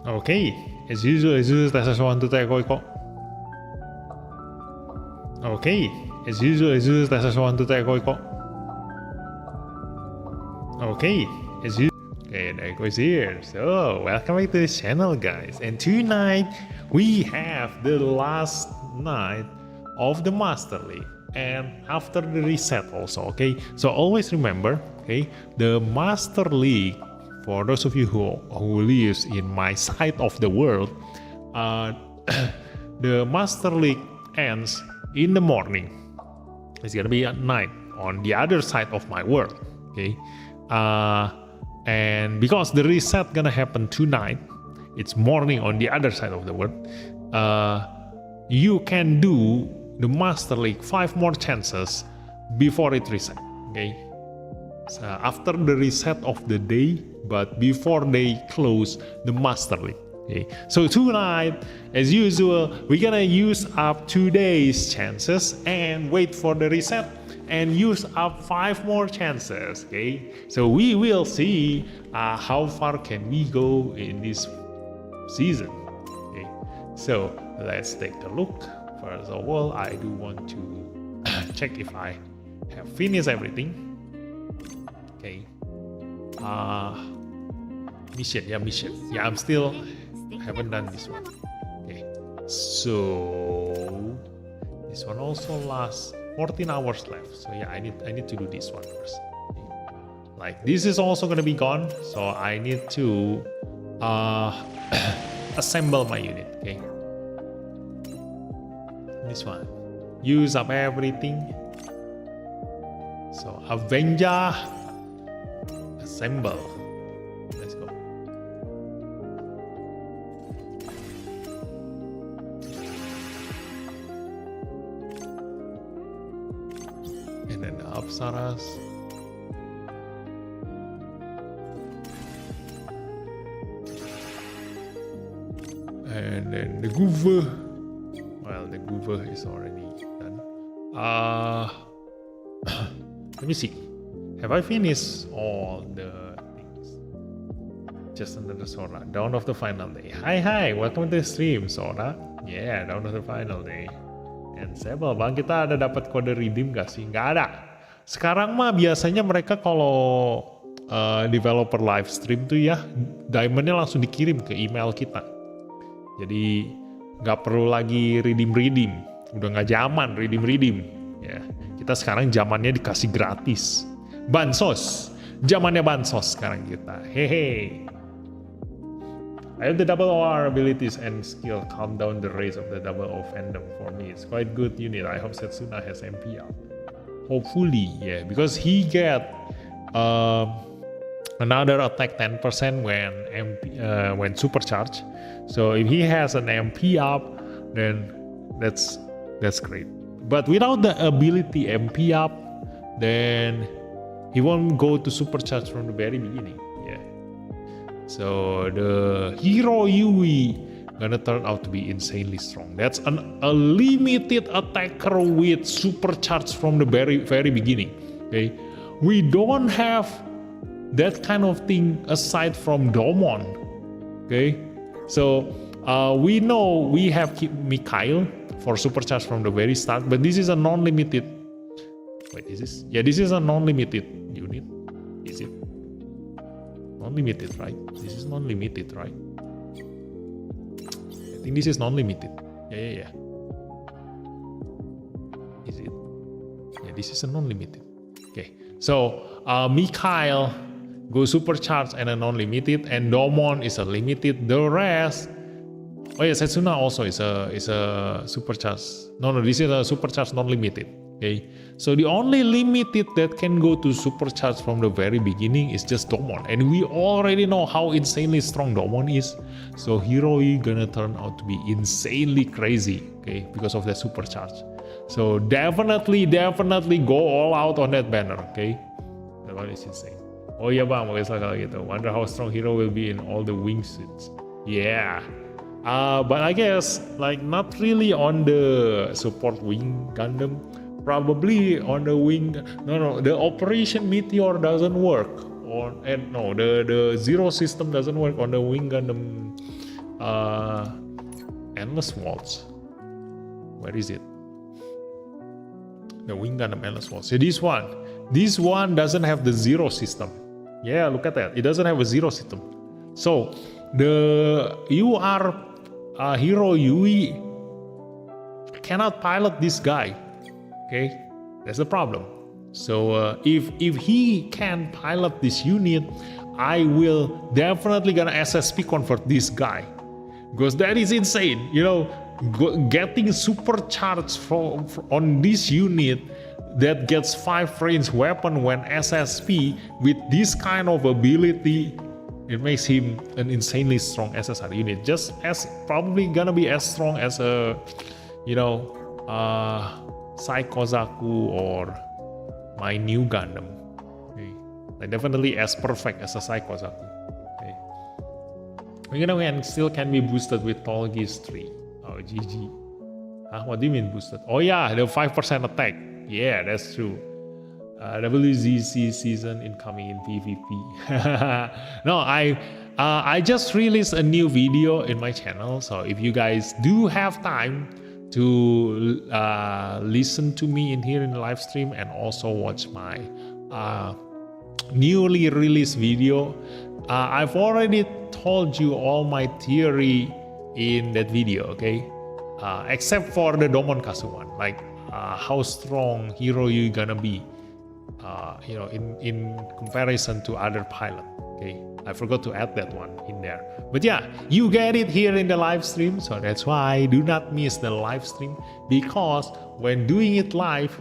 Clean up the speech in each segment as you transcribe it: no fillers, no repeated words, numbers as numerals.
Okay, as usual, that's just one to take a Okay, as usual, that's just one to take a Okay, as usual. Okay, Daiko is here. So, welcome back to the channel, guys. And tonight, we have the last night of the Master League. And after the reset also, okay? So, always remember, okay, the Master League, for those of you who lives in my side of the world, the Master League ends in the morning. It's gonna be at night on the other side of my world, okay? And because the reset gonna happen tonight, it's morning on the other side of the world. You can do the Master League 5 more chances before it reset, okay? So after the reset of the day, but before they close the Master League. Okay. So tonight, as usual, we're gonna use up today's chances and wait for the reset and use up 5 more chances. Okay. So we will see how far can we go in this season. Okay. So let's take a look. First of all, I do want to check if I have finished everything. Okay. Mission. Yeah, I'm still haven't done this one. Okay. So this one also lasts 14 hours left. So yeah, I need to do this one first. Okay. Like this is also gonna be gone. So I need to assemble my unit. Okay. This one. Use up everything. So Avenger. Assemble. Let's go. And then the Apsaras. And then the Goover. Well, the Goover is already done. Let me see. Have I finished all the things? Just another Sora. Dawn of the final day. Hi, welcome to the stream, Sora. Yeah, Dawn of the final day. And Sebel, bang, kita ada dapat kode redeem gak sih? Nggak ada. Sekarang mah biasanya mereka kalau developer live stream tuh ya, diamondnya langsung dikirim ke email kita. Jadi nggak perlu lagi redeem. Udah nggak zaman redeem. Ya, kita sekarang zamannya dikasih gratis. Bansos, zamannya bansos sekarang kita. Hehe. I have the double OR abilities and skill calm down the race of the double O fandom for me. It's quite good unit. I hope Setsuna has MP up. Hopefully, yeah, because he get another attack 10% when supercharged. So if he has an MP up, then that's great. But without the ability MP up, then he won't go to supercharge from the very beginning. Yeah. So the hero Yui gonna turn out to be insanely strong. That's a limited attacker with supercharge from the very beginning. Okay. We don't have that kind of thing aside from Domon. Okay, so we know we have Mikhail for supercharge from the very start, but this is a non-limited. Wait, this is a non-limited unit. Is it non-limited, right? This is non-limited, right? I think this is non-limited. Yeah. Is it? Yeah, this is a non-limited. Okay, so Mikhail goes supercharged and a non-limited, and Domon is a limited. The rest, oh yeah, Setsuna also is a supercharged. No, this is a supercharged non-limited. Okay, so the only limited that can go to supercharge from the very beginning is just Domon, and we already know how insanely strong Domon is. So Hiroi gonna turn out to be insanely crazy, okay, because of that supercharge. So definitely go all out on that banner, okay? That one is insane. Oh iya bang, bagus kalau gitu. Wonder how strong Hero will be in all the wingsuits. Yeah. But I guess like not really on the support wing Gundam. Probably on the wing. No, the Operation Meteor doesn't work. The Zero system doesn't work on the wing Gundam. Endless Waltz. Where is it? The wing Gundam Endless Waltz. So this one doesn't have the Zero system. Yeah, look at that. It doesn't have a Zero system. So Hero Yui cannot pilot this guy. Okay, that's the problem. So if he can pilot this unit, I will definitely gonna SSP convert this guy, because that is insane. You know, getting supercharged on this unit that gets 5 range weapon when SSP with this kind of ability, it makes him an insanely strong SSR unit. Just as probably gonna be as strong as a, Saikozaku or my new Gundam. Okay. Like definitely as perfect as a Saikozaku. Okay. And still can be boosted with Tolgis 3. Oh, GG. What do you mean boosted? Oh yeah, the 5% attack. Yeah, that's true. WZC season incoming in PvP. No, I just released a new video in my channel. So if you guys do have time to listen to me in here in the live stream and also watch my newly released video, I've already told you all my theory in that video, okay? Except for the Domonkasu one, like how strong Hero you gonna be, in comparison to other pilot. Okay, I forgot to add that one in there. But yeah, you get it here in the live stream, so that's why do not miss the live stream, because when doing it live,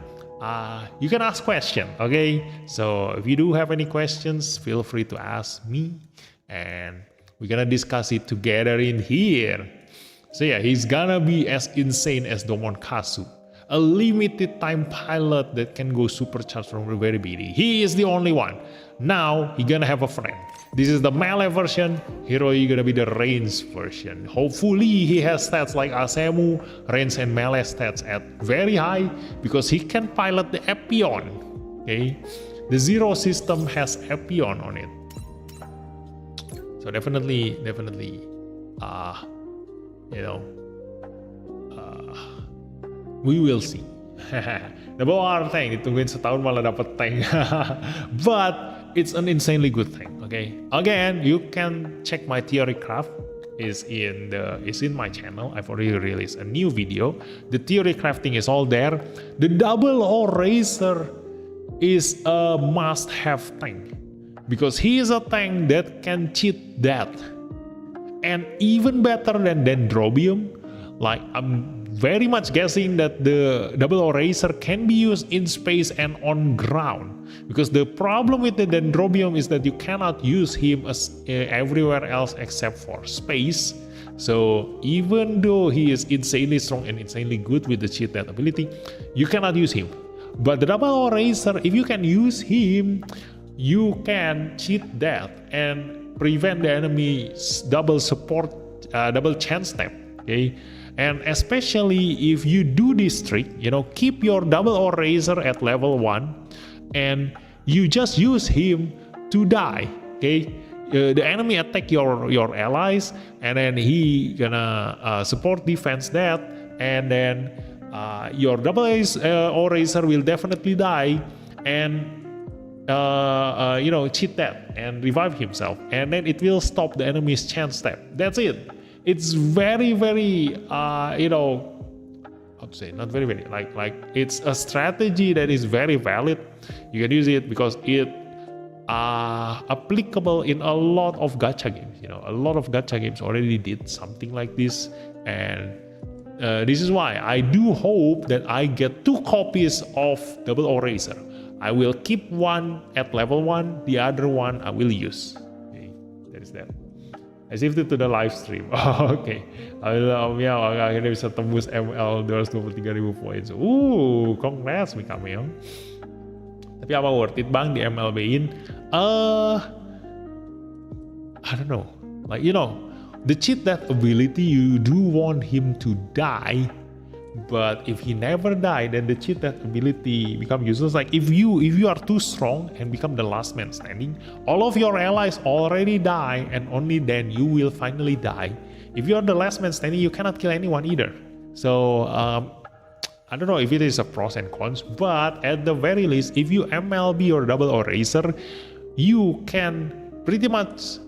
you can ask questions, okay? So if you do have any questions, feel free to ask me, and we're gonna discuss it together in here. So yeah, he's gonna be as insane as Domonkasu, a limited time pilot that can go supercharged from the very beginning. He is the only one. Now he gonna have a friend. This is the melee version. Hiroi gonna be the range version. Hopefully he has stats like Asemu, range and melee stats at very high, because he can pilot the Epion. Okay, the Zero system has Epion on it. So definitely, we will see. Double R tank, ditungguin setahun malah dapet tank. But it's an insanely good thing, okay? Again, you can check my theory craft. Is in my channel. I've already released a new video. The theory crafting is all there. The double O Racer is a must-have tank, because he is a tank that can cheat death, and even better than Dendrobium. Like, I'm very much guessing that the double O Racer can be used in space and on ground, because the problem with the Dendrobium is that you cannot use him as everywhere else except for space. So even though he is insanely strong and insanely good with the cheat death ability, you cannot use him. But the double O Racer, if you can use him, you can cheat death and prevent the enemy's double chance step. Okay, and especially if you do this trick, keep your double O Racer at level 1, and you just use him to die. Okay, the enemy attack your allies, and then he gonna support defense that, and then your double O racer will definitely die, and cheat that and revive himself, and then it will stop the enemy's chance step. That's it. It's very how to say, not very like it's a strategy that is very valid. You can use it because it applicable in a lot of gacha games. A lot of gacha games already did something like this, and this is why I do hope that I get 2 copies of Double O Racer. I will keep one at level 1, the other one I will use. Okay, that is that. I shifted to the live stream. Oke. Alhamdulillah, akhirnya bisa tembus ML 223.000 points. Congrats Mika Meong. Tapi apa worth it bang di MLB-in? I don't know. Like, the cheat that ability, you do want him to die, but if he never die, then the cheat that ability become useless. Like if you are too strong and become the last man standing, all of your allies already die, and only then you will finally die. If you are the last man standing, you cannot kill anyone either. So I don't know if it is a pros and cons, but at the very least, if you MLB or Double O Racer, you can pretty much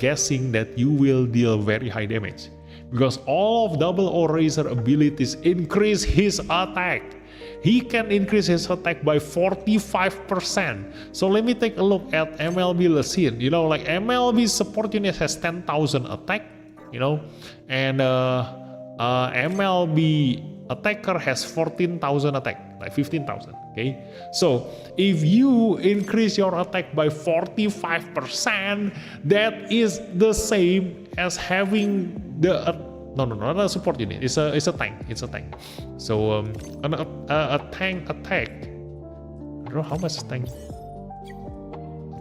guessing that you will deal very high damage. Because all of Double O Racer abilities increase his attack. He can increase his attack by 45%. So let me take a look at MLB Lesin. Like MLB support unit has 10,000 attack, and MLB attacker has 14,000 attack, like 15,000. Okay, so if you increase your attack by 45%, that is the same as having the not a support unit. It's a tank. It's a tank. So a tank attack. I don't know how much tank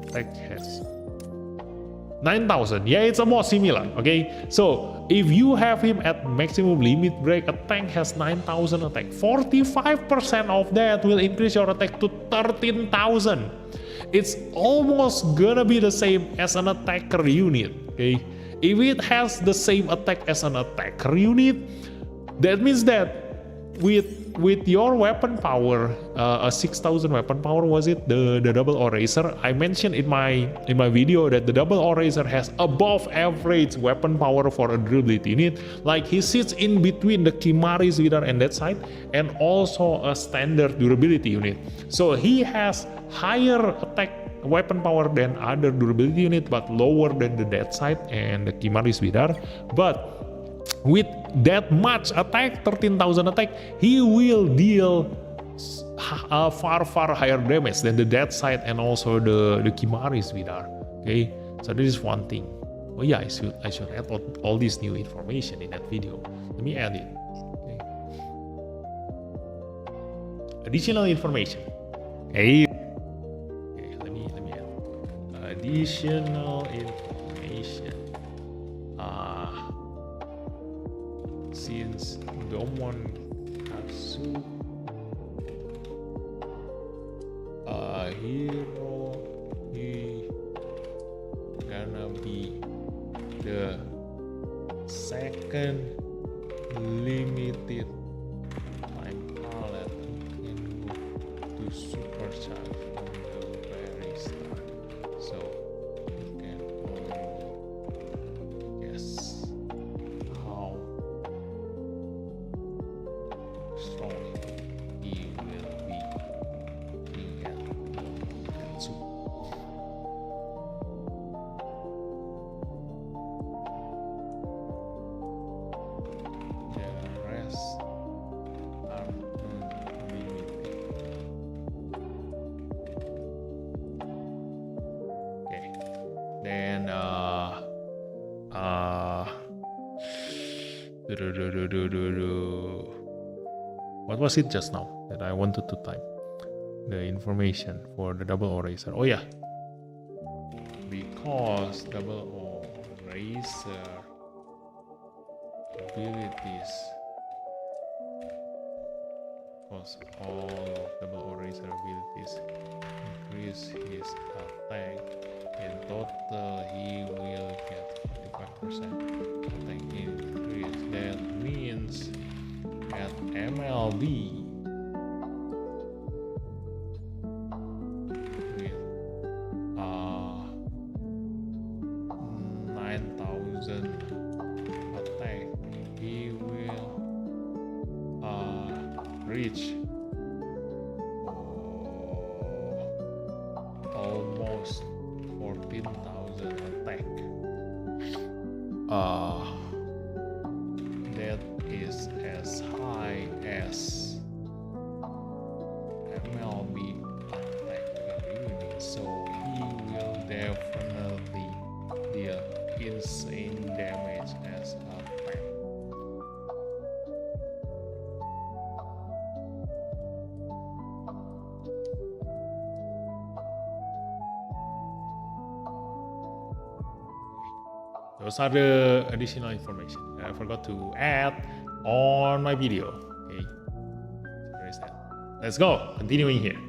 attack has. 9,000. Yeah, it's almost similar. Okay, so if you have him at maximum limit break, a tank has 9,000 attack. 45% of that will increase your attack to 13,000. It's almost gonna be the same as an attacker unit. Okay, if it has the same attack as an attacker unit, that means that with your weapon power, a 6,000 weapon power, was it the Double O Racer? I mentioned in my video that the Double O Racer has above average weapon power for a durability unit. Like he sits in between the Kimari's Vidar and that side, and also a standard durability unit. So he has higher attack weapon power than other durability unit, but lower than the Dead Side and the Kimari's Vidar. But with that much attack, 13,000 attack, he will deal far higher damage than the Dead Side and also the Kimari's Vidar. Okay, so this is one thing. Oh yeah, I should add all this new information in that video. Let me add it. Okay. Additional information. Hey. Okay, let me add additional information. Since Domon Katsu hero, he gonna be the second limited time palette in to supercharge from the very start. So you can only guess how strong he will be in Katsu. The rest are unlimited. Okay, then what was it just now that I wanted to type? The information for the Double O Racer. Oh yeah, because Double O Racer abilities Because all of double eraser abilities increase his attack. In total, he will get 45% attack increase. That means at MLB with 9,000 attack, he will reach almost 14,000 attack. That is as high as MLB attacker unit, so he will definitely deal insane damage as a tank. Those are the additional information I forgot to add on my video. Okay, so there is that. Let's go. Continuing here.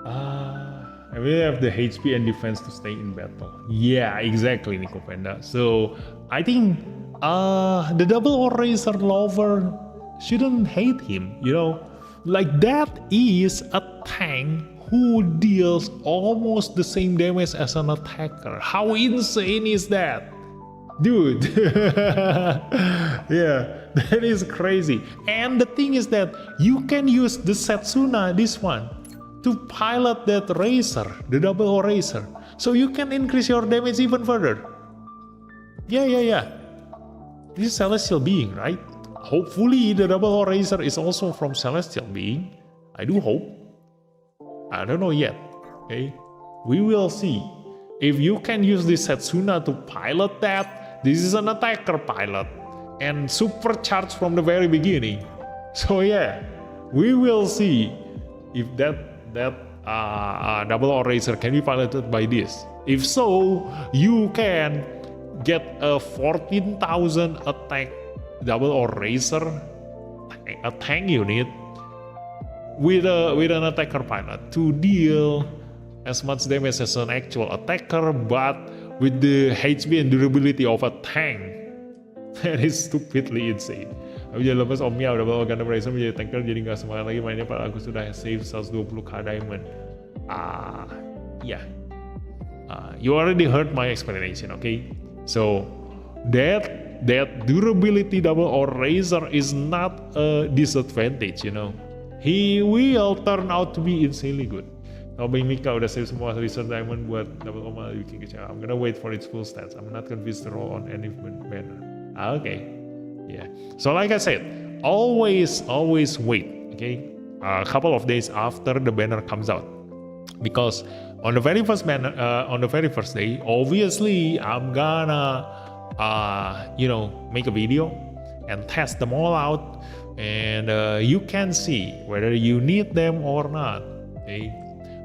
I really have the HP and defense to stay in battle. Yeah, exactly, Nico Panda. So I think the double eraser lover shouldn't hate him. You know, like that is a tank who deals almost the same damage as an attacker. How insane is that? Dude. Yeah, that is crazy. And the thing is that you can use the Setsuna, this one, to pilot that racer, the double eraser. So you can increase your damage even further. Yeah. This is Celestial Being, right? Hopefully the double eraser is also from Celestial Being. I do hope. I don't know yet. Okay, we will see. If you can use this Setsuna to pilot that, this is an attacker pilot and supercharged from the very beginning. So yeah, we will see if that double eraser can be piloted by this. If so, you can get a 14,000 attack double eraser, a tank unit with an attacker pilot to deal as much damage as an actual attacker, but with the HP and durability of a tank. That is stupidly insane. Aku jadi lepas Omnia udah bawa Gundam Racer menjadi tanker, jadi gak semangat lagi mainnya padahal aku sudah save 120k diamond. You already heard my explanation, okay? So that durability double eraser is not a disadvantage, you know. He will turn out to be insanely good. Kalau Bang Mika udah save semua research diamond buat double Oma bikin kecewa. I'm gonna wait for its full stats. I'm not convinced to roll on any banner. Okay, yeah. So like I said, always wait. Okay, a couple of days after the banner comes out, because on the very first banner, on the very first day, obviously I'm gonna, make a video and test them all out. And you can see whether you need them or not, okay?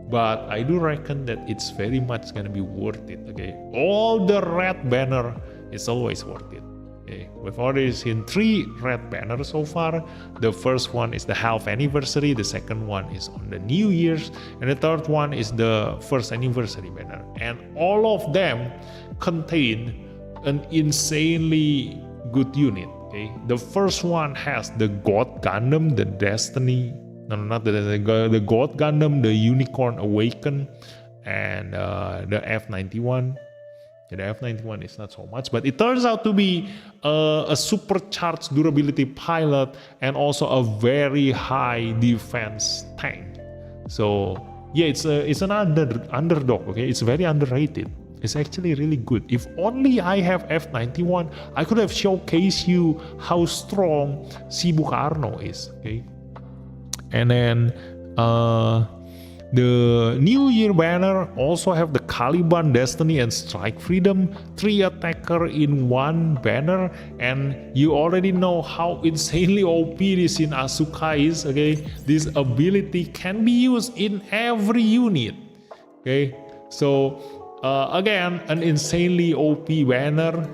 But I do reckon that it's very much gonna be worth it, okay? All the red banner is always worth it, okay? We've already seen 3 red banners so far. The first one is the half anniversary, the second one is on the New Year's, and the third one is the first anniversary banner. And all of them contain an insanely good unit. Okay, the first one has the God Gundam, the Destiny. No, not the God Gundam, the Unicorn Awaken, and the F91. The F91 is not so much, but it turns out to be a supercharged durability pilot and also a very high defense tank. So yeah, it's an underdog. Okay, it's very underrated. It's actually really good. If only I have F91, I could have showcased you how strong Shibuka Arno is. Okay, and then the New Year banner also have the Caliban, Destiny, and Strike Freedom, 3 attacker in 1 banner, and you already know how insanely OP this in Asuka is. Okay, this ability can be used in every unit. Okay, so again, an insanely OP banner,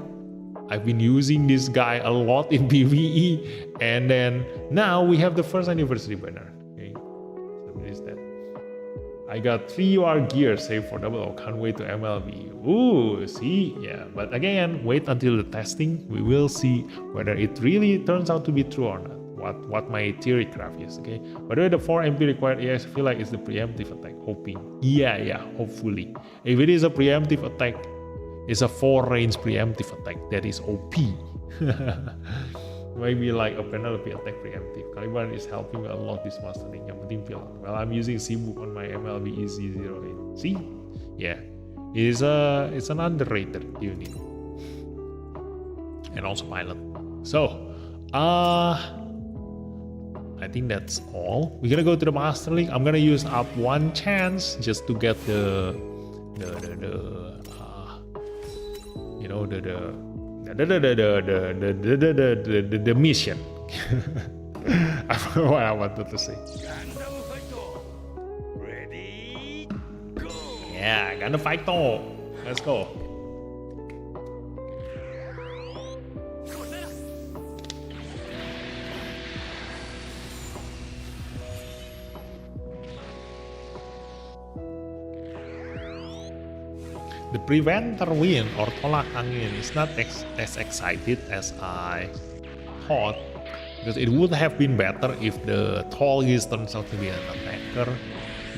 I've been using this guy a lot in PvE, and then now we have the first anniversary banner. Okay, so what is that? I got 3 UR gear saved for double. Can't wait to MLB. Ooh, see, yeah. But again, wait until the testing. We will see whether it really turns out to be true or not. What my theory craft is. Okay. By the way, the 4 MP required AS I feel like it's the preemptive attack. Hoping. Yeah. Hopefully, if it is a preemptive attack, it's a 4 range preemptive attack. That is OP. Maybe like a Penelope attack preemptive. Caliban is helping me a lot this mastering. Yang penting pilar. Well, I'm using Sibu on my MLB EZ08. See? Yeah. It's an underrated unit. And also pilot. So, I think that's all. We're gonna go to the Master League. I'm gonna use up 1 chance just to get the mission. I forgot what I wanted to say. Ready, go! Yeah, Gundam Fighter. Let's go. The Preventer win or tolak angin is not as excited as I thought, because it would have been better if the Tolgis turns out to be an attacker,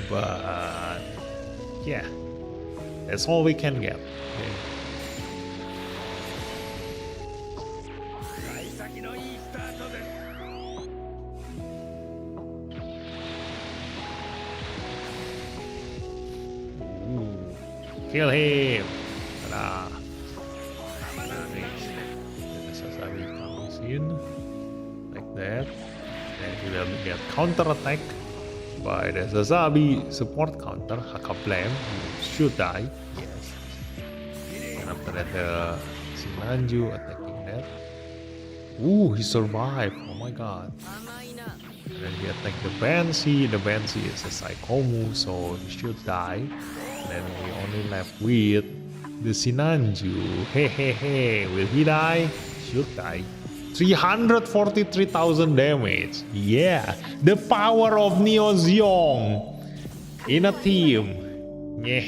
but yeah, that's all we can get. Okay. Kill him! Ta-da! The Sasami comes in like that, and he will get counter attack by the Sasabi support counter. Hakablam, he should die. Yes. And after that, the Sinanju attacking that. Ooh, he survived! Oh my god! And then he attacked the Banshee. The Banshee is a Psychomu, so he should die. Then we only left with the Sinanju. Hey, will he die? Should die. 343,000 damage. Yeah, the power of Neo Zeong in a team. Yeah.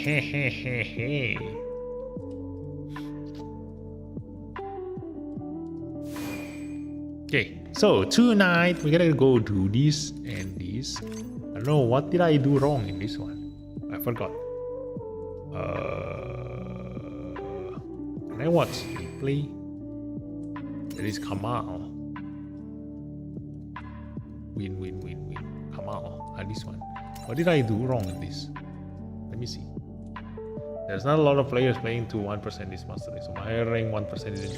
Okay, so tonight we're gonna go do this and this. I don't know, what did I do wrong in this one? I forgot. Can I watch replay? There is Kamal. Win. Kamal. This one. What did I do wrong in this? Let me see. There's not a lot of players playing to 1% this master race, so my higher rank 1% is in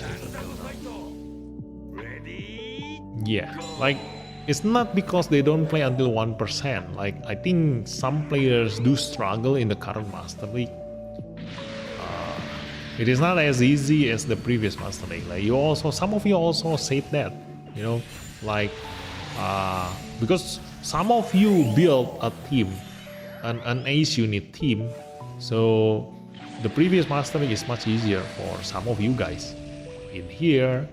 yeah, like it's not because they don't play until 1%. Like I think some players do struggle in the current Master League. It is not as easy as the previous Master League. Like some of you also said that, you know, like because some of you built a team, an ace unit team, so the previous Master League is much easier for some of you guys. In here,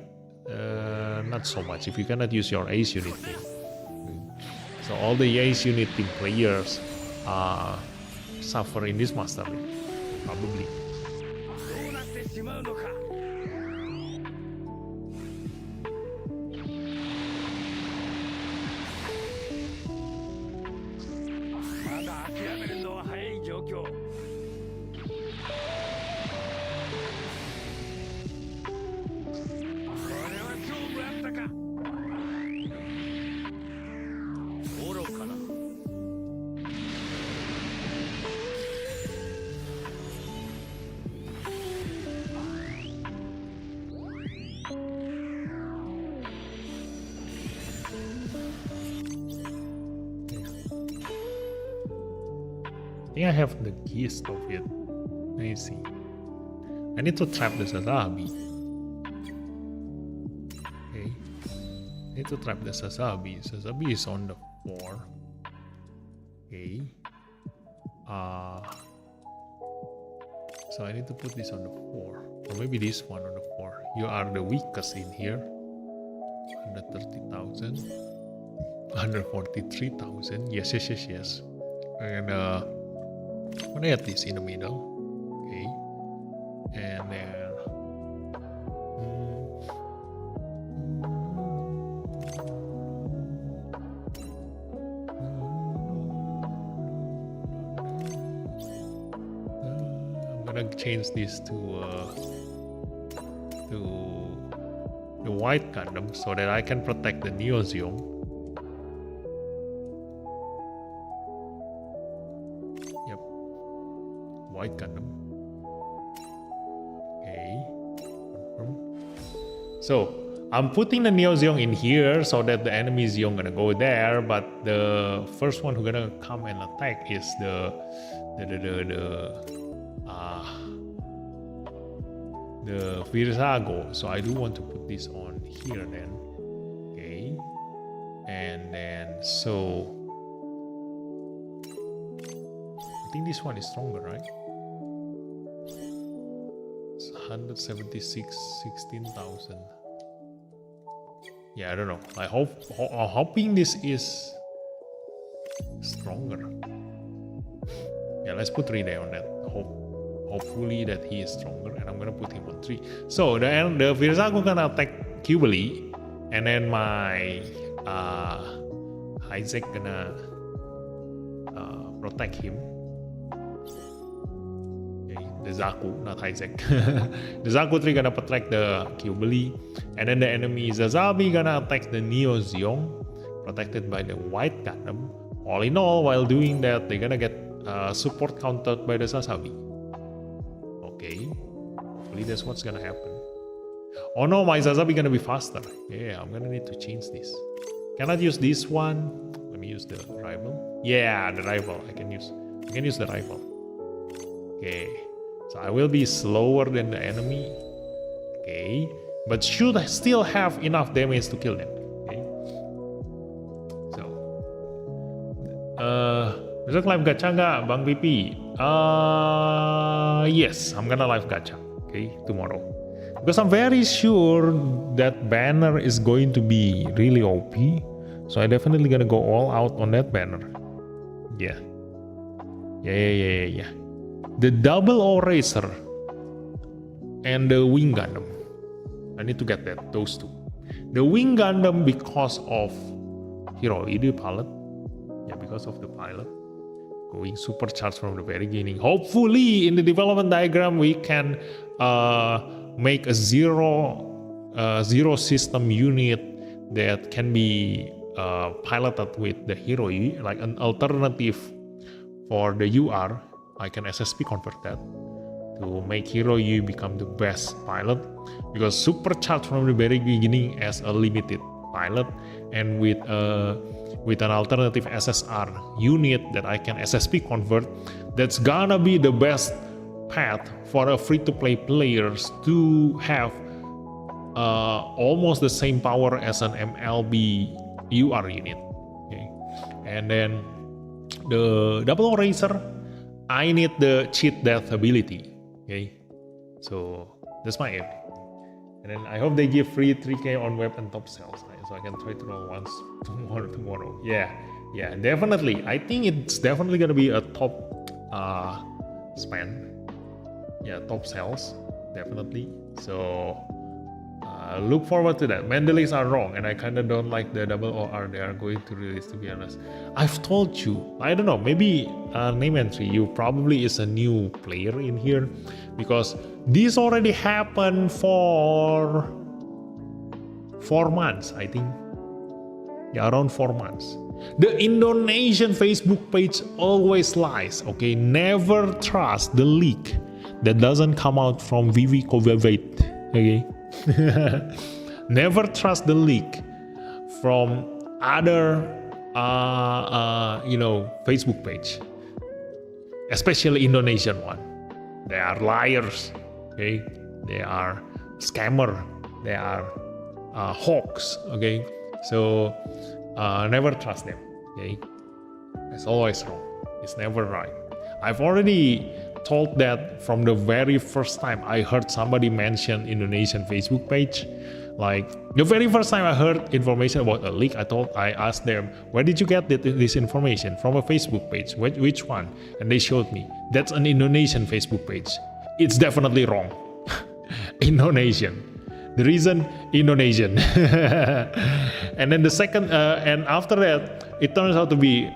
not so much if you cannot use your ace unit team. So all the ace unit team players suffer in this Master League, probably. I think I have the gist of it. Let me see. I need to trap the Sasabi. Okay. I need to trap the Sasabi. Sasabi is on the 4. Okay. So I need to put this on the 4. Or maybe this one on the 4. You are the weakest in here. 130,000. 143,000. Yes. And I'm gonna add this in the middle. Okay. And then I'm gonna change this to the white Gundam so that I can protect the Neo Zeon. Yep, white Gundam. Okay, confirm. So I'm putting the Neo Zeon in here so that the enemy Zeon gonna go there, but the first one who gonna come and attack is the Virzago. So I do want to put this on here then. Okay, and then so I think this one is stronger, right? It's 176, 16,000. Yeah, I don't know. I'm hoping this is stronger. Yeah, let's put 3 there on that. Hopefully that he is stronger, and I'm gonna put him on 3. So the Virzago gonna attack Cubely, and then my Isaac gonna protect him. Okay, the Zaku, not Isaac. The Zaku 3 gonna protect the Cubely, and then the enemy Zazabi gonna attack the Neo Zeon, protected by the white Gundam. All in all, while doing that, they're gonna get support countered by the Sasabi. Okay, hopefully that's what's gonna happen. Oh no, my Sasabi gonna be faster. Yeah, I'm gonna need to change this. Cannot use this one. Let me use the rival. Yeah, the rival. I can use the rival. Okay, so I will be slower than the enemy. Okay, but should still have enough damage to kill them. Okay, so besok live gacha nggak, Bang Pipi? Yes, I'm gonna live gacha. Okay, tomorrow. Because I'm very sure that banner is going to be really OP. So I definitely gonna go all out on that banner. Yeah. The double O Racer and the Wing Gundam. I need to get those two. The Wing Gundam because of Hiroi, the pilot. Yeah, because of the pilot. Going supercharged from the very beginning. Hopefully, in the development diagram, we can make a zero system unit that can be piloted with the Hiroi, like an alternative for the UR. I can SSP convert that to make Hiroi become the best pilot, because supercharged from the very beginning as a limited pilot, and with an alternative SSR unit that I can SSP convert, that's gonna be the best path for a free-to-play players to have almost the same power as an MLB UR unit. Okay, and then the double Racer, I need the cheat death ability. Okay, so that's my aim. And then I hope they give free 3K on web and top sales, right? So I can try to roll once tomorrow. Yeah, definitely. I think it's definitely gonna be a top spend. Yeah, top sales, definitely. So look forward to that. Mandalays are wrong, and I kind of don't like the double OR they are going to release, to be honest. I've told you, I don't know, maybe name entry, you probably is a new player in here, because this already happened for 4 months, I think. Yeah, around 4 months. The Indonesian Facebook page always lies, okay? Never trust the leak that doesn't come out from Vivi Kovavait, okay? Never trust the leak from other Facebook page, especially Indonesian one. They are liars, okay? They are scammer, they are hawks, okay? So never trust them, okay? It's always wrong. It's never right. I've already told that from the very first time I heard somebody mention Indonesian Facebook page. Like the very first time I heard information about a leak, I asked them, where did you get this information? From a Facebook page. Which one? And they showed me. That's an Indonesian Facebook page. It's definitely wrong. Indonesian. The reason, Indonesian. And then the second, and after that, it turns out to be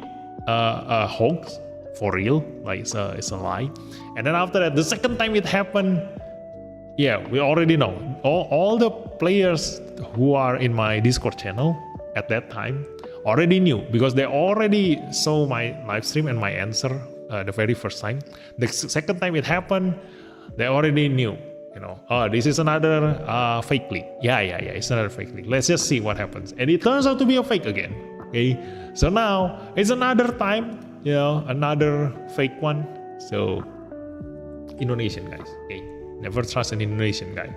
a hoax for real, like it's a lie. And then after that, the second time it happened, yeah, we already know. All the players who are in my Discord channel at that time already knew, because they already saw my live stream and my answer the very first time. The second time it happened, they already knew. You know, oh, this is another fake leak. Yeah, it's another fake leak. Let's just see what happens. And it turns out to be a fake again. Okay, so now it's another time, you know, another fake one. So Indonesian guys, okay, never trust an Indonesian guy.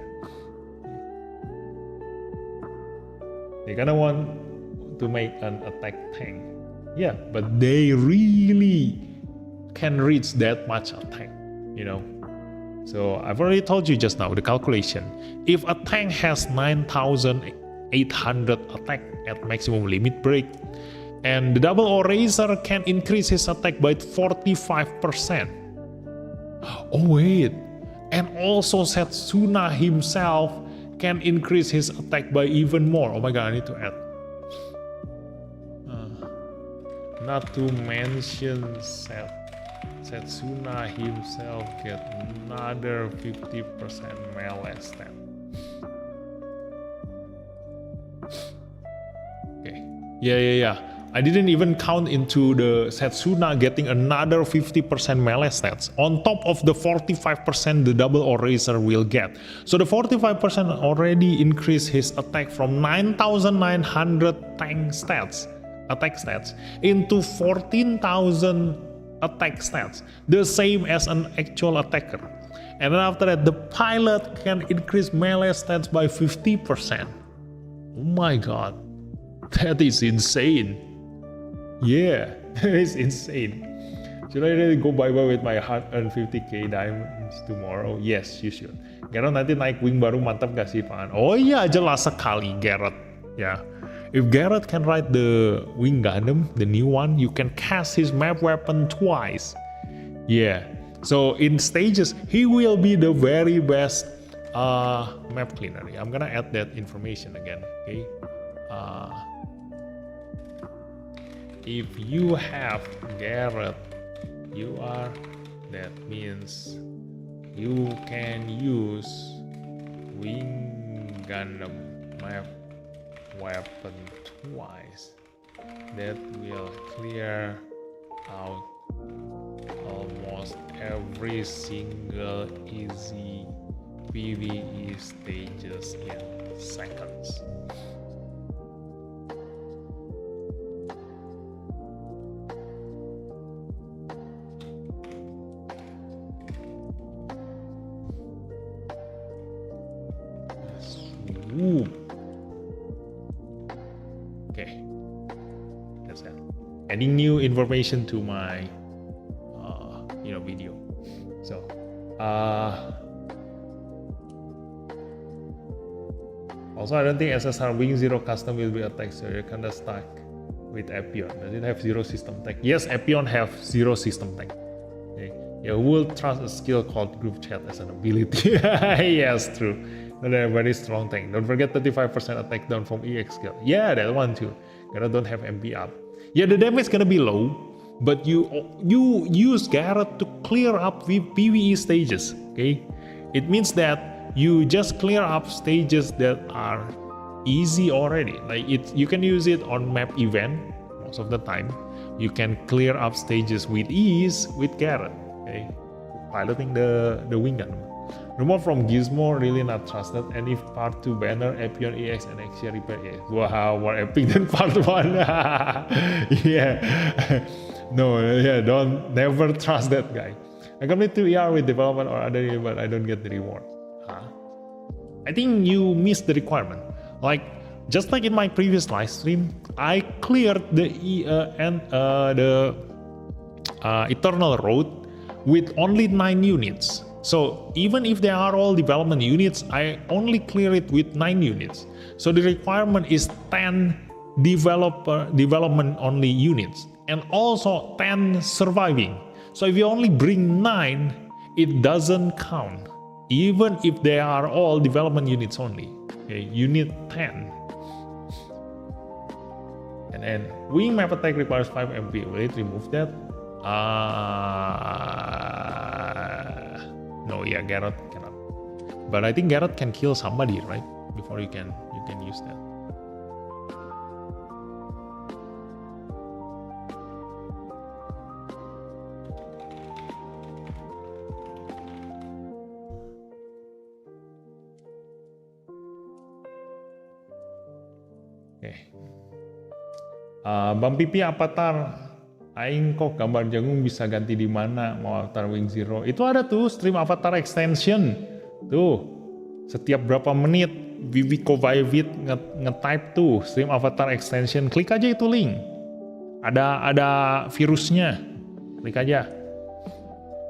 They gonna want to make an attack tank. Yeah, but they really can reach that much attack, you know. So I've already told you just now the calculation. If a tank has 9,800 attack at maximum limit break, and the double eraser can increase his attack by 45%. Oh wait, and also Setsuna himself can increase his attack by even more. Oh my god, I need to add. Not to mention Setsuna himself get another 50% melee stat. Okay. Yeah. I didn't even count into the Setsuna getting another 50% melee stats on top of the 45% the double eraser will get. So the 45% already increased his attack from 9,900 attack stats into 14,000 attack stats, the same as an actual attacker. And then after that, the pilot can increase melee stats by 50%. Oh my god, that is insane. Yeah, that is insane. Should I really go bye-bye with my hard-earned 50k diamonds tomorrow? Yes, you should. Garrett nanti naik wing baru mantap gak sih, Pak? Oh iya, jelas sekali Garrett. Yeah. If Garrett can ride the Wing Gundam, the new one, you can cast his map weapon twice. Yeah. So in stages, he will be the very best map cleaner. I'm gonna add that information again. Okay. If you have Garrett, that means you can use Wing Gundam map weapon twice. That will clear out almost every single easy PvE stages in seconds. Swoop. Okay, that's it. Adding new information to my video. So also I don't think SSR Wing Zero custom will be attacked, so you're kinda stuck with Epion. Does it have zero system tech? Yes, Epion have zero system tech. Okay. Yeah, who will trust a skill called group chat as an ability? Yes, true. But a very strong tank. Don't forget 35% attack down from EX skill. Yeah, that one too. Garrett don't have MP up. Yeah, the damage is gonna be low, but you use Garrett to clear up PvE stages. Okay, it means that you just clear up stages that are easy already. Like you can use it on map event most of the time. You can clear up stages with ease with Garrett. Okay, piloting the Wing Gundam. Rumor from Gizmo really not trusted. And if part 2 banner, Epion EX and Exia repair, yeah. Wow, more epic than part 1. Yeah. No, yeah, never trust that guy. I complete 2 ER with development or other, but I don't get the reward. Huh? I think you missed the requirement. Like, just like in my previous live stream, I cleared the Eternal Road with only 9 units. So even if they are all development units, I only clear it with 9 units. So the requirement is 10 development only units and also 10 surviving. So if you only bring 9, it doesn't count, even if they are all development units only. Okay, you need 10. And then wing map attack requires 5 MP. Will it remove that? No, yeah, Garrett cannot. But I think Garrett can kill somebody, right? Before you can use that. Okay. Bang Pipi avatar Aing kok gambar jagung bisa ganti di mana mau avatar Wing Zero? Itu ada tuh stream avatar extension. Tuh. Setiap berapa menit Vivi Kovayevit nge-type tuh stream avatar extension. Klik aja itu link. Ada virusnya. Klik aja.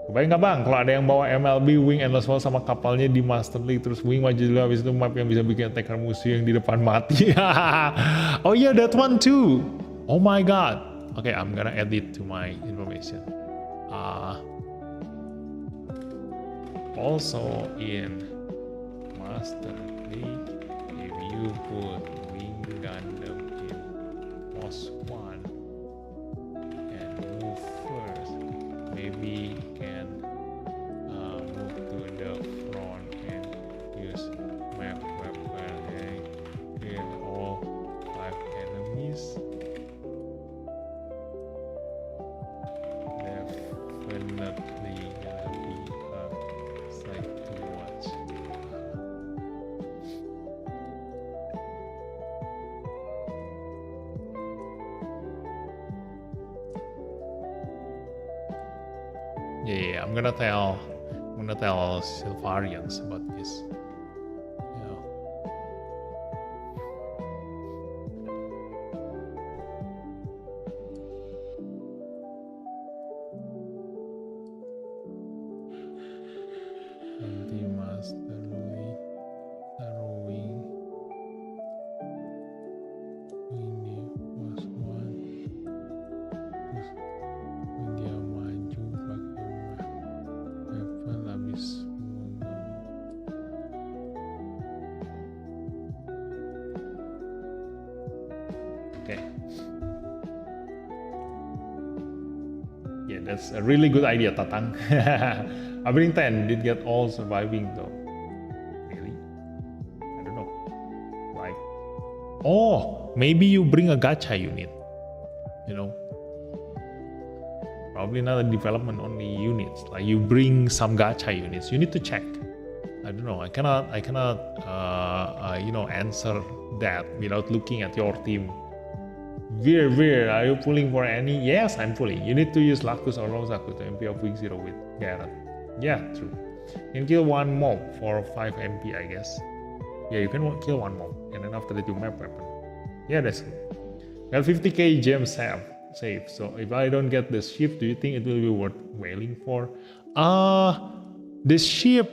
Kebayang nggak bang kalau ada yang bawa MLB Wing Endless Wall sama kapalnya di Master League terus Wing maju dulu habis itu map yang bisa bikin attacker musuh yang di depan mati. Oh yeah, that one too. Oh my god. Okay, I'm gonna add it to my information. Also in Master League, if you put Wing Gundam in Post 1 and move first, maybe can move to the front and use map weapon and kill all 5 enemies. Definitely gonna be a sight to watch. Yeah, I'm gonna tell Sylvarians about this. Yeah. Anti-Master League, Wing ini was one. Terus dia maju pakai weapon habis Okay. Yeah, that's a really good idea, Tatang. I bring 10 did get all surviving though. Really? I don't know. Like, oh, maybe you bring a gacha unit. You know, probably not a development only units. Like you bring some gacha units. You need to check. I don't know. I cannot answer that without looking at your team. Veer, are you pulling for any? Yes, I'm pulling. You need to use Lacus or Rosaku to MP of Week 0 with Garrett. Yeah, true. You can kill one mob for 5 MP, I guess. Yeah, you can kill one mob, and then after that you map weapon. Yeah, that's good. Well, 50k gems save. So if I don't get the ship, do you think it will be worth wailing for? The ship,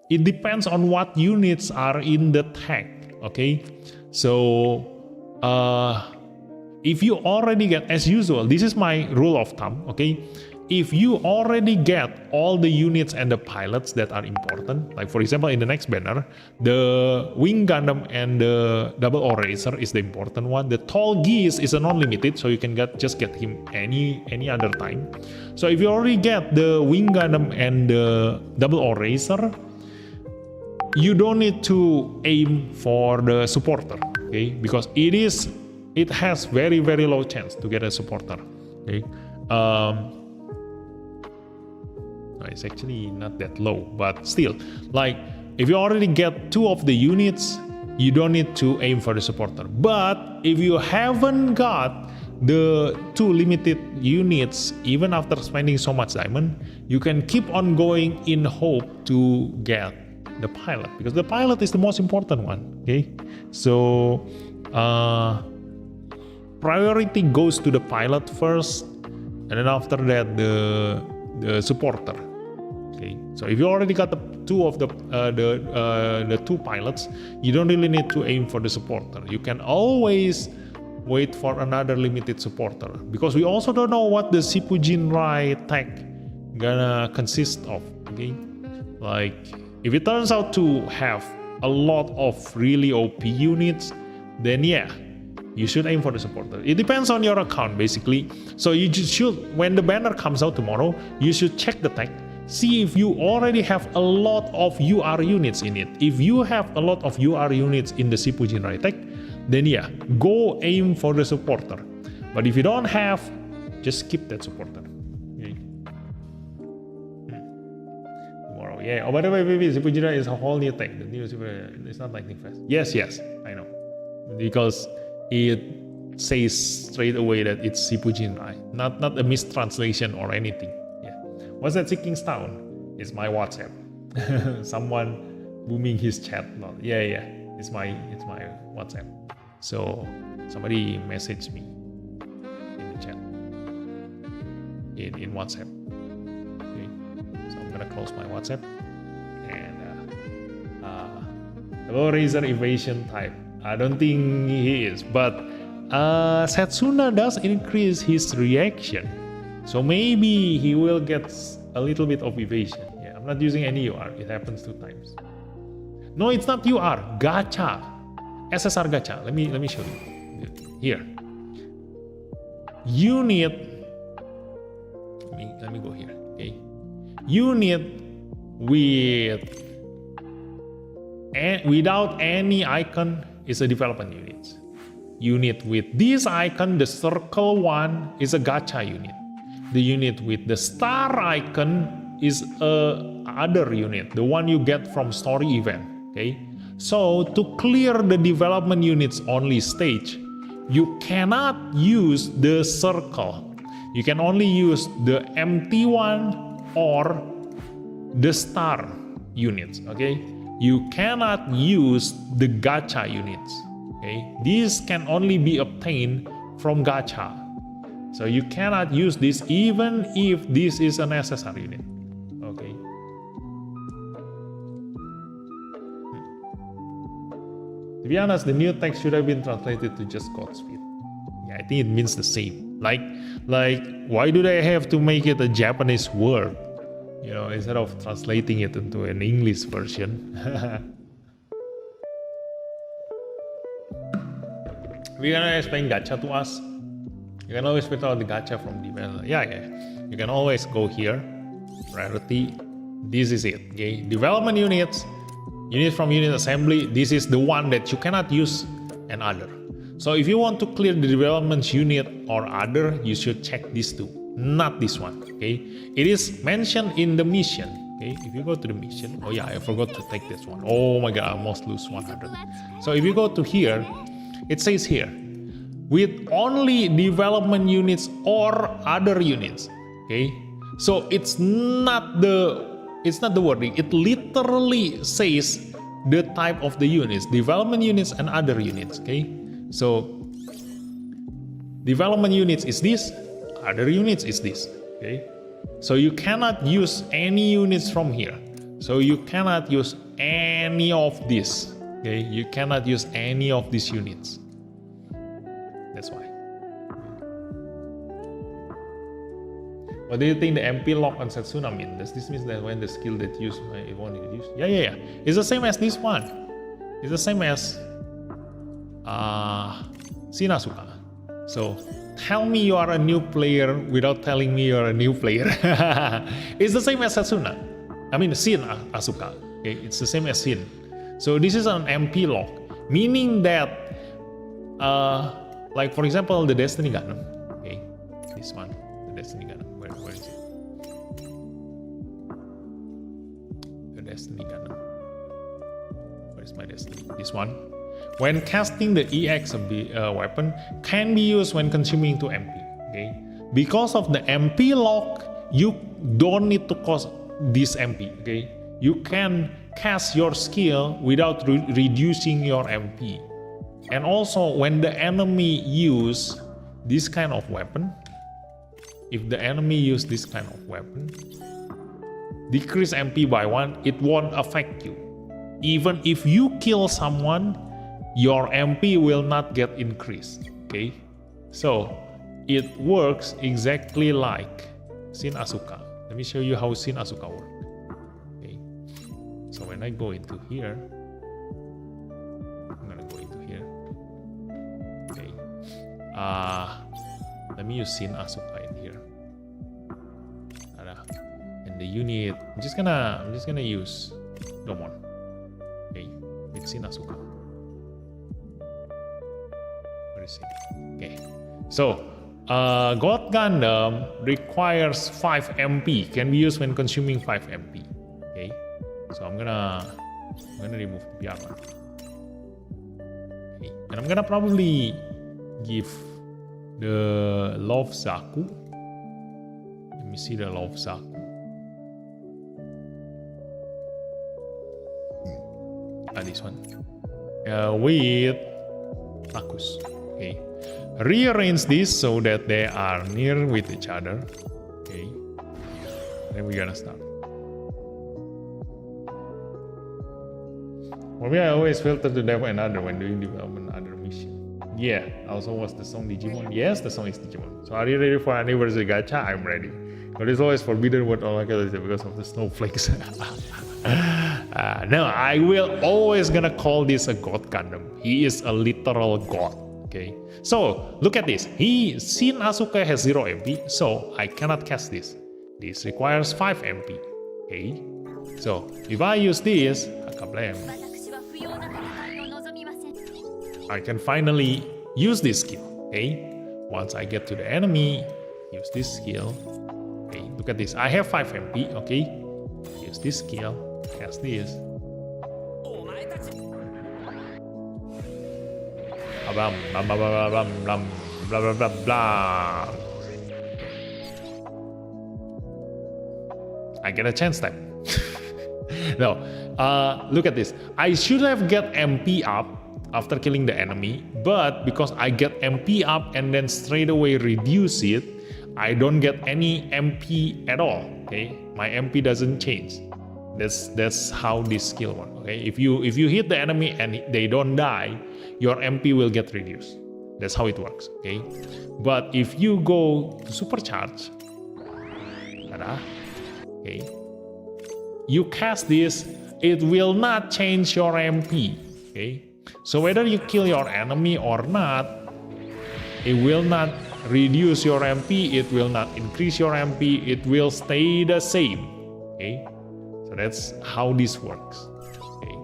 it depends on what units are in the tag. Okay, so if you already get, as usual, this is my rule of thumb. Okay, if you already get all the units and the pilots that are important, like for example in the next banner, the Wing Gundam and the Double O Racer is the important one. The Tall Geese is a non-limited, so you can just get him any other time. So if you already get the Wing Gundam and the Double O Racer, you don't need to aim for the supporter, okay? Because it has very low chance to get a supporter, okay? It's actually not that low, but still, like if you already get 2 of the units, you don't need to aim for the supporter. But if you haven't got the 2 limited units, even after spending so much diamond, you can keep on going in hope to get the pilot, because the pilot is the most important one. Okay, so priority goes to the pilot first, and then after that the the supporter. Okay, so if you already got the two pilots, you don't really need to aim for the supporter. You can always wait for another limited supporter, because we also don't know what the Shipu Jinrai tech gonna consist of. Okay, like if it turns out to have a lot of really OP units, then yeah, you should aim for the supporter. It depends on your account basically. So you just should, when the banner comes out tomorrow, you should check the tech, see if you already have a lot of UR units in it. If you have a lot of UR units in the Shipu Jinrai tech, then yeah, go aim for the supporter. But if you don't have, just skip that supporter. Okay. Tomorrow, yeah. Oh, by the way, baby, Shipu Jinrai is a whole new tech. The new Shipu, it's not lightning fast. Yes, I know, because it says straight away that it's Shipu Jinrai, not a mistranslation or anything. Yeah. What's that ticking sound? It's my WhatsApp. Someone booming his chat. Yeah. It's my WhatsApp. So somebody messaged me in the chat in WhatsApp. Okay. So I'm gonna close my WhatsApp and hello Razer evasion type. I don't think he is, but Setsuna does increase his reaction, so maybe he will get a little bit of evasion. Yeah, I'm not using any UR. It happens 2 times. No, it's not UR. Gacha, SSR gacha. Let me show you. Here, you need. Let me go here. Okay, you need without any icon is a development unit. Unit with this icon, the circle one, is a gacha unit. The unit with the star icon is a other unit, the one you get from story event. Okay, so to clear the development units only stage, you cannot use the circle. You can only use the empty one or the star units. Okay, you cannot use the gacha units. Okay, these can only be obtained from gacha. So you cannot use this even if this is an SSR unit. Okay. To be honest, the new text should have been translated to just Godspeed. Yeah, I think it means the same. Like, why do they have to make it a Japanese word? You know, instead of translating it into an English version. We're gonna explain gacha to us. You can always put out the gacha from developer. Yeah. You can always go here, priority. This is it. Okay, development units, unit from unit assembly. This is the one that you cannot use and other. So if you want to clear the development unit or other, you should check these two, not this one. Okay, it is mentioned in the mission. Okay, if you go to the mission, oh yeah, I forgot to take this one. Oh my god, I almost lose 100. So if you go to here, it says here, with only development units or other units. Okay, so it's not the wording. It literally says the type of the units, development units and other units. Okay, so development units is this, other units is this. Okay, so you cannot use any units from here. So you cannot use any of this. Okay, you cannot use any of these units. That's why. What do you think the MP lock on Setsuna mean? Does this mean that when the skill that used it won't reduce? Yeah. It's the same as this one. It's the same as Shinasuka. So tell me you are a new player without telling me you are a new player. It's the same as Setsuna. I mean Shin Asuka. Okay, it's the same as Shin. So this is an MP lock, meaning that like for example the Destiny Gundam. Okay, this one, the Destiny Gundam. Where is it? The Destiny Gundam. Where is my Destiny? This one. When casting the EX weapon can be used when consuming to MP. Okay, because of the MP lock, you don't need to cost this MP. Okay, you can cast your skill without reducing your MP. And also when the enemy use this kind of weapon, if the enemy use this kind of weapon, decrease MP by 1, it won't affect you. Even if you kill someone, your MP will not get increased. Okay, so it works exactly like Shin Asuka. Let me show you how Shin Asuka works. Okay, so when I go into here, I'm gonna go into here. Okay, let me use Shin Asuka in here. And the unit, I'm just gonna use Domon. Okay, with Shin Asuka. Where is it? Okay, so God Gundam requires 5 MP, can be used when consuming 5 MP. Okay, so I'm gonna remove Biarma. Okay, and I'm gonna probably give the Love Zaku. Let me see the Love Zaku. This one with Takus. Okay, rearrange this so that they are near with each other. Okay, then we're gonna start. For me, I always filter to dev another when doing development other mission. Yeah, also was the song Digimon. Yes, the song is Digimon. So are you ready for anniversary gacha? I'm ready. But it's always forbidden what all I can say because of the snowflakes. No, I will always gonna call this a God Gundam. He is a literal god. Okay, so look at this. Shin Asuka has 0 MP, so I cannot cast this. This requires 5 MP. Okay, so if I use this, I can finally use this skill. Okay, once I get to the enemy, use this skill. Okay, look at this. I have 5 MP. Okay, use this skill, cast this. Blah blah blah blah blah blah blah blah blah blah. I get a chance time. No, look at this. I should have get MP up after killing the enemy, but because I get MP up and then straight away reduce it, I don't get any MP at all. Okay, my MP doesn't change. That's how this skill works. Okay, if you hit the enemy and they don't die, your MP will get reduced. That's how it works. Okay, but if you go to supercharge, okay, you cast this, it will not change your MP. Okay, so whether you kill your enemy or not, it will not reduce your MP. It will not increase your MP. It will stay the same. Okay. That's how this works. Okay,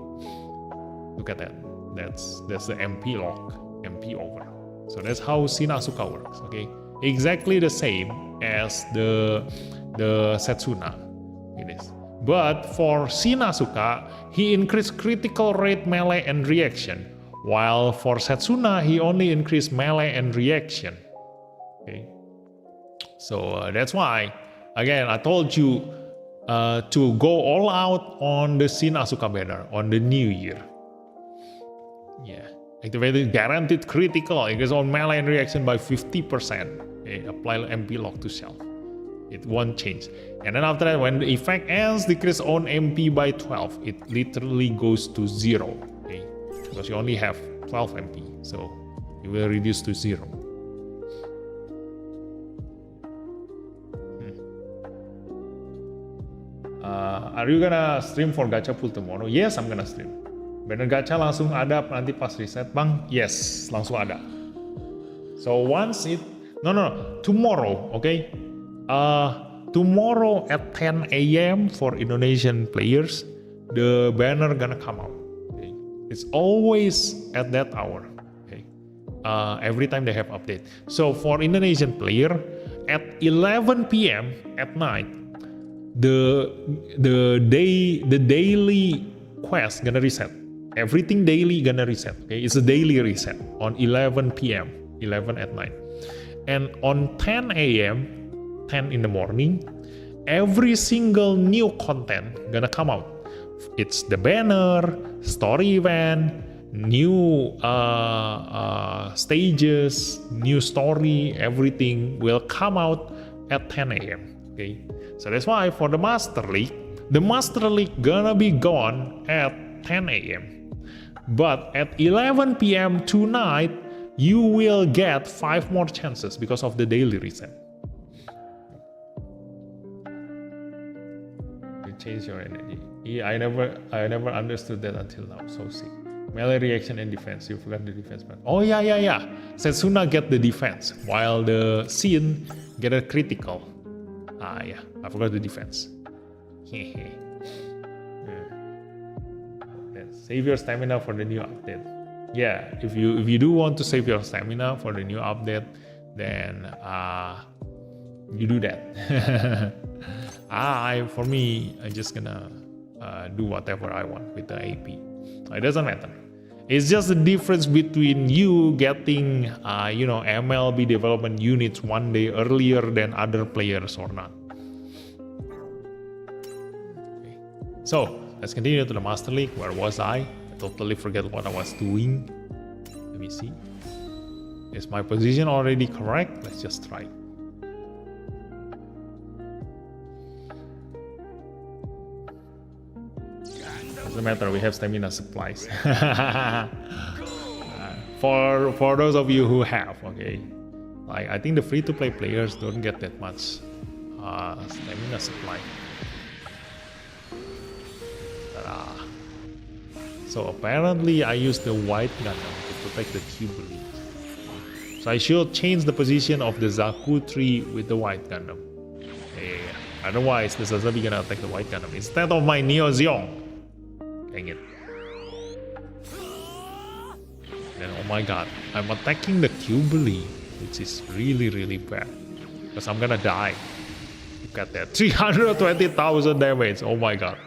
look at that. That's the MP lock, MP over. So that's how Shin Asuka works. Okay, exactly the same as the Setsuna. It is. But for Shin Asuka, he increased critical rate, melee, and reaction, while for Setsuna he only increased melee and reaction. Okay, so that's why again I told you. To go all out on the Shin Asuka banner on the new year. Yeah, activated guaranteed critical, increase on melee and reaction by 50%. Okay, apply MP lock to self. It won't change. And then after that, when the effect ends, decrease on MP by 12. It literally goes to 0. Okay, because you only have 12 MP, so it will reduce to 0. Are you gonna stream for gacha pool tomorrow? Yes, I'm gonna stream. Banner gacha langsung ada nanti pas reset, Bang. Yes, langsung ada. So once it tomorrow, okay? Tomorrow at 10 a.m. for Indonesian players, the banner gonna come out. Okay? It's always at that hour. Okay? Every time they have update. So for Indonesian player, at 11 p.m. at night, the daily quest gonna reset. Everything daily gonna reset. Okay, it's a daily reset on 11 p.m. 11 at night, and on 10 a.m. 10 in the morning, every single new content gonna come out. It's the banner, story event, new stages, new story. Everything will come out at 10 a.m. Okay, so that's why for the Master League gonna be gone at 10 a.m. But at 11 p.m. tonight, you will get 5 more chances because of the daily reset. You change your energy. Yeah, I never understood that until now. So sick. Melee reaction and defense. You forgot the defense part. Oh yeah. Setsuna get the defense while the Shin get a critical. Yeah, I forgot the defense. Yeah. Save your stamina for the new update. Yeah, if you do want to save your stamina for the new update, then you do that. For me, I'm just gonna do whatever I want with the AP. It doesn't matter. It's just the difference between you getting, MLB development units one day earlier than other players or not. Okay. So let's continue to the Master League. Where was I? I totally forget what I was doing. Let me see. Is my position already correct? Let's just try. Doesn't matter, we have stamina supplies. For those of you who have, okay, like I think the free-to-play players don't get that much stamina supply. So apparently I use the white Gundam to protect the Jubilee. So I should change the position of the Zaku tree with the white Gundam. Yeah. Otherwise the Sazabi gonna attack the white Gundam instead of my Neo Zeong. Dang it. Then oh my god, I'm attacking the Jubilee, which is really bad. Because I'm gonna die. Look at that. 320,000 damage. Oh my god.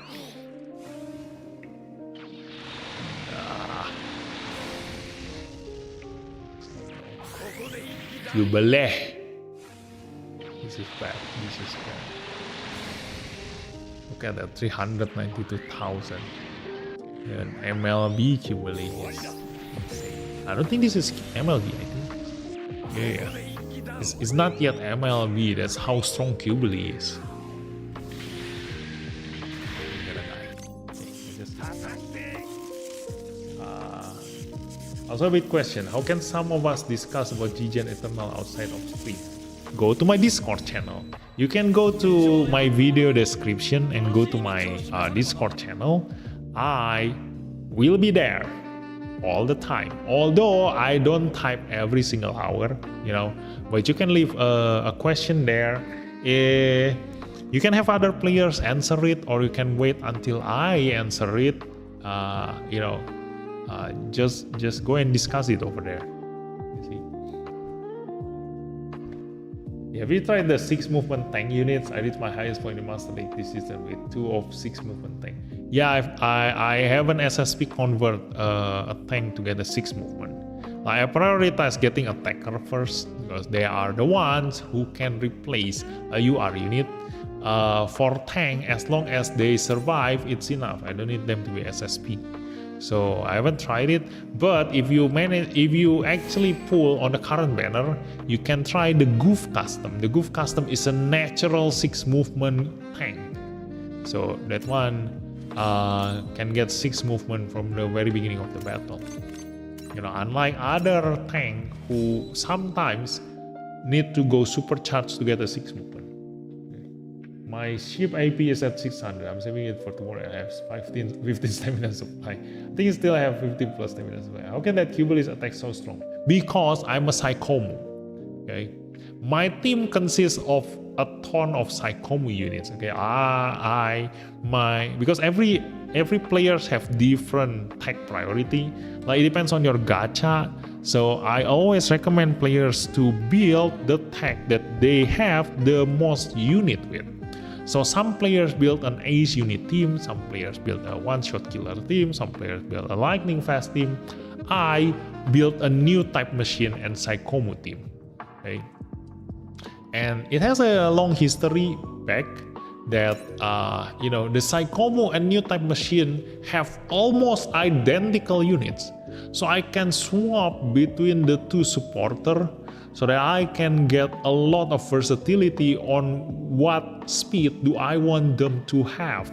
Jubilee. This is bad. Look at that. 392,000. And MLB Jubilee is insane. I don't think this is MLB, I think. Yeah. It's not yet MLB, that's how strong Jubilee is. Also a big question, how can some of us discuss about GGN Eternal outside of stream? Go to my Discord channel. You can go to my video description and go to my Discord channel. I will be there all the time, although I don't type every single hour, but you can leave a question there. You can have other players answer it, or you can wait until I answer it. Just go and discuss it over there. Have you tried the 6 movement tank units? I reached my highest point in Master League this season with 2 of 6 movement tank. Yeah, I have an SSP convert a tank to get a 6 movement. Like I prioritize getting attacker first because they are the ones who can replace a UR unit. For tank, as long as they survive, it's enough. I don't need them to be SSP. So I haven't tried it, but if you actually pull on the current banner, you can try the Goof Custom. The Goof Custom is a natural 6 movement tank. So that one can get 6 movement from the very beginning of the battle. Unlike other tank who sometimes need to go supercharged to get a 6 movement. My ship AP is at 600. I'm saving it for tomorrow. I have 15 stamina supply. I think I still have 15 plus stamina supply. How can that Jubilee's attack so strong? Because I'm a Psychomu. Okay, my team consists of a ton of Psychomu units. Okay, because every players have different tech priority. Like it depends on your gacha. So I always recommend players to build the tech that they have the most unit with. So some players build an ace unit team, some players build a one-shot killer team, some players build a lightning fast team. I built a new type machine and Psychomu team. Okay, and it has a long history back that the Psychomu and new type machine have almost identical units. So I can swap between the two supporter so that I can get a lot of versatility on what speed do I want them to have.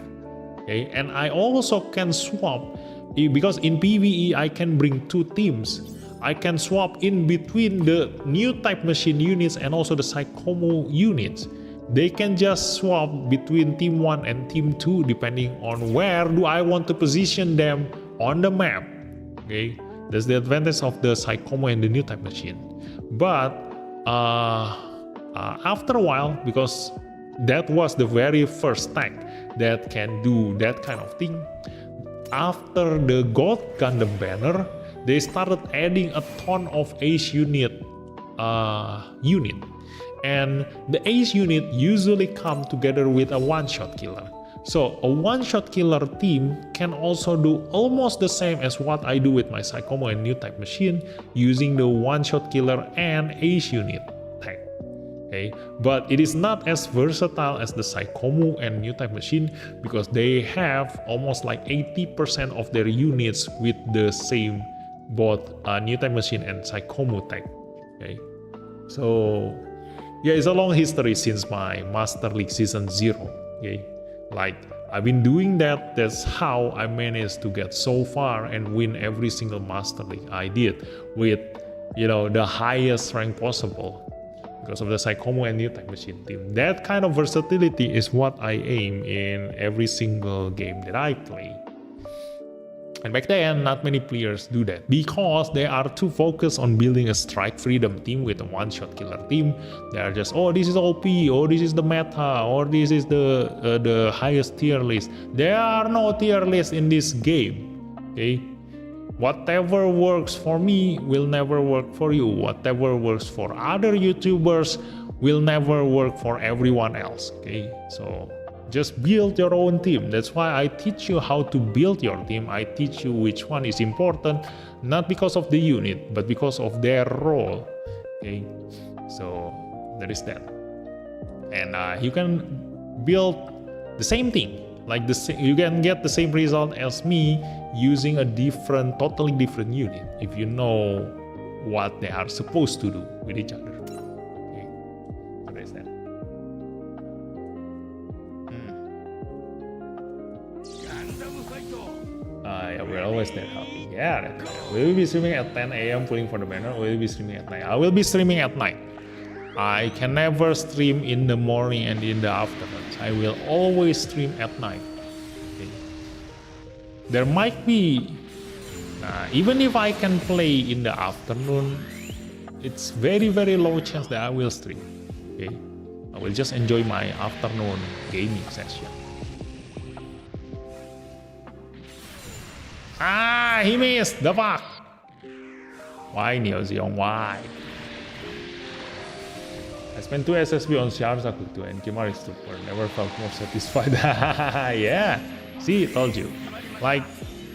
Okay, and I also can swap, because in PvE I can bring two teams. I can swap in between the new type machine units and also the Psychomo units. They can just swap between team 1 and team 2 depending on where do I want to position them on the map. Okay, that's the advantage of the Psychomo and the new type machine. But after a while, because that was the very first tech that can do that kind of thing, after the Gold Gundam banner, they started adding a ton of ace unit, and the ace unit usually come together with a one-shot killer. So a one-shot killer team can also do almost the same as what I do with my Psychomo and new type machine, using the one-shot killer and ace unit tag. Okay, but it is not as versatile as the Psychomo and new type machine, because they have almost like 80% of their units with the same both new type machine and Psychomo tag. Okay, so yeah, it's a long history since my Master League Season 0. Okay, like I've been doing that. That's how I managed to get so far and win every single Master League I did with, you know, the highest rank possible, because of the Psychomo and new type machine team. That kind of versatility is what I aim in every single game that I play. And back then, not many players do that, because they are too focused on building a strike freedom team with a one-shot killer team. They are just, oh, this is OP, or this is the meta, or this is the highest tier list. There are no tier lists in this game. Okay, whatever works for me will never work for you. Whatever works for other YouTubers will never work for everyone else. Okay, so just build your own team. That's why I teach you how to build your team. I teach you which one is important, not because of the unit, but because of their role. Okay, so there is that. And you can build the same thing, like you can get the same result as me using a totally different unit, if you know what they are supposed to do with each other. Okay, so there is that. Yeah, we're always that happy. Yeah, that's right. We will be streaming at 10 a.m. pulling for the banner. We will be streaming at night. I will be streaming at night. I can never stream in the morning and in the afternoon. I will always stream at night. Okay. There might be, even if I can play in the afternoon, it's very, very low chance that I will stream. Okay, I will just enjoy my afternoon gaming session. Ah, he missed! The fuck! Why, Neo Zeon? Why? I spent 2 SSB on Sharzakuk and Kimari Stupor. Never felt more satisfied. Yeah, see, told you. Like,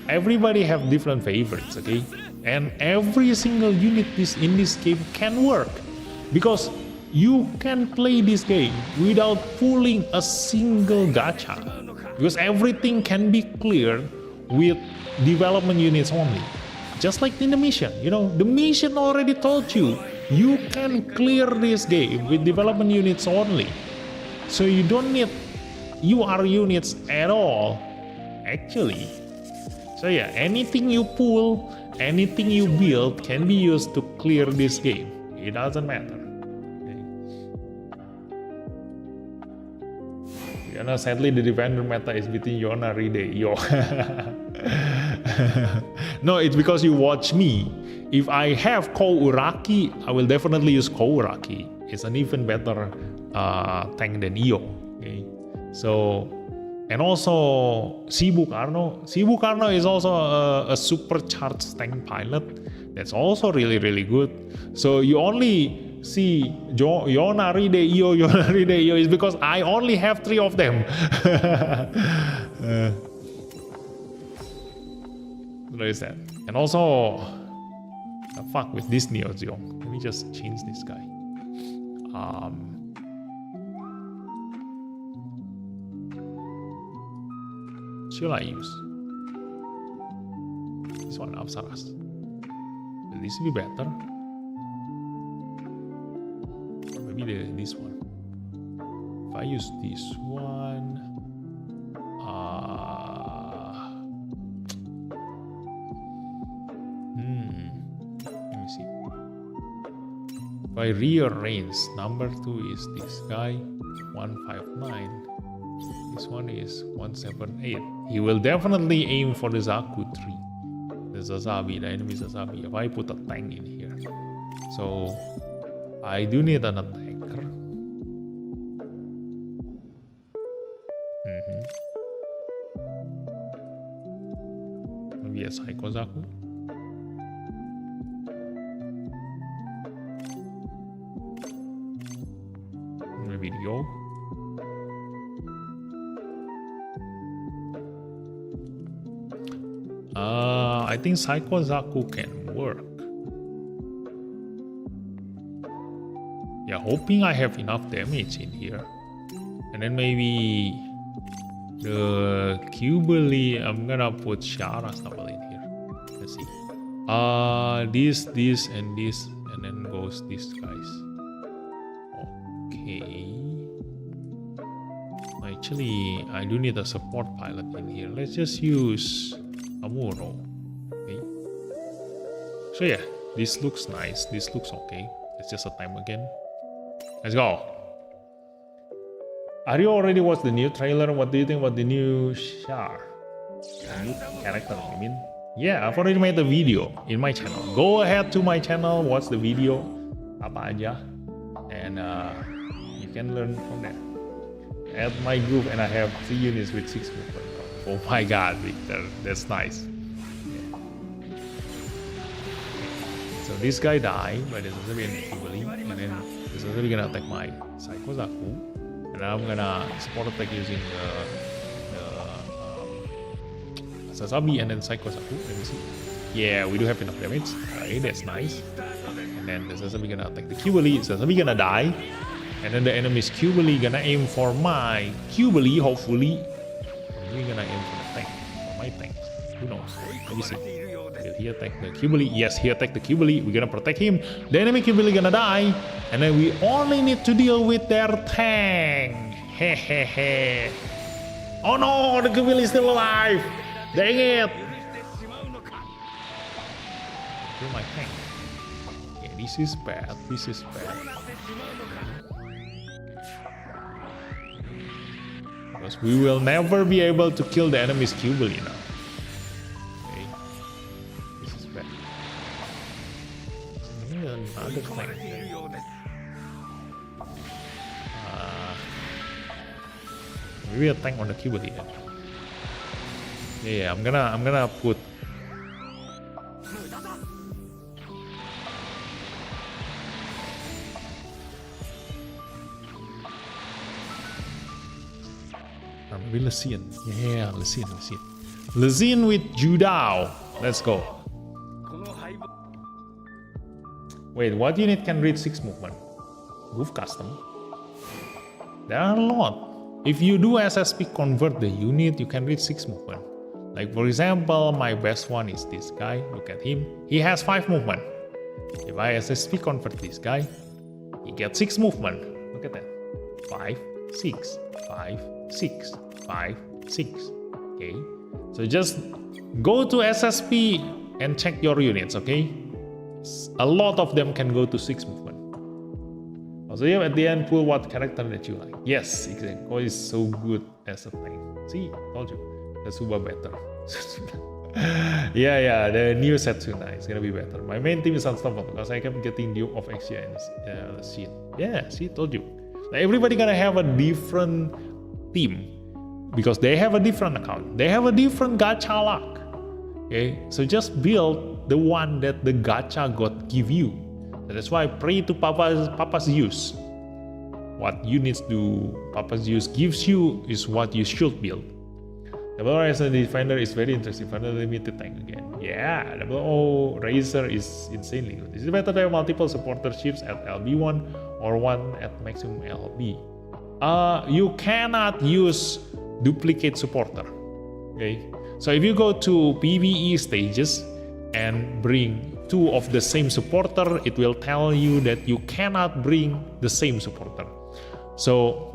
everybody have different favorites, okay? And every single unit in this game can work, because you can play this game without pulling a single gacha, because everything can be cleared with development units only. Just like in the mission, you know, the mission already told you, you can clear this game with development units only. So you don't need UR units at all, actually. So yeah, anything you pull, anything you build can be used to clear this game. It doesn't matter. You know, sadly the defender meta is between Yona, Ride, Yo. No, it's because you watch me. If I have Kou Uraki, I will definitely use Kou Uraki. It's an even better tank than Io. Okay? So, and also Shibu Karno. Shibu Karno is also a supercharged tank pilot. That's also really, really good. So you only see Yona, Ride, Io, Yona, Ride, Io is because I only have 3 of them. What is that? And also, fuck with this Neo Zeon. Let me just change this guy. Should I use this one, Apsaras? Will this be better? maybe this one. If I use this one, let me see. If I rearrange, number 2 is this guy, 159. This one is 178. He will definitely aim for the Zaku 3. The Sazabi, the enemy Sazabi. If I put a tank in here. So I do need an attacker. Maybe a Psycho Zaku. Maybe Ryo. I think Psycho Zaku can work. Yeah, hoping I have enough damage in here. And then maybe the Cubely, I'm gonna put Shara Stubble in here. Let's see. This, and this, and then goes these guys. Okay. Actually, I do need a support pilot in here. Let's just use Amuro. Okay. So yeah, this looks nice. This looks okay. Let's just attempt again. Let's go. Are you already watched the new trailer? What do you think about the new Char? New character, I mean? Yeah, I've already made a video in my channel. Go ahead to my channel, watch the video. Apa aja. And you can learn from there. Add my group and I have 3 units with 6 movement. Oh my god, Victor. That's nice. Yeah. So this guy died by the Sazabi and Cubely. And then the Sazabi gonna attack my Psycho Zaku. And I'm gonna support attack using the Sazabi and then Psycho Zaku. Let me see. Yeah, we do have enough damage. Okay, that's nice. And then the Sazabi gonna attack the Cubely. Sazabi gonna die. And then the enemy's Cubely gonna aim for my Cubely, hopefully. We're gonna aim for the tank. For my tank. Who knows? Let me see. Will he attack the Cubely? Yes, he attacked the Cubely. We're gonna protect him. The enemy Cubely gonna die. And then we only need to deal with their tank. Hehehe. Oh no, the Cubely is still alive. Dang it. Kill my tank. Yeah, this is bad. This is bad. Because we will never be able to kill the enemy's Cubely now. Okay. This is bad. Another tank. Maybe a tank on the Cubely. Yeah, I'm gonna put. Maybe Lezien. Yeah, Lezien. Lezien with Judao. Let's go. Wait, what unit can reach 6 movement? Move custom. There are a lot. If you do SSP convert the unit, you can reach 6 movement. Like for example, my best one is this guy. Look at him. He has 5 movement. If I SSP convert this guy, he gets 6 movement. Look at that. 5, 6, 5, 6, 5, 6. Okay. So just go to SSP and check your units, okay? A lot of them can go to 6 movement. Also, yeah, at the end, pull what character that you like. Yes, exactly. Oh, is so good as a tank. See, told you. The Suba better. yeah, the new Setsuna is gonna be better. My main team is unstoppable because I kept getting Duke of Exia and Shin. Yeah, see, told you. Like, everybody gonna have a different team because they have a different account. They have a different gacha luck. Okay, so just build the one that the gacha god give you. That's why pray to Papa's Zeus. What units do Papa's Zeus gives you is what you should build. Double O as a defender is very interesting. Final limited tank again. Yeah, Double O Razor is insanely good. Is it better to have multiple supporter ships at LB1 or one at maximum LB? You cannot use duplicate supporter. Okay, so if you go to PvE stages and bring two of the same supporter, it will tell you that you cannot bring the same supporter. So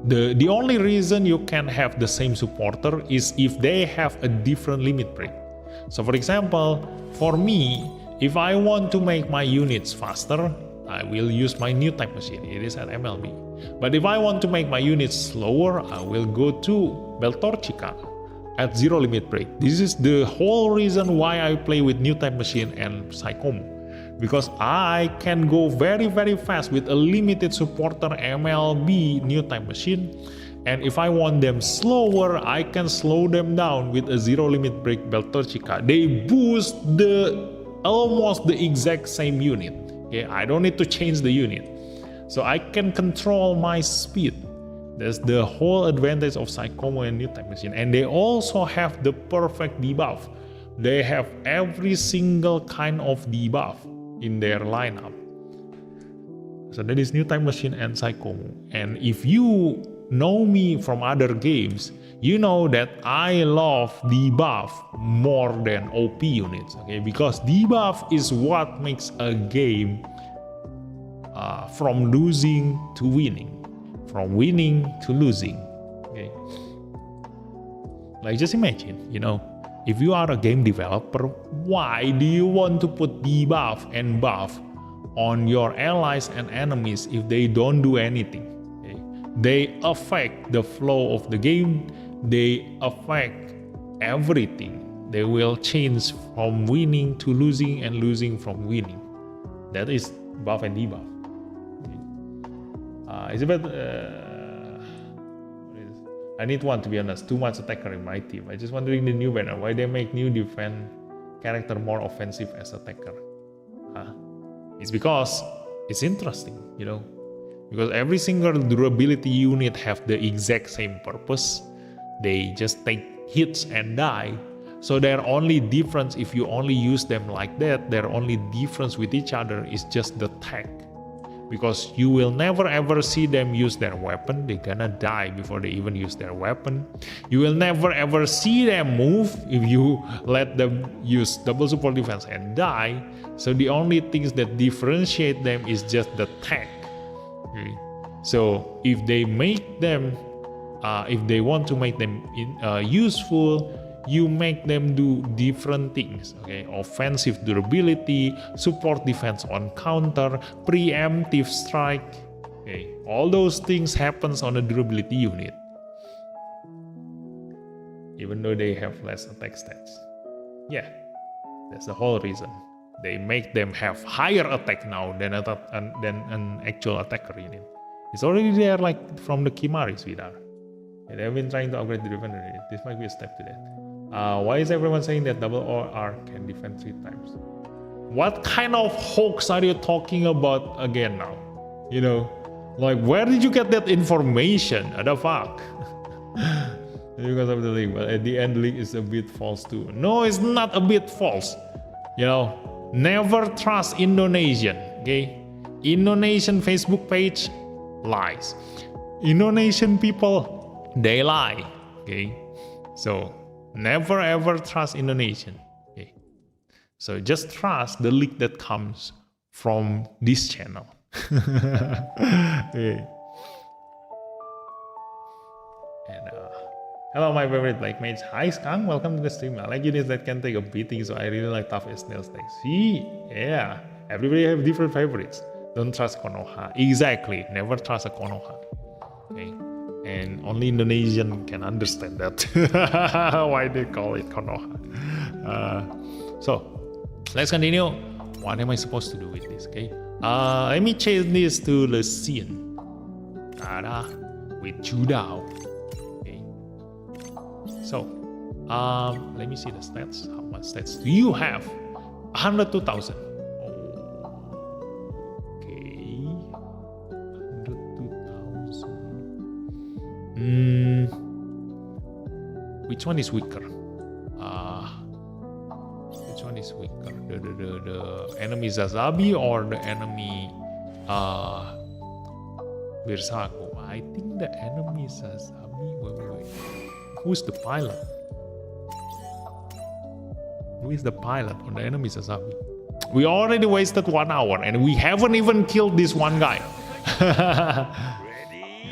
the only reason you can have the same supporter is if they have a different limit break. So for example, for me, if I want to make my units faster, I will use my new type machine. It is at MLB. But if I want to make my units slower, I will go to Beltorchica at 0 limit break. This is the whole reason why I play with new type machine and Psychomo, because I can go very fast with a limited supporter MLB new type machine, and if I want them slower, I can slow them down with a 0 limit break Beltorchica. They boost almost the exact same unit. Okay, I don't need to change the unit, so I can control my speed. That's the whole advantage of Psychomo and new type machine. And they also have the perfect debuff. They have every single kind of debuff in their lineup. So that is new type machine and Psychomo. And if you know me from other games, you know that I love debuff more than OP units. Okay, because debuff is what makes a game from losing to winning. From winning to losing. Okay. Like just imagine, if you are a game developer, why do you want to put debuff and buff on your allies and enemies if they don't do anything? Okay. They affect the flow of the game. They affect everything. They will change from winning to losing and losing from winning. That is buff and debuff. It's about I need one, to be honest. Too much attacker in my team. I just wondering the new banner, why they make new defense character more offensive as attacker. It's because it's interesting, because every single durability unit have the exact same purpose. They just take hits and die. So their only difference, if you only use them like that, their only difference with each other is just the tech. Because you will never ever see them use their weapon. They're gonna die before they even use their weapon. You will never ever see them move if you let them use double support defense and die. So the only things that differentiate them is just the tech. Okay. So if they make them, if they want to make them useful, you make them do different things. Okay, offensive durability, support defense on counter, preemptive strike. Okay, all those things happens on a durability unit, even though they have less attack stats. Yeah, that's the whole reason. They make them have higher attack now than an actual attacker unit. It's already there, like from the Kimaris Vidar. They have been trying to upgrade the defender unit. This might be a step to that. Why is everyone saying that double OR can defend 3 times? What kind of hoax are you talking about again now? Like, where did you get that information? What the fuck? Because of the link, but at the end, the link is a bit false too. No, it's not a bit false. Never trust Indonesian. Okay, Indonesian Facebook page lies. Indonesian people, they lie. Okay, so never ever trust Indonesian. Okay, so just trust the leak that comes from this channel. Okay. And hello, my favorite Black Mage. Hi, Skang. Welcome to the stream. I like units that can take a beating, so I really like tough as nail stacks. See, yeah, everybody have different favorites. Don't trust Konoha. Exactly. Never trust a Konoha. Okay. And only Indonesian can understand that. Why they call it Konoha. So, let's continue. What am I supposed to do with this? Okay. Let me change this to the scene. With Judao. Okay. So, let me see the stats. How much stats do you have? 102,000. Which one is weaker? Which one is weaker? The enemy Zazabi or the enemy Virsago? I think the enemy Zazabi. Wait. Who's the pilot? Who is the pilot on the enemy Sasabi? We already wasted 1 hour and we haven't even killed this one guy. Yeah,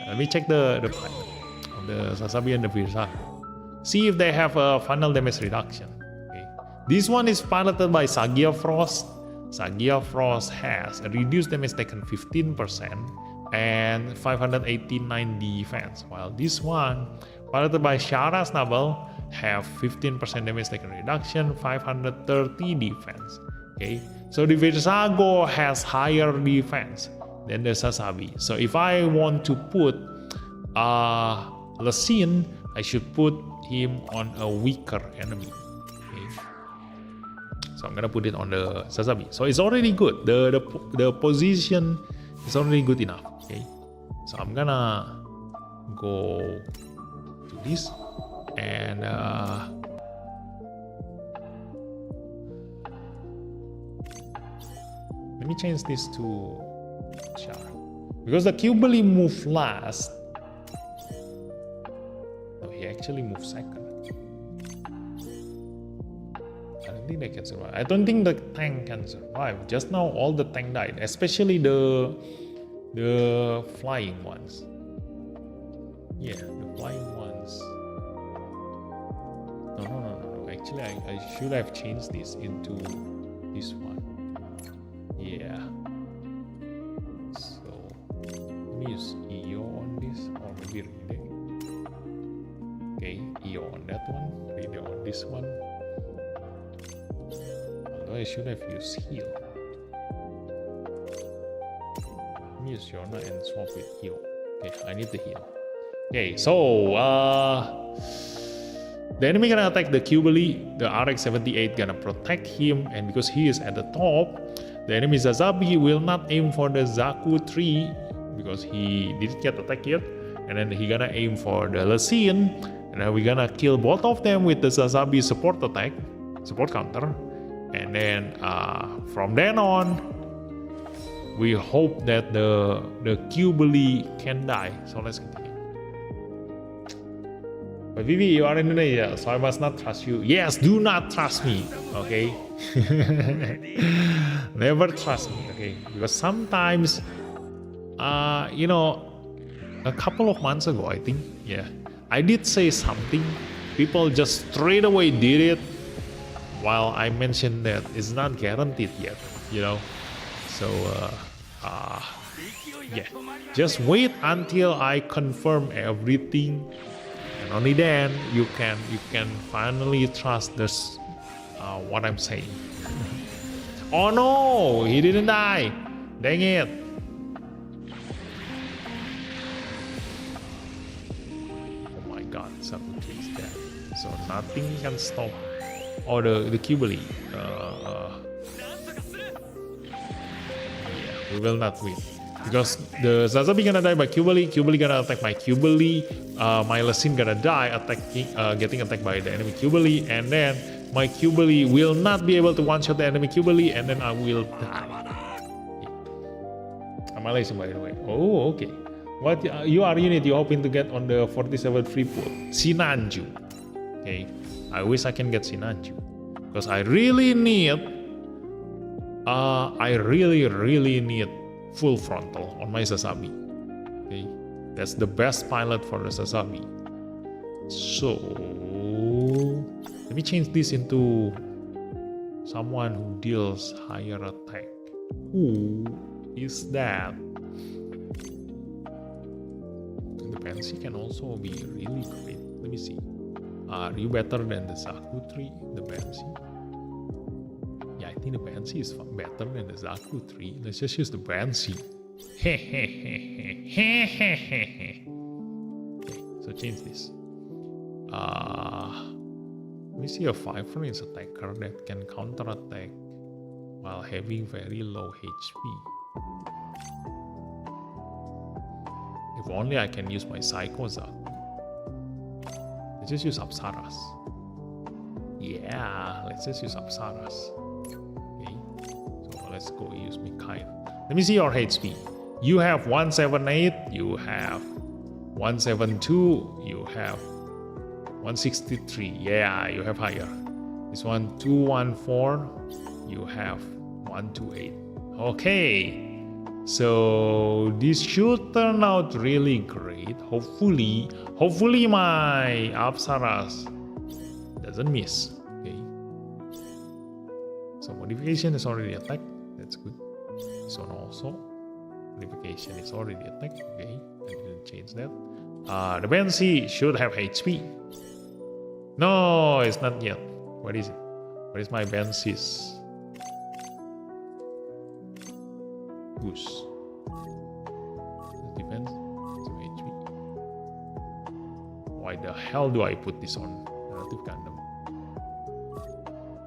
let me check the pilot on the Sasabi and the Virsa. See if they have a final damage reduction. Okay. This one is piloted by Sagia Frost. Sagia Frost has a reduced damage taken 15% and 589 defense, while this one piloted by Shara Snubble have 15% damage taken reduction, 530 defense. Okay, so the Virsago has higher defense than the Sasabi. So if I want to put Lessine, I should put him on a weaker enemy. Okay. So I'm gonna put it on the Sasabi. So it's already good. The position is already good enough. Okay. So I'm gonna go to this and let me change this to Char because the Qbeli move last. No, he actually moved second. I don't think they can survive. I don't think the tank can survive. Just now all the tank died, especially the flying ones. Yeah, the flying ones. No. Actually, I should have changed this into this one. Yeah. So let me use EO on this, or maybe Relay. Okay, EO on that one, Relay on this one. Although I should have used heal. Let me use Yona and swap with heal. Okay, I need the heal. Okay, so the enemy gonna attack the Qbeli, the RX-78 gonna protect him, and because he is at the top, the enemy Sasabi will not aim for the Zaku 3 because he didn't get attacked yet, and then he gonna aim for the Lessine, and then we're gonna kill both of them with the Sasabi support attack, support counter, and then from then on, we hope that the Qbeli can die. So let's continue. But Vivi, you are in Indonesia, so I must not trust you. Yes, do not trust me, okay? Never trust me, okay? Because sometimes, you know, a couple of months ago, I think, yeah, I did say something. People just straight away did it, while I mentioned that it's not guaranteed yet, you know? So, yeah, just wait until I confirm everything. And only then you can finally trust this what I'm saying. Oh no, he didn't die. Dang it. Oh my god, Sakuchi is dead. So nothing can stop. Oh, the Qbeli. Yeah, we will not win. Because the Sasabi gonna die by Qbeli, Qbeli gonna attack my Qbeli, my Lessine gonna die getting attacked by the enemy Qbeli, and then my Qbeli will not be able to one-shot the enemy Qbeli, and then I will die. I'm Malaysian, by the way. Oh, okay. What you are unit you hoping to get on the 47 free pool? Sinanju. Okay. I wish I can get Sinanju. Because I really need full frontal on my Sasabi. Okay, that's the best pilot for the Sasabi. So let me change this into someone who deals higher attack. Who is that? The Pansy can also be really great. Let me see. Are you better than the Zaku 3? The Pansy? Yeah, I think the Pansy is better than the Zaku 3. Let's just use the Pansy. Okay, so change this. Let me see a 5-range attacker that can counter attack while having very low HP. If only I can use my Psycho Zaku. Let's just use Apsaras. Yeah, let's just use Apsaras. Okay, so let's go use Mikhail. Let me see your HP. You have 178, you have 172, you have 163. Yeah, you have higher. This one 214. You have 128. Okay. So this should turn out really great. Hopefully my Apsaras doesn't miss. Okay. So modification is already attack. That's good. This one also. Modification is already attack. Okay. I didn't change that. The Banshee should have HP. No, it's not yet. What is it? What is my Banshee's? Goose. Defense. Some HP. Why the hell do I put this on Narrative Gundam?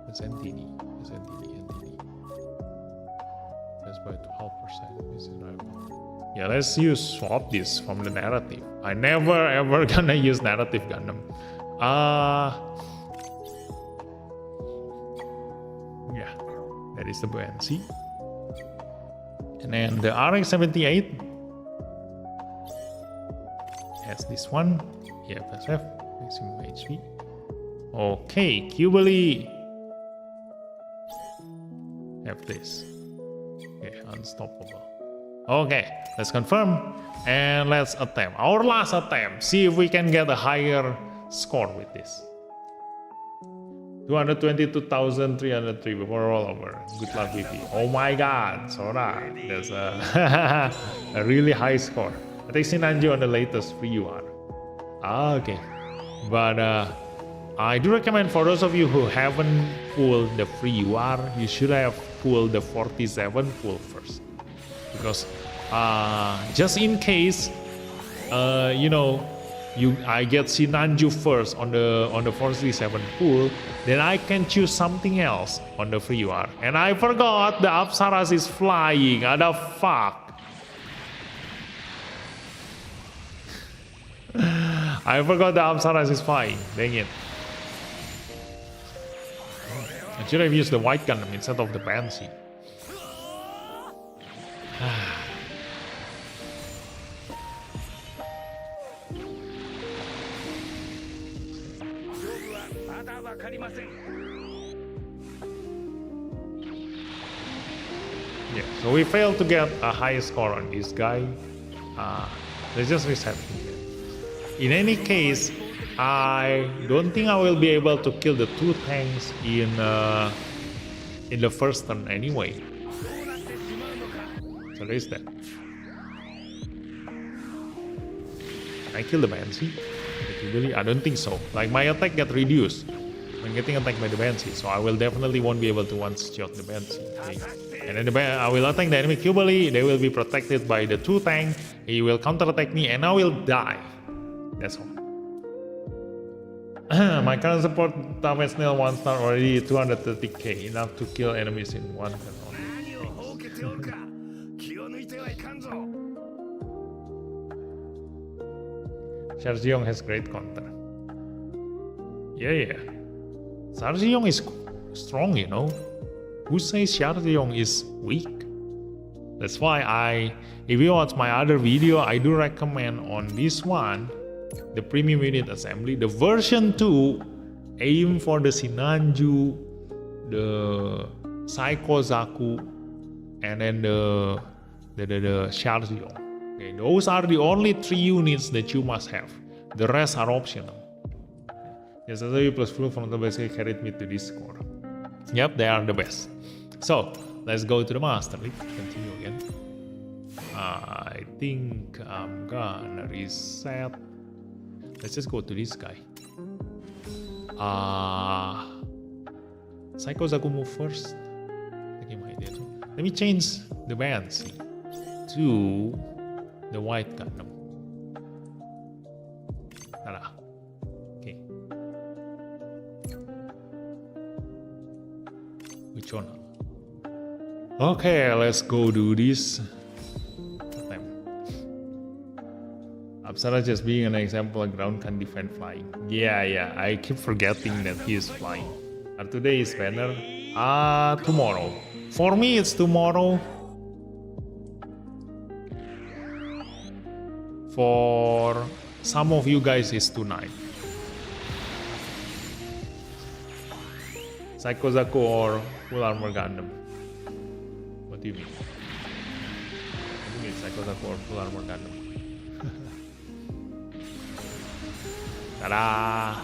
That's NTD. That's NTD. That's by 12%. This is right. Yeah, let's swap this from the narrative. I never ever gonna use Narrative Gundam. Yeah, that is the Banshee. And then the RX-78 has this one, EFSF, maximum HP. Okay, Cubely have this. Okay, unstoppable. Okay, let's confirm and let's attempt our last attempt. See if we can get a higher score with this. 222,303 before rollover. Good luck with it. Oh my god, Sora. That's a, a really high score. I think Sinanju on the latest free UR. Okay. But I do recommend for those of you who haven't pulled the free UR, you should have pulled the 47 full first. Because just in case, I get Sinanju first on the 47 pool, then I can choose something else on the free UR. And I forgot the Apsaras is flying. What the fuck? I forgot the Apsaras is flying. Dang it. I should have used the white Gundam instead of the Banshee. Yeah, so we failed to get a high score on this guy. Let's just reset him. In any case, I don't think I will be able to kill the two tanks in the first turn anyway. So there is that. Can I kill the Banshee? Really, I don't think so. Like my attack got reduced when getting attacked by the Banshee, so I will definitely won't be able to one-shot the Banshee. Okay? And then I will attack the enemy Cubely. They will be protected by the two tank. He will counter-attack me, and I will die. That's all. My current support Tamet Snail 1-star already 230k, enough to kill enemies in one turn only. Sarjeong has great counter. Yeah. Sarjeong is strong, Who says Sarjeong is weak? That's why if you watch my other video, I do recommend on this one, the premium unit assembly, the version 2, aim for the Sinanju, the Psycho Zaku, and then the Sarjeong. Okay, those are the only 3 units that you must have. The rest are optional. Yes, SW plus Flu from the base carried me to this score. Yep, they are the best. So, let's go to the Master League. Continue again. I think I'm gonna reset. Let's just go to this guy. Psycho Zaku move first. Let me change the Banshee to the white Gundam. Tada. Okay. Which one? Okay, let's go do this. Apsara just being an example, ground can defend flying. Yeah, I keep forgetting that he is flying. Today is banner. Tomorrow. For me, it's tomorrow. For some of you guys, it's tonight. Psycho Zaku or Full Armor Gundam? What do you mean? What do you mean Psycho Zaku or Full Armor Gundam? Ta-da!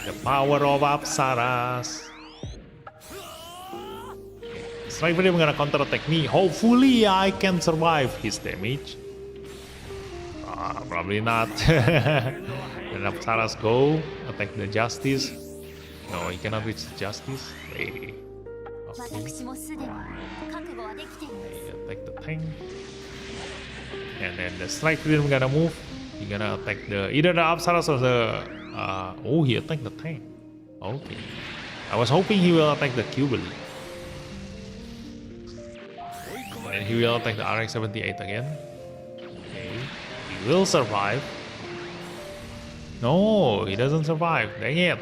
The power of Apsaras. Strike Freedom gonna counter attack me. Hopefully I can survive his damage. Probably not. Then Apsaras go attack the Justice. No, he cannot reach the Justice. Hey. Okay. Attack the tank. And then the Strike Freedom gonna move. He gonna attack the either the Apsaras or the oh, he attacked the tank. Okay. I was hoping he will attack the Cubely. And he will attack the RX-78 again. Okay. He will survive. No, he doesn't survive. Dang it.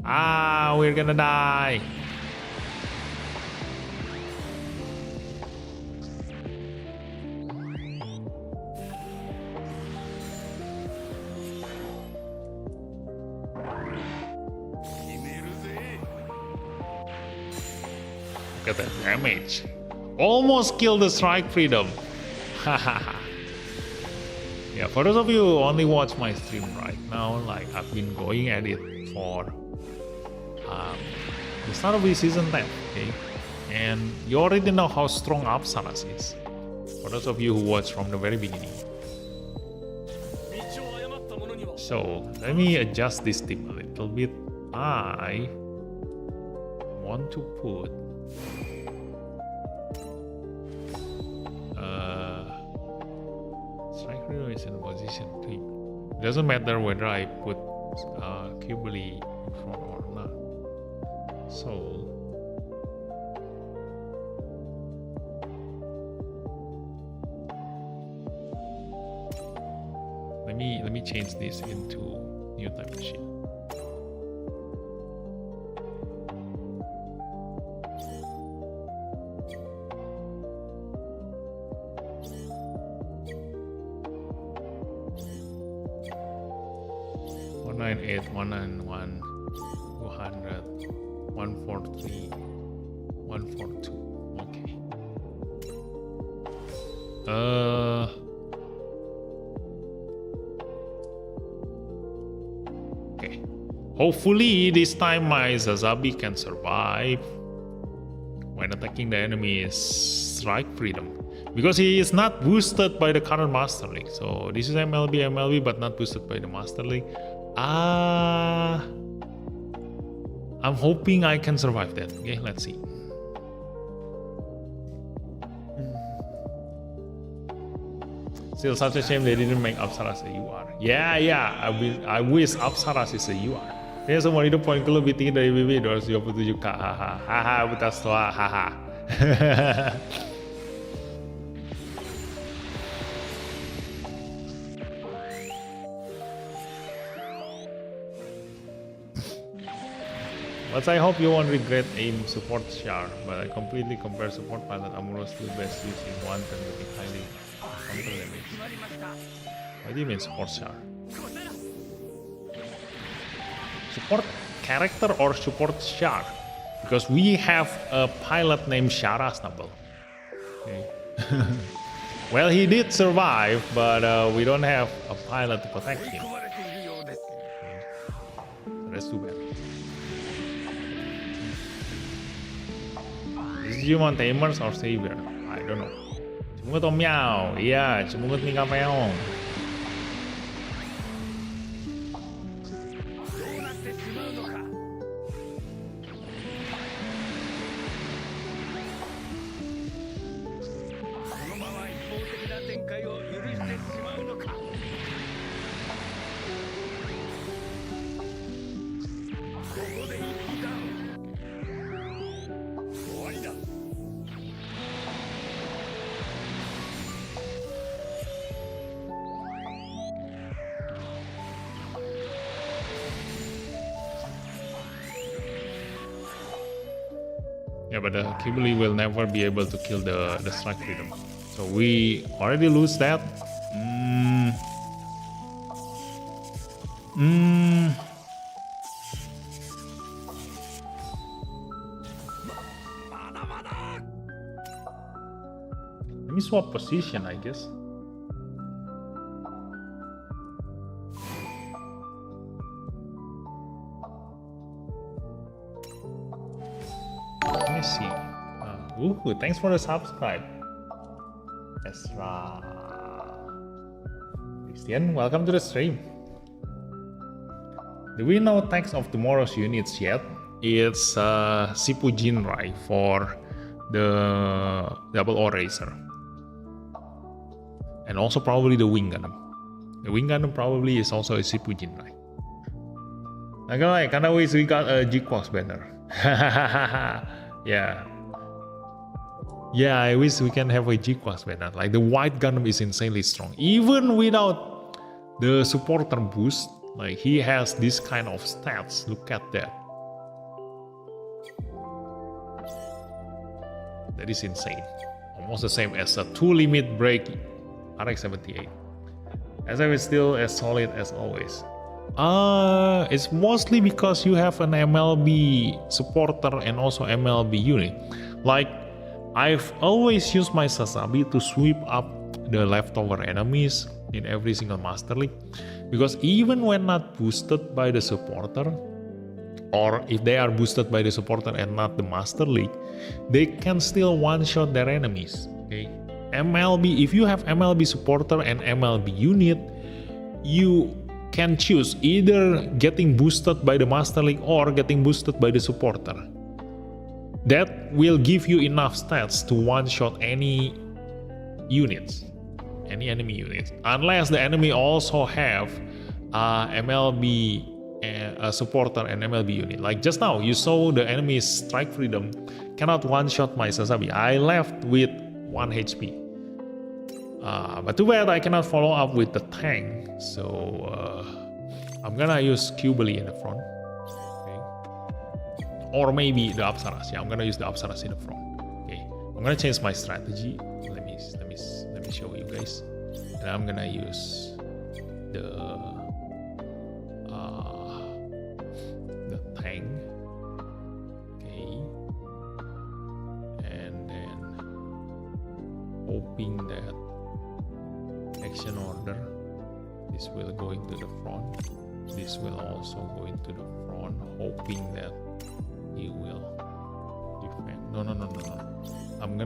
Ah, we're gonna die. Look at that damage. Almost killed the Strike Freedom. Hahaha. Yeah, for those of you who only watch my stream right now, like I've been going at it for the start of the season 10, okay? And you already know how strong Apsaras is. For those of you who watch from the very beginning. So let me adjust this tip a little bit. I want to put Strike Freedom is in position 3. It doesn't matter whether I put Cubely in front or not. So let me change this into new time machine. Eight, 191, 200, 143, 142. Okay. Okay. Hopefully this time my Zazabi can survive when attacking the enemy is Strike Freedom, because he is not boosted by the current Master League. So this is MLB, but not boosted by the Master League. I'm hoping I can survive that. Okay, let's see. Still such a shame they didn't make Apsaras a UR. Yeah, I wish Apsaras is a UR. Kayaknya semua hidup poinku lebih tinggi dari BB 227k. Haha, buta setua. Haha. But I hope you won't regret AIM support Char, but I completely compare support pilot Amuro still best using one turn with highly counter damage. What do you mean support Char? Support character or support Char? Because we have a pilot named Shara Snubble. Okay. Well, he did survive, but we don't have a pilot to protect him. Okay. So that's too bad. Digimon Tamers or Savior? I don't know. Cemungut Om Meow. Iya, Cemungut Mika Peong. Yeah, but the Kibuli will never be able to kill the Strike Freedom. So we already lose that. swap position, I guess. Let me see. Thanks for the subscribe. Ezra. Christian, welcome to the stream. Do we know text of tomorrow's units yet? It's Sipu Jinrai for the Double O Racer. And also probably the Wing Gundam. The Wing Gundam probably is also a Sipu Jinrai. Not gonna lie, kinda wish we got a G-Quax banner. Yeah. Yeah, I wish we can have a G-Quax banner. Like the White Gundam is insanely strong. Even without the supporter boost, like he has this kind of stats. Look at that. That is insane. Almost the same as a 2-limit break RX-78. SF is still as solid as always. It's mostly because you have an MLB supporter and also MLB unit. Like, I've always used my Sasabi to sweep up the leftover enemies in every single Master League. Because even when not boosted by the supporter, or if they are boosted by the supporter and not the Master League, they can still one-shot their enemies. Okay, MLB, if you have MLB supporter and MLB unit, you can choose either getting boosted by the Master League or getting boosted by the supporter. That will give you enough stats to one-shot any units, any enemy units, unless the enemy also have MLB supporter and MLB unit. Like just now, you saw the enemy's strike freedom cannot one-shot my Sasabi. I left with 1 HP. But too bad I cannot follow up with the tank. So I'm gonna use Cubely in the front. Okay. Or maybe the Apsaras. Yeah, I'm gonna use the Apsaras in the front. Okay. I'm gonna change my strategy. Let me show you guys. And I'm gonna use the tank. Okay. And then hoping that action order, this will go into the front, this will also go into the front, hoping that he will defend. No. I'm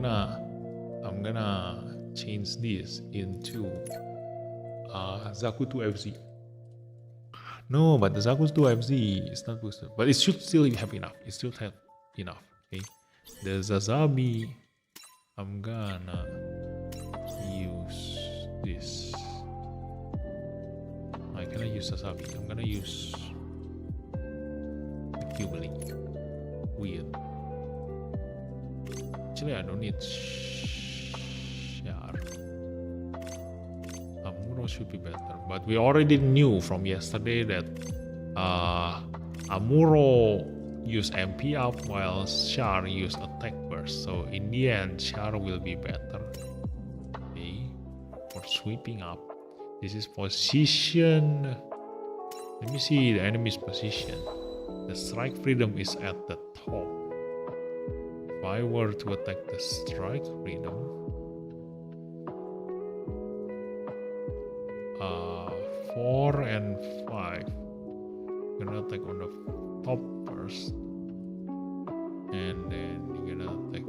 gonna change this into Zaku 2FZ. No, but the Zaku 2FZ is not boosted, but it should still have enough. It still have enough. Okay, the Zazabi, I'm gonna use this. I cannot use Sasabi. I'm gonna use the Cubely. Weird. Actually, I don't need Shar. Amuro should be better, but we already knew from yesterday that Amuro use MP up while Shar use attack burst. So in the end, Shar will be better. For sweeping up. This is position. Let me see the enemy's position. The strike freedom is at the top. If I were to attack the strike freedom, 4 and 5. You're gonna attack on the top first, and then you're gonna attack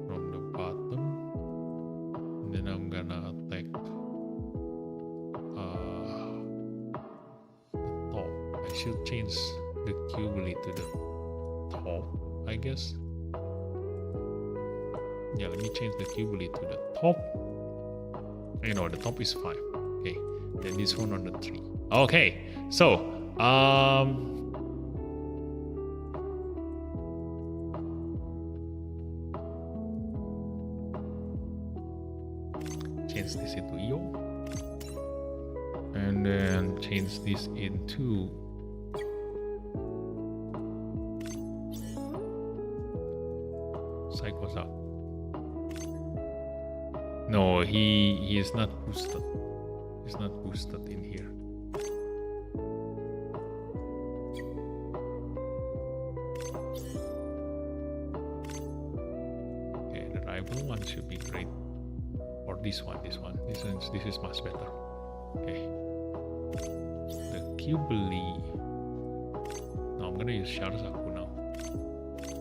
from the bottom. And then I'm gonna attack the top. I should change the Cubely to the top, I guess. Yeah, let me change the Cubely to the top. You know, the top is 5. Okay, then this one on the 3. Okay, so change this into EO, and then change this into Psychosa. No, he is not boosted. He's not boosted in here. Okay, the rival one should be great for this one. This is much better. Okay. The Kibli. No, I'm gonna use Sharasaku now.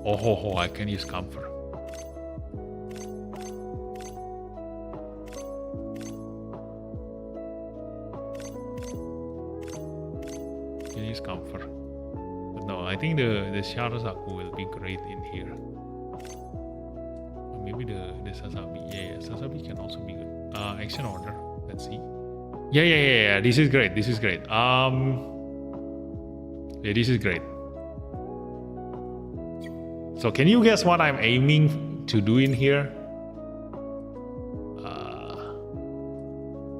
Oh, I can use Comfort. Can use Comfort. But no, I think the Sharasaku will be great in here. Or maybe the Sasabi. Yeah, Sasabi can also be good. Action order. Let's see. Yeah. This is great. Yeah, this is great. So can you guess what I'm aiming to do in here?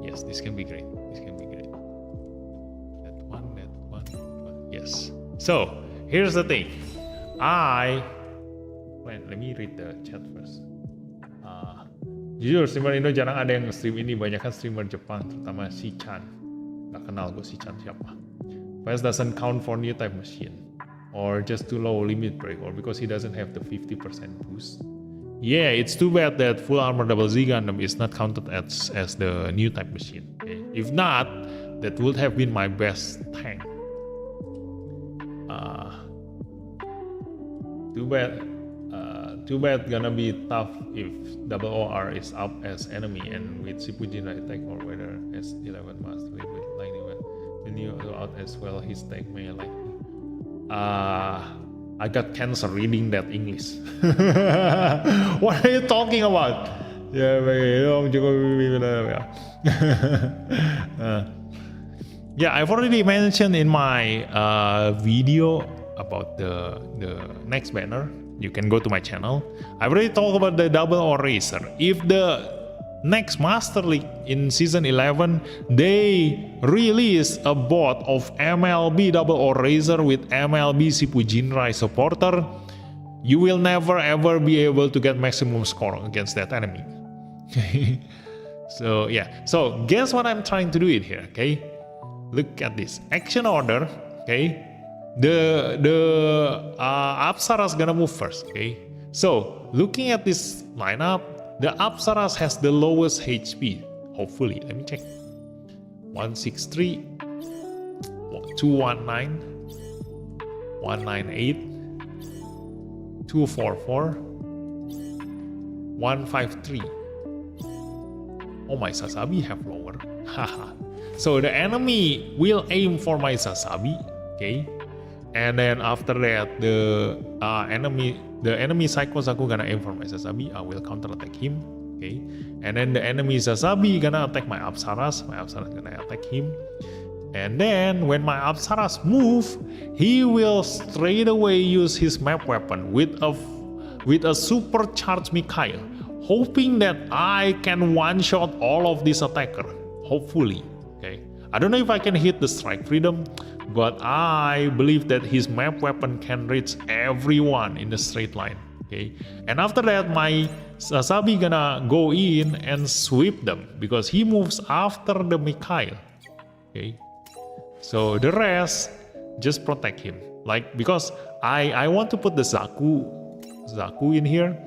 Yes, this can be great. That one. Yes. So here's the thing. Wait, let me read the chat first. Jujur, streamer Indo jarang ada yang stream ini. Banyak kan streamer Jepang, terutama si Chan. Gak kenal gue si Chan siapa. Fast doesn't count for new type machine. Or just too low limit break. Or because he doesn't have the 50% boost. Yeah, it's too bad that full armor double Z Gundam is not counted as the new type machine. Okay? If not, that would have been my best tank. Too bad gonna be tough if double OR is up as enemy and with Shippuden attack or whether S11 must live with lightning when you go out as well his tank may lightning. I got cancer reading that English. What are you talking about? Yeah, I've already mentioned in my video about the next banner. You can go to my channel. I've already talked about the double or racer. If the next Master League in season 11 they release a bot of MLB double or racer with MLB Shippuden supporter, you will never ever be able to get maximum score against that enemy. So yeah. So guess what I'm trying to do it here. Okay. Look at this action order. Okay. The Apsaras gonna move first, okay? So looking at this lineup, the Apsaras has the lowest HP. Hopefully, let me check. 163, 219, 198, 244, 153. Oh, my Sasabi have lower. Haha. So the enemy will aim for my Sasabi, okay? And then after that, the enemy Saikosaku gonna aim for my Sasabi. I will counter attack him. Okay. And then the enemy Sasabi gonna attack my Apsaras. My Apsaras gonna attack him. And then when my Apsaras move, he will straight away use his map weapon with a supercharged Mikhail, hoping that I can one-shot all of this attacker. Hopefully. Okay. I don't know if I can hit the strike freedom, but I believe that his map weapon can reach everyone in a straight line. Okay, and after that, my Sasabi gonna go in and sweep them because he moves after the Mikhail. Okay, so the rest just protect him. Like because I want to put the Zaku in here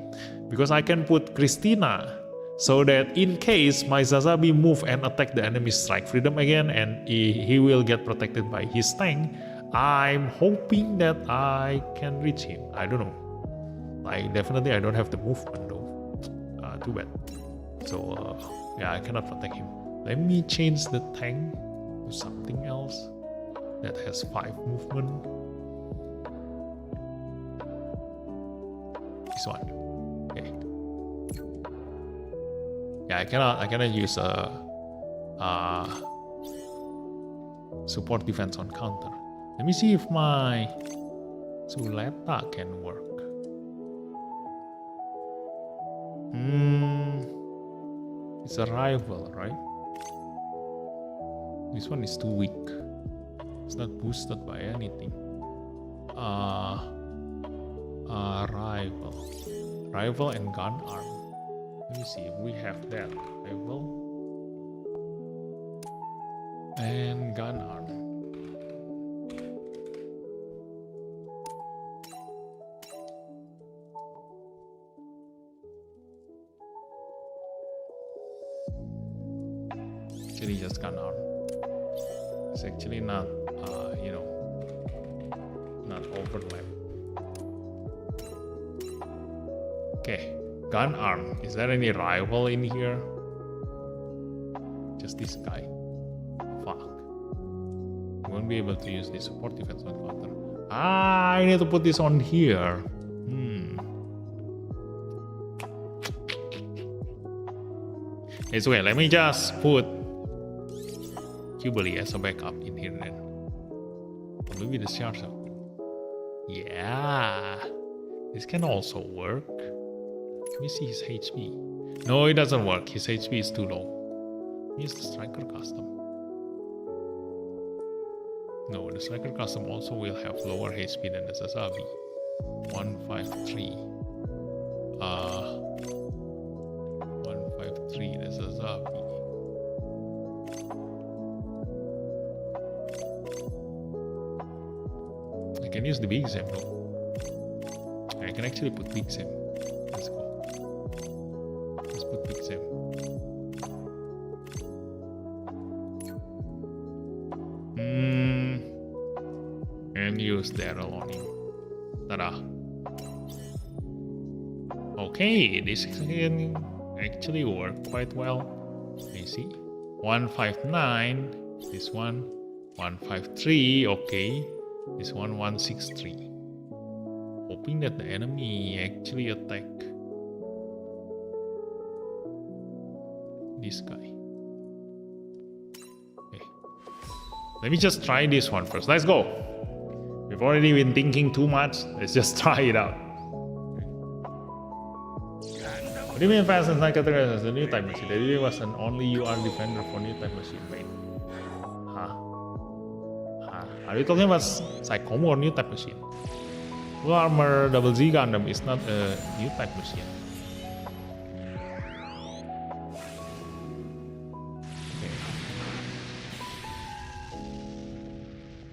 because I can put Christina. So that in case my Sasabi move and attack the enemy's strike freedom again and he will get protected by his tank, I'm hoping that I can reach him. I don't know. Like definitely I don't have the movement though. Too bad. So yeah, I cannot protect him. Let me change the tank to something else that has 5 movement. This one. Okay. Yeah, I cannot use support defense on counter. Let me see if my Suleta can work. It's a rival, right? This one is too weak. It's not boosted by anything. Rival and gun arm. Let me see if we have that. Rival and gun arm. actually just gun arm. It's actually not, not overlap. Okay, gun arm. Is there any rival in here? Just this guy. Fuck. I won't be able to use this support defense on counter. I need to put this on here. It's okay, let me just put Jubilee as a backup in here then. Or maybe the Charger. Yeah, this can also work. Let me see his HP. No, it doesn't work. His HP is too low. Here's the Striker Custom. No, the Striker Custom also will have lower HP than the Sazabi. 153. 153, the Sazabi. I can use the Big Zem though. I can actually put Big Zem. Let's go. Let's put Big Zem. And use Daryl on him. Ta-da. Okay, this can actually work quite well. You see? 159. This one. 153. Okay. This one 163. Hoping that the enemy actually attack this guy. Okay. Let me just try this one first. Let's go. We've already been thinking too much. Let's just try it out. What do you mean fast and like as a new type machine? There was an only UR defender for new type machine. Wait. Are you talking about Psychomo or new type machine? Full armor double Z Gundam is not a new type machine. Okay.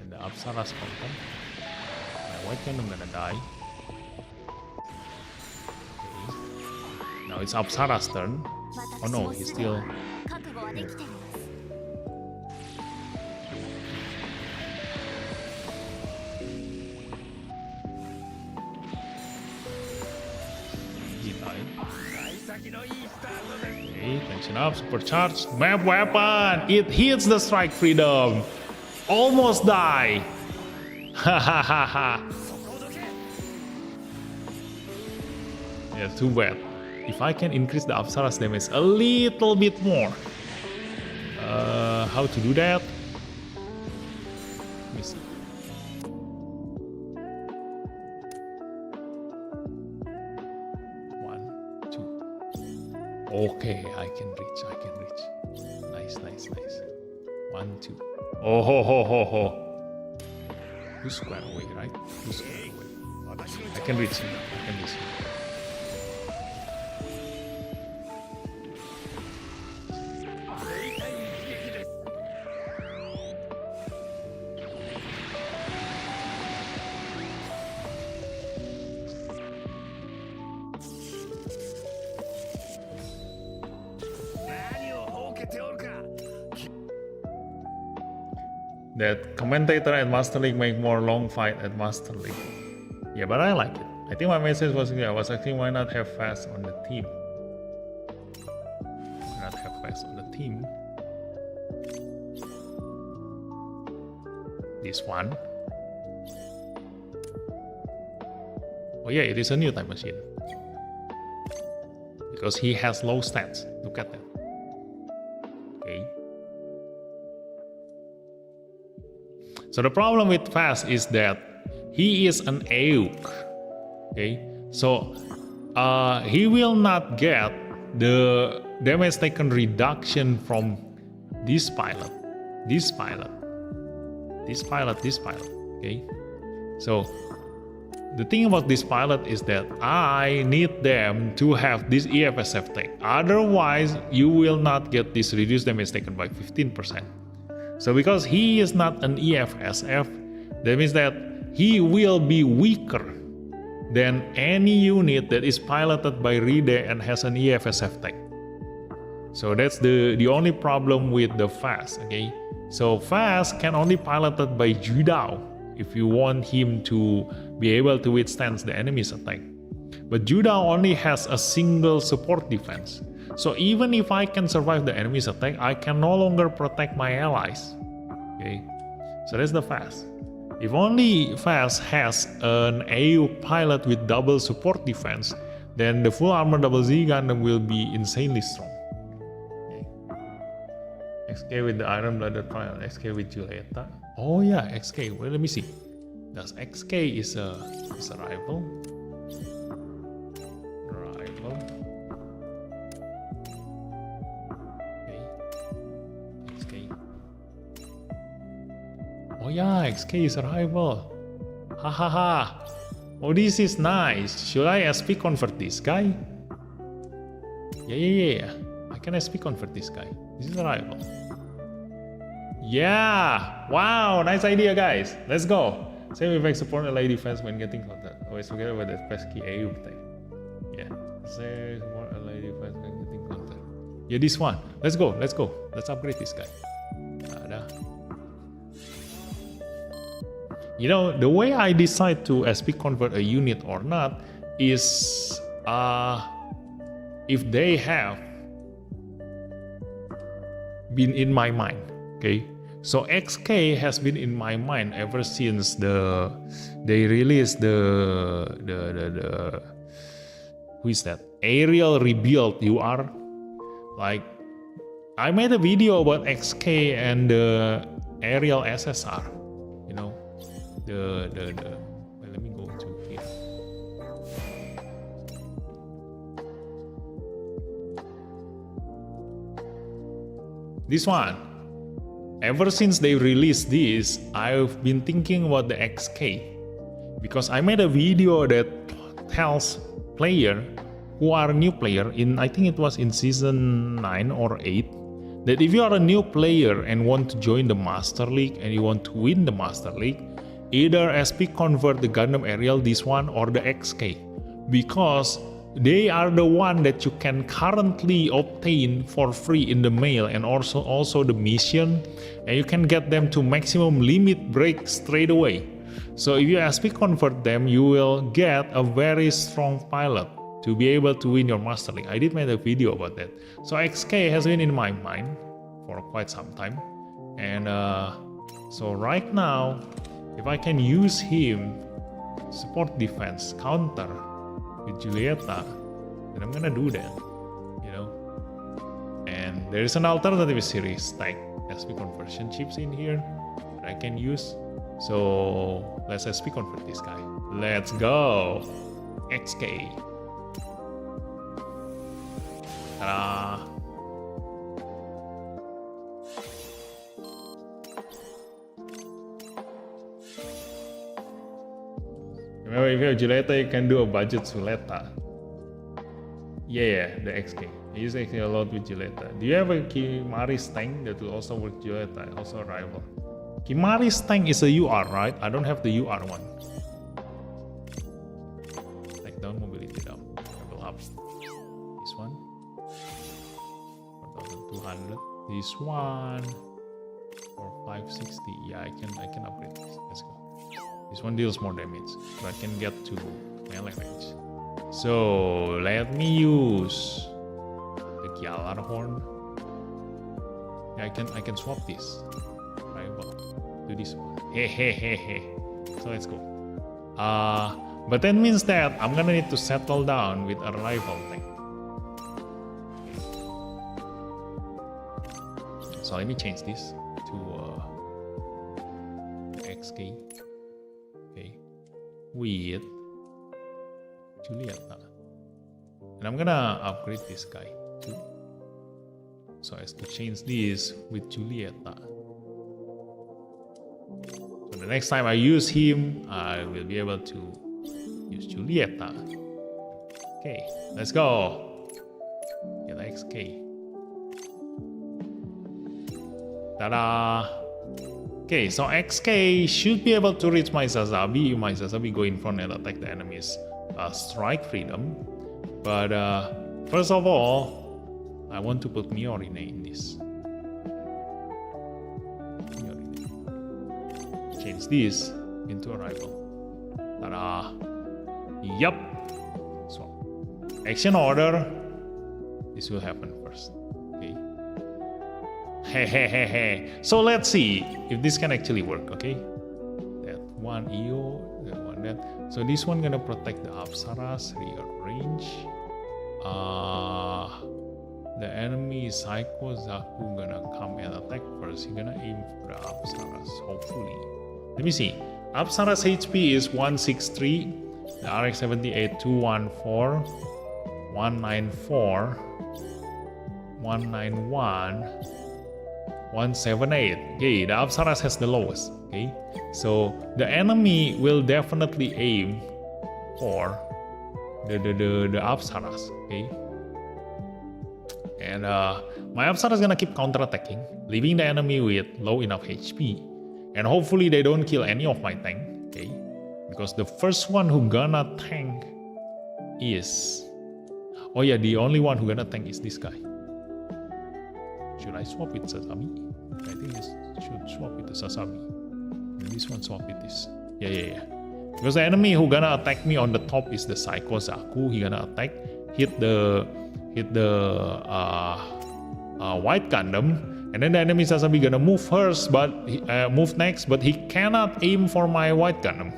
And the Apsara's content. My white Gundam gonna die. Okay. Now it's Apsara's turn. Oh no, he's still here. Okay, tension up, supercharged, map weapon! It hits the strike freedom! Almost die! Ha ha ha ha! Yeah, too bad. If I can increase the Apsara's damage a little bit more. How to do that? Let me see. Okay, I can reach. Nice. 1, 2. Oh ho ho ho ho. 2 square away, right? 2 square away. I can reach him. That commentator at Master League make more long fight at Master League. Yeah, but I like it. I think my message was actually why not have fast on the team? This one. Oh yeah, it is a new type machine. Because he has low stats. Look at that. Okay. So the problem with Fast is that he is an AUK. Okay, so he will not get the damage taken reduction from this pilot. Okay, so the thing about this pilot is that I need them to have this EFSF tag. Otherwise, you will not get this reduced damage taken by 15%. So because he is not an EFSF, that means that he will be weaker than any unit that is piloted by Ride and has an EFSF tag. So that's the only problem with the fast. Okay, so fast can only piloted by Judao if you want him to be able to withstand the enemy's attack. But Judao only has a single support defense. So even if I can survive the enemy's attack, I can no longer protect my allies. Okay, so that's the fast. If only fast has an AU pilot with double support defense, then the full armor double Z Gundam will be insanely strong. Okay. XK with the Iron Blooded Trial, XK with Julieta. Oh yeah, XK. Well, let me see. Does XK is a rival? Rival. Okay. XK. Oh yeah, XK is a rival. Ha ha ha. Oh, this is nice. Should I SP convert this guy? Yeah. I can SP convert this guy. This is a rival. Yeah. Wow, nice idea, guys. Let's go. Same effect support LA defense when getting contact. Always forget about that pesky AU thing. Yeah. Same support LA defense when getting contact. Yeah, this one. Let's go. Let's upgrade this guy. You know, the way I decide to SP convert a unit or not is if they have been in my mind. Okay, so XK has been in my mind ever since they released the who is that aerial rebuild UR. Like, I made a video about XK and the aerial SSR. You know. Well, let me go to here. This one. Ever since they released this, I've been thinking about the XK because I made a video that tells player who are new player in, I think it was in season 9 or 8, that if you are a new player and want to join the Master League and you want to win the Master League, either SP convert the Gundam Aerial, this one, or the XK, because they are the one that you can currently obtain for free in the mail and also the mission, and you can get them to maximum limit break straight away. So if you SP convert them, you will get a very strong pilot to be able to win your Master League. I did make a video about that. So XK has been in my mind for quite some time, and so right now, if I can use him support defense counter with Julieta, then I'm gonna do that, you know. And there is an alternative series like SP conversion chips in here that I can use. So let's SP convert this guy. Let's go, XK. Ta-da! Remember, if you have Julieta, you can do a budget Suleta. Yeah, the XK. I use XK a lot with Julieta. Do you have a Kimari's tank that will also work Julieta? Also a rival. Kimari's tank is a UR, right? I don't have the UR one. Like down, mobility down. Level up. This one. 4200. This one. For 560. Yeah, I can upgrade this. Let's go. This one deals more damage, but I can get to melee range. So let me use the Gyalar horn. Yeah, I can swap this. Right, well, do this one. Hey. So let's go. But that means that I'm gonna need to settle down with a rival tank. So let me change this to XK. With Julieta, and I'm gonna upgrade this guy too, so as to change this with Julieta. So the next time I use him, I will be able to use Julieta. Okay, let's go. Get XK. Ta-da! Okay, so XK should be able to reach my Sazabi. My Sazabi go in front and attack the enemy's strike freedom. But first of all, I want to put Miorine in this. Change this into a rival. Ta-da! Yup! So, action order. This will happen first. Okay. Hehehehe. So let's see if this can actually work. Okay. That one EO, that one that. So this one gonna protect the Apsaras, rearrange. The enemy Psycho Zaku gonna come and attack first. He's gonna aim for the Apsaras, hopefully. Let me see. Apsaras HP is 163. The RX-78 214, 194, 191, 178. Okay, the Apsaras has the lowest. Okay, so the enemy will definitely aim for the Apsaras. Okay, and my Apsaras is gonna keep counterattacking, leaving the enemy with low enough HP, and hopefully they don't kill any of my tank. Okay, because the first one who gonna tank is, oh yeah, the only one who gonna tank is this guy. Should I swap with Sasami? I think I should swap with the Sasami. And this one swap with this. Yeah. Because the enemy who gonna attack me on the top is the Psycho Zaku. He gonna attack, hit the White Gundam, and then the enemy Sasami gonna move first, but move next, but he cannot aim for my White Gundam.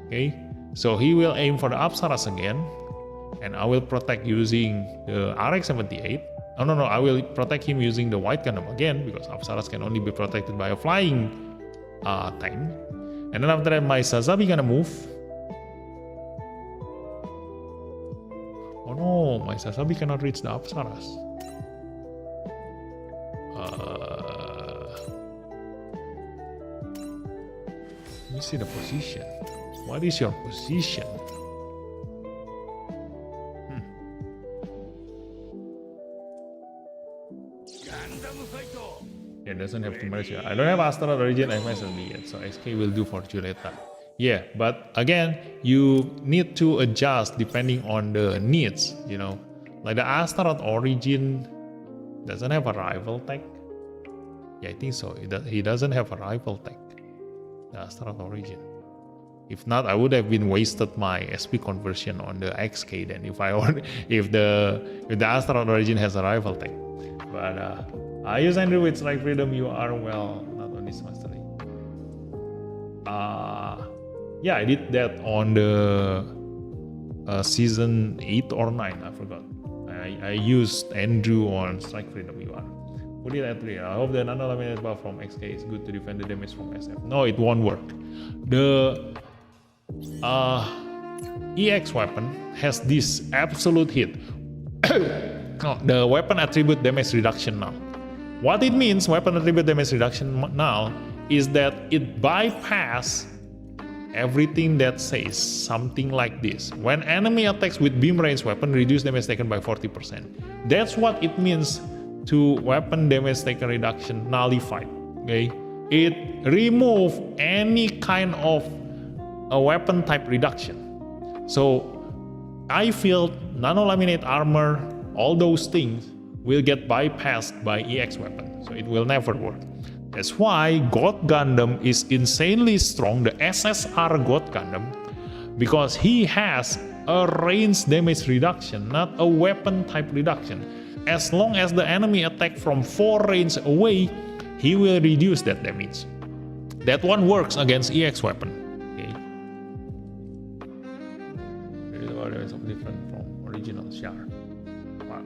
Okay, so he will aim for the Apsaras again, and I will protect using the RX-78. No, I will protect him using the White Gundam again, because Apsaras can only be protected by a flying tank. And then after that, my Sazabi gonna move. Oh no, my Sazabi cannot reach the Apsaras. Let me see the position. What is your position? Yeah, doesn't have too much. I don't have Astral Origin FSLB yet, so XK will do for Juleta. Yeah, but again, you need to adjust depending on the needs, you know. Like the Astral Origin doesn't have a rival tech. Yeah, I think so. He doesn't have a rival tech. The Astral Origin. If not, I would have been wasted my SP conversion on the XK then if the Astral Origin has a rival tech. But I use Andrew with Strike Freedom. You are well, not on this mastery. Yeah, I did that on the season 8 or 9. I forgot. I used Andrew on Strike Freedom. You are. Put it at 3. I hope the non-eliminated buff from XK is good to defend the damage from SF. No, it won't work. The EX weapon has this absolute hit. The weapon attribute damage reduction now. What it means, weapon attribute damage reduction now, is that it bypasses everything that says something like this. When enemy attacks with beam range weapon, reduce damage taken by 40%. That's what it means to weapon damage taken reduction nullified. Okay, it removes any kind of a weapon type reduction. So I feel nano-laminate armor, all those things will get bypassed by EX weapon, so it will never work. That's why God Gundam is insanely strong, the SSR God Gundam, because he has a range damage reduction, not a weapon type reduction. As long as the enemy attack from 4 range away, he will reduce that damage. That one works against EX weapon. Okay. It's different from original Char.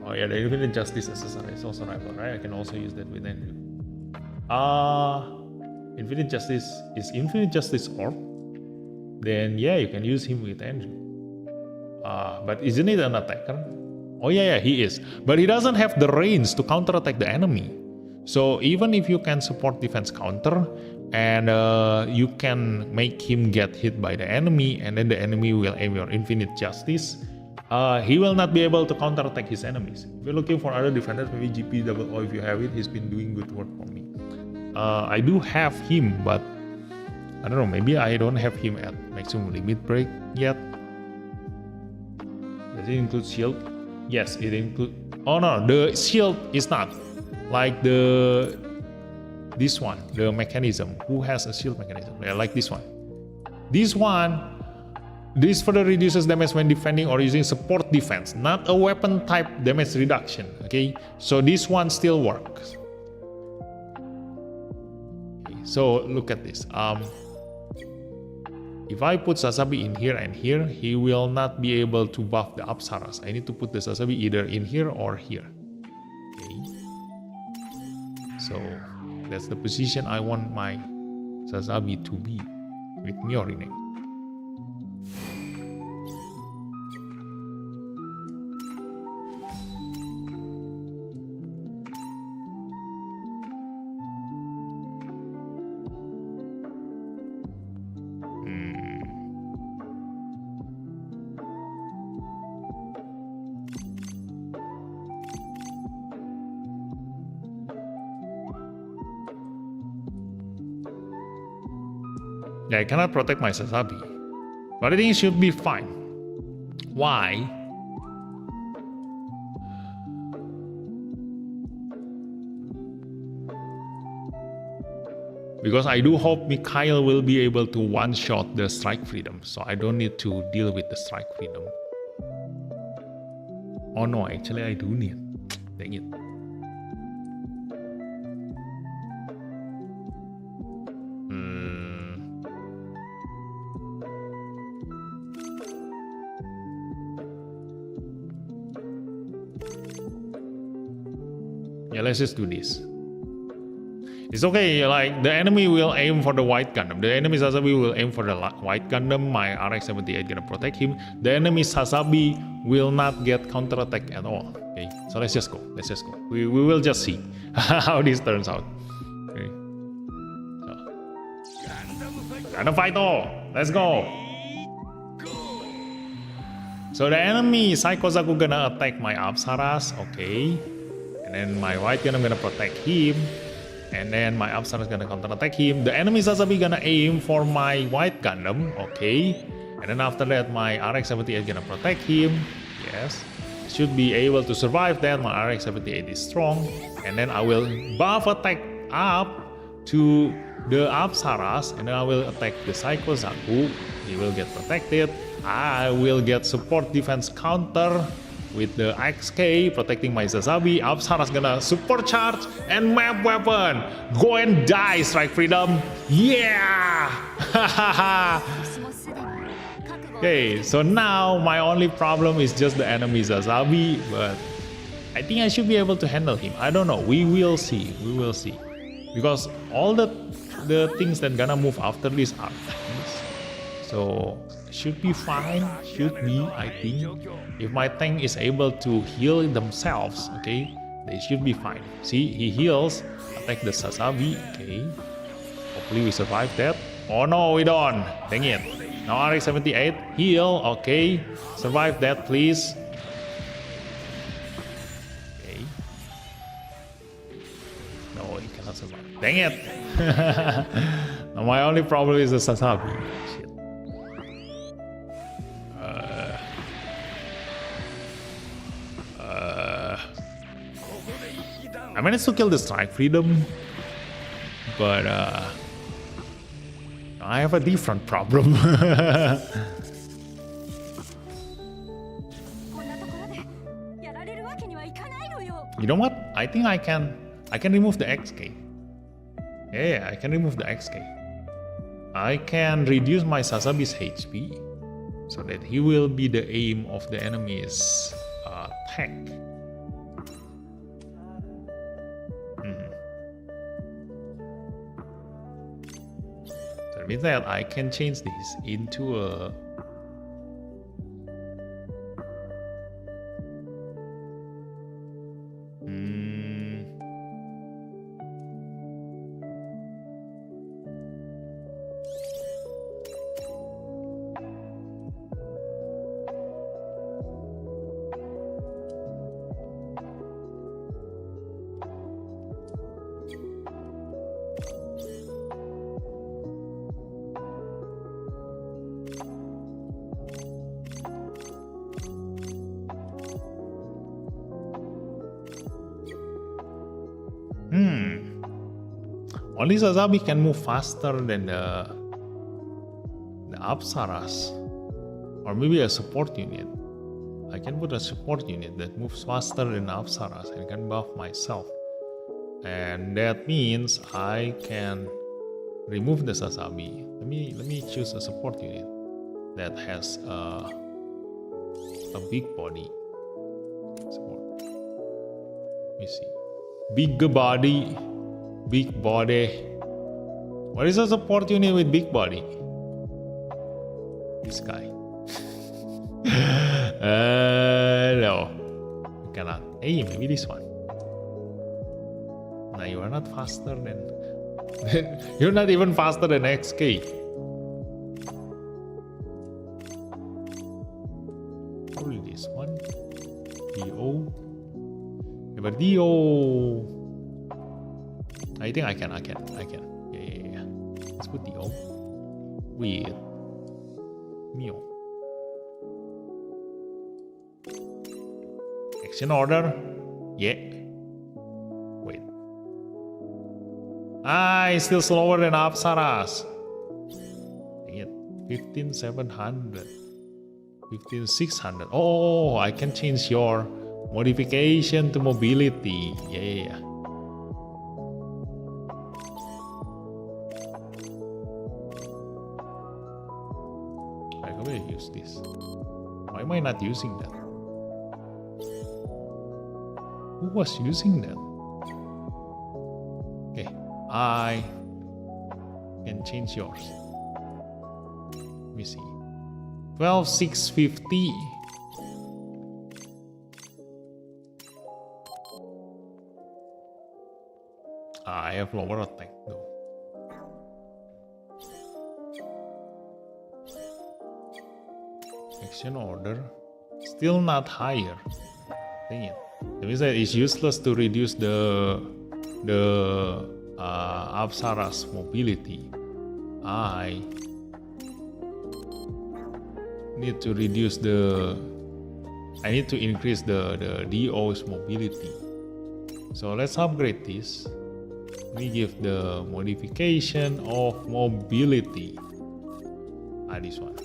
Oh yeah, the Infinite Justice SSR is also rival, right? I can also use that with Andrew. Infinite Justice is Infinite Justice Orb. Then yeah, you can use him with Andrew. But isn't it an attacker? Oh yeah, he is. But he doesn't have the range to counterattack the enemy. So even if you can support defense counter, and you can make him get hit by the enemy, and then the enemy will aim your Infinite Justice, he will not be able to counterattack his enemies. If you're looking for other defenders, maybe GP00, if you have it, he's been doing good work for me. I do have him, but I don't know, maybe I don't have him at maximum limit break yet. Does it include shield? Yes, it includes. Oh no, the shield is not. Like this one, the mechanism. Who has a shield mechanism? Yeah, like this one. This further reduces damage when defending or using support defense, not a weapon type damage reduction. Okay, so this one still works. Okay, so look at this. If I put Sazabi in here and here, he will not be able to buff the Apsaras. I need to put the Sazabi either in here or here. Okay. So that's the position I want my Sazabi to be with Miorine. Yeah, I cannot protect my Sazabi, but I think it should be fine. Why? Because I do hope Mikhail will be able to one-shot the strike freedom, so I don't need to deal with the strike freedom. Oh no, actually I do need. Dang it. Yeah, let's just do this. It's okay, like the enemy will aim for the white Gundam. The enemy Sazabi will aim for the white Gundam. My RX-78 gonna protect him. The enemy Sazabi will not get counterattack at all. Okay, so let's just go. Let's just go. We will just see how this turns out. Okay. So. Gundam fight all. Let's go. So the enemy Saikozaku gonna attack my Apsaras. Okay. And then my white Gundam gonna protect him. And then my Apsara is gonna counterattack him. The enemy Sazabi gonna aim for my white Gundam, okay. And then after that, my RX-78 gonna protect him. Yes, should be able to survive that. My RX-78 is strong. And then I will buff attack up to the Apsaras, and then I will attack the Saikozaku. He will get protected. I will get support defense counter with the XK protecting my Sazabi. Apsara's gonna supercharge and map weapon. Go and die, Strike Freedom. Yeah! Okay, so now my only problem is just the enemy Sazabi, but I think I should be able to handle him. I don't know. We will see. We will see. Because all the things that gonna move after this are tanks. So should be fine. Should be, I think. If my tank is able to heal themselves, okay, they should be fine. See, he heals, attack the Sazabi, okay. Hopefully we survive that. Oh no, we don't. Dang it. Now RX-78, heal, okay. Survive that, please. Okay. No, he cannot survive. Dang it. Now my only problem is the Sazabi. Shit. I managed to kill the Strike Freedom, but I have a different problem. You know what? I think I can remove the XK. Yeah, I can remove the XK. I can reduce my Sazabi's HP so that he will be the aim of the enemy's tank. So with that, I can change this into a Only Sazabi can move faster than the Apsaras. Or maybe a support unit. I can put a support unit that moves faster than Apsaras and can buff myself. And that means I can remove the Sazabi. Let me choose a support unit that has a big body. Support. Let me see. Big body. Big body. What is a support unit with big body? This guy. No. You cannot. Hey, maybe this one. Now you are not faster than... You're not even faster than XK. Probably this one. DO. But DO. I think I can. Yeah. Let's put DO. With Mio. Action order. Yeah. Wait. It's still slower than Apsaras. Dang it. 15,700. 15,600. Oh, I can change your modification to mobility. Yeah. I'm going to use this. Why am I not using that? Who was using that? Okay, I can change yours. Let me see. 12,650. I have lower attack though. Action order still not higher. Dang it. That means that it's useless to reduce the Apsara's mobility. I need to reduce I need to increase the DO's mobility. So let's upgrade this. We give the modification of mobility. This one.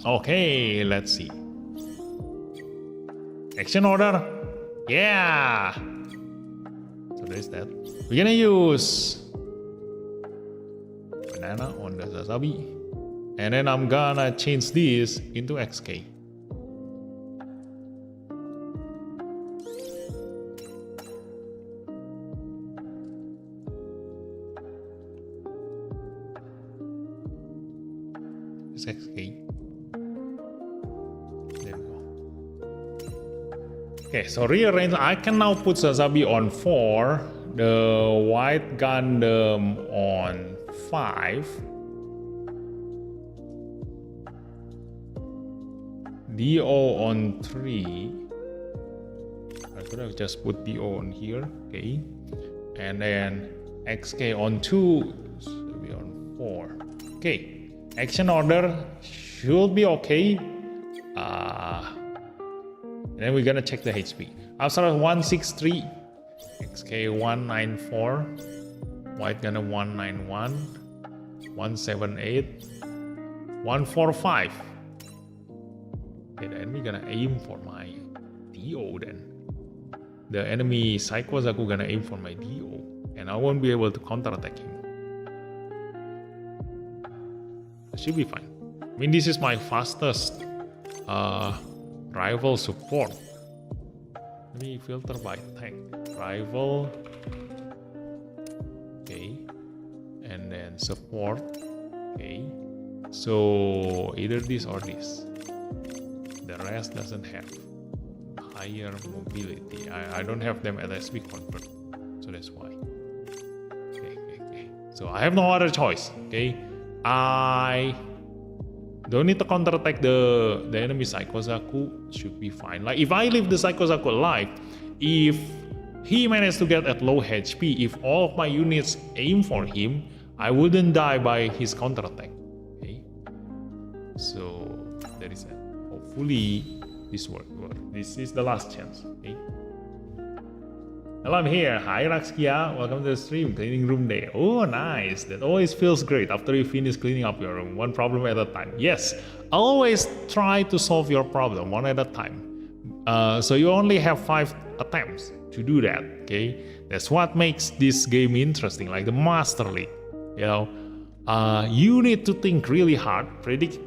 Okay, let's see. Action order. Yeah. So there's that. We're gonna use banana on the Sazabi. And then I'm gonna change this into XK. It's XK. There we go. Okay, so rearrange. I can now put Sazabi on 4, the White Gundam on 5, DO on 3. I could have just put DO on here, okay, and then XK on 2, should be on 4. Okay, action order should be okay. And then we're gonna check the HP. Apsara 163, XK 194, White Gundam 191, 178, 145. Okay, the enemy gonna aim for my DO then. The enemy Psycho Zaku gonna aim for my DO, and I won't be able to counterattack him. It should be fine. I mean, this is my fastest rival support. Let me filter by tank. Rival. Okay. And then support. Okay. So either this or this. The rest doesn't have higher mobility. I don't have them at SB convert. So that's why. Okay. So I have no other choice. Okay. I don't need to counterattack the enemy Psycho Zaku. Should be fine. Like if I leave the Psycho Zaku alive, if he managed to get at low HP, if all of my units aim for him, I wouldn't die by his counterattack. Okay. So that is it. Hopefully this works. This is the last chance. Okay. Hello, I'm here. Hi, Rakskia. Welcome to the stream. Cleaning room day. Oh, nice. That always feels great after you finish cleaning up your room. One problem at a time. Yes, always try to solve your problem one at a time. So you only have 5 attempts to do that. Okay, that's what makes this game interesting, like the Master League. You know, you need to think really hard, predict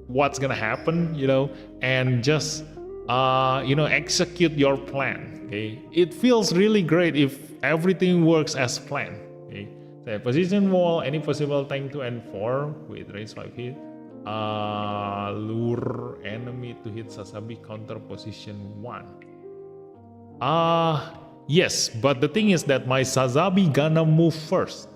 what's gonna happen. You know, and just execute your plan. Okay, it feels really great if everything works as planned. Okay, so position wall any possible tank to N4 with range 5 hit. Lure enemy to hit Sasabi counter position 1. Yes, but the thing is that my Sasabi gonna move first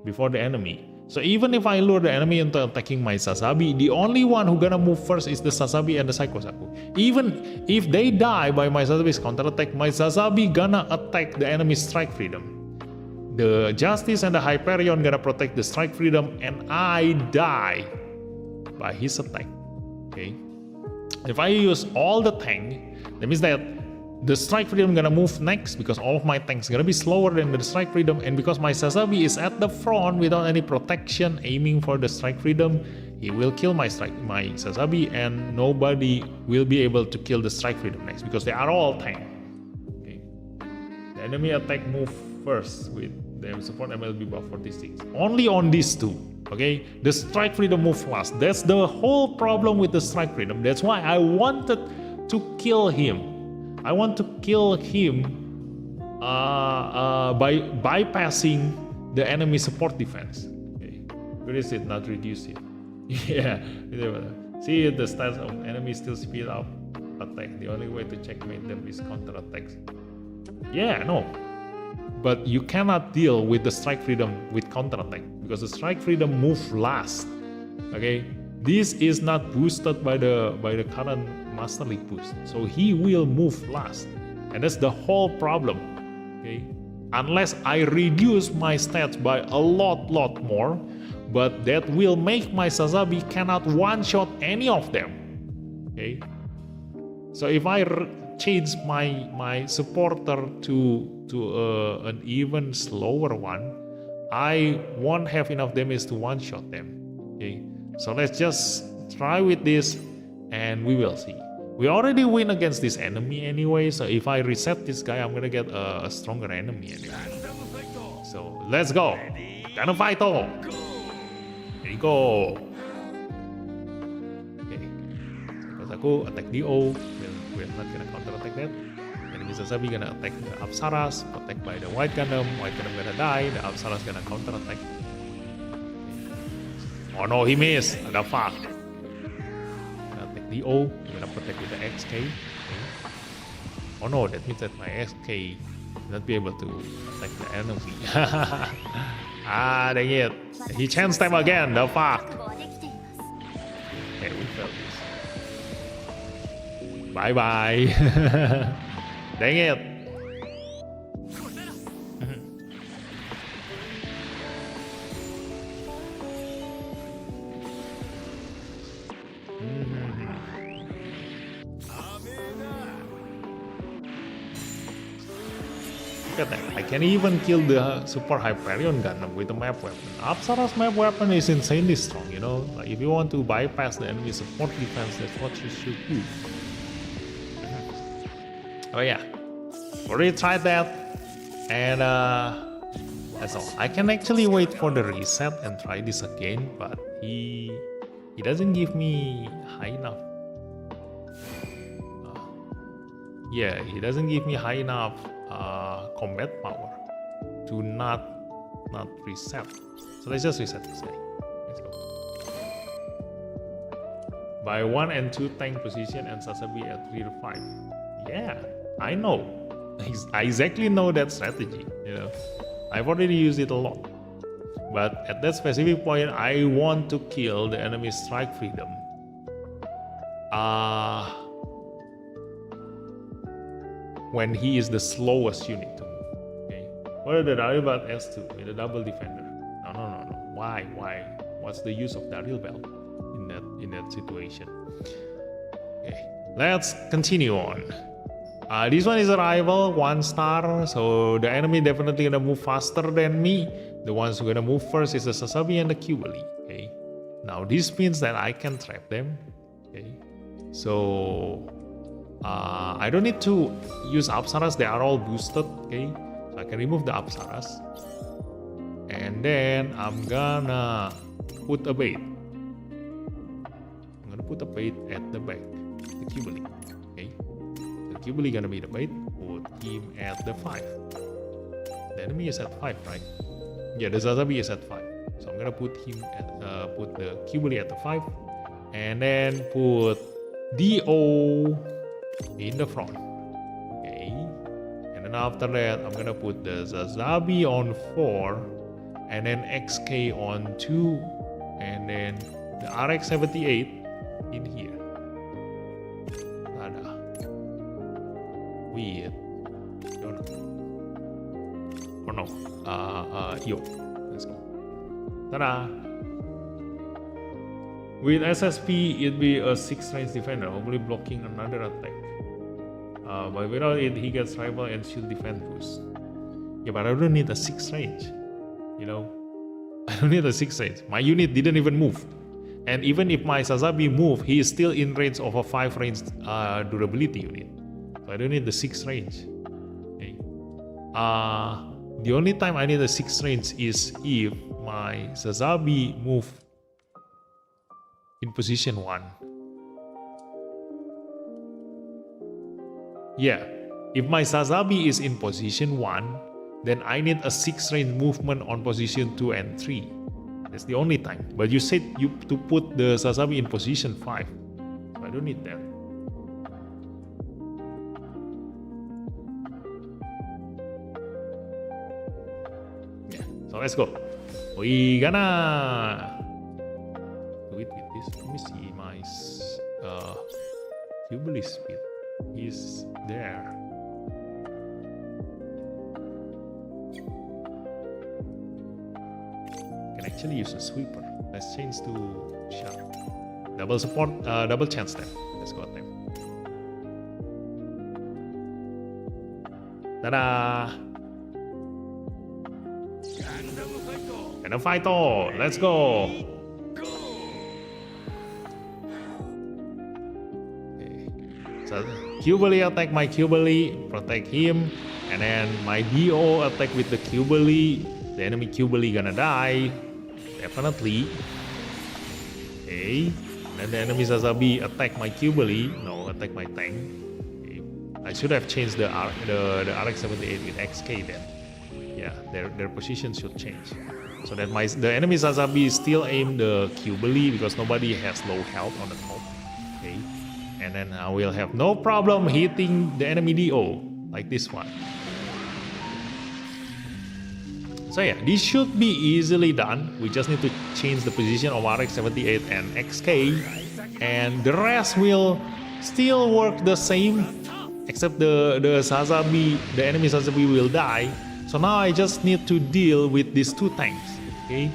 before the enemy. So even if I lure the enemy into attacking my Sasabi, the only one who gonna move first is the Sasabi and the Saikosaku. Even if they die by my Sasabi's counterattack, my Sasabi gonna attack the enemy's strike freedom. The Justice and the Hyperion gonna protect the strike freedom, and I die by his attack. Okay. If I use all the tank, that means that the strike freedom gonna move next because all of my tanks gonna be slower than the strike freedom, and because my Sasabi is at the front without any protection aiming for the strike freedom, he will kill my Sasabi, and nobody will be able to kill the strike freedom next because they are all tank. Okay. The enemy attack move first with the support MLB buff 46. Only on these two. Okay, the strike freedom move last. That's the whole problem with the strike freedom. That's why I wanted to kill him. I want to kill him by bypassing the enemy support defense. Okay. Where is it? Not reduce it. Yeah. See, the stats of enemies still speed up attack. The only way to checkmate them is counter attacks. Yeah, no. But you cannot deal with the strike freedom with counter attack because the strike freedom move last. Okay. This is not boosted by the current Master League boost, so he will move last, and that's the whole problem. Okay, unless I reduce my stats by a lot more, but that will make my Sasabi cannot one-shot any of them. Okay, so if I change my supporter to an even slower one, I won't have enough damage to one-shot them. Okay. So let's just try with this and we will see. We already win against this enemy anyway, so if I reset this guy, I'm gonna get a stronger enemy anyway. So let's go! Gundam Fighto! Here you go! Okay. Saikosaku attack DO. We're not gonna counter attack that. Enemy Sasabi gonna attack the Apsaras, protect by the White Gundam. White Gundam gonna die, the Apsaras gonna counter attack. Oh no, he missed. What the fuck? Gonna take DO. I'm gonna protect with the XK. Okay. Oh no, that means that my XK will not be able to attack the enemy. Ah, dang it. He chanced them again. The fuck? Okay, we failed this. Bye bye. Dang it. Look at that. I can even kill the Super Hyperion Gundam with a map weapon. Apsara's map weapon is insanely strong, you know? Like if you want to bypass the enemy support defense, that's what you should do. Oh yeah. Already tried that. And that's all. I can actually wait for the reset and try this again, but he doesn't give me high enough. Yeah, he doesn't give me high enough combat power to not reset. So let's just reset this guy. Let's go. By 1 and 2 tank position and Sasabi at 3 to 5. Yeah, I know. I exactly know that strategy. You know, I've already used it a lot. But at that specific point, I want to kill the enemy's strike freedom. When he is the slowest unit to move. Okay. What are the Daryl Belt S2 with a double defender? No. Why? What's the use of Daryl Belt in that situation? Okay. Let's continue on. This one is a rival, 1 star, so the enemy definitely gonna move faster than me. The ones who gonna move first is the Sazabi and the Cubali. Okay. Now this means that I can trap them. Okay. So I don't need to use Apsaras, they are all boosted. Okay. So I can remove the Apsaras. And then I'm gonna put a bait. I'm gonna put a bait at the back. The Cubali. Okay. The Cubali gonna be the bait. Put him at the 5. The enemy is at 5, right? Yeah, the Sazabi is at 5. So I'm gonna put him at put the Cubali at the 5. And then put DO in the front. Okay. And then after that, I'm gonna put the Sazabi on 4. And then XK on 2. And then the RX-78 in here. With or no, yo, let's go. Ta-da! With SSP, it'd be a 6 range defender, hopefully blocking another attack. But without it, he gets rival and shield defense boost. Yeah, but I don't need a 6 range. You know, I don't need a 6 range. My unit didn't even move. And even if my Sazabi move, he is still in range of a 5 range durability unit. So I don't need the 6 range. Okay. The only time I need a 6 range is if my Sazabi move in position 1. Yeah, if my Sazabi is in position 1, then I need a 6 range movement on position 2 and 3. That's the only time. But you said you to put the Sazabi in position 5. So I don't need that. So let's go. We gonna do it with this. Let me see my Cubali speed. He's there. Can actually use a sweeper. Let's change to sharp. Double support, double chance them. Let's go at them. Ta-da! And a fight all. Let's go. Okay. So Cubali attack my Cubali, protect him, and then my DO attack with the Cubali. The enemy Cubali gonna die, definitely. Okay. And then the enemy Sazabi attack my Cubali. No, attack my tank. Okay. I should have changed the RX-78 with XK then. Yeah, their position should change. So that the enemy Sazabi still aim the Cubali because nobody has low health on the top. Okay. And then I will have no problem hitting the enemy DO like this one. So yeah, this should be easily done. We just need to change the position of RX-78 and XK. And the rest will still work the same. Except the Sazabi, the enemy Sazabi will die. So now I just need to deal with these 2 tanks, okay?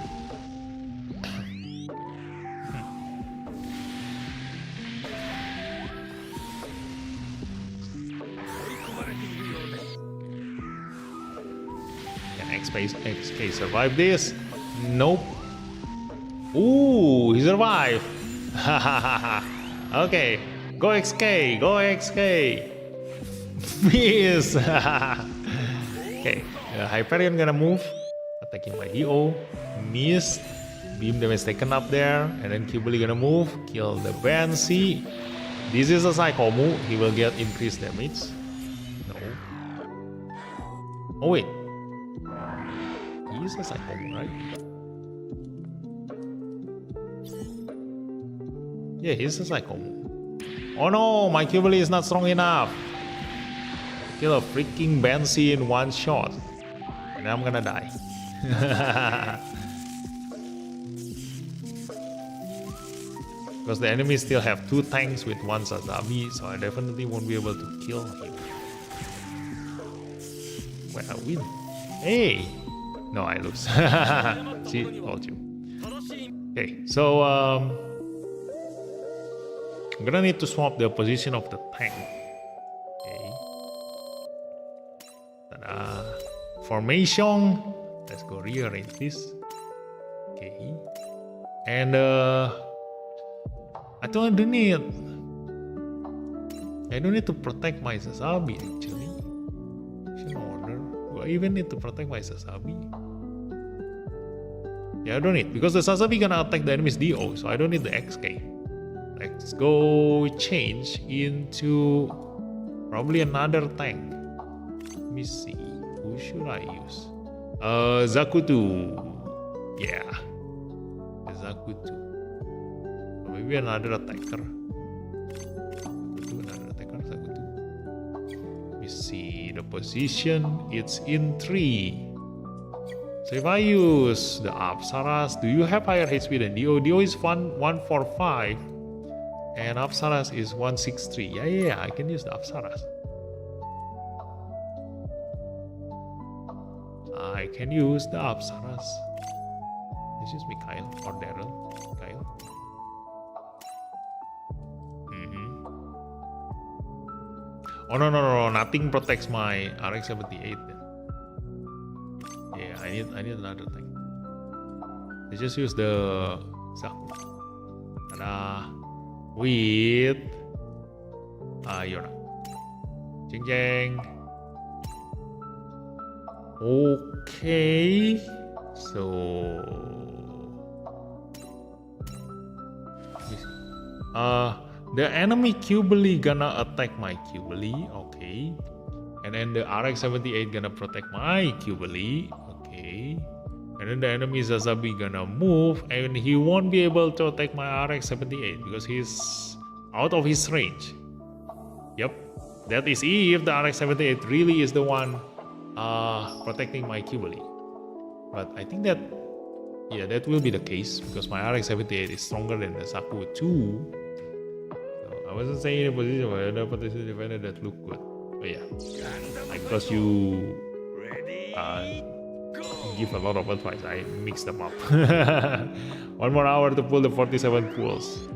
Can XK survive this? Nope. Ooh, he survived. Okay, go XK, go XK. Miss. Okay. Hyperion gonna move, attacking my DO, missed, beam damage taken up there, and then Cubali gonna move, kill the Banshee. This is a Psycho move, he will get increased damage. No. Oh wait. He is a Psycho move, right? Yeah, he's a Psycho move. Oh no, my Cubali is not strong enough. Kill a freaking Banshee in 1 shot. And I'm gonna die. Because the enemy still have 2 tanks with 1 Sazabi, so I definitely won't be able to kill him. Well, I win. Hey! No, I lose. See, told you. Okay, so I'm gonna need to swap the position of the tank. Okay. formation. Let's go rearrange this. Okay. And I don't need to protect my Sasabi actually. Action order. Do I even need to protect my Sasabi? Yeah, I don't need, because the Sasabi gonna attack the enemy's DO, so I don't need the XK. Let's go change into probably another tank. Let me see. Who should I use? Zakutu. Yeah. Zakutu. Or maybe another attacker. Zakutu. Let me see the position. It's in 3. So if I use the Apsaras, do you have higher HP than Dio? Dio is 145 and Apsaras is 163. Yeah, I can use the Apsaras. I can use the Apsaras. This is Mikhail or Daryl. Mikhail. Oh no, nothing protects my RX-78 then. Yeah, I need another thing. Let's just use the Zaku. Tada! With Yona. Jeng jeng. Okay. So the enemy Qbeli gonna attack my Qbeli. Okay. And then the RX-78 gonna protect my Qbeli. Okay. And then the enemy Zazabi gonna move, and he won't be able to attack my RX-78 because he's out of his range. Yep. That is if the RX-78 really is the one protecting my Qbeli. But I think that, yeah, that will be the case because my RX-78 is stronger than the Saku 2. So I wasn't saying in a position where the position defender that look good. But yeah, because you give a lot of advice, I mixed them up. 1 more hour to pull the 47 pulls.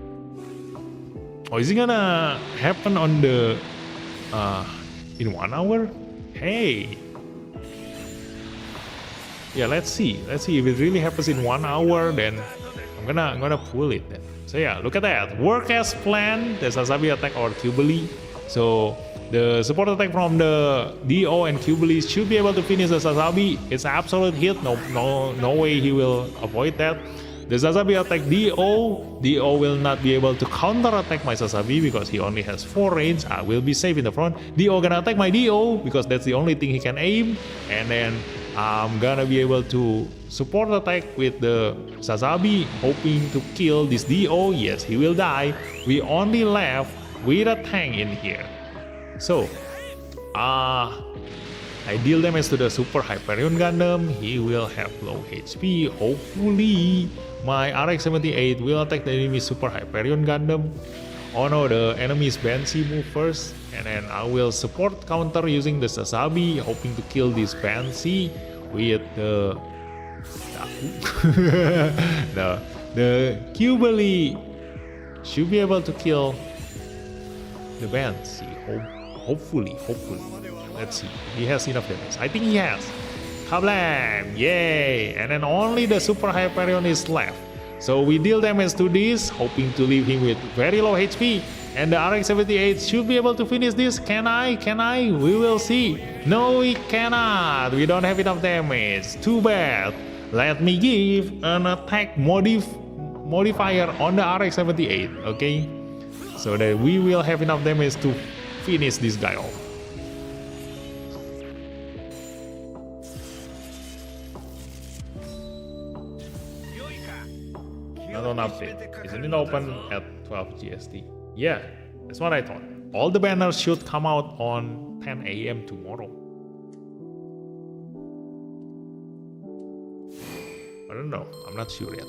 Oh, is it gonna happen on the in 1 hour? Hey. Yeah, let's see if it really happens in 1 hour. Then I'm gonna pull it then. So yeah, look at that. Work as planned. The Sasabi attack our Qbeli. So the support attack from the DO and Qbeli should be able to finish the Sasabi. It's an absolute hit. No way he will avoid that. The Sasabi attack DO. DO will not be able to counter attack my Sasabi because he only has 4 range. I will be safe in the front. DO gonna attack my DO because that's the only thing he can aim. And then I'm gonna be able to support attack with the Sasabi, hoping to kill this DO. Yes, he will die. We only left with a tank in here. So, I deal damage to the Super Hyperion Gundam. He will have low HP. Hopefully, my RX-78 will attack the enemy Super Hyperion Gundam. Oh no, the enemy's Banshee move first. And then I will support counter using the Sasabi, hoping to kill this Banshee with the the Qbeli should be able to kill the Banshee. Hopefully. Let's see. He has enough damage. I think he has. Kablam! Yay! And then only the Super Hyperion is left. So we deal damage to this, hoping to leave him with very low HP. And the RX-78 should be able to finish this. Can I? We will see. No, we cannot. We don't have enough damage. Too bad. Let me give an attack modifier on the RX-78, okay? So that we will have enough damage to finish this guy off. Not on update. Isn't it open at 12 GST? Yeah, that's what I thought. All the banners should come out on 10 AM tomorrow. I don't know. I'm not sure yet.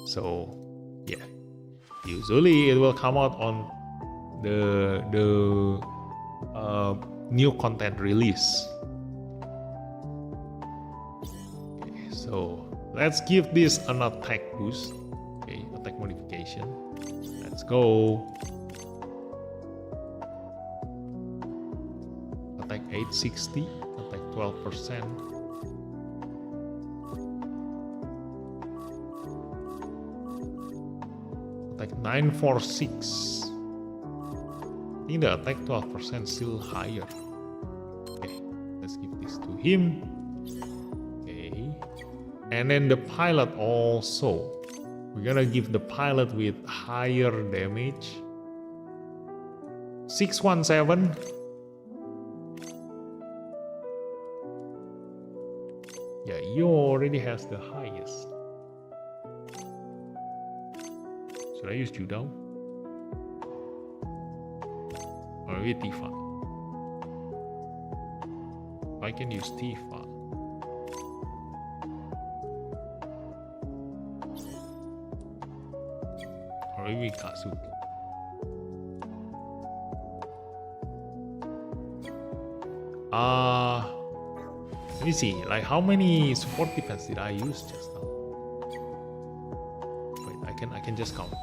So, yeah. Usually it will come out on the new content release. Okay, so let's give this an attack boost. Okay, attack modification. Let's go. Attack 860, attack 12%. attack 946. I think the attack 12% still higher. Okay, let's give this to him. Okay, and then the pilot also. We're gonna give the pilot with higher damage. 617. Yeah, you already has the highest. Should I use Judao? Or maybe Tifa? I can use Tifa. Or maybe Kazuki. Let me see, like how many support defense did I use just now? Wait, I can just count.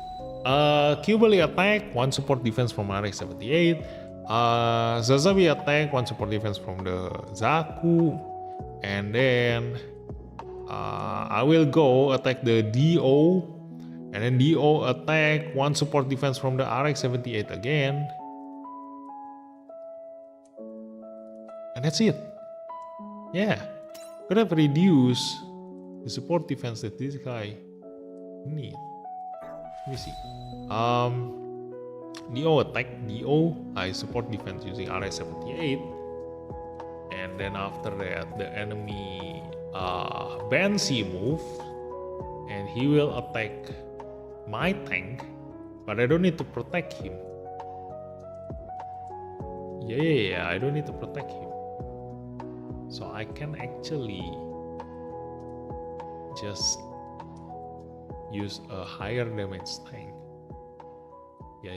Qbeli attack, 1 support defense from RX-78. Zazabi attack, 1 support defense from the Zaku. And then I will go attack the DO. And then DO attack, 1 support defense from the RX-78 again. And that's it. Yeah, could have reduced the support defense that this guy need. Let me see. DO attack, DO, I support defense using RS-78. And then after that, the enemy Banshee move. And he will attack my tank. But I don't need to protect him. Yeah, I don't need to protect him. So I can actually just use a higher damage tank. Yeah.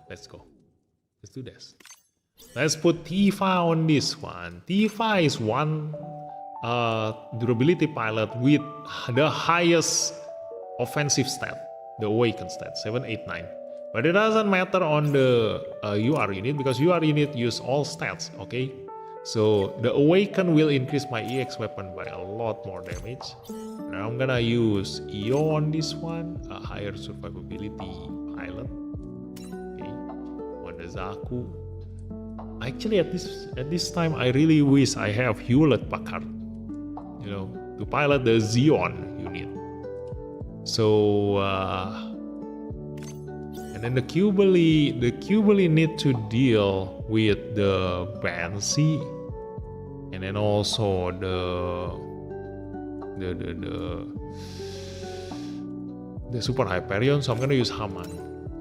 Let's go. Let's do this. Let's put Tifa on this one. Tifa is one durability pilot with the highest offensive stat, the awakened stat, 789. But it doesn't matter on the UR unit because UR unit use all stats, okay? So the awaken will increase my EX weapon by a lot more damage. Now I'm gonna use EO on this one, a higher survivability pilot. Okay, on the Zaku. Actually, at this time, I really wish I have Hewlett Packard, you know, to pilot the Xeon unit. So and then the Qbeli need to deal with the Banshee. And then also the Super Hyperion, so I'm gonna use Haman.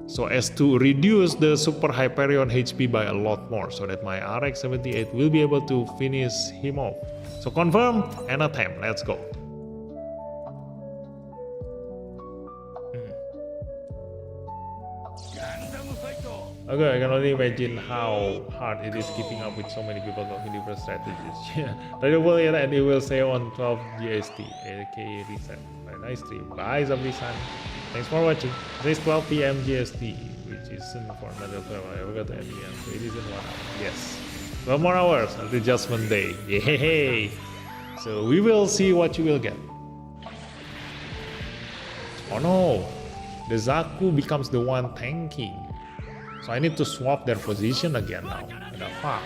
So as to reduce the Super Hyperion HP by a lot more, so that my RX-78 will be able to finish him off. So confirm and attempt, let's go. Okay, I can only imagine how hard it is keeping up with so many people talking different strategies. Yeah, probably and it will say on 12 GST, aka reset. Right, nice stream. Bye, Zombie-san. Thanks for watching. Today's 12 PM GST, which is soon for another 12 hours. I forgot the end. So it is in 1 hour. Yes, 12 more hours until Judgment Day. Yay! So we will see what you will get. Oh no, the Zaku becomes the one tanking. So I need to swap their position again now. What the fuck?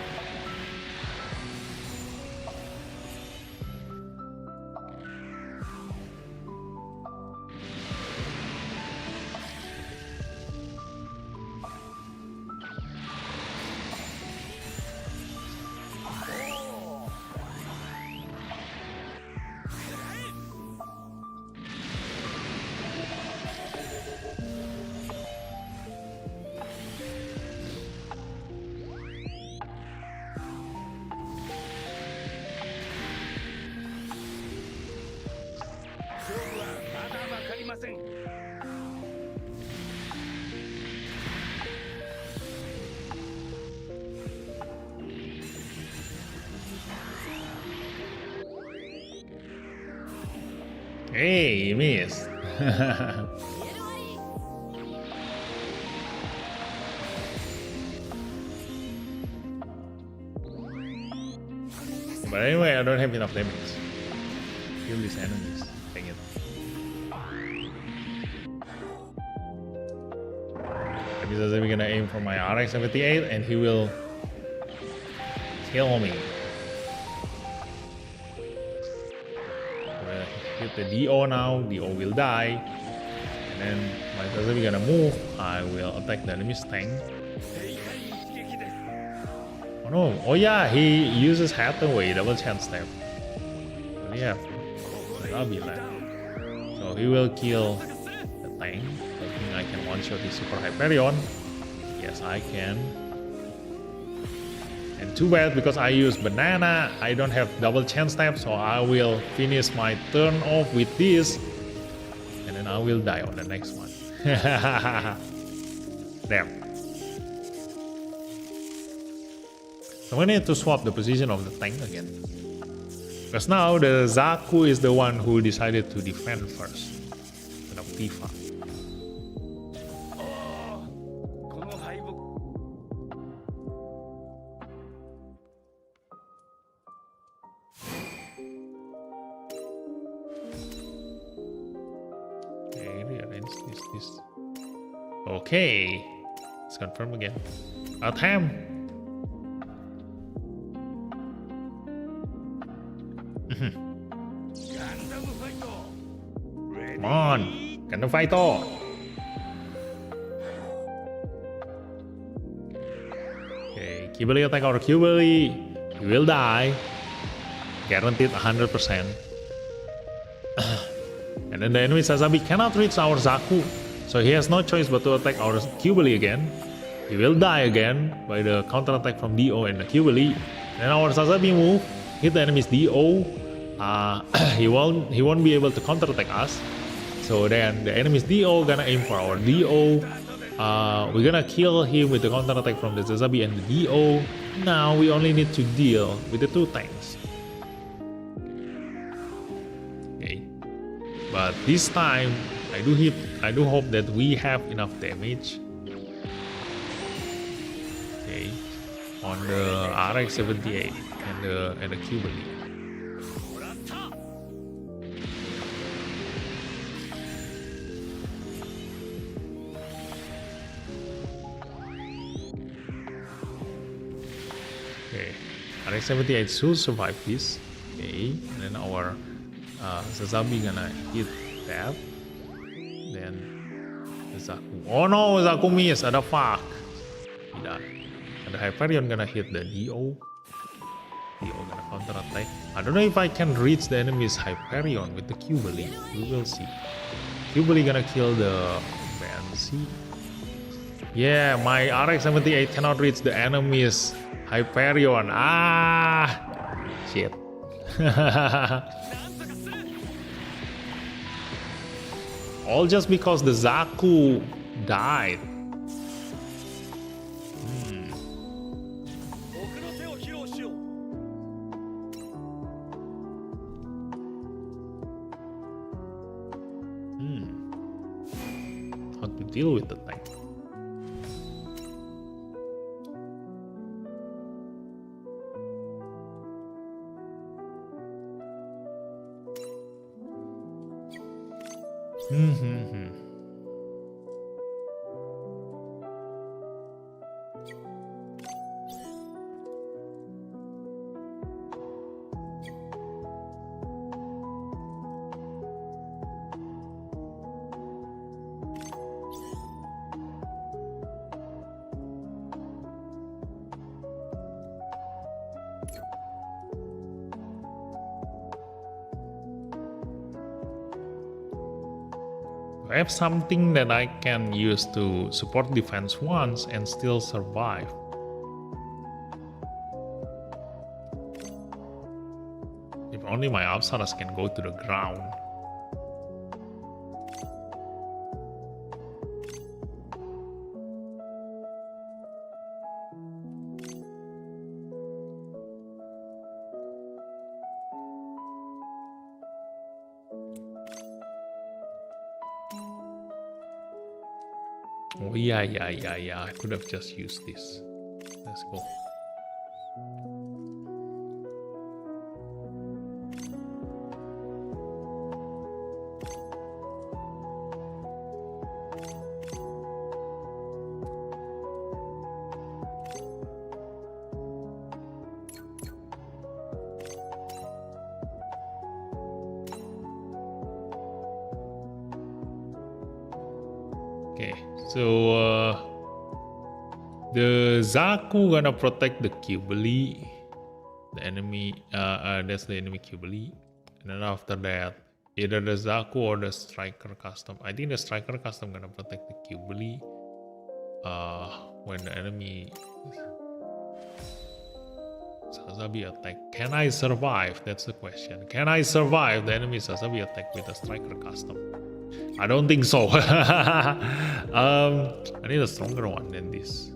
Hey, you missed. But anyway, I don't have enough damage. Kill these enemies. Dang it. Because we're gonna aim for my RX-78 and he will kill me. We'll hit the DO now, DO will die. And then my Sazabi gonna move, I will attack the enemy's tank. Oh no, oh yeah, he uses Hathaway, double chance step. So we have Sazabi left. So he will kill the tank. I think I can one-shot the Super Hyperion. Yes, I can. And too bad because I use banana, I don't have double chance step, so I will finish my turn off with this. And then I will die on the next one. Damn. So we need to swap the position of the tank again. Because now the Zaku is the one who decided to defend first. Instead of Tifa. Okay, rearrange this. Okay. Let's confirm again. Time. Come on, Gundam Fighter. Okay, Kibali attack our Kibali. He will die. Guaranteed 100%. And then the enemy Sazabi cannot reach our Zaku. So he has no choice but to attack our Kibali again. He will die again by the counter attack from DO and the Kibali. Then our Sazabi move, hit the enemy's DO. He won't be able to counterattack us. So then the enemy's DO gonna aim for our DO. We're gonna kill him with the counterattack from the Sazabi and the DO. Now we only need to deal with the two tanks. Okay. But this time I do hope that we have enough damage. Okay. On the RX-78 and the Kibali. Okay, RX-78 should survive this. Okay, and then our Sazabi gonna hit that. Then Zaku. Oh no, Zaku miss. Ada fuck. He died. And the Hyperion gonna hit the DO. DO gonna counter attack. I don't know if I can reach the enemy's Hyperion with the Kibali. We will see. Kibali gonna kill the Banshee. Yeah, my RX-78 cannot reach the enemy's Hyperion. Shit. All just because the Zaku died. How to deal with the tank? I have something that I can use to support defense once and still survive. If only my Apsaras can go to the ground. Oh yeah, I could have just used this. Let's go. Okay, so the Zaku gonna protect the Qubili. The enemy, that's the enemy Qubili. And then after that, either the Zaku or the Striker Custom. I think the Striker Custom gonna protect the Qubili. When the enemy Sazabi attack. Can I survive? That's the question. Can I survive the enemy Sazabi attack with a Striker Custom? I don't think so. I need a stronger one than this.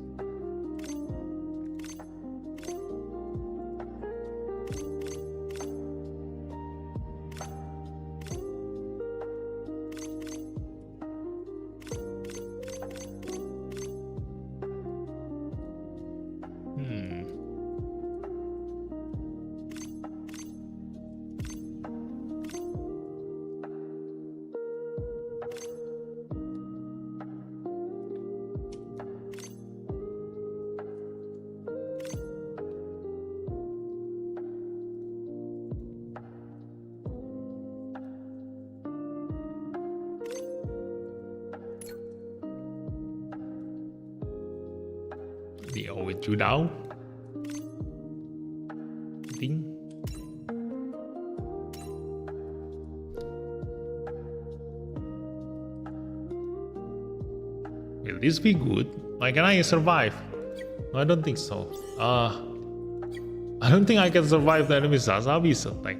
Deal with you now. Ding. Will this be good? Like, can I survive? No, I don't think so. I don't think I can survive the enemy Sazabi's attack.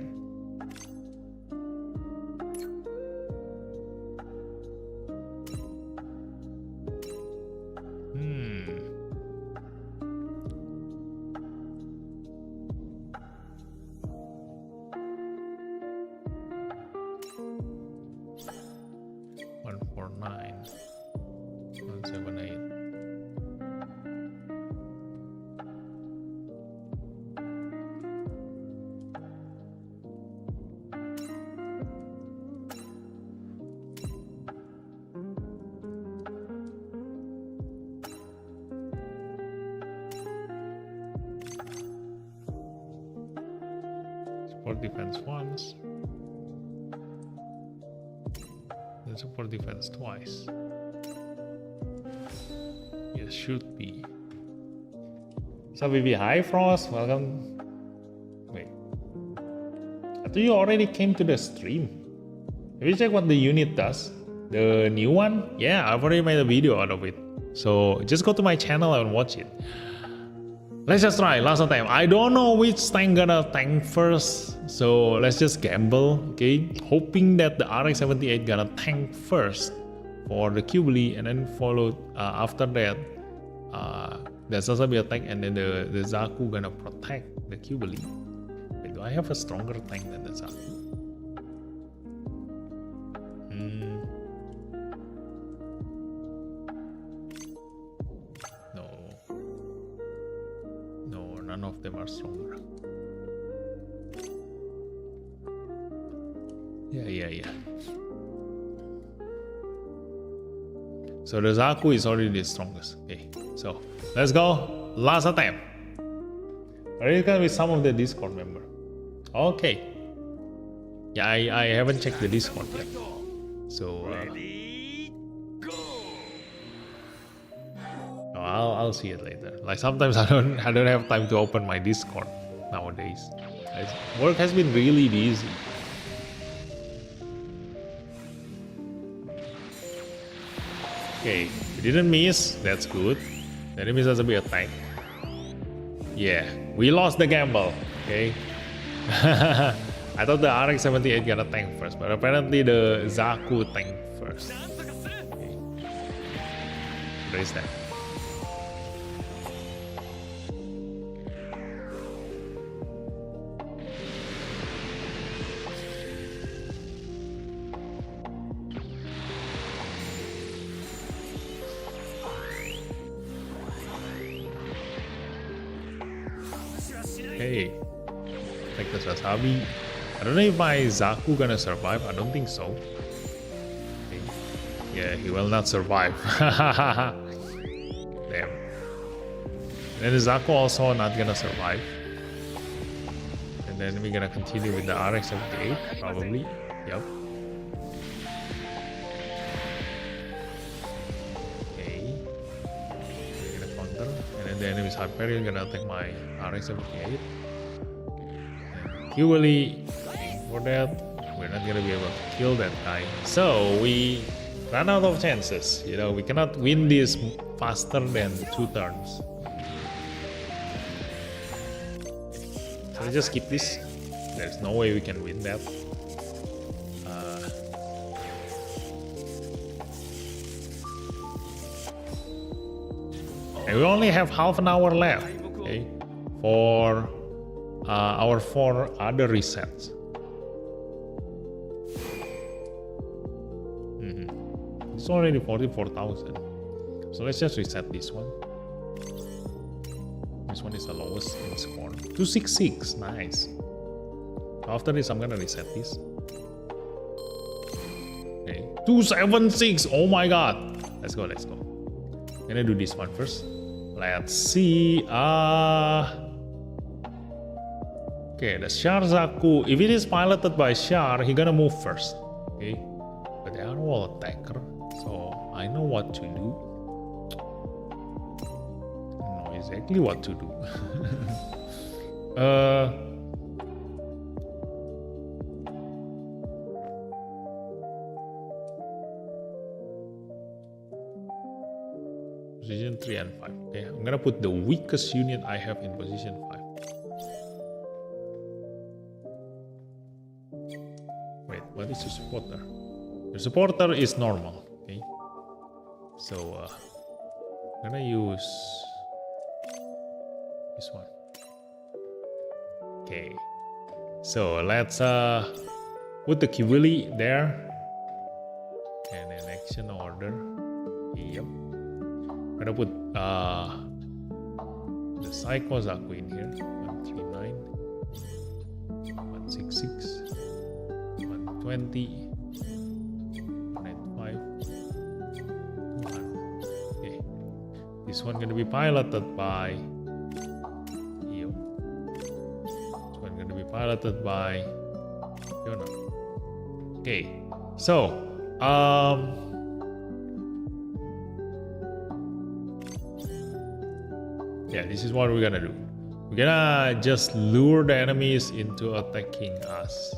Support defense once. Then support defense twice. Yes, should be. So BB, hi Frost, welcome. Wait. I thought you already came to the stream. Have you checked what the unit does? The new one? Yeah, I've already made a video out of it. So just go to my channel and watch it. Let's just try last time. I don't know which tank gonna tank first, so let's just gamble, okay? Hoping that the RX-78 gonna tank first for the Qubili, and then followed after that the Sazabi attack, and then the Zaku gonna protect the Qubili. Wait, do I have a stronger tank than the Zaku? None of them are stronger. Yeah. So the Zaku is already the strongest. Okay, so let's go. Last attempt. Already gonna be some of the Discord member. Okay. Yeah, I haven't checked the Discord yet. So I'll see it later. Like sometimes I don't have time to open my Discord nowadays. Work has been really busy. Okay, we didn't miss. That's good. The enemy has a bit attack. Yeah, we lost the gamble. Okay. I thought the RX-78 gonna tank first, but apparently the Zaku tank first. Okay. Raise that. Okay, take the Sazabi. I don't know if my Zaku gonna survive. I don't think so. Okay. Yeah, he will not survive. Damn. And the Zaku also not gonna survive. And then we're gonna continue with the RX-78 probably. Yep. And the enemy's hard parry is gonna attack my RX-78. Usually, for that, we're not gonna be able to kill that guy. So we run out of chances. You know, we cannot win this faster than 2 turns. So we just keep this. There's no way we can win that. And we only have half an hour left, okay, for our 4 other resets. It's already 44,000. So let's just reset this one. This one is the lowest in score. 266, nice. After this, I'm gonna reset this. Okay, 276. Oh my god. Let's go. I'm gonna do this one first. Let's see. Okay, the Sharzaku. If it is piloted by Shar, he gonna move first. Okay, but they are all attacker, so I know what to do. I know exactly what to do. Position 3 and 5. Okay, I'm gonna put the weakest unit I have in position 5. Wait, what is your supporter? Your supporter is normal. Okay, so I'm gonna use this one. Okay, so let's put the Kiwili there and an action order. Yep. I'm gonna put the Psycho Zaku in here. 139, 166, 120, 195, 1. Okay. This one gonna be piloted by Io. This one gonna be piloted by Yona. Okay. So yeah, this is what we're gonna do. We're gonna just lure the enemies into attacking us.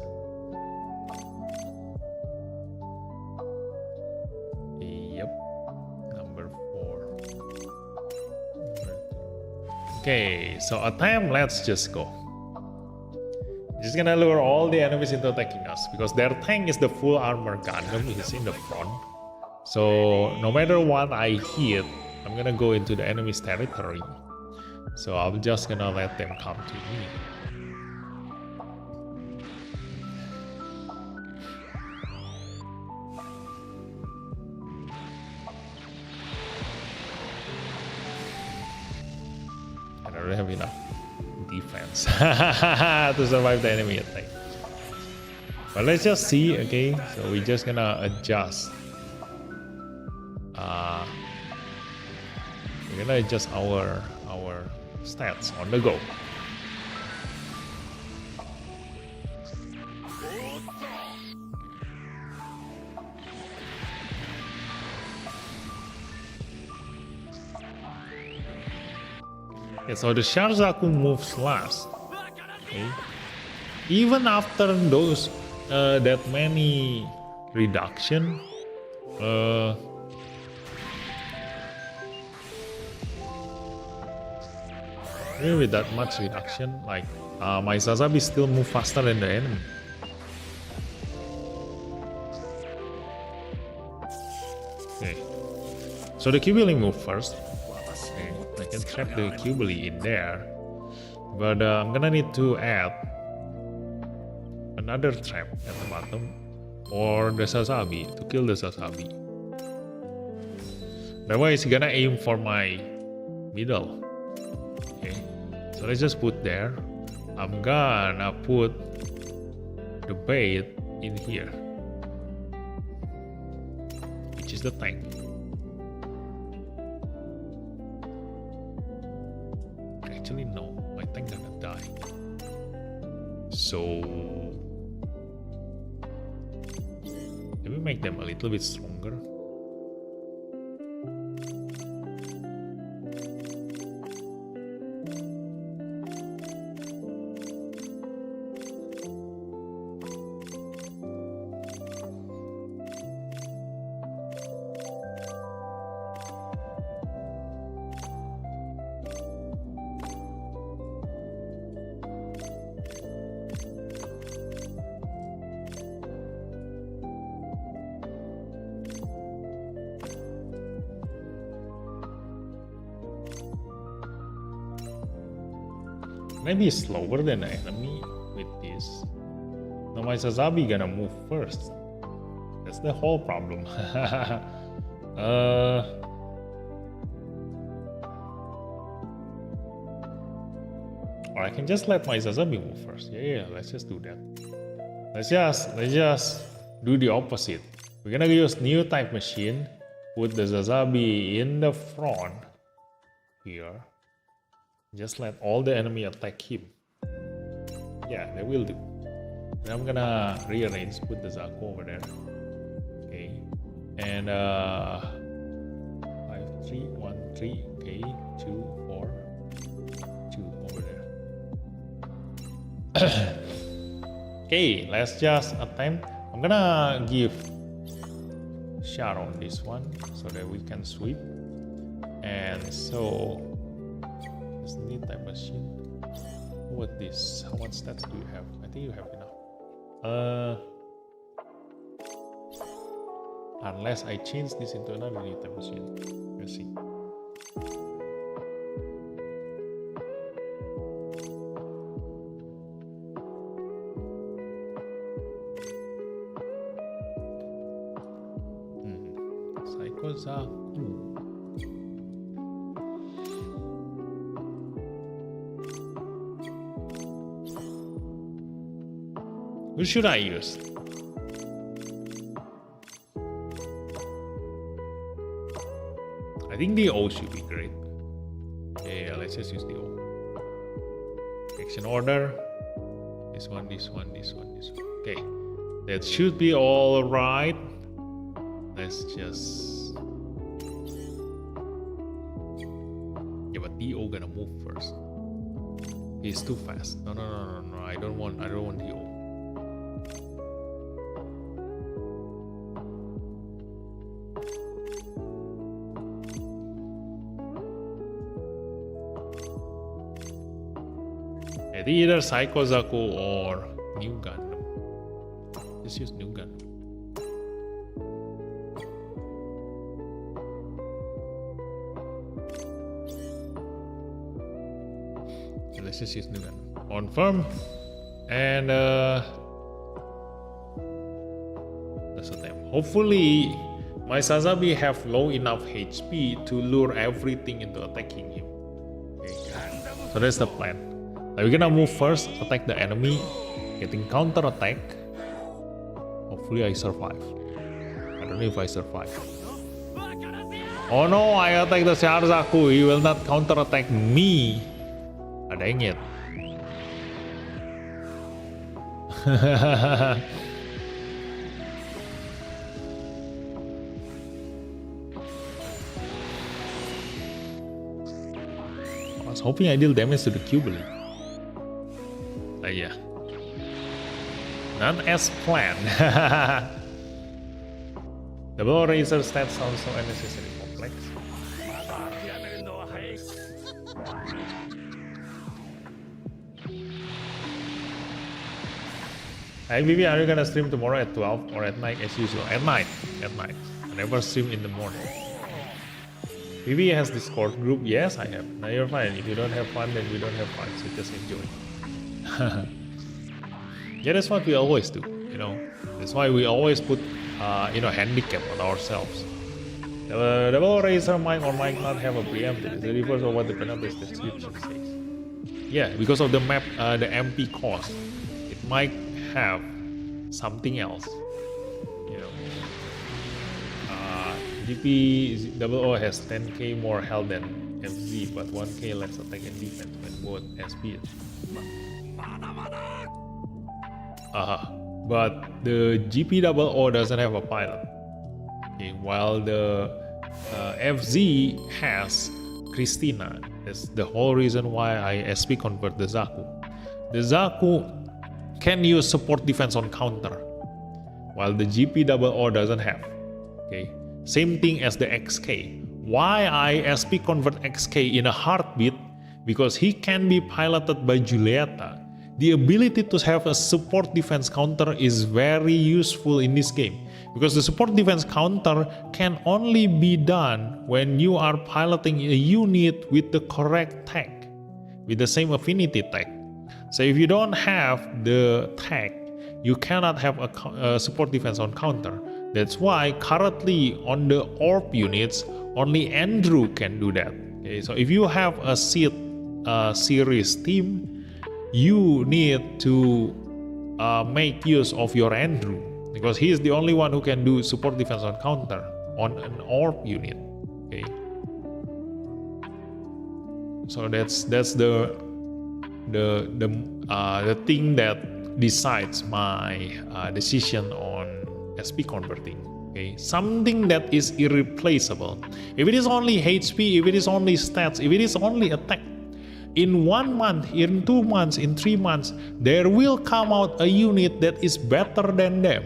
Yep. Number 4. Okay, so attempt, let's just go. Just gonna lure all the enemies into attacking us because their tank is the full armor Gundam, is in the front. So no matter what I hit, I'm gonna go into the enemy's territory. So I'm just gonna let them come to me. I don't have enough defense to survive the enemy attack. But let's just see, okay? So we're just gonna adjust. We're gonna adjust our stats on the go. Okay, so the Sharzaku moves last. Okay. Even after those that many reduction, even with that much reduction, like my Sazabi still move faster than the enemy. Okay, so the Qbili move first. Okay, I can trap the Qbili in there, but I'm gonna need to add another trap at the bottom or the Sazabi to kill the Sazabi. That way, it's gonna aim for my middle. Okay, so let's just put there. I'm gonna put the bait in here, which is the tank. Actually, no, my tank gonna die. So let me make them a little bit stronger. Can I be slower than the enemy with this? Now my Sazabi gonna move first. That's the whole problem. Or I can just let my Sazabi move first. Yeah, let's just do that. Let's just do the opposite. We're gonna use new type machine. Put the Sazabi in the front here. Just let all the enemy attack him. Yeah, they will do. And I'm gonna rearrange, put the Zaku over there. Okay. And 5, 3, 1, 3. Okay, 2, 4, 2 over there. Okay, let's just attempt. I'm gonna give shot on this one so that we can sweep. And so this new type machine. What this? How much stats do you have? I think you have enough. Unless I change this into another new type machine. Let's see. Psycho Zaku. Who should I use? I think the O should be great. Yeah, let's just use the O. Action order. This one, this one, this one, this one. Okay, that should be all right. Let's just. Yeah, but DO gonna move first. He's too fast. No. I don't want DO. Either Psycho Zaku or New Gundam. Just use New Gundam. Okay, let's just use New Gundam. Confirm. And that's the time. Hopefully my Sazabi have low enough HP to lure everything into attacking him. Okay. So that's the plan. We're gonna move first, attack the enemy, getting counter attack. Hopefully I survive. I don't know if I survive. Oh no, I attack the Zaku. He will not counter attack me. Ah, dang it. I was hoping I deal damage to the Cubely. Yeah. Not as planned. Double razor stats sounds so unnecessarily complex. Hey Vivi, are you gonna stream tomorrow at 12 or at night as usual? At night. I never stream in the morning. Vivi has Discord group. Yes, I have. Now you're fine. If you don't have fun, then we don't have fun. So just enjoy. Yeah, that's what we always do, you know. That's why we always put, handicap on ourselves. The double razor might or might not have a preemptive. It's the reverse of what the penalty description says. Yeah, because of the map, the MP cost, it might have something else, you know. GP 00 has 10k more health than FZ, but 1k less attack and defense when both SP. But the GP00 doesn't have a pilot. Okay, while the FZ has Christina. That's the whole reason why I SP convert the Zaku. The Zaku can use support defense on counter, while the GP00 doesn't have. Okay, same thing as the XK. Why I SP convert XK in a heartbeat? Because he can be piloted by Julieta. The ability to have a support defense counter is very useful in this game, because the support defense counter can only be done when you are piloting a unit with the correct tech, with the same affinity tech. So if you don't have the tech, you cannot have a support defense on counter. That's why currently on the orb units, only Andrew can do that. Okay, so if you have a series team, you need to make use of your Andrew, because he is the only one who can do support defense on counter on an orb unit. Okay, so that's the thing that decides my decision on SP converting. Okay, something that is irreplaceable. If it is only HP, if it is only stats, if it is only attack, in 1 month, in 2 months, in 3 months, there will come out a unit that is better than them.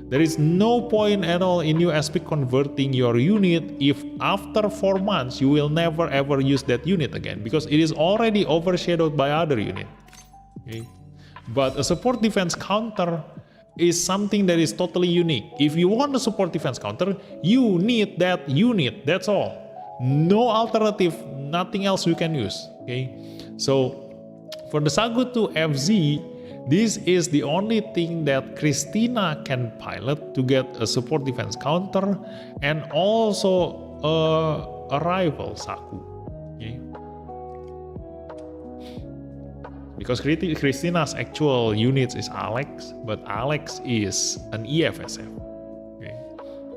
There is no point at all in you SP converting your unit if after 4 months you will never ever use that unit again, because it is already overshadowed by other unit. Okay? But a support defense counter is something that is totally unique. If you want a support defense counter, you need that unit. That's all. No alternative, nothing else you can use. Okay, so for the Sagu 2 FZ, this is the only thing that Christina can pilot to get a support defense counter and also a rival Sagu. Okay, because Christina's actual unit is Alex, but Alex is an EFSF. Okay,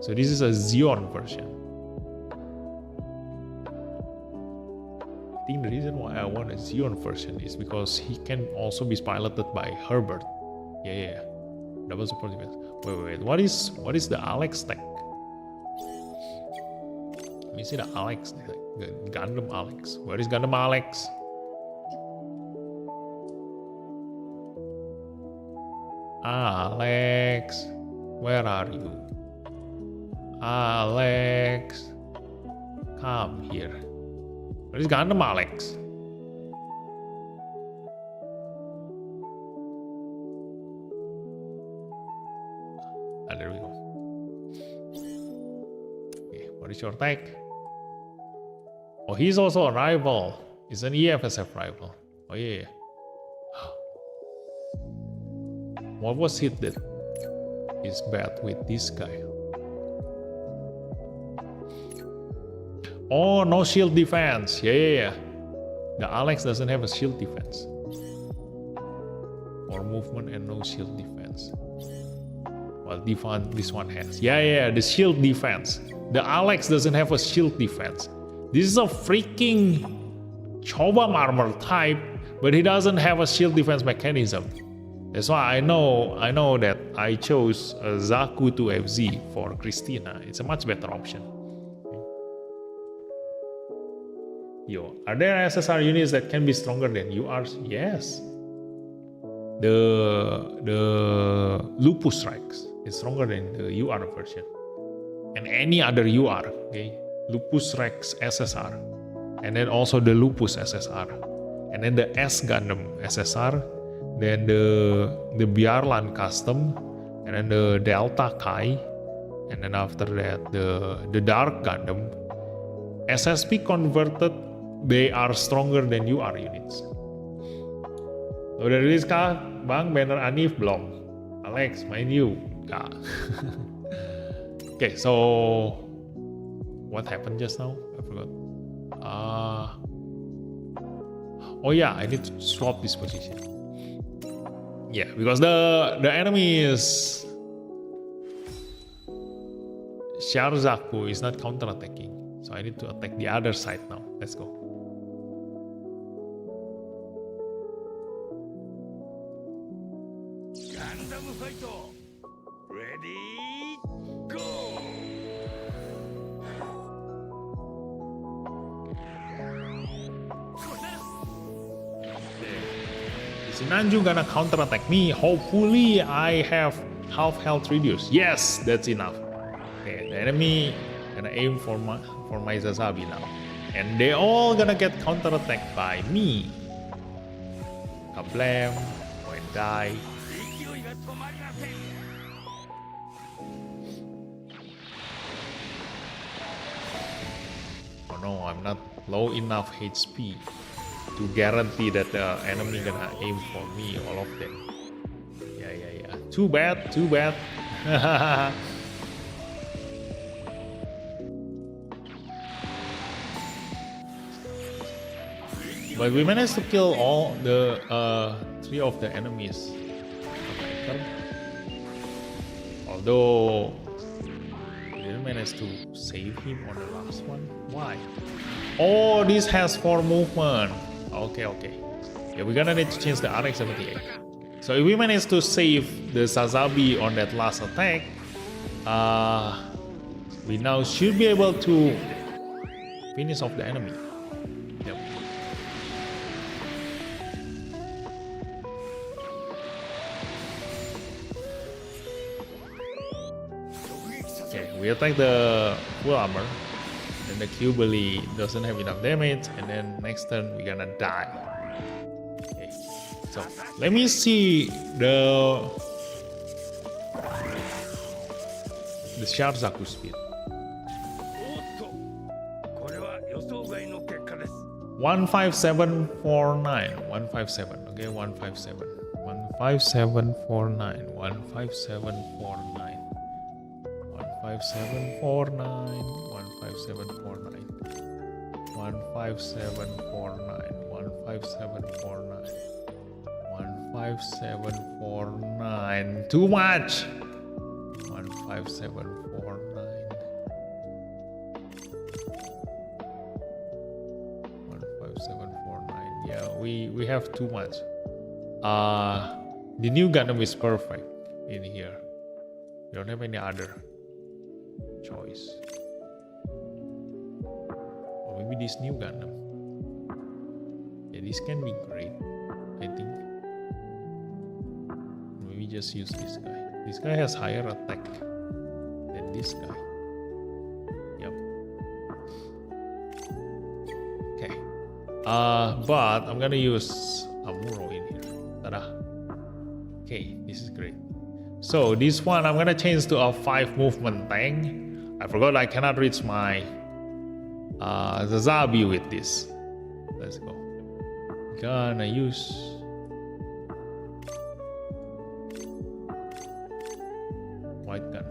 so this is a Xeon version. I think the reason why I want a Xeon version is because he can also be piloted by Herbert. Yeah. Double support defense. Wait. What is the Alex tech? Let me see the Alex. Gundam Alex. Where is Gundam Alex? Alex, where are you? Alex, come here. Where is Gundam Alex? Ah, there we go. Okay, what is your tag? Oh, he's also a rival. He's an EFSF rival. Oh yeah. What was it that is bad with this guy? Oh, no shield defense. Yeah. The Alex doesn't have a shield defense. More movement and no shield defense. Well, this one has. Yeah, the shield defense. The Alex doesn't have a shield defense. This is a freaking Chobam armor type, but he doesn't have a shield defense mechanism. That's why I know that I chose a Zaku 2FZ for Christina. It's a much better option. Yo, are there SSR units that can be stronger than URs? Yes. The Lupus Strikes is stronger than the UR version. And any other UR, okay? Lupus Rex SSR. And then also the Lupus SSR. And then the S Gundam SSR. Then the Biarlan custom, and then the Delta Kai, and then after that the Dark Gundam. SSP converted, they are stronger than UR units. Udah rilis kah, Bang? Banner Anif belum? Alex, main you? Kak. Okay, so what happened just now? I forgot. Oh yeah, I need to swap this position. Yeah, because the enemy is Sharzaku is not counter-attacking. So I need to attack the other side now. Let's go. Gundam fight. Ready, go. Is Nanju gonna counter-attack me? Hopefully I have half health reduced. Yes, that's enough. Okay, the enemy gonna aim for my Zazabi now. And they all gonna get counter-attacked by me. Kablam, go and die. Oh no, I'm not low enough HP. to guarantee that the enemy gonna aim for me, all of them. Yeah. Too bad. But we managed to kill all the 3 of the enemies. Although we didn't manage to save him on the last one. Why? Oh, this has 4 movement. Okay. Yeah, we're gonna need to change the RX-78. So if we manage to save the Sazabi on that last attack, we now should be able to finish off the enemy. Yep. Okay, we attack the full armor. Then the Cubely doesn't have enough damage, and then next turn we're gonna die. Okay, so let me see the Sharzaku speed. これは予想外の結果です。 15749 157. Okay, 157 15749 15749 15749 15749 15749 15749 too much. 15749 15749. Yeah, we have too much. The new Gundam is perfect in here. We don't have any other choice. Or maybe this new Gundam. Yeah, this can be great, I think. Maybe just use this guy. This guy has higher attack than this guy. Yep. Okay. But I'm gonna use Amuro in here. Ta-da. Okay, this is great. So this one I'm gonna change to a 5 movement tank. I forgot I cannot reach my Zazabi with this. Let's go. Gonna use white gun.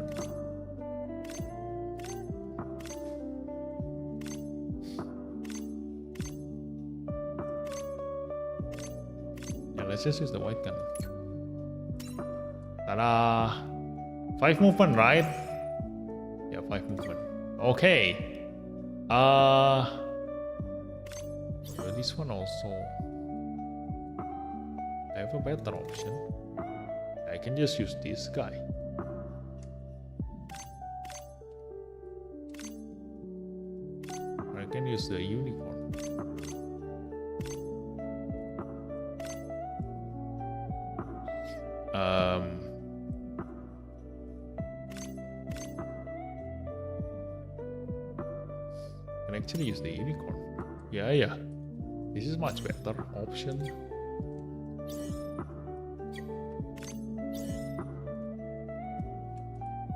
Yeah, let's just use the white gun. Ta-da! 5 movement, right? Yeah, 5 movement. Okay. So this one also. I have a better option. I can just use this guy. I can use the unicorn. Can actually use the unicorn. Yeah. This is much better option.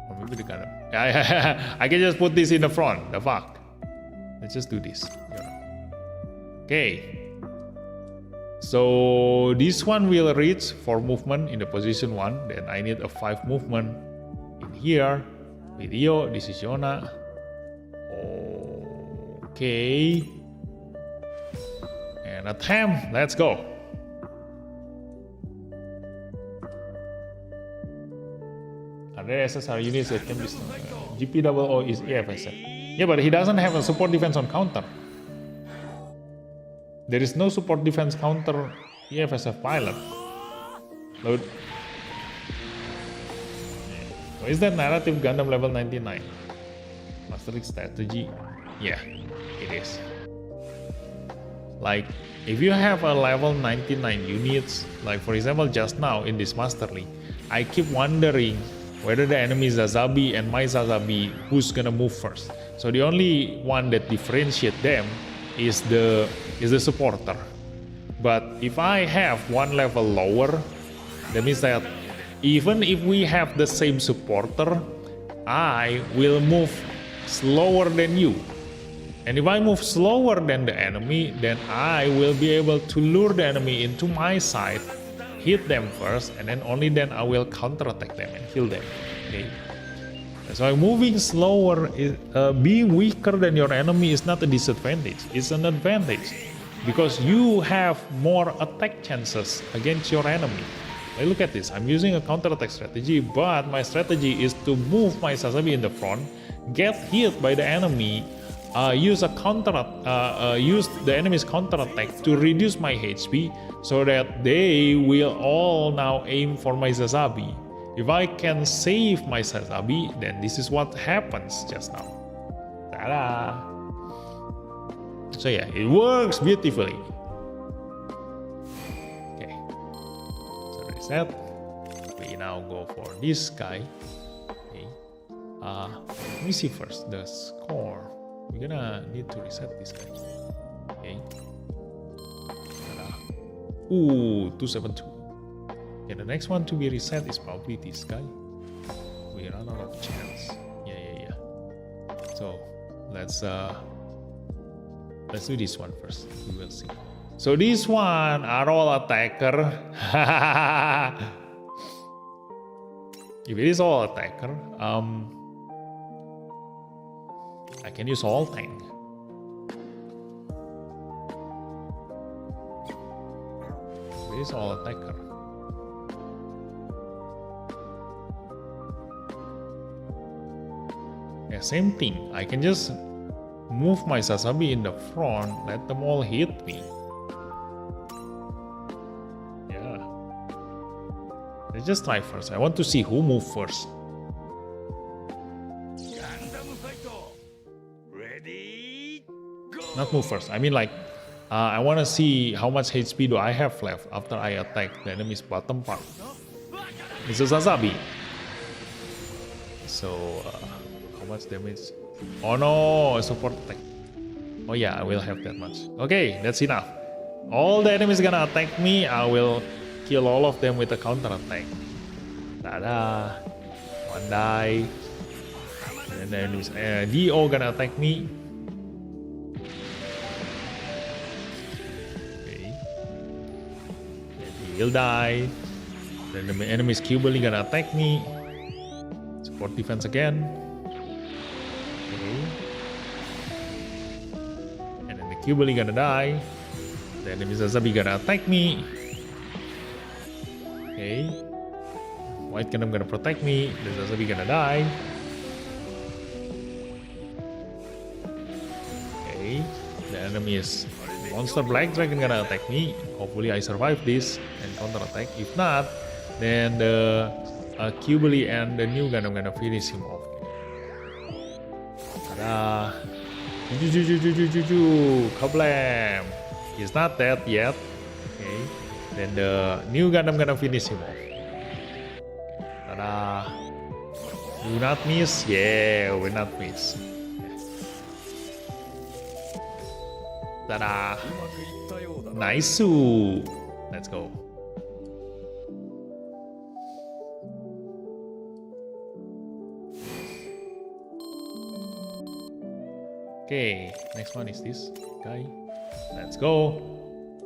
Or maybe the Gundam. I can just put this in the front. The fuck. Let's just do this. Okay. So this one will reach 4 movement in the position 1. Then I need a 5 movement in here. Video. This is Yona. Okay. And attempt. Let's go. Other SSR units that can be GP00 is EFSF. Yeah, but he doesn't have a support defense on counter. There is no support defense counter EFSF pilot. Load. So is that narrative Gundam level 99? Mastering strategy? Yeah, it is. Like, if you have a level 99 units, like for example just now in this Masterly, I keep wondering whether the enemy Zazabi and my Zazabi, who's gonna move first. So the only one that differentiates them is the supporter. But if I have one level lower, that means that even if we have the same supporter, I will move slower than you. And if I move slower than the enemy, then I will be able to lure the enemy into my side, hit them first, and then only then I will counterattack them and kill them. Okay. So moving slower, being weaker than your enemy is not a disadvantage, it's an advantage. Because you have more attack chances against your enemy. Now look at this, I'm using a counterattack strategy, but my strategy is to move my Sazabi in the front, get hit by the enemy, use the enemy's counterattack to reduce my HP, so that they will all now aim for my Sazabi. If I can save my Sazabi, then this is what happens just now. Ta-da! So yeah, it works beautifully. Okay, so reset. We now go for this guy. Okay, let me see first the score. We're gonna need to reset this guy. Okay. Ooh, 272. Okay, the next one to be reset is probably this guy. We run out of chance. Yeah. So let's do this one first. We will see. So this one are all attacker. If it is all attacker, I can use all tank. If it is all attacker. Yeah, same thing. I can just move my Sazabi in the front, let them all hit me. Yeah. Let's just try first. I want to see who moves first. Gundam fight. Ready, go. Not move first. I mean like, I want to see how much HP do I have left after I attack the enemy's bottom part. It's a Sazabi. So, how much damage? Oh no, support attack. Oh yeah, I will have that much. Okay, that's enough. All the enemies gonna attack me, I will kill all of them with a counter attack. Tada! One die. And then enemies, Dio gonna attack me. Okay. And he'll die. Then the enemy's Cubely gonna attack me. Support defense again. And then the Cubely gonna die. The enemy Sazabi gonna attack me. Okay. White Gundam gonna protect me. The Sazabi gonna die. Okay. The enemy is Monster Black Dragon gonna attack me. Hopefully I survive this and counter attack. If not, then the Cubely and the new Gundam gonna finish him off. Tada! Kablam! He's not dead yet. Okay. Then the new Gundam gonna finish him off. Tada! Do not miss. Yeah, will not miss. Tada! Nice. Let's go. Okay, next one is this guy. Let's go.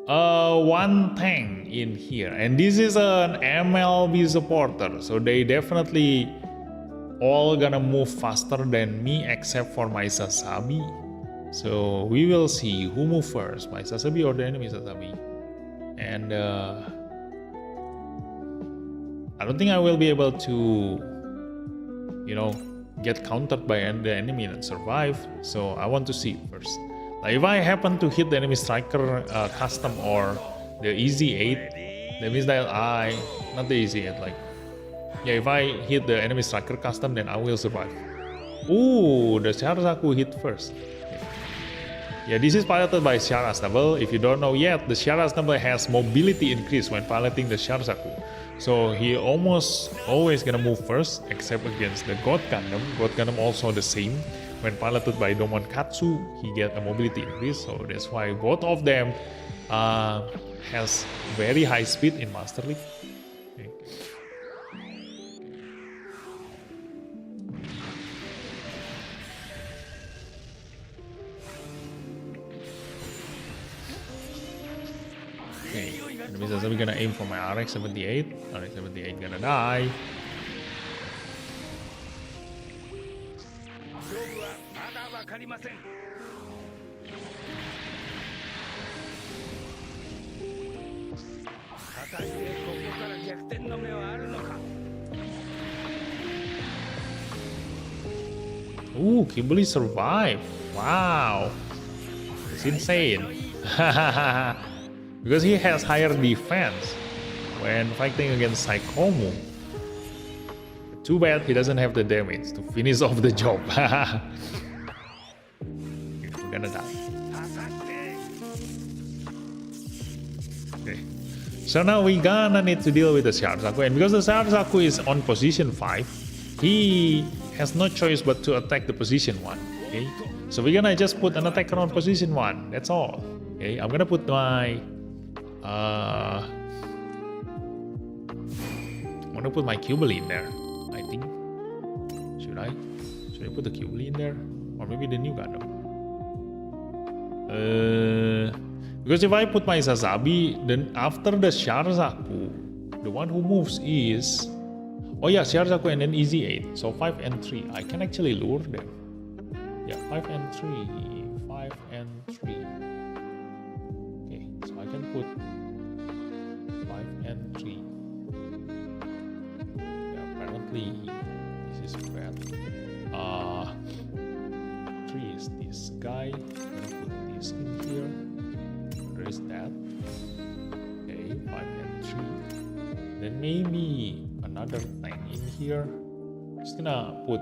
One tank in here, and this is an MLB supporter, so they definitely all gonna move faster than me except for my Sazabi. So we will see who move first, my Sazabi or the enemy Sazabi. And I don't think I will be able to, get countered by the enemy and survive. So I want to see first. Like if I happen to hit the enemy striker custom or the easy 8, that means that not the easy 8, if I hit the enemy striker custom, then I will survive. Ooh, the Sharasaku hit first. Yeah, this is piloted by Sharasnable. If you don't know yet, the Sharasnable has mobility increase when piloting the Sharasaku. So he almost always gonna move first, except against the God Gundam. God Gundam also the same. When piloted by Domon Katsu, he get a mobility increase. So that's why both of them has very high speed in Master League. Okay. Enemy Sasabi gonna aim for my RX-78. RX-78 gonna die. 勝負はまだわかりません。果たしてここから逆転の目はあるのか。Ooh, Kimberly survived. Wow. It's insane. Because he has higher defense when fighting against Psychomu. Too bad he doesn't have the damage to finish off the job. We're gonna die. 果たして Okay. So now we gonna need to deal with the Sharsaku, and because the Sharsaku is on position 5, he has no choice but to attack the position 1. Okay. So we're gonna just put an attacker on position 1. That's all. Okay. I'm gonna put my I'm gonna put my Cubely in there. I think. Should I? Should I put the Cubely in there, or maybe the new Gundam? Because if I put my Sasabi, then after the Sharsaku, the one who moves is... Oh yeah, Sharsaku and then Easy 8. So 5 and 3. I can actually lure them. Yeah, 5 and 3. 5 and 3. Okay, so I can put 5 and 3. Yeah, apparently this is bad. 3 is this guy. I'm gonna put this in here. There is that. Okay, 5 and 3. Then maybe another tank in here. Just gonna put...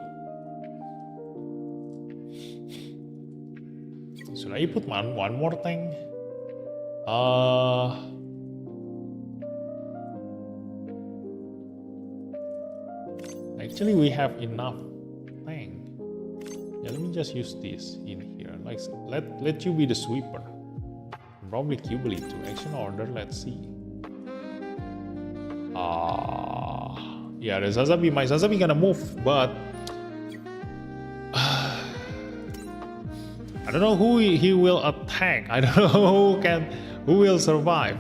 Should I put one more tank? Actually we have enough tank. Yeah, let me just use this in here. Like, let you be the sweeper. Probably Cubely to action order. Let's see. Yeah, the Sasabi, my Sasabi gonna move, but I don't know who he will attack. I don't know who will survive.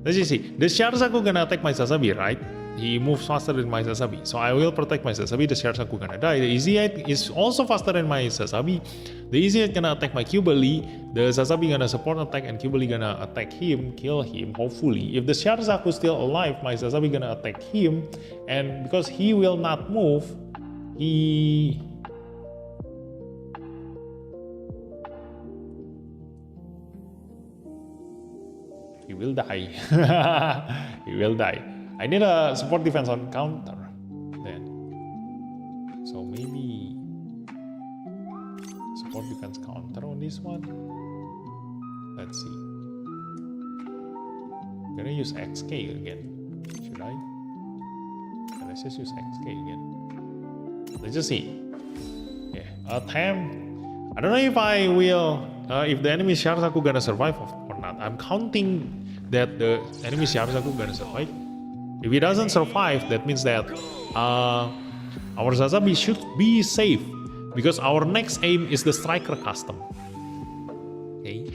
Let's just see. The Sharsaku gonna attack my Sasabi, right? He moves faster than my Sasabi, so I will protect my Sasabi. The Sharsaku gonna die. The Easy 8 is also faster than my Sasabi. The Easy 8 gonna attack my Cubely. The Sasabi gonna support attack, and Cubely gonna attack him, kill him, hopefully. If the Sharsaku is still alive, my Sasabi gonna attack him, and because he will not move, he will die. He will die. I need a support defense on counter then. So maybe support defense counter on this one. Let's see. I'm gonna use XK again. Should I? Let's just use XK again. Let's just see. Yeah. Tam. I don't know if I will. If the enemy Sharsaku gonna survive or not. I'm counting that the enemy Sharsaku gonna survive. If he doesn't survive, that means that our Sasabi should be safe, because our next aim is the striker custom. Okay.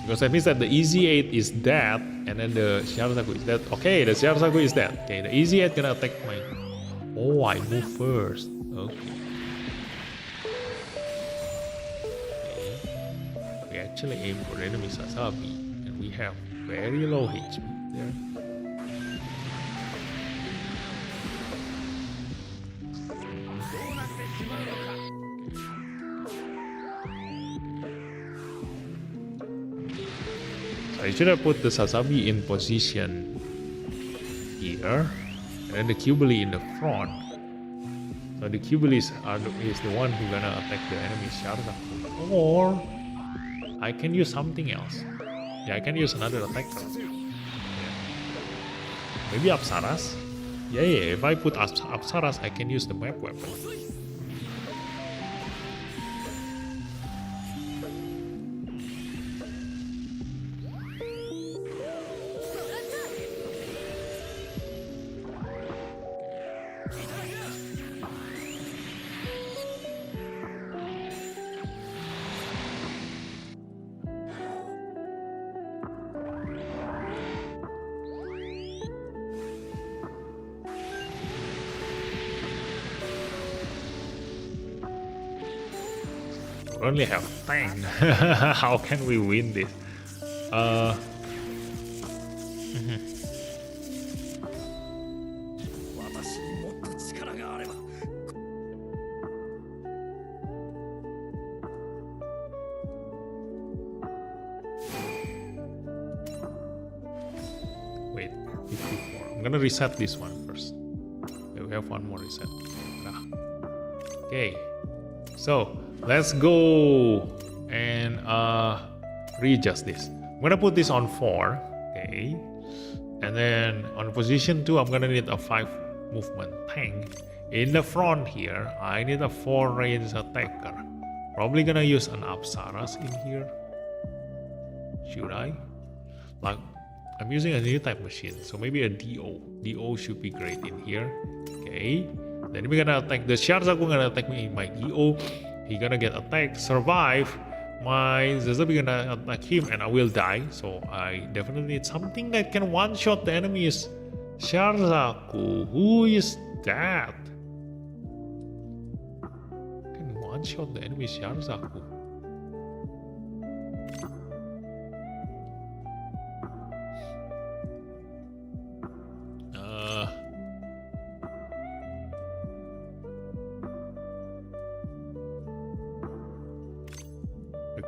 Because that means that the Easy 8 is dead, and then the Sharsaku is dead. Okay, the Sharsaku is dead. Okay, the Easy 8 gonna attack my... Oh, I move first. Okay. We actually aim for enemy Sasabi, and we have very low HP there. So I should have put the Sasabi in position here, and then the Cubely in the front. So the Cubely is the one who's gonna attack the enemy Sharsaku. Or I can use something else. Yeah, I can use another attacker. Yeah. Maybe Apsaras? Yeah, if I put Apsaras, I can use the map weapon. We only have 10. How can we win this? Mhm. 私にもっと力があれば Wait, 54. I'm gonna reset this one first. Okay, we have one more reset. Ah. Okay, so let's go and readjust this. I'm gonna put this on 4. Okay, and then on position 2, I'm gonna need a 5 movement tank. In the front here, I need a 4 range attacker. Probably gonna use an Apsaras in here. Should I? Like, I'm using a new type machine, so maybe a DO. DO should be great in here. Okay. Then we're gonna attack the Sharzaku, gonna attack me in my DO. He gonna get attacked, survive. My Zazabi gonna attack him and I will die. So I definitely need something that can one-shot the enemy's Sharzaku. Who is that? Can one-shot the enemy's Sharzaku.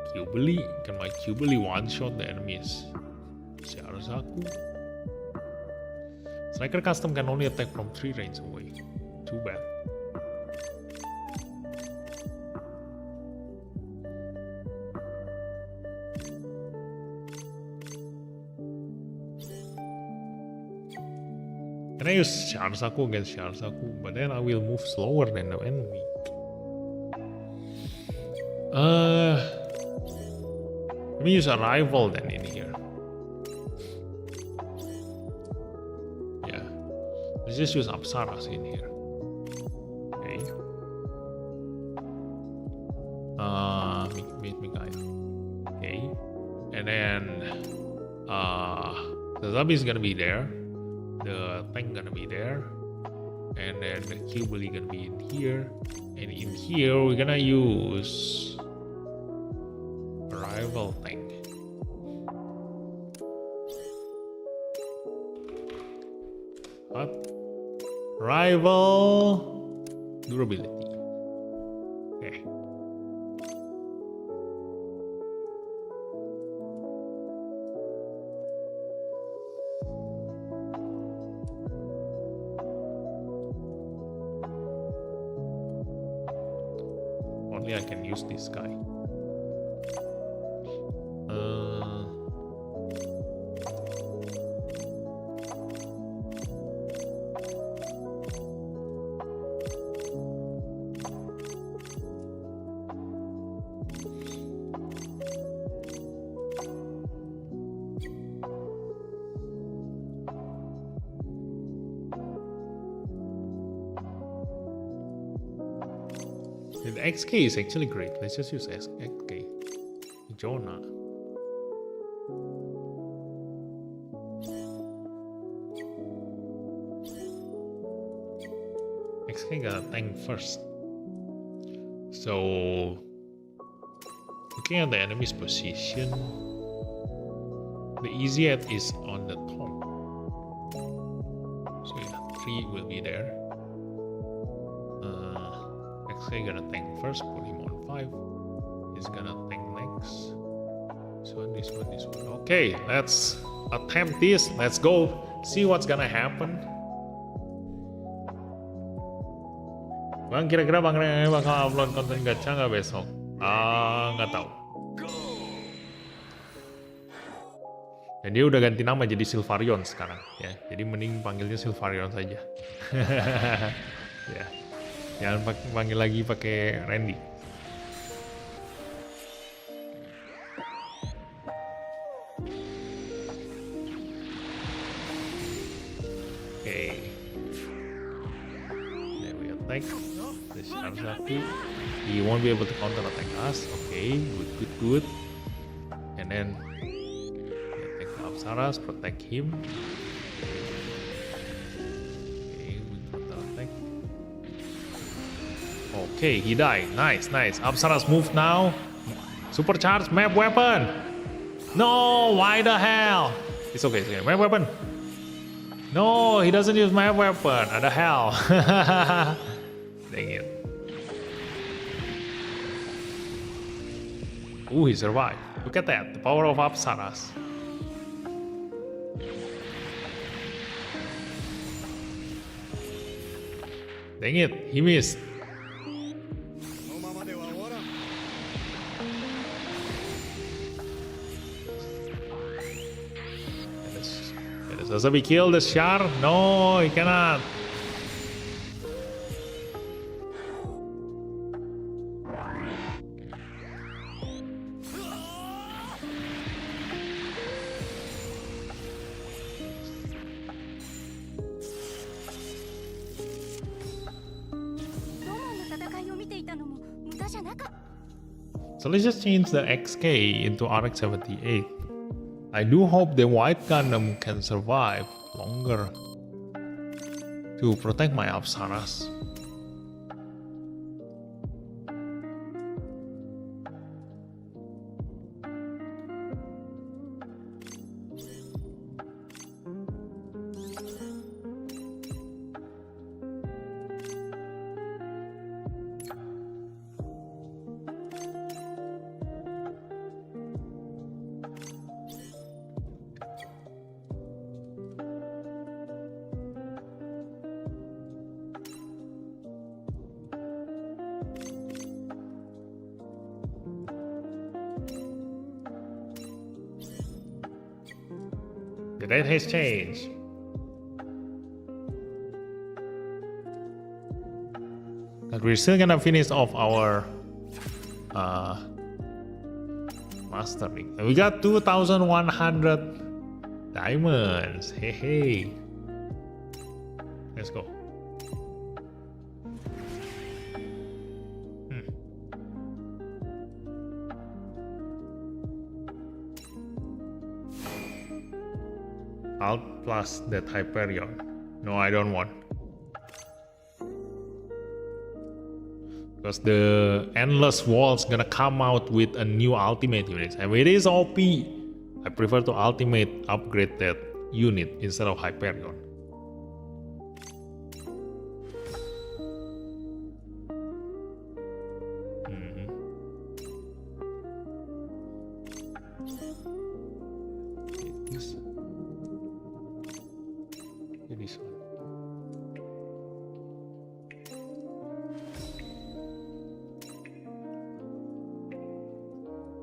Cubely? Can my Cubely one-shot the enemies? Sharazaku? Striker custom can only attack from 3 range away. Too bad. Can I use Sharzaku against Sharzaku? But then I will move slower than the enemy. Let me use a rival then in here. Yeah. Let's just use Apsaras in here. Okay. Meet me guys. Okay. And then the zombie is gonna be there. The tank gonna be there. And then the Cubely gonna be in here. And in here we're gonna use rival tank. What? Rival durability. Okay. Only I can use this guy. The XK is actually great. Let's just use XK. Jonah. XK got a tank first. So, looking at the enemy's position, the easiest is on the top. So yeah, 3 will be there. XK gonna tank first, put him on 5. He's gonna tank next. This one. Okay, let's attempt this. Let's go. See what's gonna happen. Bang, kira-kira Bang Ren bakal upload konten gacha nggak besok? Nggak tahu. Dan dia udah ganti nama jadi Silvarion sekarang ya. Jadi mending panggilnya Silvarion saja. Ya. Jangan panggil lagi pakai Randy. Okay. Then we attack the Sharzaku. He won't be able to counter attack us. Okay, good. And then we attack the Apsaras, protect him. Okay, he died. Nice, nice. Apsaras move now. Supercharged map weapon. No, why the hell? It's okay, it's okay. Map weapon. No, he doesn't use map weapon. What the hell? Dang it. Ooh, he survived. Look at that. The power of Apsaras. Dang it, he missed. このままでは終わらん。 Does he kill the shark? No, he cannot. So let's just change the XK into RX-78. I do hope the White Gundam can survive longer to protect my Apsaras. The date has changed. But we're still gonna finish off our master ring. And we got 2,100 diamonds. Hey, hey. Let's go. Alt plus that Hyperion. No, I don't want. Because the endless wall's gonna come out with a new ultimate unit. And it is OP. I prefer to ultimate upgrade that unit instead of Hyperion.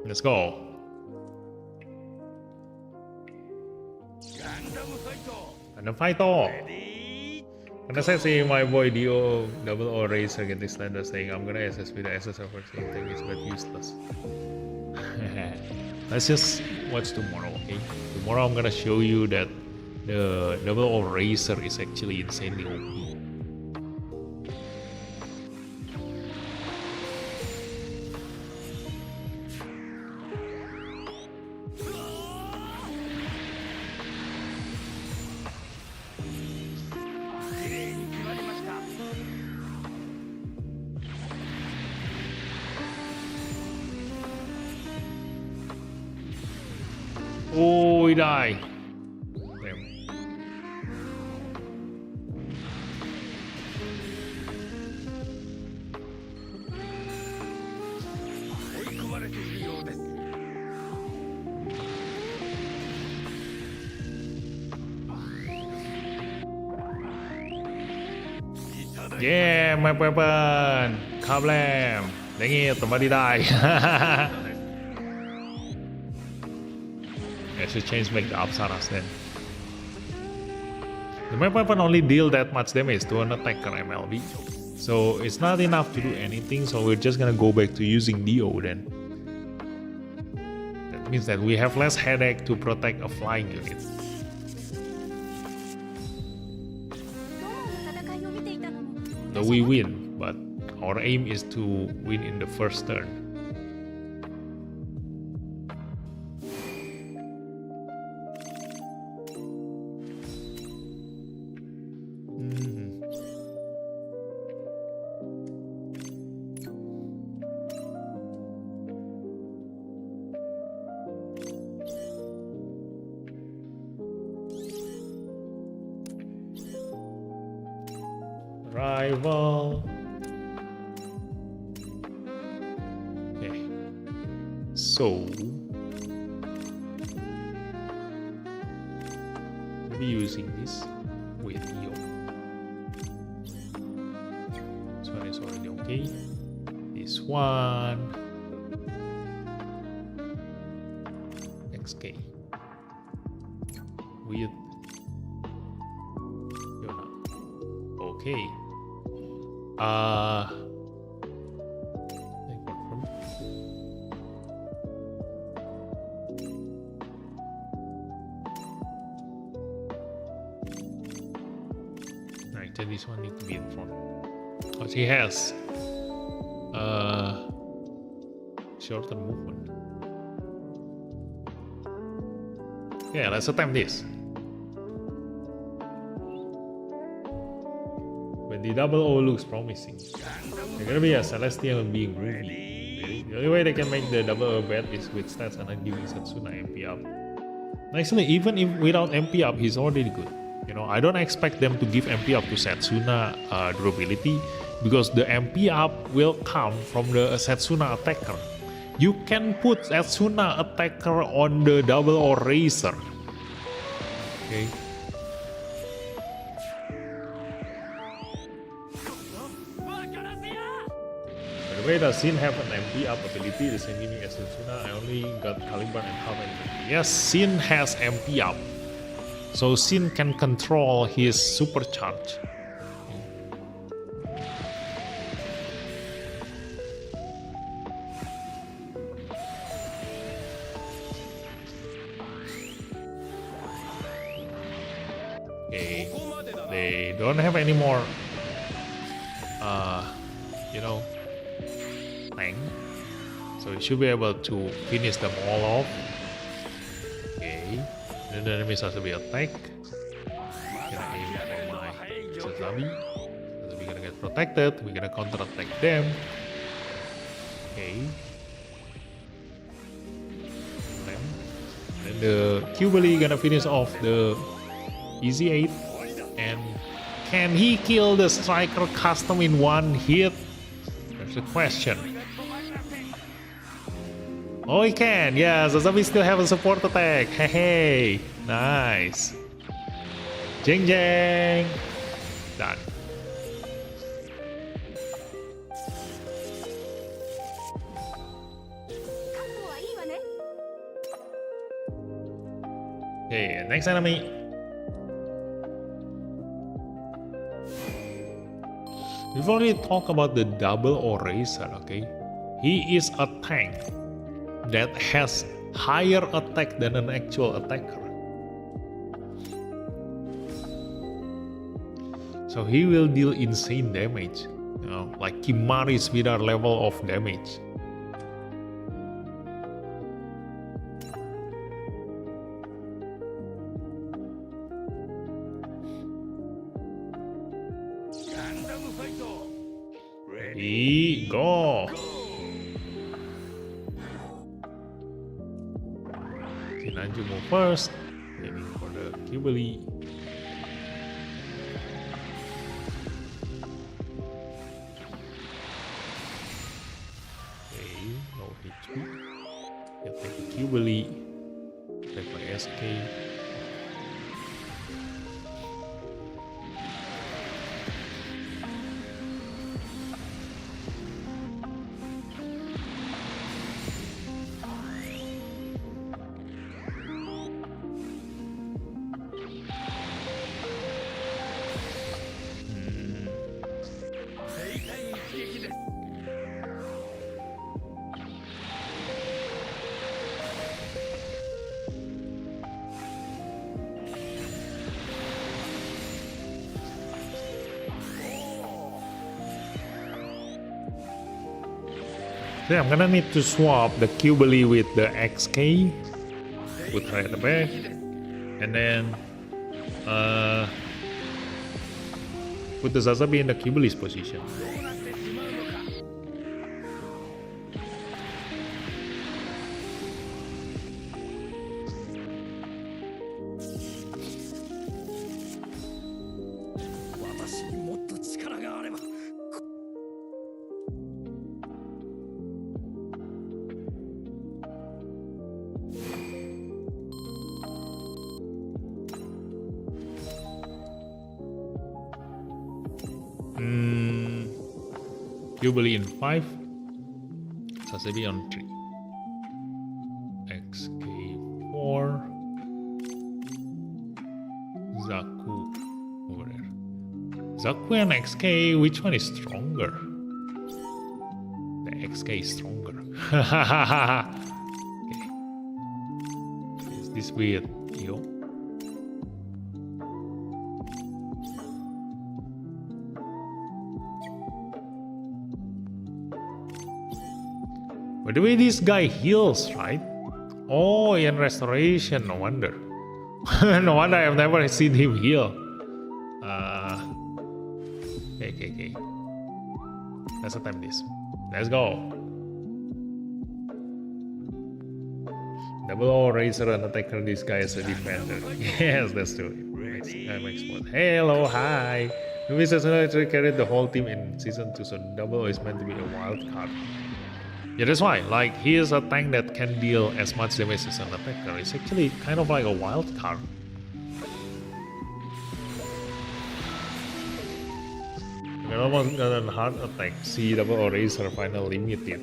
Let's go. Gundam fight talk. Karena saya see my boy Dio double O Racer get this slender saying I'm gonna SSB the SSR for saying thing is but useless. Let's just watch tomorrow, okay? Tomorrow I'm gonna show you that the double O Racer is actually insanely OP. Oh, he died. Damn. Yeah, my weapon. Kablam. Dang it, somebody died. I should change back the Apsaras then. The map weapon only deal that much damage to an attacker MLB. So it's not enough to do anything, so we're just gonna go back to using Dio then. That means that we have less headache to protect a flying unit. So we win, but our aim is to win in the first turn. survival. Okay. So we'll be using this with Yo. This one is already okay. This one. XK. With Yona. Okay. Right, then this one needs to be in front. Because he has shorter movement. Yeah, let's attempt this. When the double O looks promising, they're gonna be a celestial being really. The only way they can make the double O bad is with stats and then giving Setsuna MP up. Actually, even if without MP up, he's already good. You know, I don't expect them to give MP up to Setsuna durability because the MP up will come from the Setsuna attacker. You can put Setsuna attacker on the double or razor. Okay. By the way, does Sin have an MP up ability the same meaning as Setsuna? I only got Caliban and half MP. Yes, Sin has MP up. So Sin can control his supercharge. Okay, they don't have any more, you know, tank. So you should be able to finish them all off. Okay, then the enemies has to be attacked. Gonna aim for my Sazabi. So we're gonna get protected. We're gonna counter attack them. Okay. Then the Cubely gonna finish off the Easy 8. And can he kill the striker custom in one hit? That's the question. Oh, he can. Yeah, Sazabi still have a support attack. Hey, hey. Nice. Jeng jeng. Done. Okay, next enemy. We've already talked about the double Oracer, okay? He is a tank that has higher attack than an actual attacker. So he will deal insane damage, you know, like Kimari's with our level of damage. Ready, go! Sinanju move first, aiming for the Cubely. Okay, no HP. He'll take the Cubely, take my SK. So I'm gonna need to swap the Cubely with the XK, put her at the back, and then put the Sazabi in the Cubely's position. Jubilee in 5. Sazabi on 3. XK4. Zaku over there. Zaku and XK, which one is stronger? The XK is stronger. Okay. Is this weird, yo? By the way, this guy heals, right? Oh, in restoration, no wonder. No wonder I've never seen him heal. Okay. Let's attempt this. Let's go. Double O, Razor, and Attacker. This guy is a defender. Yes, let's do it. I'm exposed. Hello, hi. Luis has carried the whole team in season 2, so Double O is meant to be a wild card. Yeah, that's why. Like, he is a tank that can deal as much damage as an attacker. It's actually kind of like a wild card. You can almost get a hard attack. C double O Razor final limited.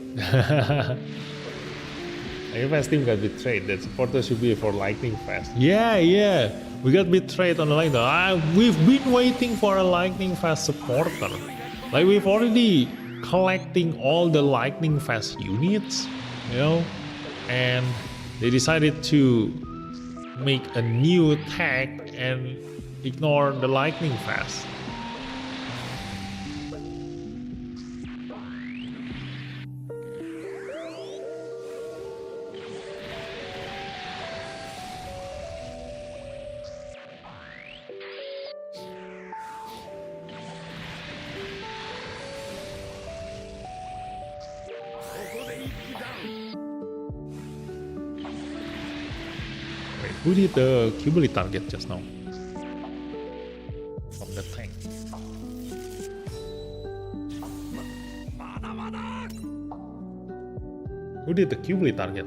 Fast team got betrayed. That supporter should be for Lightning Fast. Yeah. We got betrayed on the line. We've been waiting for a Lightning Fast supporter. Like, we've already collecting all the lightning fast units, you know, and they decided to make a new tag and ignore the lightning fast. Who did the Jubilee target just now? From the tank. Who did the Jubilee target?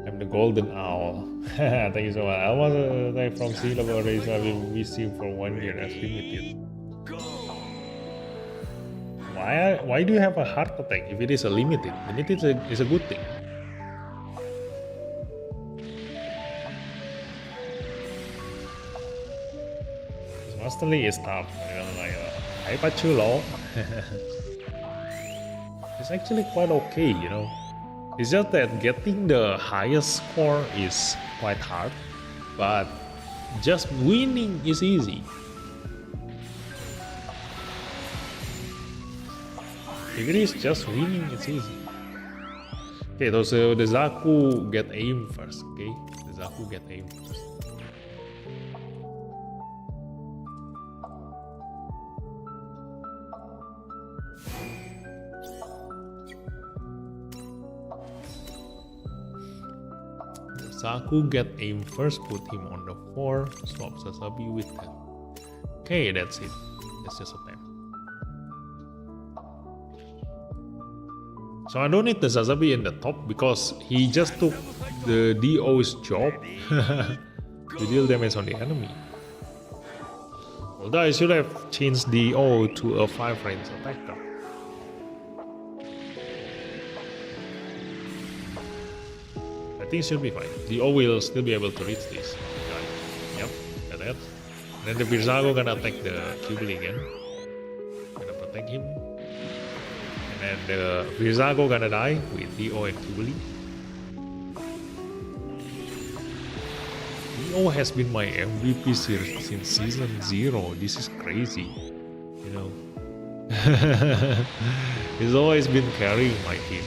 I'm the golden owl. Thank you so much. I was from sea level race. I will miss you for 1 year as limited. Why do you have a heart attack if it is a limited? Limited is a good thing. This Master League is tough. Like, hi Pachulo. It's actually quite okay, you know. It's just that getting the highest score is quite hard, but just winning is easy. If it is just winning, it's easy. Okay, so the Zaku get aim first, okay? The Zaku get aim first. Zaku get aim first, put him on the 4, swap Sazabi with that. Okay, that's it. That's just a time. So I don't need the Sazabi in the top because he just took the DO's job to deal damage on the enemy. Although I should have changed DO to a 5 range attacker. I think it should be fine. The O will still be able to reach this. Yep, got that. Then the Birzago gonna attack the Jubilee again. Gonna protect him. And then the Birzago gonna die with DO and Jubilee. DO has been my MVP since season 0. This is crazy. You know. He's always been carrying my team.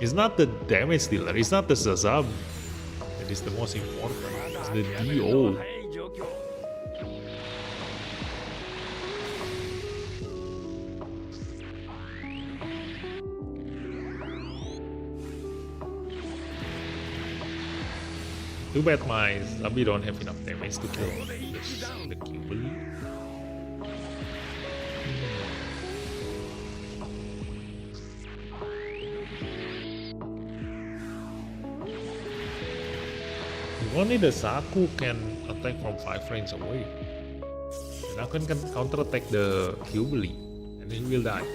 It's not the damage dealer, it's not the Sazab that is the most important, it's the DO. Too bad my Zabi don't have enough damage to kill the Jubilee. Only the Saku can attack from 5 range away. And I can counter attack the Cubely, and he will die.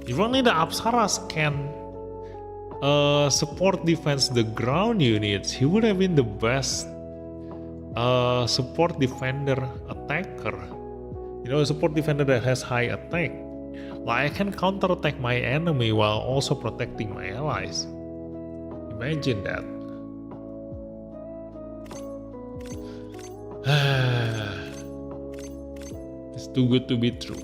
If only the Apsaras can support defense the ground units, he would have been the best support defender attacker. You know, a support defender that has high attack. Like I can counter attack my enemy while also protecting my allies. Imagine that. It's too good to be true.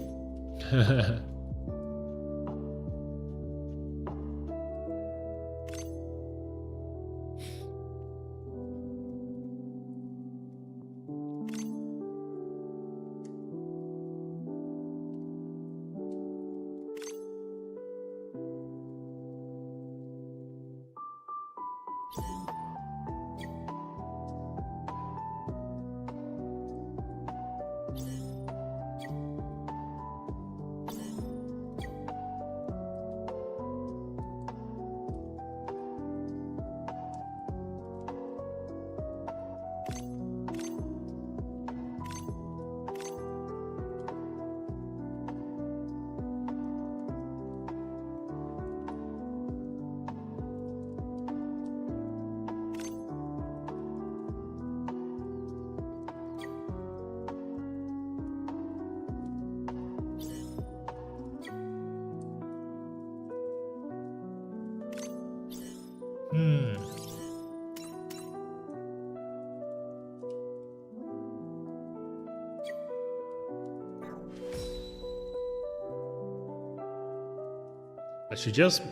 I should just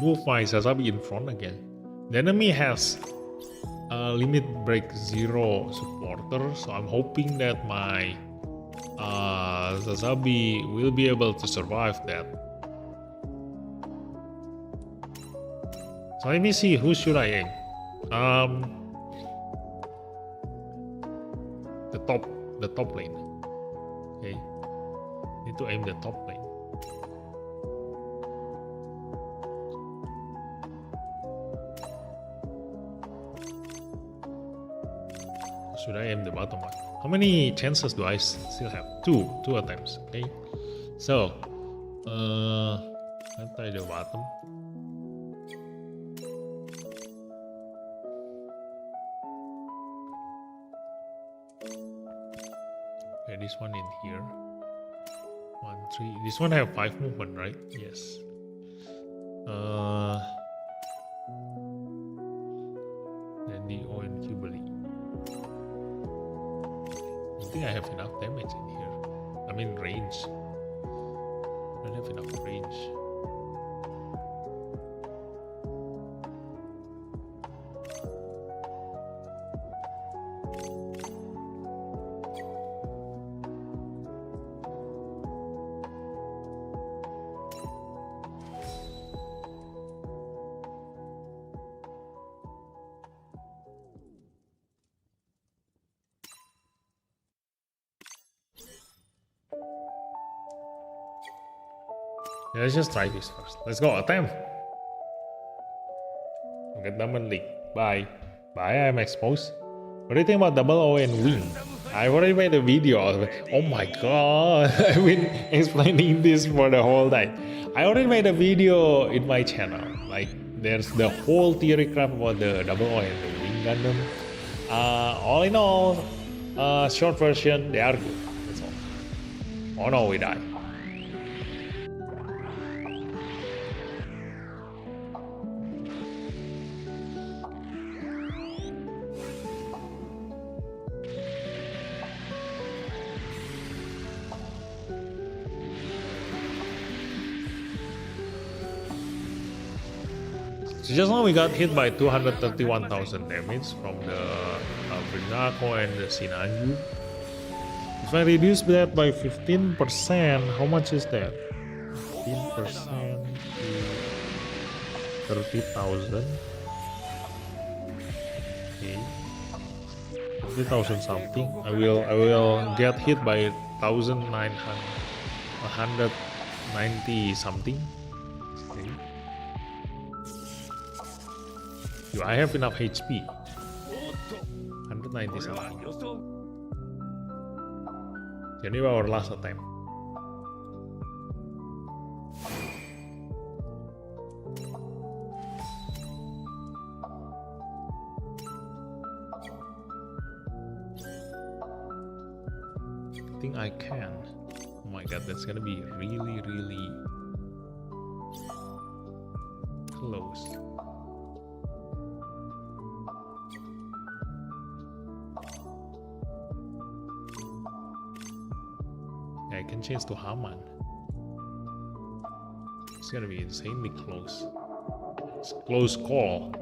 move my Sazabi in front again. The enemy has a limit break 0 supporter, so I'm hoping that my Sazabi will be able to survive that. So let me see, who should I aim? The top lane. Okay, need to aim the top lane. Should I aim the bottom one? How many chances do I still have? Two attempts. Okay, so let's try the bottom. Okay, this one in here. 1, 3. This one have 5 movement, right? Yes. Then the O and Jubilee. I think I have enough damage in here. I mean range. I don't have enough range. Yeah, let's just try this first. Let's go, attempt. Get Diamond League. Bye. Bye, I'm exposed. What do you think about double O and wing? I already made a video of it. Oh my god, I've been explaining this for the whole time. I already made a video in my channel. Like, there's the whole theory craft about the double O and the wing Gundam. All in all, short version, they are good. That's all. Oh no, we die. So just now we got hit by 231,000 damage from the Brinaco and the Sinanju. If I reduce that by 15%, how much is that? 15% to 30,000. Okay. 30,000 something. I will get hit by 190 something. Okay. Do I have enough HP? 190 something. Jadi our last attempt. I think I can. Oh my god, that's gonna be really close. I can change to Haman. It's gonna be insanely close. It's a close call.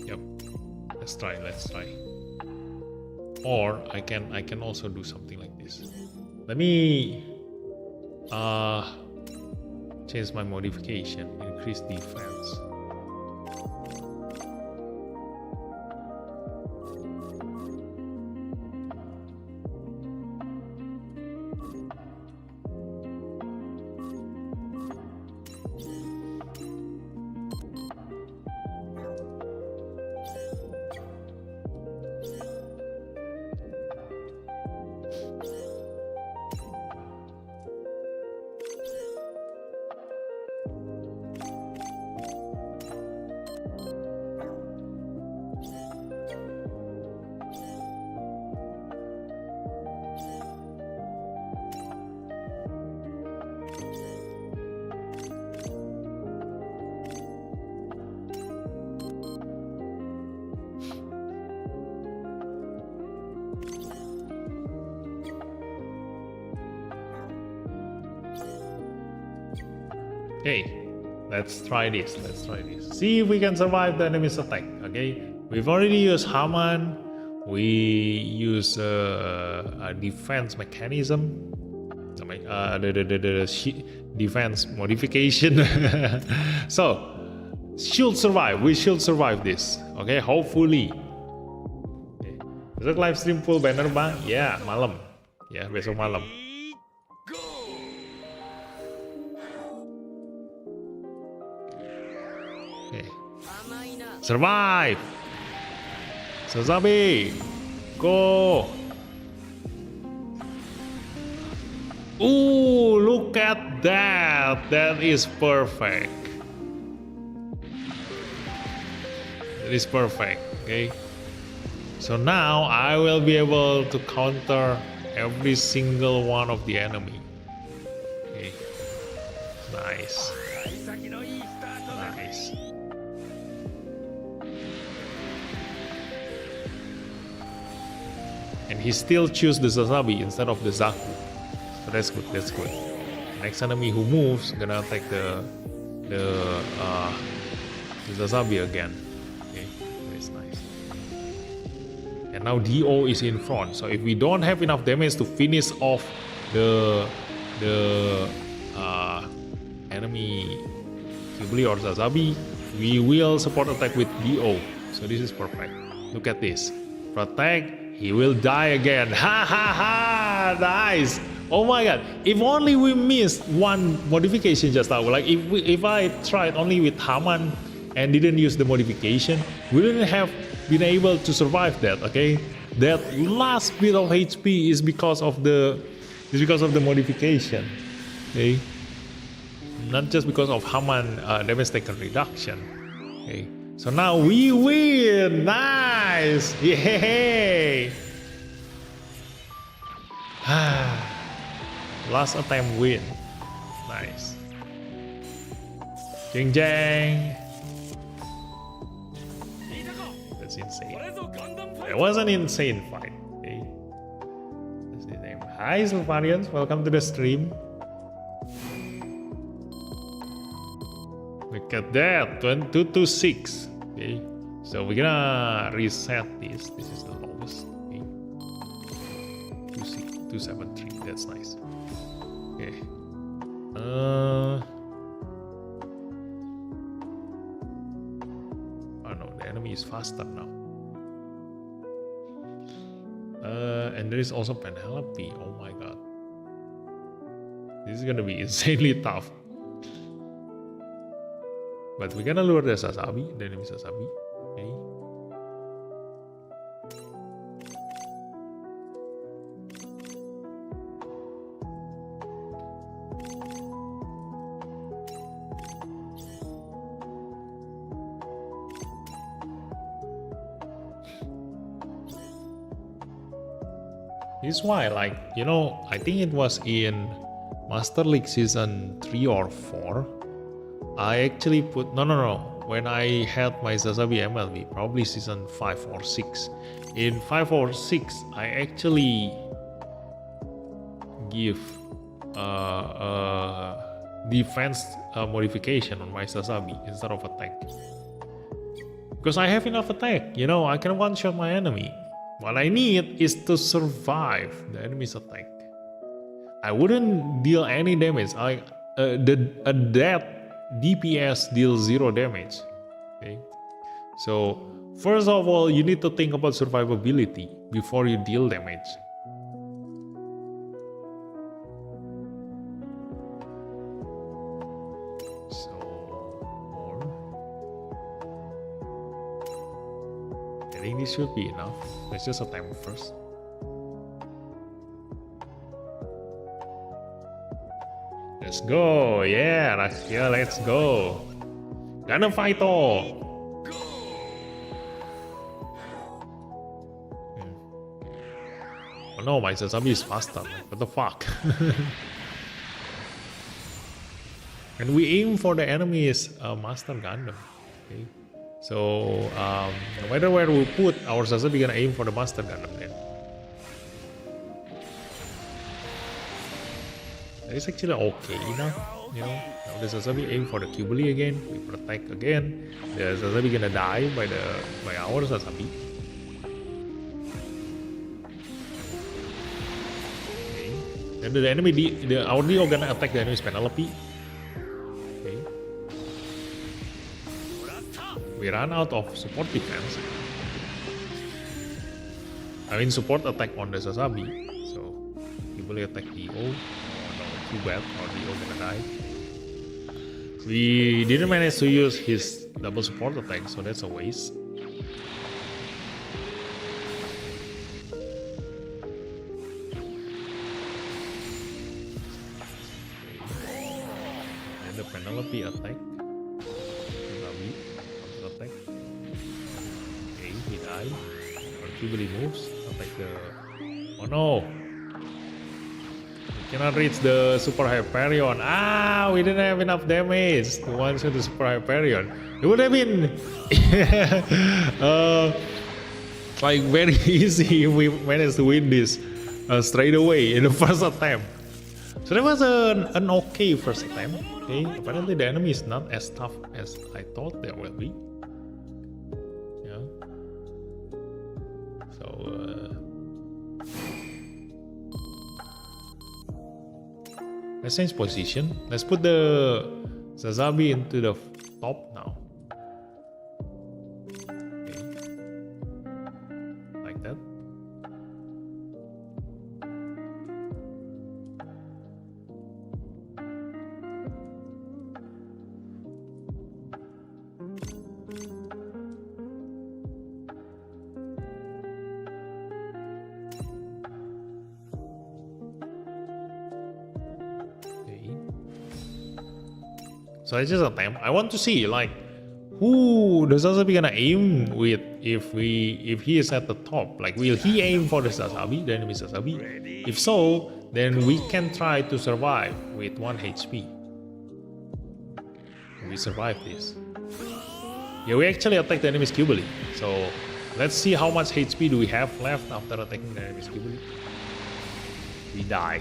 Yep. Let's try. Or I can also do something like this. Let me change my modification, increase defense. Okay, let's try this. See if we can survive the enemy's attack. Okay, we've already used Haman. We use a defense mechanism. The defense modification. So should survive. We should survive this. Okay, hopefully. Okay. Besok live stream full banner bang? Ya, malam. Ya, besok malam. Okay. Survive! Sazabi! Go! Ooh, look at that! That is perfect. That is perfect, okay? So now I will be able to counter every single one of the enemy. Okay. Nice. Nice. And he still choose the Sazabi instead of the Zaku. So that's good, that's good. Next enemy who moves gonna attack the Sazabi again. Okay, that's nice. And now Do is in front. So if we don't have enough damage to finish off the enemy Ghibli or Sazabi, we will support attack with Do. So this is perfect. Look at this. Protect. He will die again. Ha ha ha! Nice. Oh my god! If only we missed one modification just now. Like if I tried only with Haman and didn't use the modification, we wouldn't have been able to survive that. Okay, that last bit of HP is because of the modification. Okay, not just because of Haman damage taken reduction. Okay. So now we win! Nice! Yay! Last attempt win. Nice. Jeng jeng. insane. これぞガンダムファイ It ト was an insane fight. Okay. That's the name. Hi, Silvarians. Welcome to the stream. Look at that. 22 to 6. Okay. So we're gonna reset this. This is the lowest. Okay. 273. That's nice. Okay. Oh no, the enemy is faster now. And there is also Penelope. Oh my god. This is gonna be insanely tough. But we're gonna lure the Sasabi, the enemy Sasabi. Okay. This is why, like, you know, I think it was in Master League season 3 or 4. I actually put no. When I had my Sasabi MLB, probably season 5 or 6. In 5 or 6, I actually give defense modification on my Sasabi instead of attack. Because I have enough attack, you know, I can one-shot my enemy. What I need is to survive the enemy's attack. I wouldn't deal any damage. That DPS deals 0 damage. Okay. So first of all, you need to think about survivability before you deal damage. So more. I think this should be enough. Let's just attempt first. Let's go, yeah, let's go. Gonna fight all. Oh no, my Sasabi is faster. What the fuck? And we aim for the enemy's Master Gundam. Okay. So no matter where we put our Sasabi, gonna aim for the Master Gundam then. That is actually okay enough, you know. Now the Sasabi aim for the Qbli again, we protect again. The Sasabi gonna die by our Sasabi. Okay. And the enemy, our Dio gonna attack the enemy's Penelope. Okay. We run out of support defense. I mean support attack on the Sasabi. So Qbli attack Dio. Too bad, or Dio gonna die. We didn't manage to use his double support attack, so that's a waste. And the Penelope attack. Penelope counter attack. Okay, he died. Or Qbli moves, attack the. Oh no! Cannot reach the Super Hyperion. Ah, we didn't have enough damage to one-shot the Super Hyperion. It would have been like very easy if we managed to win this straight away in the first attempt. So that was an okay first attempt. Okay, apparently the enemy is not as tough as I thought there will be. Yeah. So. Let's change position. Let's put the Sasabi into the top now. Okay. Like that. So I just attempt. I want to see like who the Sasabi gonna aim with if he is at the top. Like will he aim for the Sasabi, the enemy Sasabi? If so, then we can try to survive with 1 HP. We survive this. Yeah, we actually attack the enemy's Qbli. So Let's see how much HP do we have left after attacking the enemy's Kibuli. We die.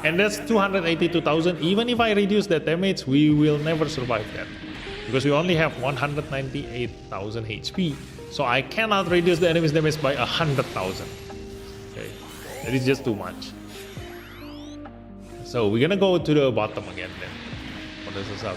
And that's 282,000. Even if I reduce that damage, we will never survive that. Because we only have 198,000 HP. So I cannot reduce the enemy's damage by 100,000. Okay, that is just too much. So we're gonna go to the bottom again then. For the Sasabi.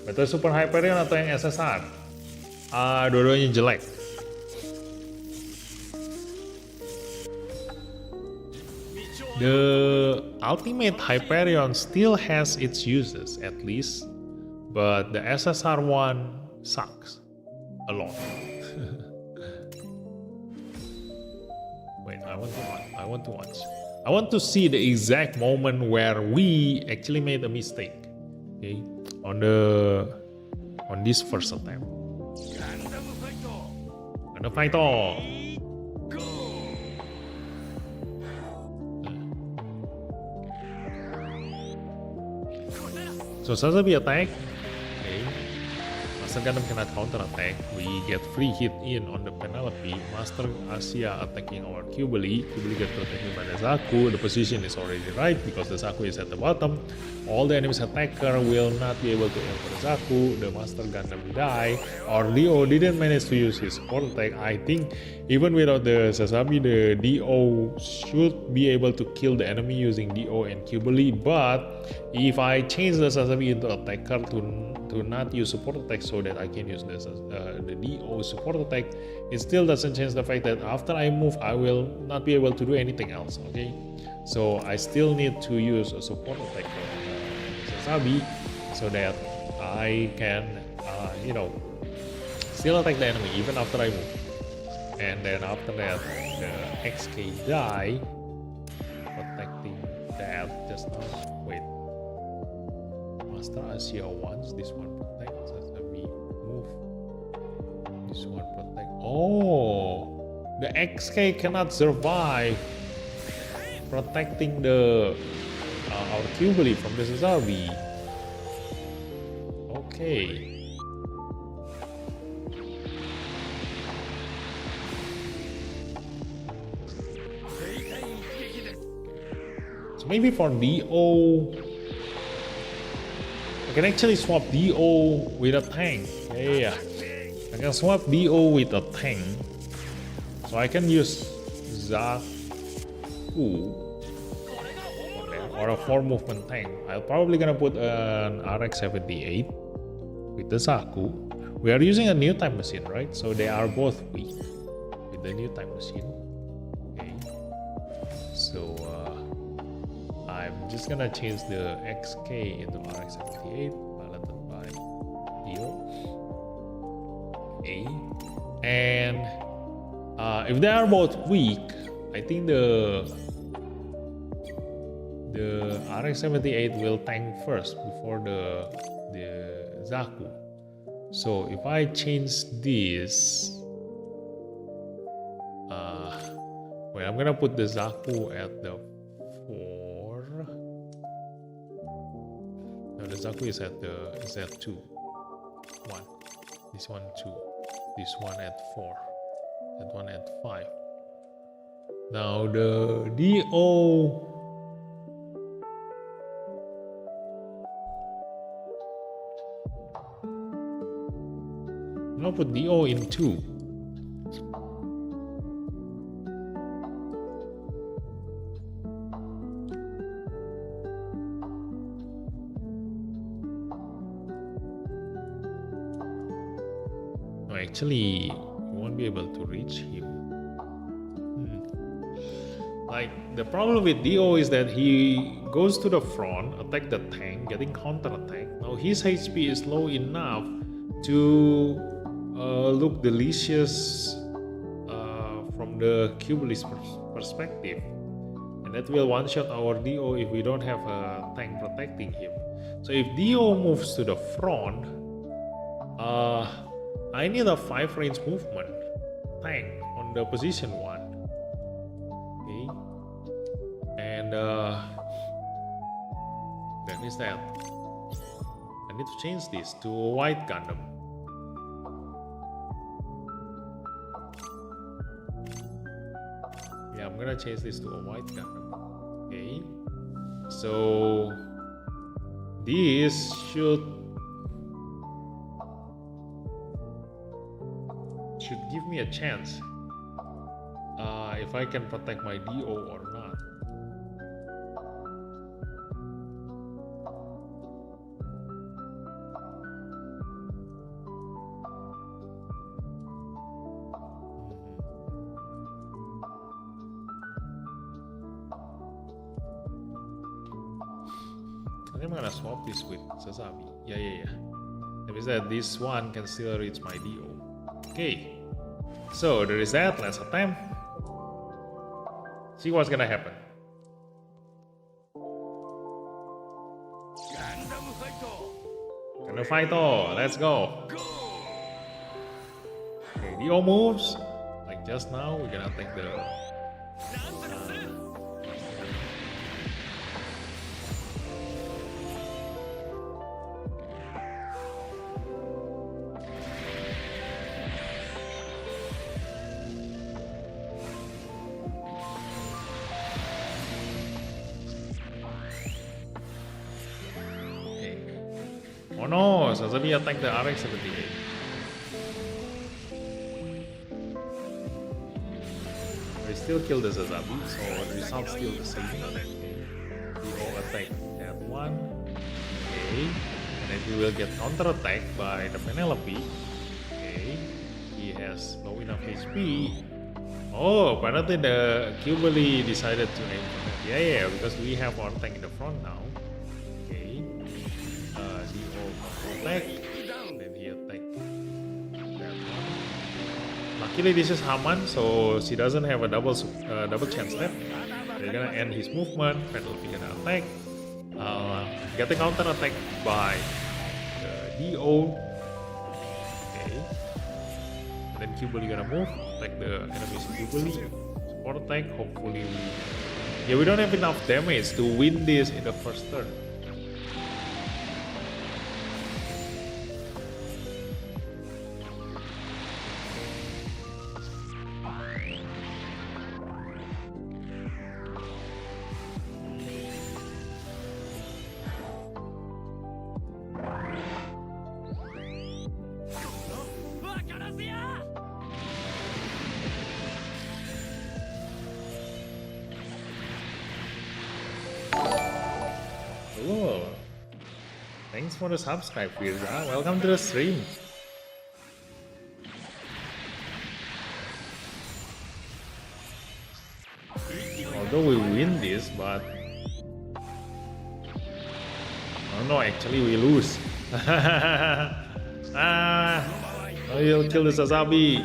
Better Super Hyperion atau yang SSR? Dua-duanya jelek. The Ultimate Hyperion still has its uses at least, but the SSR one sucks a lot. Wait, I want to watch. I want to see the exact moment where we actually made a mistake. Okay, on this first attempt. Gundam fight all. So Sasabi attack. Okay. Master Gundam cannot counter attack. We get free hit in on the Penelope. Master Asia attacking our Kibuli. Kibuli get protected by the Zaku. The position is already right because the Zaku is at the bottom. All the enemy's attacker will not be able to aim for the Zaku. The Master Gundam die. Our Dio didn't manage to use his support attack. I think even without the Sasabi, the Dio should be able to kill the enemy using Dio and Kibuli. But if I change the Sasabi into attacker to not use support attack so that I can use the Dio support attack, it still doesn't change the fact that after I move, I will not be able to do anything else. Okay, so I still need to use a support attack from Sasabi so that I can, still attack the enemy even after I move. And then after that, the XK die, protecting that just now. Wait, Master Asia wants this one protect. Sasabi move. This one protect. Oh, the XK cannot survive protecting the our Kibuli from the Sasabi. Okay. So maybe for DO, I can actually swap DO with a tank. Yeah. I can swap DO with a tank. So I can use Zaku or a 4 movement tank. I'm probably gonna put an RX-78 with the Zaku. We are using a new time machine, right? So they are both weak with the new time machine. Okay. So I'm just gonna change the XK into RX-78 piloted by Dio. Okay. And if they are both weak, I think the RX-78 will tank first before the Zaku. So if I change this, wait, I'm gonna put the Zaku at the 4. No, the Zaku is at the 2. 1. This one 2. This one at 4. That one at 5. Now the DO. I'm gonna put DO in 2. No, actually, you won't be able to reach him. Like, the problem with DO is that he goes to the front, attack the tank, getting counter attack. Now his HP is low enough to look delicious from the Kubuli's perspective, and that will one-shot our Dio if we don't have a tank protecting him. So if Dio moves to the front, I need a 5 range movement tank on the position 1. Okay. And that means that I need to change this to a white Gundam. Yeah, I'm gonna change this to a white Gundam. Okay. So this should give me a chance if I can protect my DO or not. I think I'm gonna swap this with Sazabi. Yeah. That means that this one can still reach my DO. Okay. So there is that. Let's attempt. See what's gonna happen. Gonna fight all. Let's go. Okay, DO moves. Like just now, we're gonna take the. Oh no, Sazabi attacked the RX-78. I still killed the Sazabi, so the result's still the same. We all attack that one. Okay. And then he will get counter-attacked by the Penelope. Okay. He has low enough HP. Oh, apparently the Kimberly decided to aim for that. Yeah, because we have our tank in the front now. Attack, then he attacked that one. Luckily this is Haman, so she doesn't have a double chance left. They're gonna end his movement. Penelope gonna attack, get the counter attack by the DO. Okay, and then Kubali gonna move, attack the enemy's Kubali. Support attack. Hopefully we don't have enough damage to win this in the first turn. Cool. Thanks for the subscribe, Firza. Welcome to the stream. Although we win this, but oh no, actually we lose. You'll kill the Sazabi.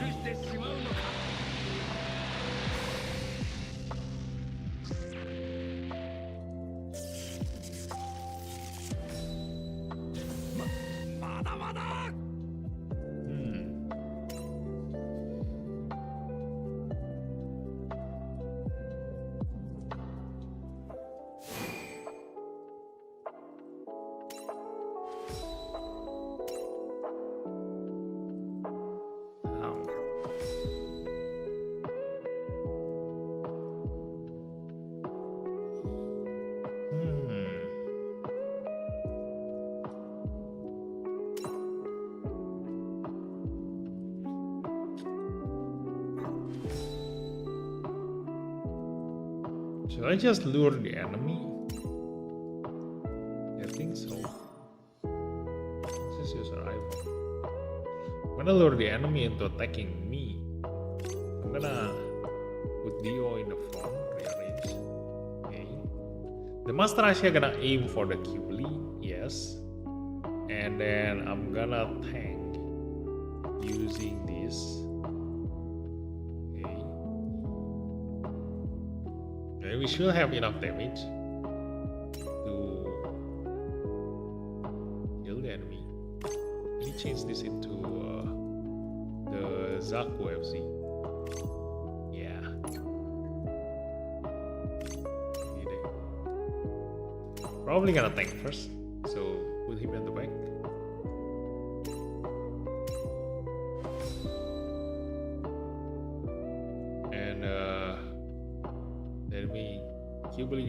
Should I just lure the enemy? I think so. Let's just use a rifle. I'm gonna lure the enemy into attacking me. I'm gonna put Dio in the front, rearrange. Okay. The Master Asia gonna aim for the Kibli, yes. And then I'm gonna tank using this. We should have enough damage to kill the enemy. Let me change this into the Zaku FC. Yeah. Probably gonna tank first, so put him in the back. And the enemy Kyubili,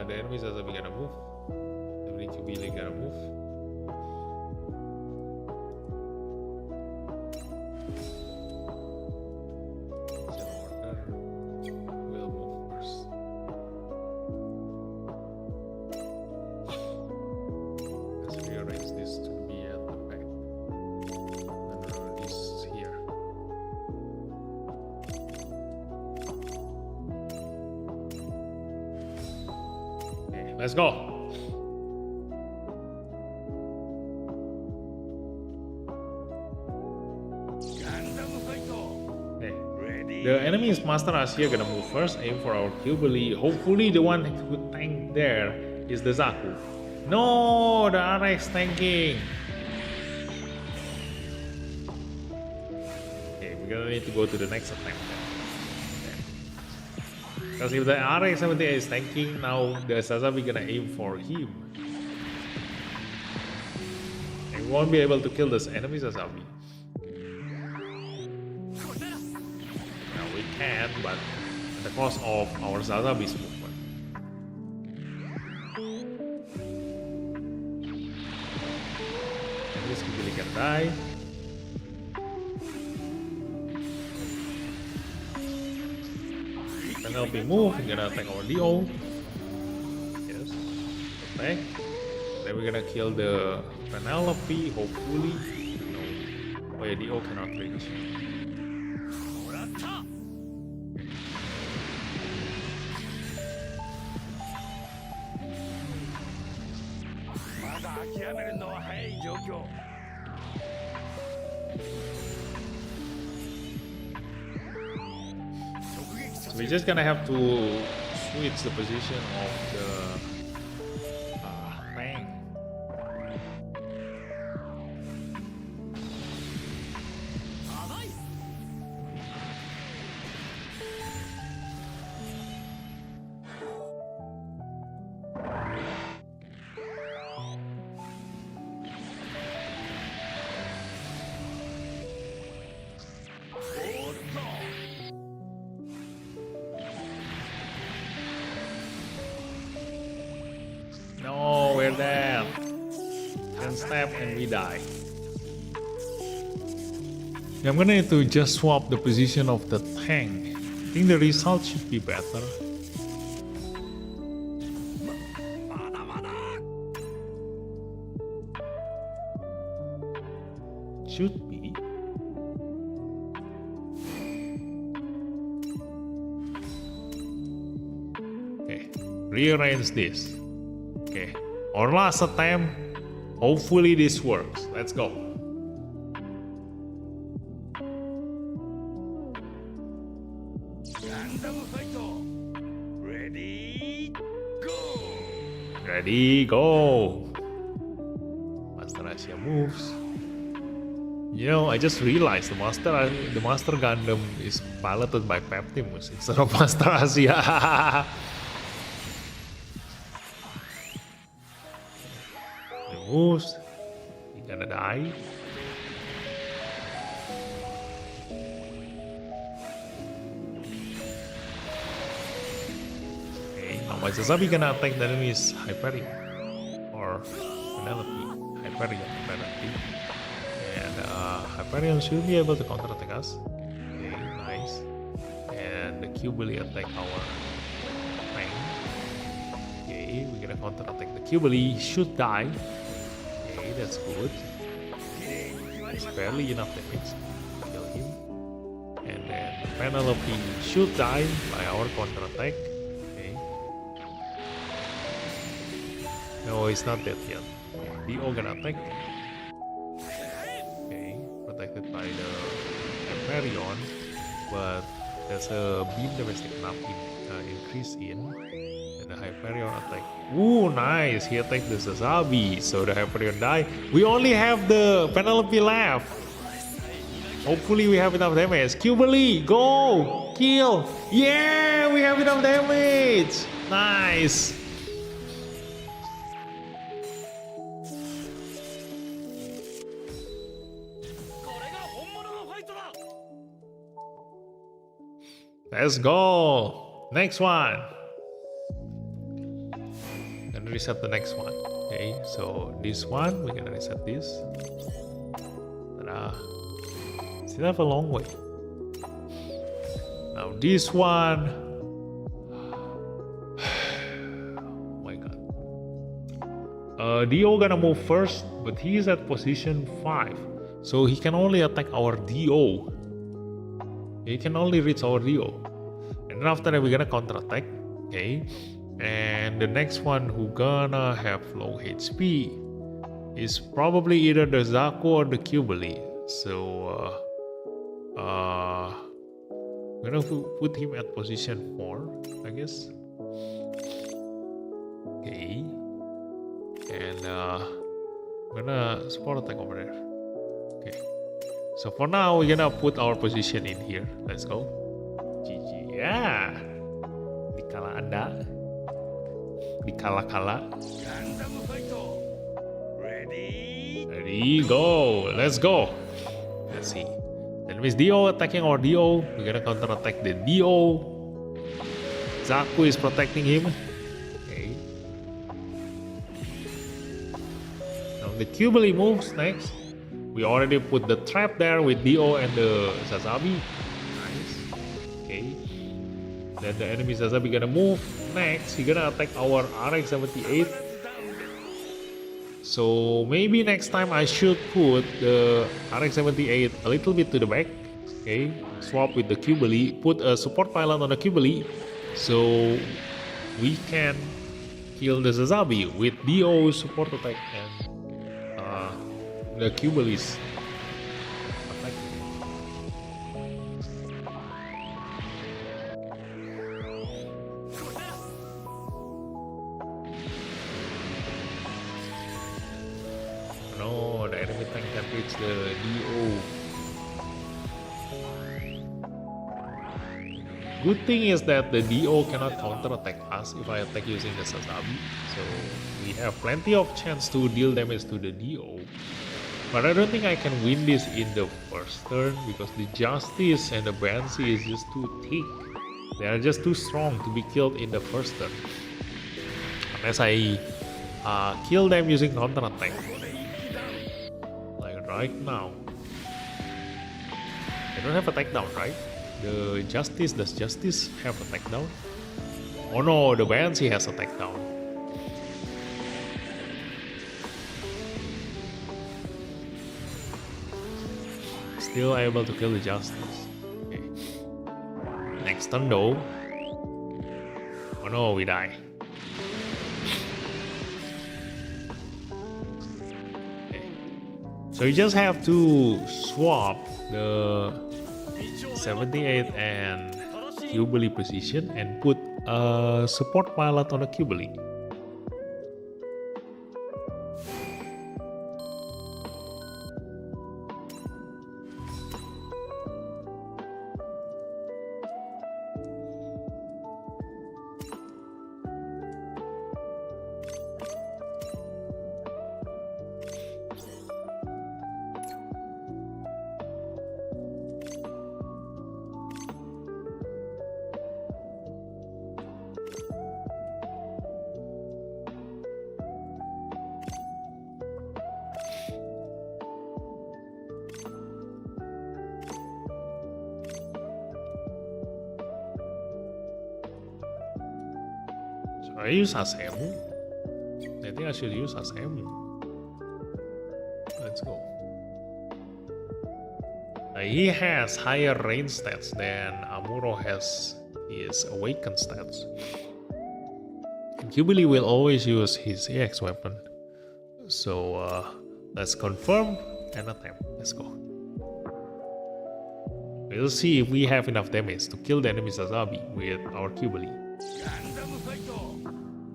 the enemies are gonna move. The enemy Kyubili gonna move. Will move first. Let's rearrange this to be at the back. And this here. Okay, let's go. The enemy's Master Asia gonna move first, aim for our Kyubili. Hopefully the one who tank there is the Zaku. No, the RX tanking. Okay, we're gonna need to go to the next attack then. Because if the RX-78 is tanking, now the Sazabi gonna aim for him. And we won't be able to kill this enemy Sazabi. Can, but at the cost of our Sazabi's movement. And this Kyubili can die. Penelope move, we're gonna attack our Dio. Yes, attack. Then we're gonna kill the Penelope, hopefully. No. Oh yeah, Dio cannot reach. So we're just gonna have to switch the position of the tank. No, we're dead. Can snap and we die. I'm gonna need to just swap the position of the tank. I think the result should be better. Should be. Okay, rearrange this. Okay, our last attempt. Hopefully this works. Let's go. Ready, go. Master Asia moves. You know, I just realized the Master Gundam is piloted by Peptimus instead of Master Asia. He moves. He gonna die. Okay, now my Sazabi gonna attack the enemy's Hyperion or Penelope. Hyperion, Penelope. And Hyperion should be able to counter-attack us. Okay, nice. And the Kyubili attack our tank. Okay, we're gonna counter-attack the Kyubili. Should die. Okay, that's good. It's barely enough damage to kill him. And then Penelope should die by our counter-attack. Okay. No, it's not dead yet. Dio gonna attack. Protected by the Hyperion, but there's a beam domestic increase in, and the Hyperion attack. Ooh, nice! He attacked the Sazabi, so the Hyperion died. We only have the Penelope left. Hopefully we have enough damage. Cubely, go! Kill! Yeah! We have enough damage! Nice! Let's go! Next one! Gonna reset the next one. Okay, so this one, we're gonna reset this. Ta-da. Still have a long way. Now this one. Oh my god. Dio gonna move first, but he's at position 5. So he can only attack our Dio. He can only reach our Dio. And then after that we're gonna counter attack. Okay. And the next one who gonna have low HP is probably either the Zaku or the Cubely. So we're gonna put him at position 4, I guess. Okay. And we're gonna support attack over there. Okay. So for now we're gonna put our position in here. Let's go. GG. Yeah. Dikala Anda. Dikala-kala. Ready, go. Let's go. Let's see. That means Dio attacking our Dio. We're gonna counter attack the Dio. Zaku is protecting him. Okay. Now the Cubely moves next. We already put the trap there with Dio and the Sazabi. Nice. Okay. Then the enemy Sazabi gonna move. Next, he's gonna attack our RX-78. So maybe next time I should put the RX-78 a little bit to the back. Okay, swap with the Cubely, put a support pylon on the Cubely, so we can kill the Sazabi with Dio support attack and the Cubely's attack. No, the enemy tank can reach the DO. Good thing is that the DO cannot counter attack us if I attack using the Sazabi. So we have plenty of chance to deal damage to the DO. But I don't think I can win this in the first turn because the Justice and the Banshee is just too thick. They are just too strong to be killed in the first turn. Unless I kill them using counter attack. Right now, they don't have a takedown, right? The Justice, does Justice have a takedown? Oh no, the Banshee has a takedown. Still able to kill the Justice. Okay. Next turn though. Oh no, we die. So you just have to swap the 78 and Cubely position and put a support pilot on the Cubely. Should I use Asemu? I think I should use Asemu. Let's go. He has higher range stats than Amuro has his awakened stats. And Cubely will always use his EX weapon. So let's confirm and attempt. Let's go. We'll see if we have enough damage to kill the enemy Sazabi with our Cubely.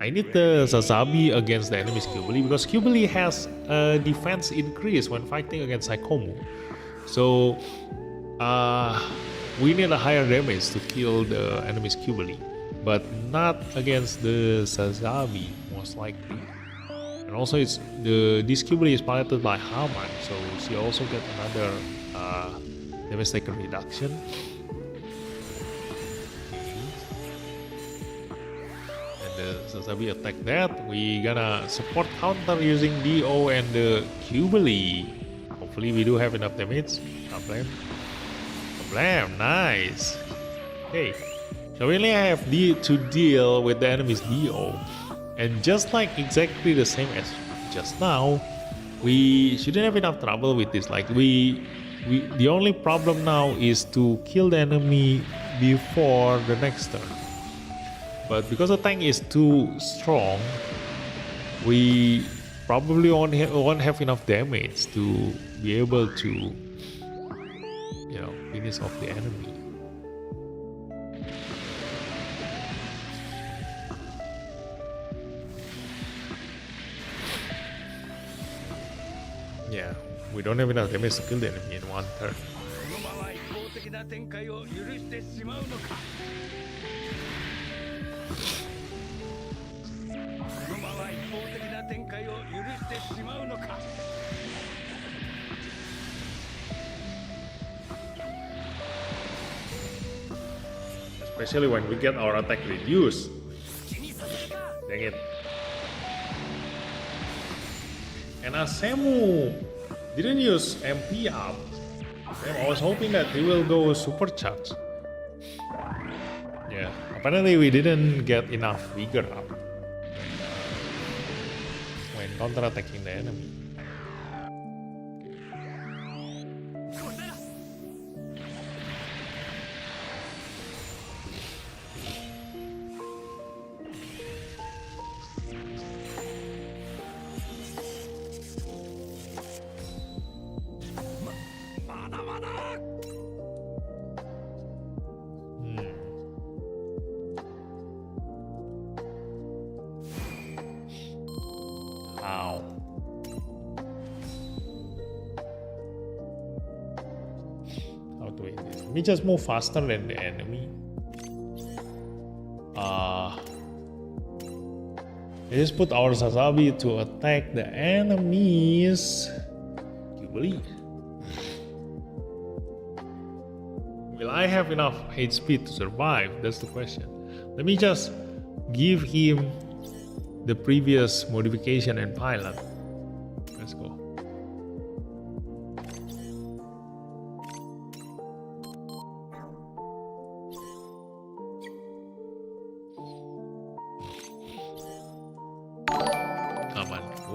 I need the Sazabi against the enemy's Cubely because Cubely has a defense increase when fighting against Saikomu. So we need a higher damage to kill the enemy's Qbeli, but not against the Sazabi most likely. And also this Qbeli is piloted by Haman, so she also get another damage taken reduction. And the Sazabi attack that. We gonna support counter using DO and the Qbeli. Hopefully we do have enough damage. Blam, nice. Okay, so we only have to deal with the enemy's DO, and just like exactly the same as just now, we shouldn't have enough trouble with this. Like the only problem now is to kill the enemy before the next turn. But because the tank is too strong, we probably won't have enough damage to be able to, finish off the enemy. Yeah, we don't have enough damage to kill the enemy in one turn. このまま一方的な展開を許してしまうのか。このまま一方的な展開を許してしまうのか。 Especially when we get our attack reduced. Dang it. And Asemu didn't use MP up. I was hoping that he will go supercharge. Yeah, apparently we didn't get enough vigor up when counter-attacking the enemy. Let me just move faster than the enemy. Let's put our Sazabi to attack the enemies. Qbeli. Will I have enough HP to survive? That's the question. Let me just give him the previous modification and pilot. Let's go.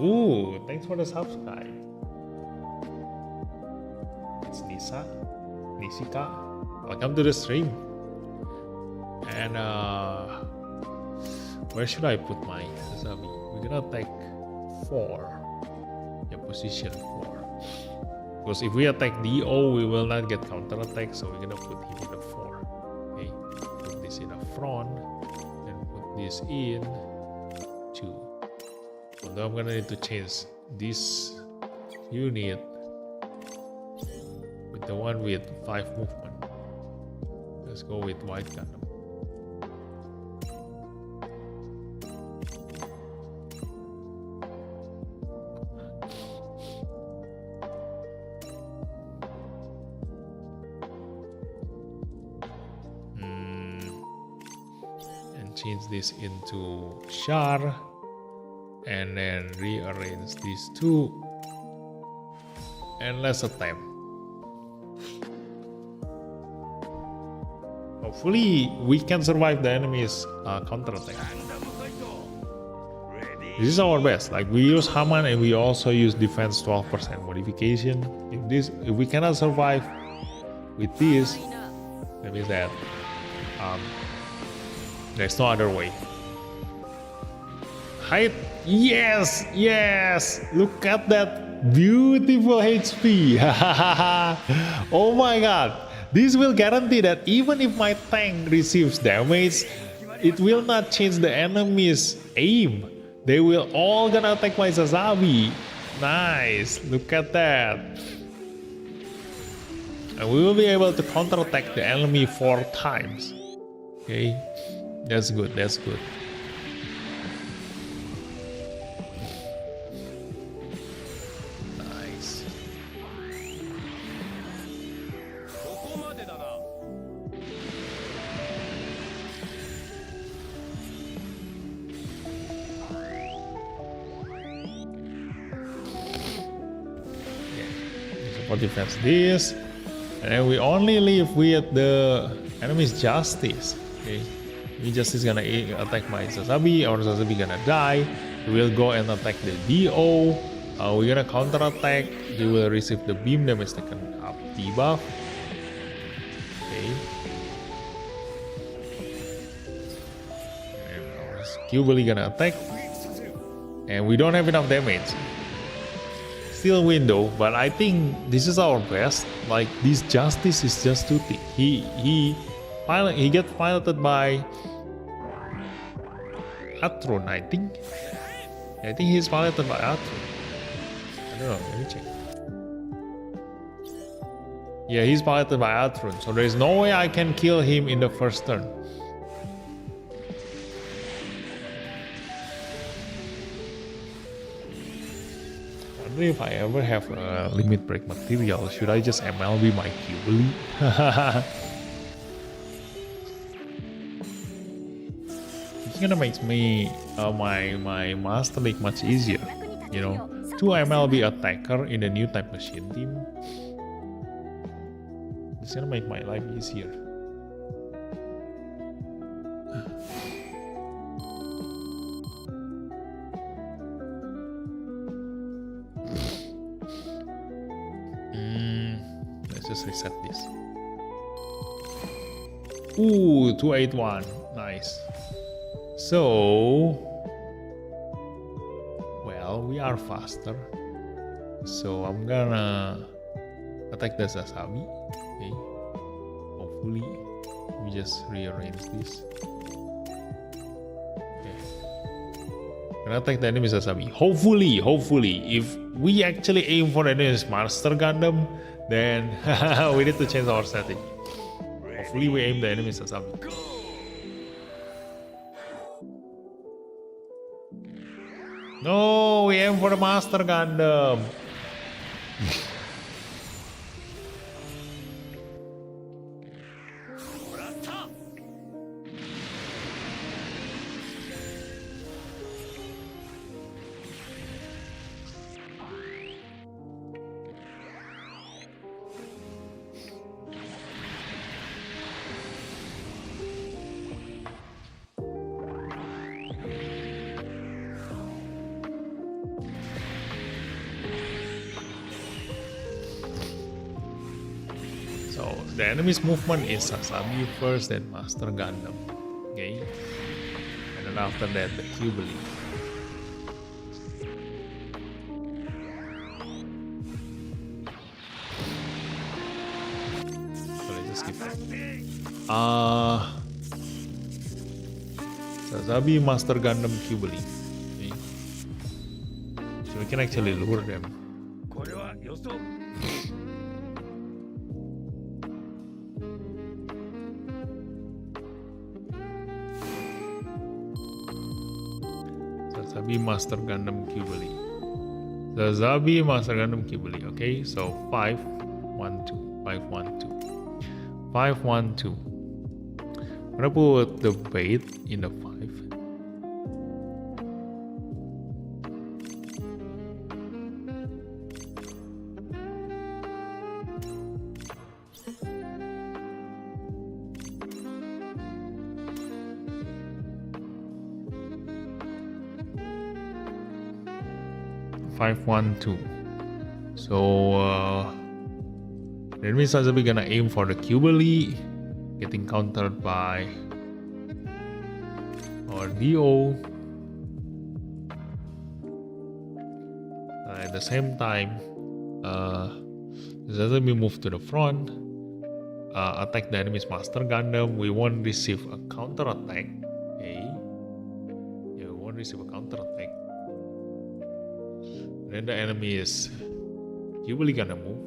Ooh, thanks for the subscribe. It's Nishika. Welcome to the stream. And where should I put my Sazabi? We're gonna attack 4. Yeah, position 4. Because if we attack DO, we will not get counter attack, so we're gonna put him in the 4. Okay, put this in the front, then put this in 2. Although I'm gonna need to change this unit with the one with 5 movement. Let's go with white Gundam. And change this into Char. And then rearrange these two, and let's attempt. Hopefully we can survive the enemy's counter-attack. This is our best. Like, we use Haman and we also use defense 12% modification. If we cannot survive with this, that means that there's no other way. Height. Yes, yes. Look at that beautiful HP. Oh my god. This will guarantee that even if my tank receives damage, it will not change the enemy's aim. They will all gonna attack my Sazabi. Nice. Look at that. And we will be able to counterattack the enemy 4 times. Okay, that's good, that's good. Nice. ここまでだな。 Support defense this. And then we only leave with the enemy's justice. Okay, justice gonna attack my Sasabi, or Sasabi gonna die. We will go and attack the DO. We're gonna counter attack. He will receive the beam damage taken up debuff. Okay. And our Cubely gonna attack. And we don't have enough damage. Still window, but I think this is our best. Like, this justice is just too thick. He get piloted by Atron, I think. I think he's piloted by Atron. I don't know, let me check. Yeah, he's piloted by Atron, so there's no way I can kill him in the first turn. If I ever have a limit break material, should I just MLB my Cubely? It's gonna make me my Master League much easier. You know, 2 MLB attacker in the new type machine team. It's gonna make my life easier. Just reset this. Ooh, 281. Nice. So, well, we are faster. So I'm gonna attack the Sasabi. Okay. Hopefully, we just rearrange this. Okay. Gonna attack the enemy Sasabi. Hopefully, if we actually aim for the enemy's Master Gundam, then we need to change our strategy. Hopefully we aim the enemy Sasabi. No, we aim for the Master Gundam. 'So the enemy's movement is Sasabi first, then Master Gundam. Okay, and then after that the Cubely. So let's just skip that. Sasabi, Master Gundam, Cubely. Okay. So we can actually lure them. これは予想。 Sasabi, Master Gundam, Cubely. Sasabi, Master Gundam, Cubely. Okay, so 5, 1, 2, 5, 1, 2. 5, 1, 2. I'm gonna put the bait in the 5. Five, 1, 2. So that means Sasabi gonna aim for the Cubely, getting countered by our DO. At the same time, Sasabi move to the front, attack the enemy's Master Gundam. We won't receive a counter attack. Okay, yeah, we won't receive a counter attack. Then the enemy is Cubely gonna move.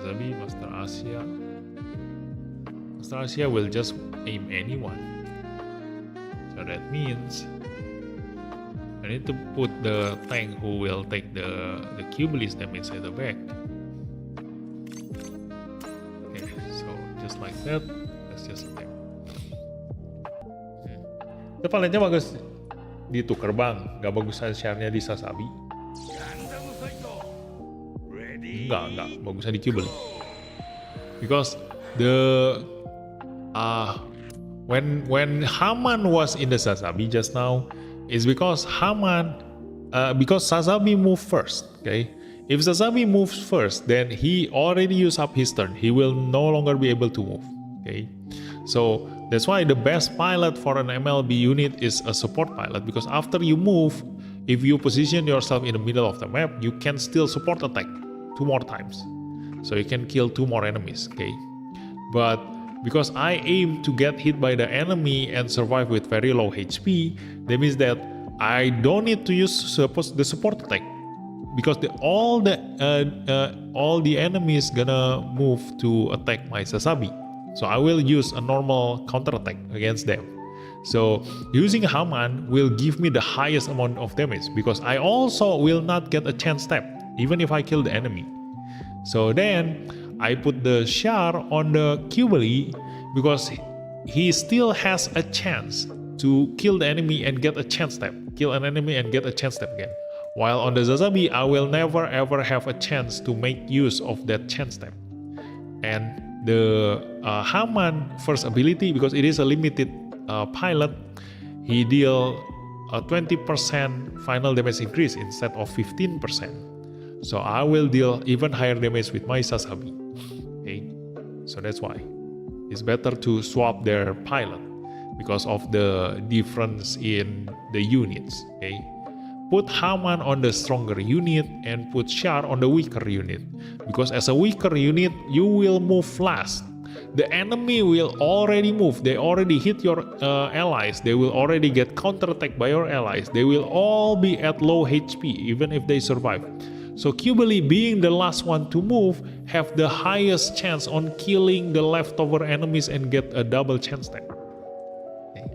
Sazabi, Master Asia. Master Asia will just aim anyone. So that means I need to put the tank who will take the Cubelis damage at the back. Okay, so just like that, let's just attack. Itu palingnya bagus di tuker bang, gak bagus share-nya di Sazabi. Gundam fight. Ready. Enggak, bagusnya di Cubeli. Because the when Haman was in the Sazabi just now, is because because Sazabi moved first. Okay, if Sazabi moves first, then he already used up his turn. He will no longer be able to move. Okay, so that's why the best pilot for an MLB unit is a support pilot, because after you move, if you position yourself in the middle of the map, you can still support attack 2 more times. So you can kill 2 more enemies, okay? But because I aim to get hit by the enemy and survive with very low HP, that means that I don't need to use the support attack, because all the enemies gonna move to attack my Sazabi. So I will use a normal counter attack against them. So using Haman will give me the highest amount of damage, because I also will not get a chance step even if I kill the enemy. So then I put the Char on the Cubeli, because he still has a chance to kill the enemy and get a chance step. Kill an enemy and get a chance step again. While on the Sazabi, I will never ever have a chance to make use of that chance step. And the Haman first ability, because it is a limited pilot, he deal a 20% final damage increase instead of 15%. So I will deal even higher damage with my Sazabi. Okay, so that's why it's better to swap their pilot, because of the difference in the units. Okay, put Haman on the stronger unit and put Char on the weaker unit, because as a weaker unit you will move last. The enemy will already move. They already hit your allies. They will already get counterattacked by your allies. They will all be at low HP even if they survive. So Cubeli, being the last one to move, have the highest chance on killing the leftover enemies and get a double chance step. Okay.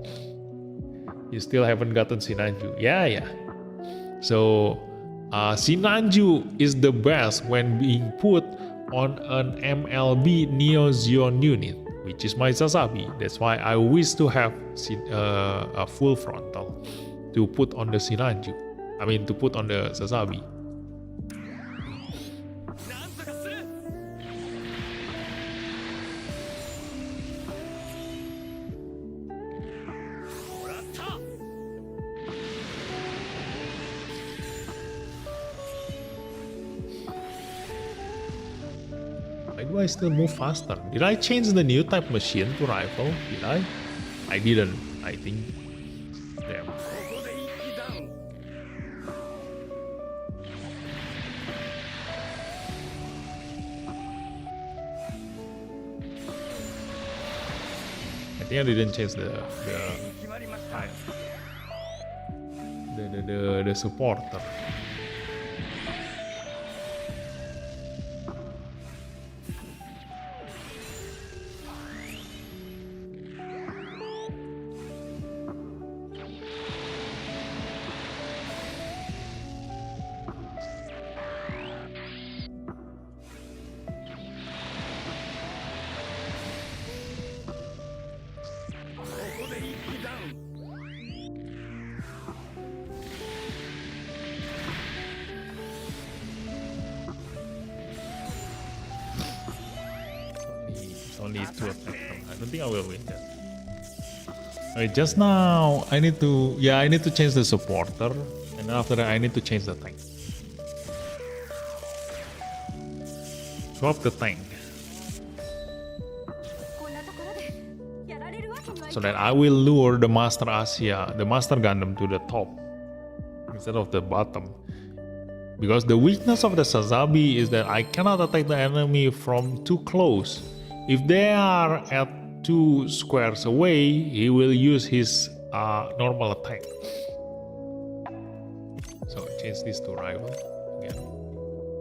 You still haven't gotten Sinanju. Yeah. So Sinanju is the best when being put on an MLB Neo Zeon unit, which is my Sazabi. That's why I wish to have a full frontal to put on the Sinanju. I mean, to put on the Sazabi. Why do I still move faster? Did I change the new type machine to rifle? Did I? I didn't, I think. Damn. I think I didn't change the supporter. Only 2 attack them. I don't think I will win that. Alright, just now I need to change the supporter, and after that I need to change the tank. Swap the tank, so that I will lure the Master Asia, the Master Gundam to the top instead of the bottom. Because the weakness of the Sazabi is that I cannot attack the enemy from too close. If they are at 2 squares away, he will use his normal attack. So change this to rival again.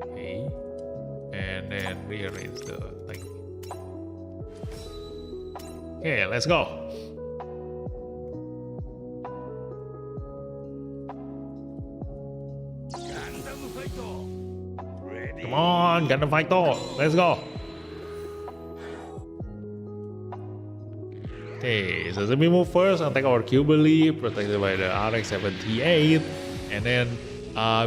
Okay. And then rearrange the thing. Okay, let's go. Gundam fight. Ready. Come on, Gundam Fighter. Let's go. Okay, so let me move first and take our Jubilee, protected by the RX-78, and then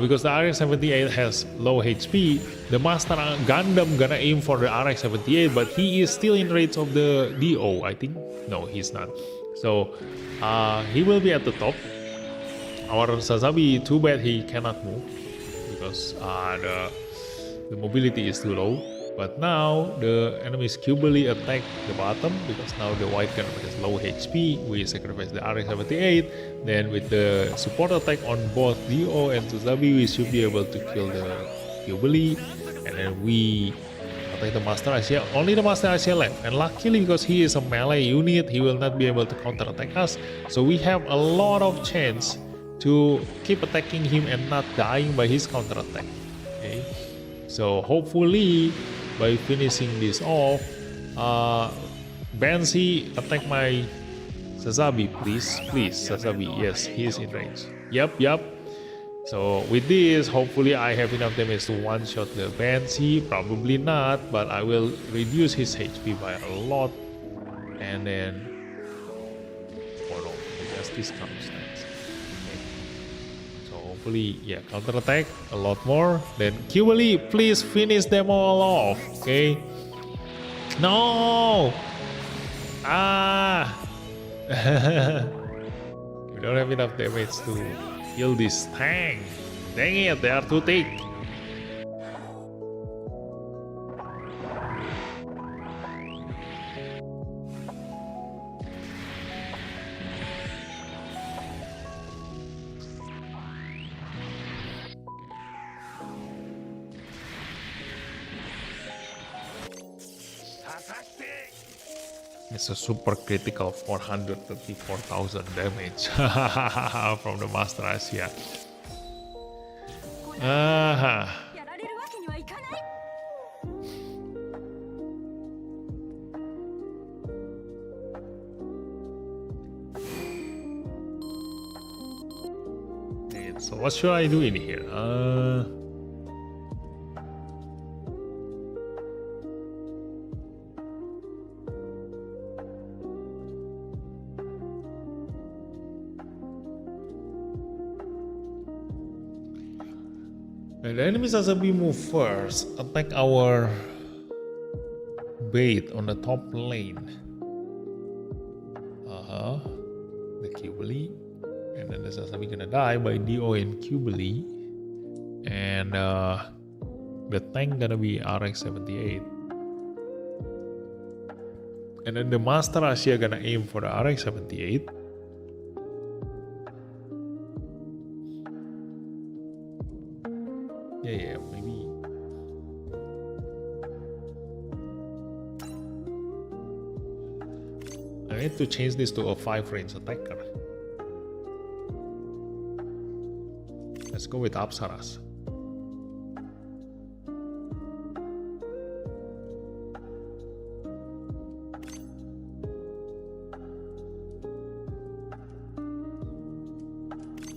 because the RX-78 has low HP, the Master Gundam gonna aim for the RX-78, but he is still in range of the DO, I think. No, he's not. So he will be at the top. Our Sazabi, too bad he cannot move because the mobility is too low. But now the enemy's Jubilee attack the bottom because now the white Gundam has low HP. We sacrifice the RX-78. Then with the support attack on both Dio and Tsuzabi, we should be able to kill the Jubilee. And then we attack the Master Asia. Only the Master Asia left. And luckily because he is a melee unit, he will not be able to counter attack us. So we have a lot of chance to keep attacking him and not dying by his counter attack. Okay. So hopefully by finishing this off, Banshee attack my Sazabi, please, Sazabi. Yes, he is in range. Yep. So with this, hopefully I have enough damage to one-shot the Banshee. Probably not, but I will reduce his HP by a lot. And then, oh no, the Justice comes next. Okay. So hopefully, yeah, counter attack a lot more. Then Jubilee, please finish them all off. Okay. No. We don't have enough damage to kill this tank. Dang it, they are too thick. It's a super critical 434,000 damage from the Master Asia. So what should I do in here? The enemies as we move first, attack our bait on the top lane. The Jubilee. And then the Sazabi gonna die by DO and Jubilee. And the tank gonna be RX-78. And then the Master Asia gonna aim for the RX-78. Yeah, maybe. I need to change this to a 5 range attacker. Let's go with Apsaras.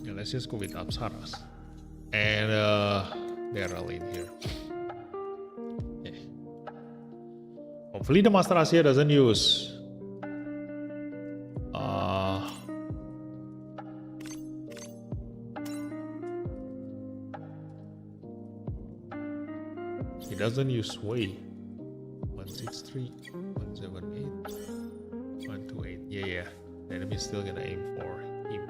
Yeah, let's just go with Apsaras. And they're all in here. Yeah. Hopefully the Master Asia doesn't use he doesn't use sway. 163, 178, 128. Yeah. The enemy's still gonna aim for him.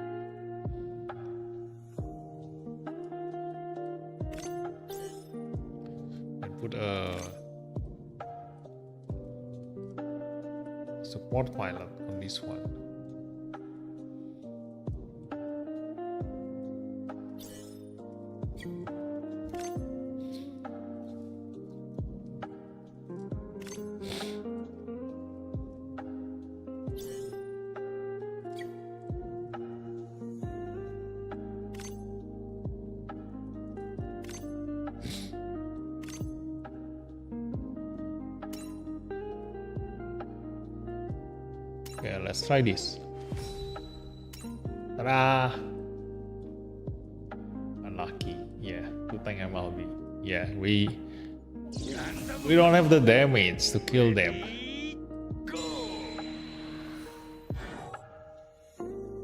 Put a support pilot on this one. Yeah, let's try this. Ta-da! Unlucky. Yeah, 2 tank MLB. Yeah, we don't have the damage to kill them.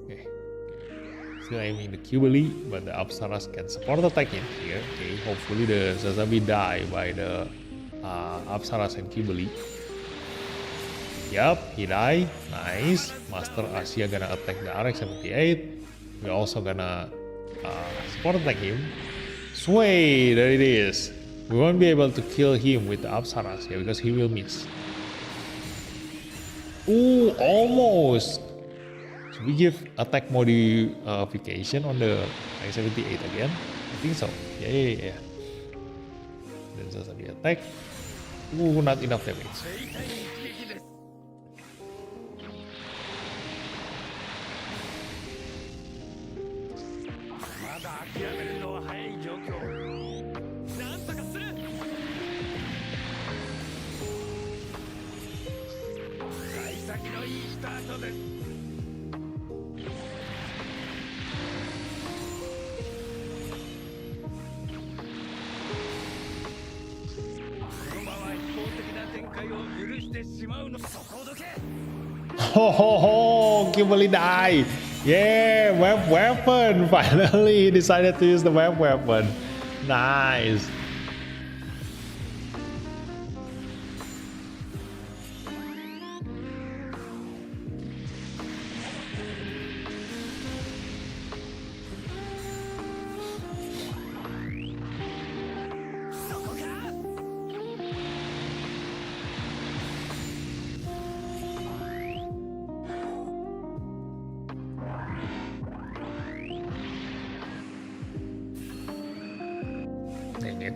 Okay. Still aiming the Cubely, but the Apsaras can support attack in here. Okay, hopefully the Sazabi die by the Apsaras and Cubely. Yup, he died. Nice. Master Asia gonna attack the RX-78. We're also gonna support attack him. Sway, there it is. We won't be able to kill him with the Apsaras here because he will miss. Ooh, almost. Should we give attack modification on the RX-78 again? I think so. Yeah. Then Sazabi attack. Ooh, not enough damage. Oh, Kimberly died. Yeah, web weapon. Finally, he decided to use the web weapon. Nice. Dang it.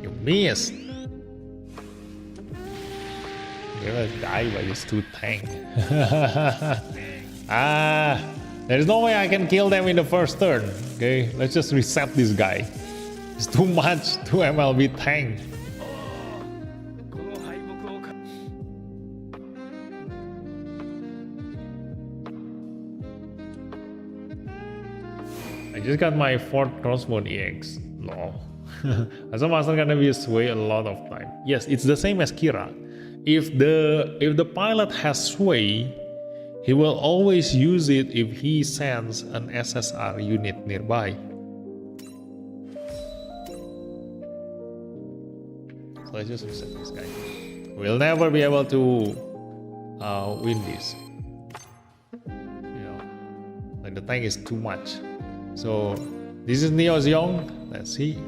You missed. You're gonna die by this 2 tank. There's no way I can kill them in the first turn. Okay, let's just reset this guy. It's too much, 2 MLB tank. I just got my 4th crossbow EX. Lol. Assault Master gonna be a sway a lot of time. Yes, it's the same as Kira. If the pilot has sway, he will always use it if he sends an SSR unit nearby. So let's just reset this guy. We'll never be able to win this. You know, like the tank is too much. So this is Neo Zeong. Let's see.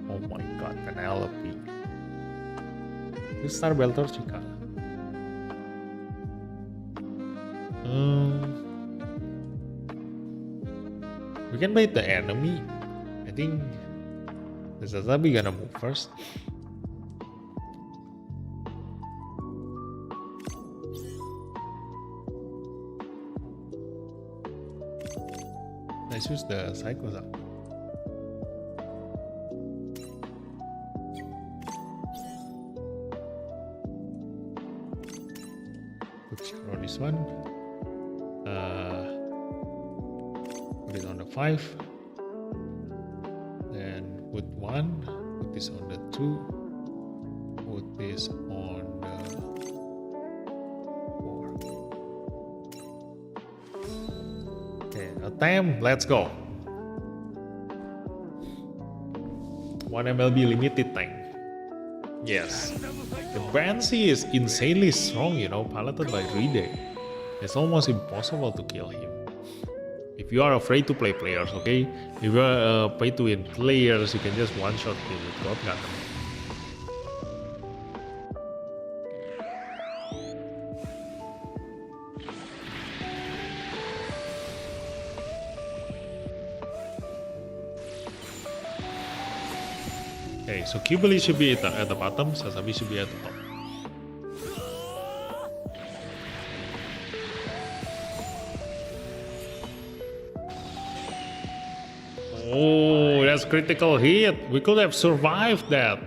Oh my god, Penelope. This Star Belter Chica. We can bait the enemy. I think the Sazabi gonna move first. Let's use the Psychos up. Put this one. Put it on the 5. Then put 1. Put this on the 2. Put this on the 4. Okay, attempt. Let's go. 1 MLB limited tank. Yes. The Banshee is insanely strong, you know, piloted by Ride. It's almost impossible to kill him. If you are afraid to play players, okay? If you are pay to win players, you can just one-shot him with God Gundam. Okay, so Cubely should be at the bottom, Sazabi should be at the top. Oh, that's critical hit. We could have survived that.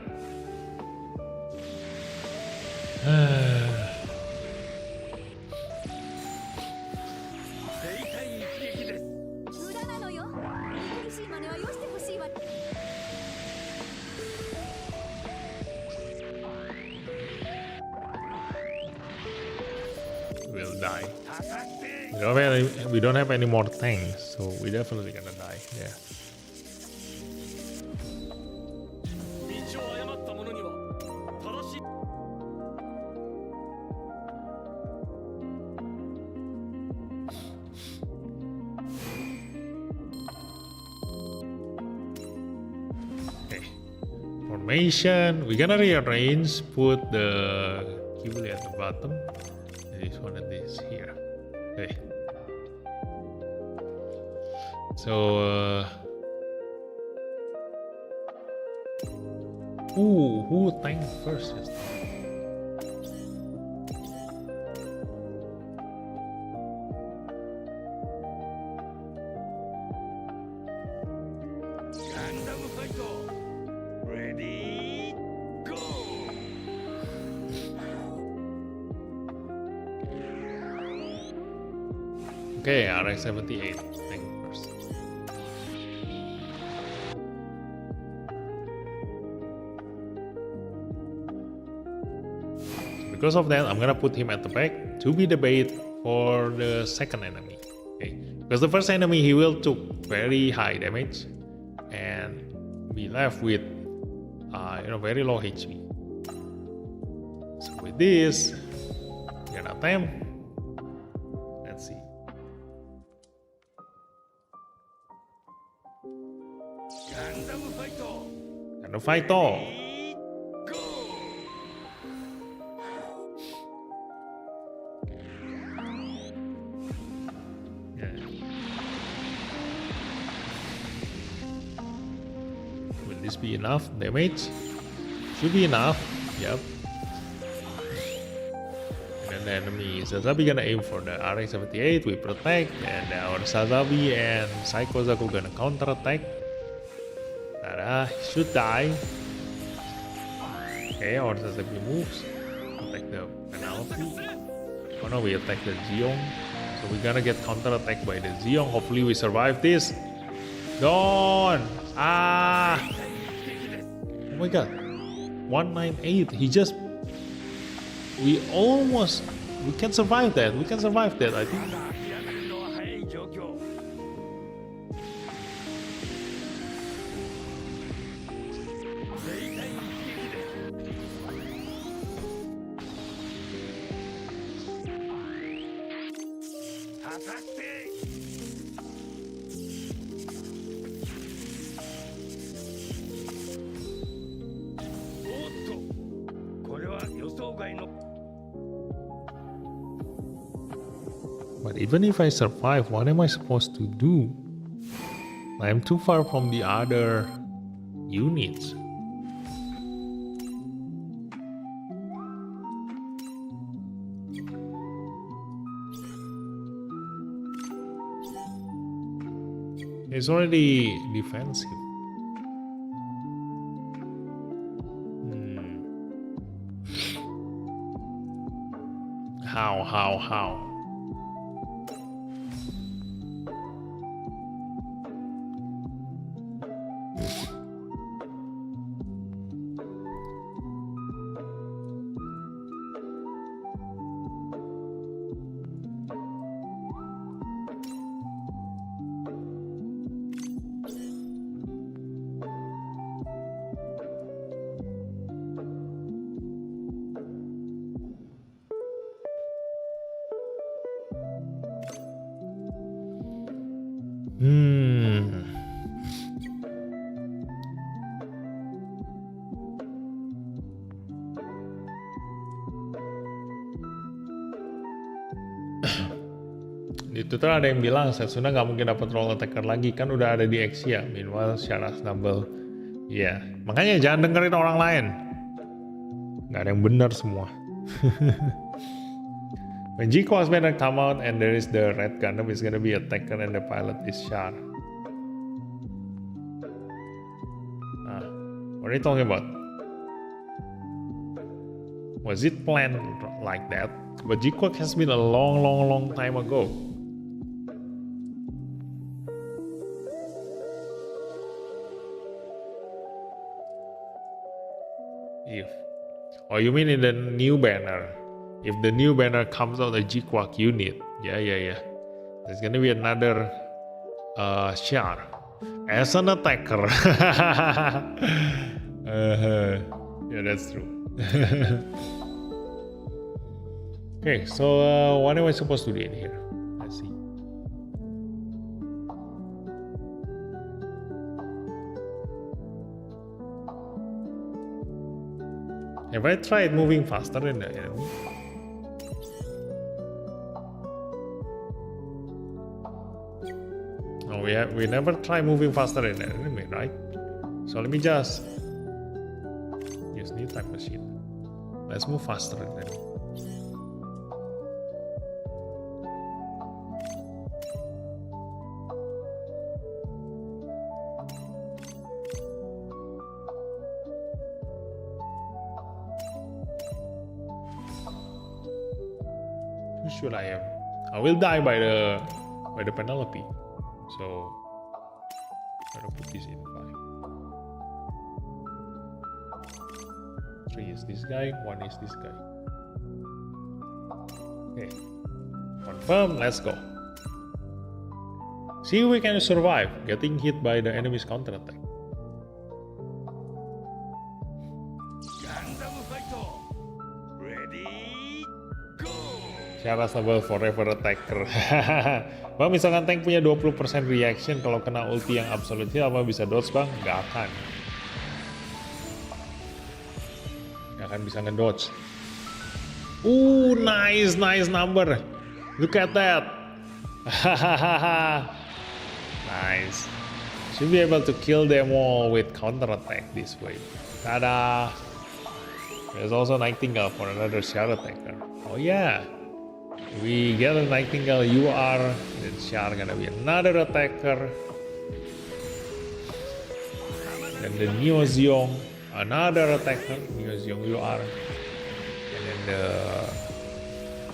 We don't have any more tanks, so we definitely gonna die. Yeah. 道を誤った者には正しい Okay. Formation. We're gonna rearrange. Put the Ghibli at the bottom. This one and this here. Okay. So. Who tank first? This time? Gundam ファイト Ready Go Okay, RX-78 tank first. Because of that, I'm gonna put him at the back to be the bait for the second enemy. Okay, because the first enemy he will took very high damage, and be left with very low HP. So with this, we're gonna attempt. Let's see. Gundam ファイト Gonna fight all. Ready Go Yeah. Will this be enough damage? Should be enough. Yep. And then the enemy Sazabi gonna aim for the RX-78. We protect, and our Sazabi and Psycho Zaku gonna counter attack. Tada, he should die. Okay, our Sazabi moves. Attack the penalty. Oh no, we attack the Zeong. So we're gonna get counter attacked by the Zeong. Hopefully we survive this. Gone! Ah! Oh my god. 198. He just... We can survive that. We can survive that, I think. 諦めるのは早い状況 果たしておっとこれは予想外の But even if I survive, what am I supposed to do? I'm too far from the other units. It's already defensive. How? Di Twitter ada yang bilang Setsuna nggak mungkin dapat role attacker lagi, kan udah ada di Exia. Meanwhile Shara Snubble. Iya, makanya jangan dengerin orang lain. Nggak ada yang benar semua. When G Quas banner come out and there is the red Gundam, is gonna be attacker and the pilot is Char. What are you talking about? Was it planned like that? But G-Quack has been a long time ago. Oh, you mean in the new banner? If the new banner comes out a G-Quack unit. Yeah. There's gonna be another Char as an attacker. Yeah, that's true. Okay, so what am I supposed to do in here? Let's see. Have I tried moving faster than the enemy? No, we never try moving faster than the enemy, right? So let me just use new time machine. Let's move faster than the enemy. Who should I am? I will die by the Penelope. So I'm gonna put this in 5. 3 is this guy, 1 is this guy. Okay. Confirm, let's go. See if we can survive getting hit by the enemy's counterattack. Gundam fight. Ready, go. Syaratable forever attacker. Bang, misalkan tank punya 20% reaction, kalau kena ulti yang absolute hit apa bisa dodge bang? Gak akan. Gak akan bisa ngedodge. Nice number. Look at that. Nice. Should be able to kill them all with counter attack this way. Tada! There's also Nightingale for another Char attacker. Oh yeah. We get a Nightingale UR, then Char gonna be another attacker. Then the Neo Zeong, another attacker, Neo Zeong UR. And then the...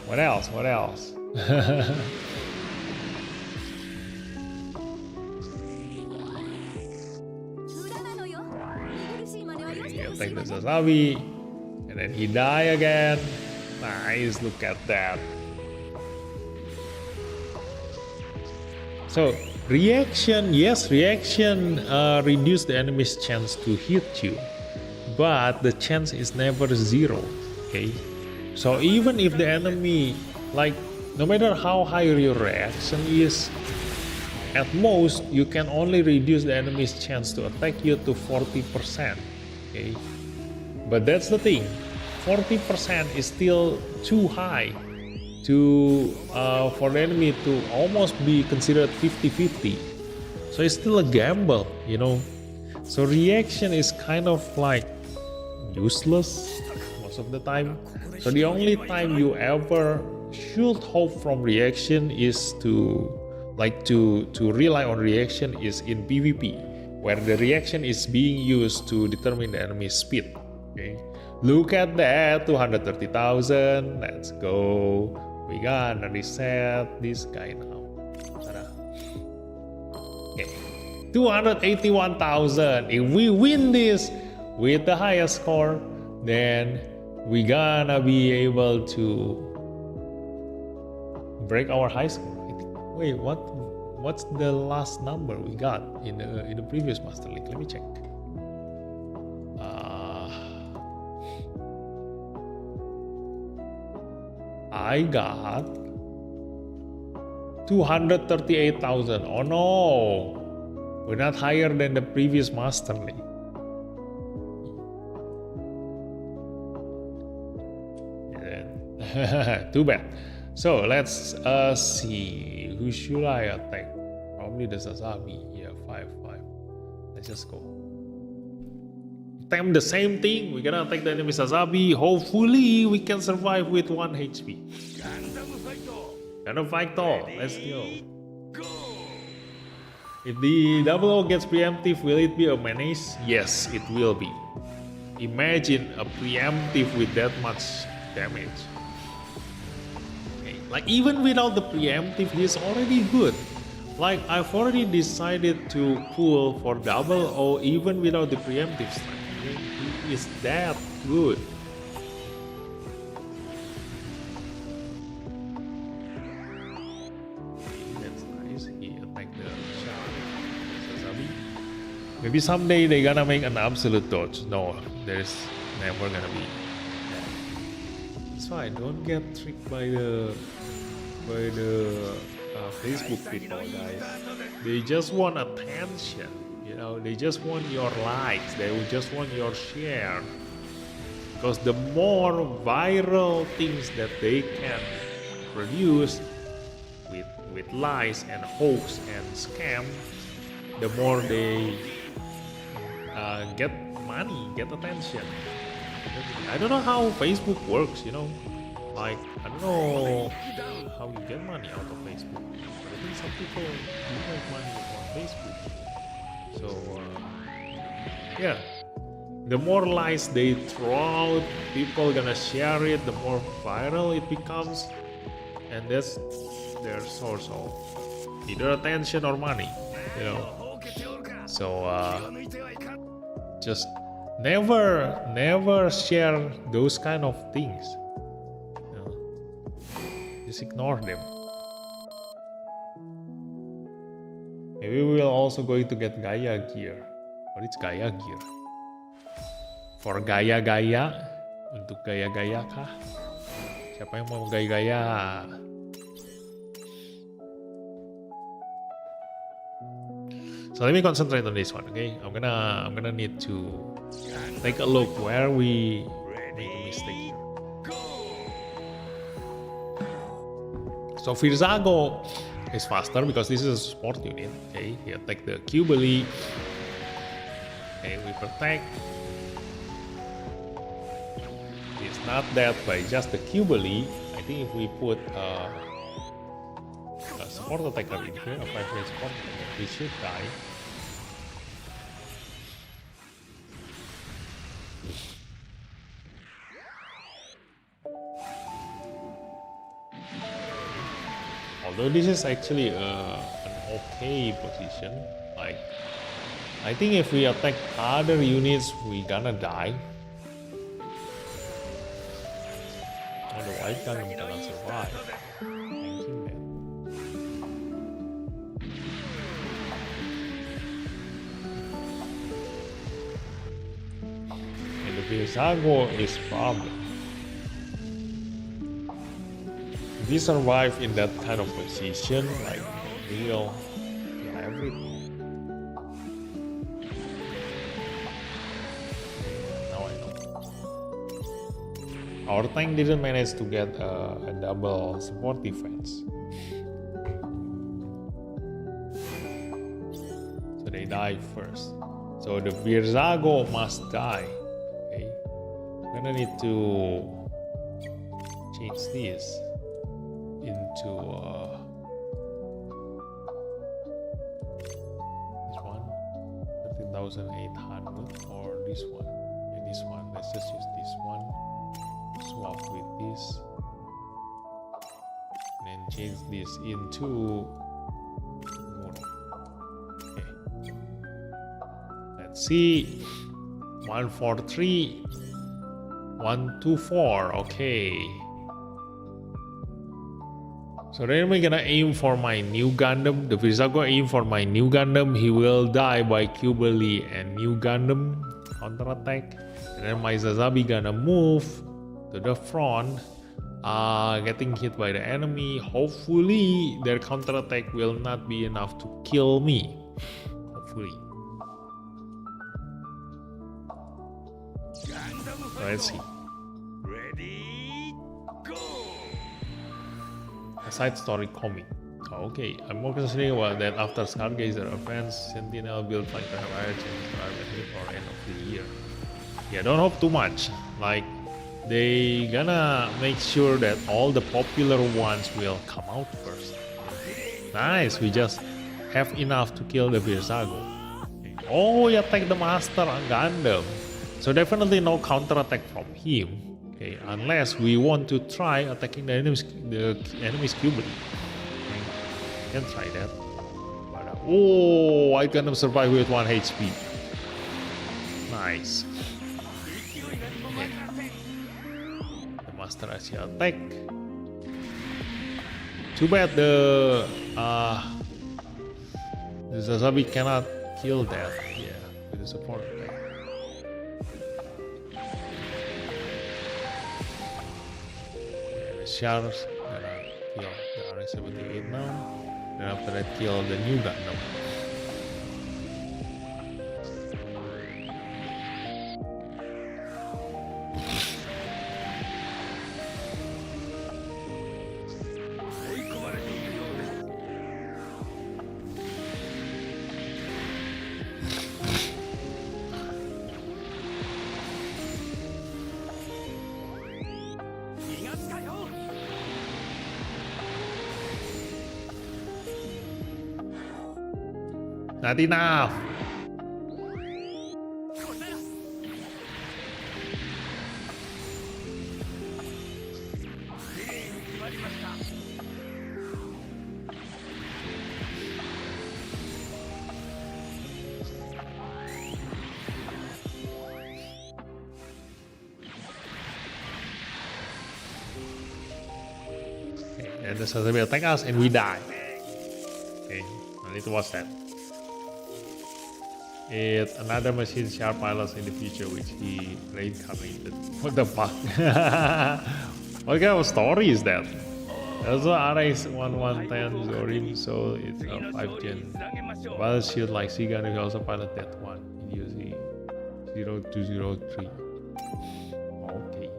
What else? He attacked the Sazabi, and then he die again. Nice, look at that. So reaction, yes, reaction reduce the enemy's chance to hit you, but the chance is never 0. Okay, so even if the enemy, like, no matter how high your reaction is, at most you can only reduce the enemy's chance to attack you to 40%. Okay, but that's the thing, 40% is still too high to for the enemy to almost be considered 50-50. So it's still a gamble, you know. So reaction is kind of like useless most of the time. So the only time you ever should hope from reaction is to rely on reaction is in PvP, where the reaction is being used to determine the enemy's speed. Okay, look at that, 230,000. Let's go. We gotta reset this guy now. Okay, 281,000. If we win this with the highest score, then we gonna be able to break our high score. Wait, what's the last number we got in the previous Master League? Let me check. I got 238,000. Oh no, we're not higher than the previous Master League. Yeah. Too bad. So let's see, who should I attack? Probably the Sazabi. Yeah, 5-5. Let's just go. Attempt the same thing. We're gonna attack the enemy Sazabi. Hopefully we can survive with 1 HP. Gundam fight all. Let's go. If the 00 gets preemptive, will it be a menace? Yes, it will be. Imagine a preemptive with that much damage. Okay. Like, even without the preemptive, he's already good. Like, I've already decided to pull for 00 even without the preemptive strike. He is that good. Maybe someday they gonna make an absolute dodge. No, there's never gonna be. That's why I don't get tricked by the Facebook people, guys. They just want attention. You know, they just want your likes. They just want your share. Because the more viral things that they can produce with lies and hoax and scam, the more they get money, get attention. I don't know how Facebook works, you know. Like, I don't know how you get money out of Facebook. But I think some people do make money on Facebook. So, yeah. The more lies they throw out, people gonna share it, the more viral it becomes. And that's their source of either attention or money, you know. So, just never share those kind of things. You know, just ignore them. Maybe we will also going to get Gaia gear. What is Gaia gear? For gaya-gaya, untuk gaya-gaya kah? Siapa yang mau gaya-gaya? So let me concentrate on this one, okay? I'm gonna need to take a look where we make a mistake here. So Virzago is faster because this is a support unit. Okay, here take the Qbelly. Okay, we protect. It's not that by just the Qbelly. I think if we put a support attacker in here, a 5-range support attacker, we should die. Although this is actually an okay position, like I think if we attack other units, we gonna die. Otherwise, Gundam cannot survive. Thinking that. And the Virzago is problem. If we survive in that kind of position, like we will kill everything. Now I know. Our tank didn't manage to get a double support defense. So they die first. So the Virzago must die. Okay. I'm gonna need to change this into this one, 13,800, or this one. Yeah, this one. Let's just use this one. Swap with this, and then change this into Muro. Okay. Let's see. 143, 124. Okay. So then we're gonna aim for my new Gundam. The Virzago aim for my new Gundam. He will die by Qbelly and new Gundam counterattack. And then my Zazabi gonna move to the front, getting hit by the enemy. Hopefully their counterattack will not be enough to kill me. Hopefully. So let's see. A side story comic. Okay, I'm more concerned about that after Stargazer advance, Sentinel build fighter have higher chance to arrive for end of the year. Yeah, don't hope too much. Like, they gonna make sure that all the popular ones will come out first. Nice, we just have enough to kill the Virzago. Oh, we attack the Master Gundam. So definitely no counterattack from him. Okay, unless we want to try attacking the enemy's Qbelly. Okay, can try that. But, oh, I can survive with 1 HP. Nice. Okay. The Master Asia attack. Too bad the Zazabi cannot kill that. Yeah. support. Okay. Yeah, the sharks gonna kill the RS-78 now. Then after that, kill the new Gundam. Not enough. Okay, and the Sasami attack us and we die. Okay, I need to watch that. It's another machine sharp pilots in the future which he reincarnated. What the fuck? What kind of story is that? Also RS-1110 Zorim, so it's a 5th gen. Well, shield like Sigan, we also pilot that one in UC 0203. Okay.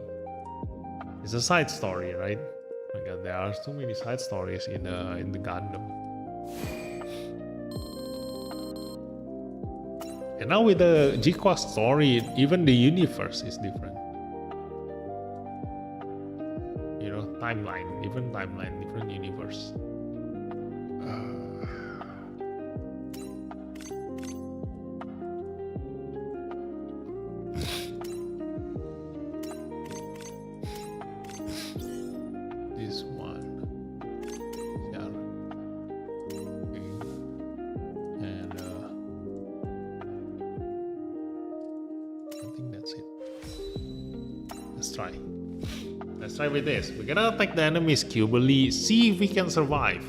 It's a side story, right? Oh my god, there are so many side stories in the Gundam. And now with the G-Quest story, even the universe is different. You know, timeline, different timeline, different universe. This one. Yeah. Okay. And I think that's it. Let's try. Let's try with this. We're gonna attack the enemy's cubely, see if we can survive.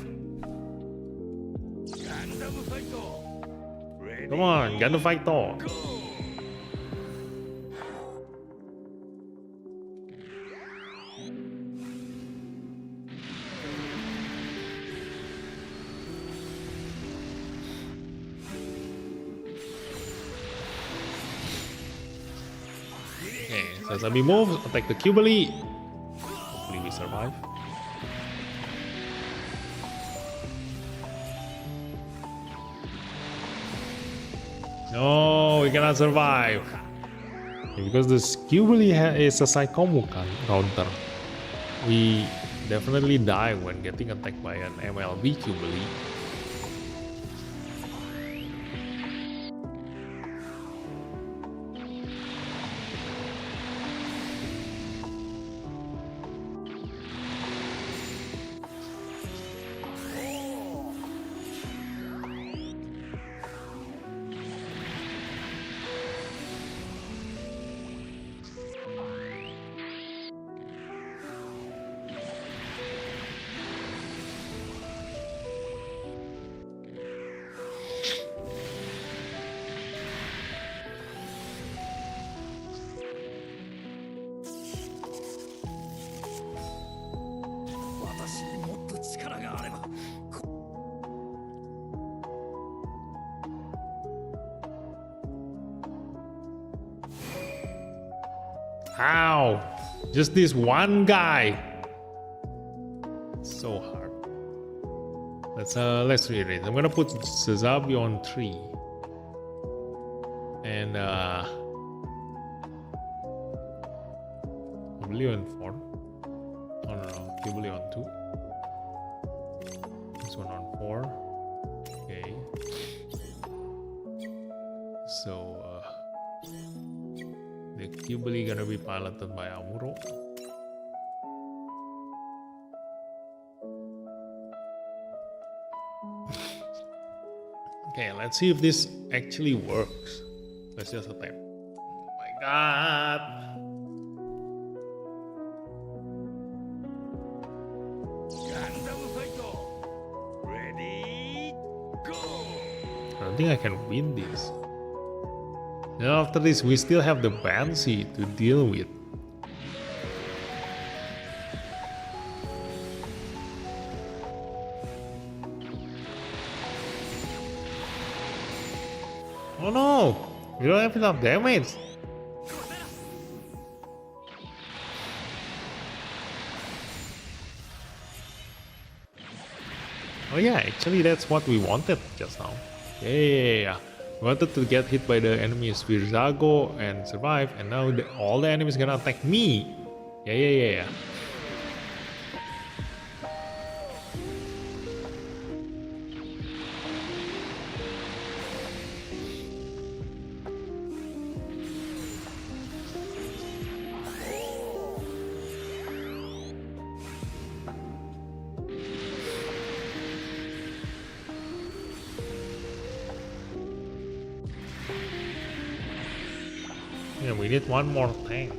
Come on, Gundam fight Thor. Okay, so Sasami moves, attack the cubely. Hopefully we survive. No, we cannot survive. Because this cubely is a Psychomu counter. We definitely die when getting attacked by an MLB cubely. How? Just this one guy. It's so hard. Let's rearrange. I'm gonna put Sazabi on 3. And Kibuli on 4. Oh no, Kibuli on 2. This one on 4. Okay. So the Kibuli gonna be piloted by Amuro. Okay, let's see if this actually works. Let's just attempt. Oh my god! I don't think I can win this. Then after this, we still have the Banshee to deal with. Oh no! We don't have enough damage. Oh yeah, actually that's what we wanted just now. Yeah. We wanted to get hit by the enemy's Virzago and survive, and now all the enemies gonna attack me. Yeah. Yeah, we need one more tank.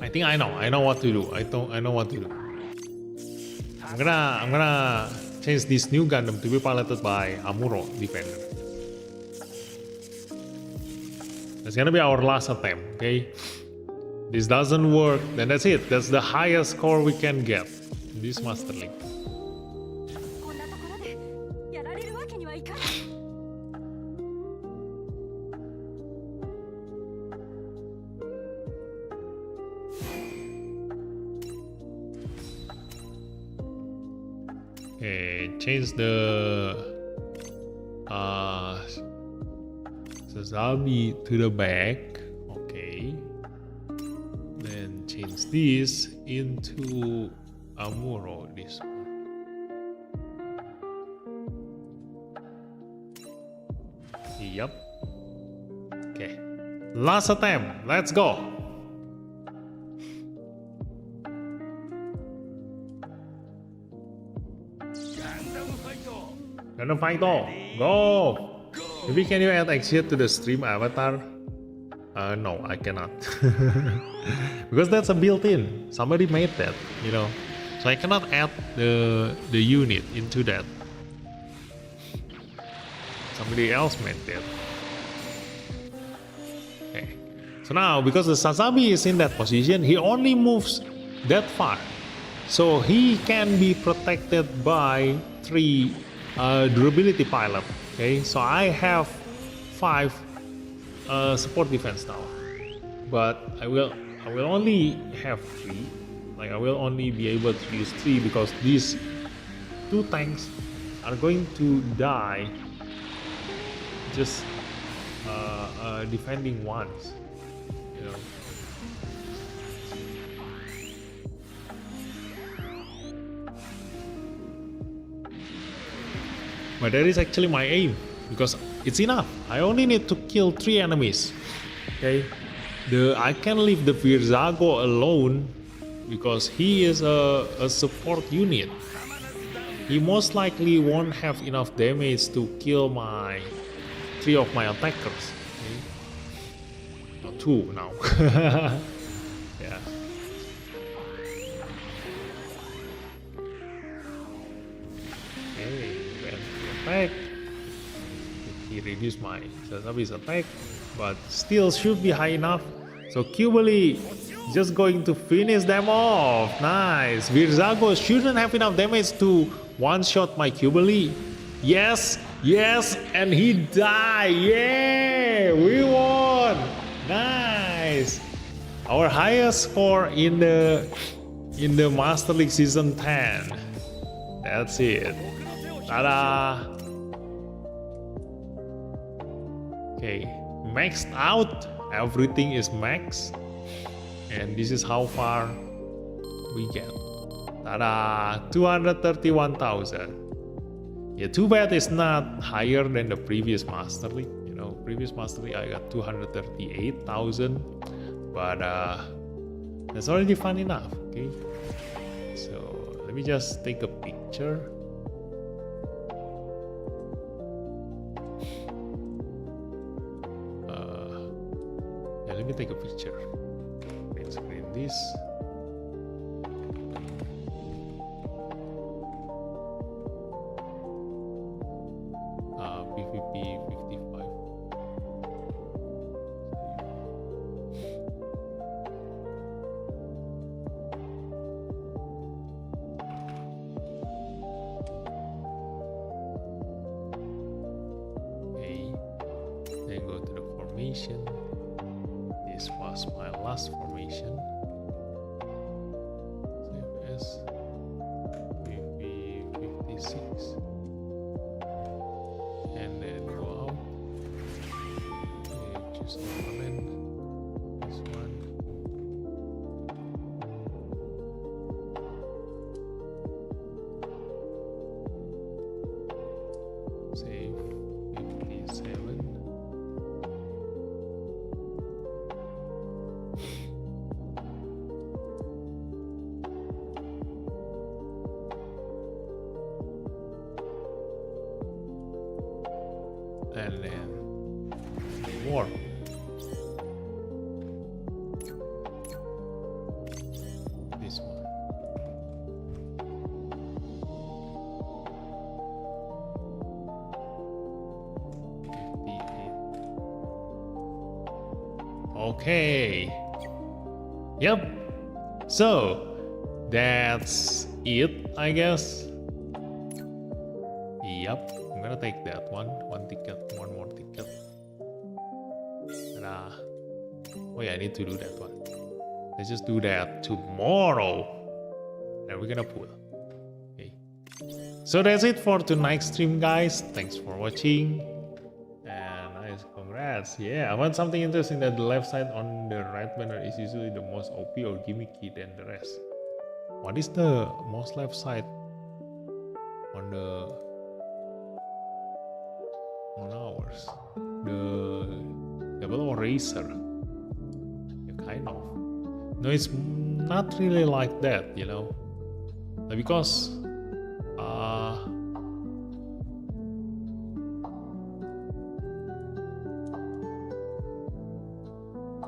I think I know what to do. I know what to do. I'm gonna change this new Gundam to be piloted by Amuro Defender. That's gonna be our last attempt, okay? This doesn't work, then that's it. That's the highest score we can get in this Master League. こんなところでやられるわけにはいかない。 Okay, change the Sazabi to the back. Okay. Then change this into Amuro, this one. Yep. Okay. Last attempt. Let's go. Gundam Fighter, go! Maybe can you add exit to the stream avatar? No, I cannot. Because that's a built-in. Somebody made that, you know. So I cannot add the unit into that. Somebody else made that. Okay. So now, because the Sazabi is in that position, he only moves that far. So he can be protected by 3 durability pilot. Okay, so I have 5 support defense now, but I will only have 3. Like I will only be able to use 3 because these 2 tanks are going to die just defending once, you know. But that is actually my aim because it's enough. I only need to kill 3 enemies. Okay, I can leave the Virzago alone because he is a support unit. He most likely won't have enough damage to kill 3 of my attackers. Okay? No, 2 now. Yeah. Okay, attack. He reduced my Sazabi's attack, but still should be high enough. So Cubely just going to finish them off. Nice. Virzago shouldn't have enough damage to one-shot my Cubely. Yes, and he died. Yeah, we won. Nice. Our highest score in the Master League Season 10. That's it. Ta-da! Okay, maxed out. Everything is maxed. And this is how far we get. Ta-da! 231,000. Yeah, too bad it's not higher than the previous Master League. You know, previous Master League I got 238,000. But that's already fun enough, okay? So let me just take a picture. Let me take a picture. this. PvP 55. Okay, then go to the formation. This was my last formation. Save as PvP 56. And then go out. Okay, choose element. This one. Save 57. And then more. This one. Okay. Yep. So that's it, I guess. Yep. I'm gonna take that one. One ticket, one more ticket. Oh yeah, I need to do that one. Let's just do that tomorrow. And we're gonna pull. Okay. So that's it for tonight's stream, guys. Thanks for watching. And nice, congrats. Yeah, I want something interesting that the left side on the right banner is usually the most OP or gimmicky than the rest. What is the most left side on ours? The double eraser. Yeah, kind of. No, it's not really like that, you know. Because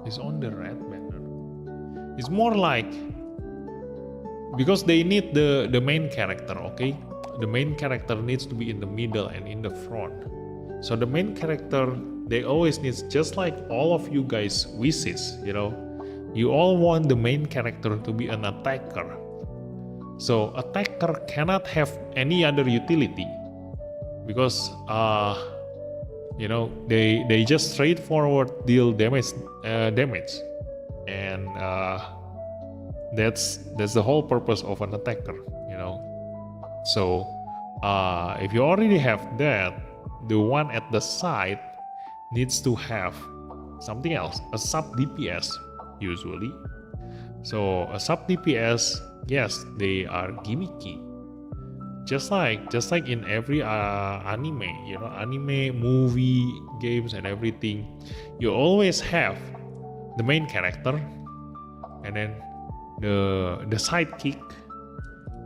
it's on the red banner. It's more like because they need the main character, okay? The main character needs to be in the middle and in the front. So the main character, they always need, just like all of you guys wishes, you know, you all want the main character to be an attacker. So attacker cannot have any other utility because you know, they just straightforward deal damage, and that's the whole purpose of an attacker, you know. So if you already have that, the one at the side needs to have something else, a sub DPS usually. So a sub DPS, yes, they are gimmicky. Just like in every anime, you know, anime, movie, games, and everything, you always have the main character, and then the sidekick,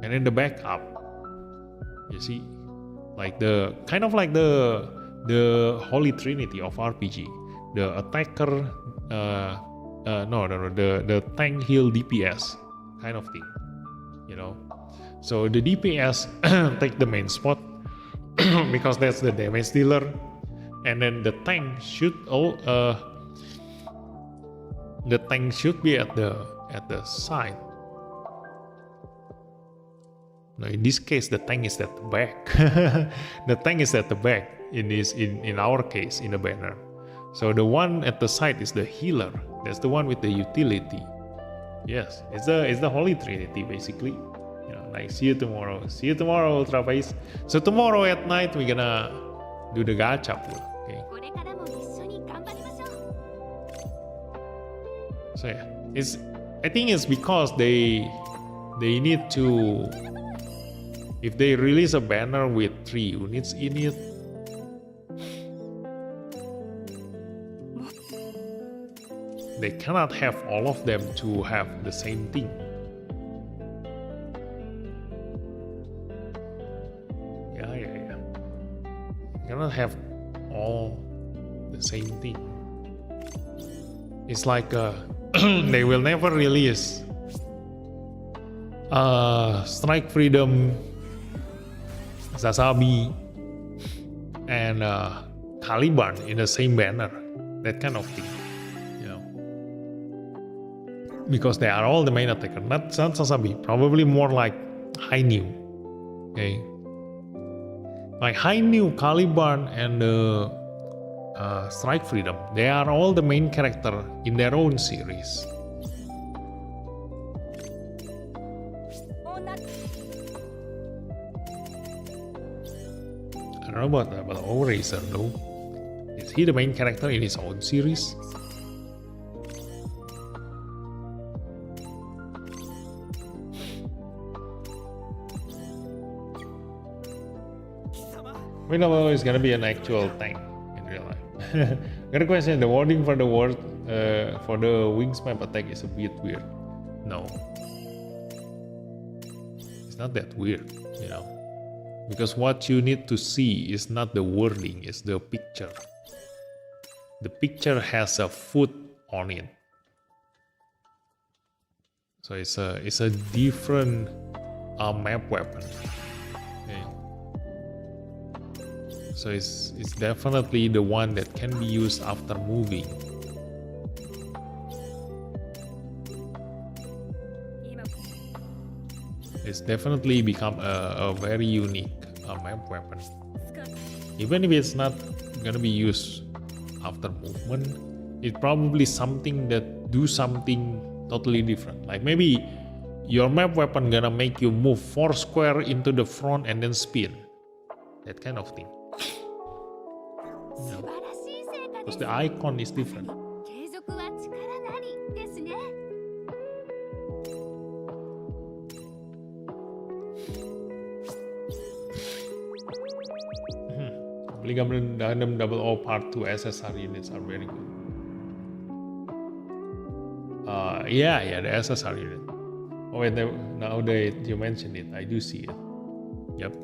and then the backup. You see, like the kind of like the holy trinity of RPG, the attacker, the tank, heal, DPS kind of thing, you know. So the DPS take the main spot because that's the damage dealer, and then the tank should be at the side. No, in this case, the tank is at the back. The tank is at the back in our case in the banner. So the one at the side is the healer. That's the one with the utility. Yes, it's the holy trinity basically. You know, like see you tomorrow, Ultra Face. So tomorrow at night we're gonna do the gacha pool. Okay. So yeah, I think it's because they need to. If they release a banner with 3 units in it, they cannot have all of them to have the same thing. Yeah. Cannot have all the same thing. It's like they will never release Strike Freedom, Sasabi, and Caliban in the same banner. That kind of thing, you know. Because they are all the main attacker, not Sasabi. Probably more like Hainu. Okay. Like Hainu, Caliban, and Strike Freedom, they are all the main character in their own series. I don't know about Orazer though. Is he the main character in his own series? We know it's gonna be an actual tank in real life. Got a question. The wording for the word for the wings map attack is a bit weird. No, it's not that weird, you know. Because what you need to see is not the wording, it's the picture. The picture has a foot on it. So it's a different map weapon. Okay. So it's definitely the one that can be used after moving. It's definitely become a very unique map weapon. Even if it's not gonna be used after movement, it's probably something that do something totally different. Like maybe your map weapon gonna make you move 4 square into the front and then spin. That kind of thing. You know, because the icon is different. Gundam 00 Part 2 SSR units are very good. Yeah, the SSR unit. Oh wait, now that you mention it, I do see it. Yep.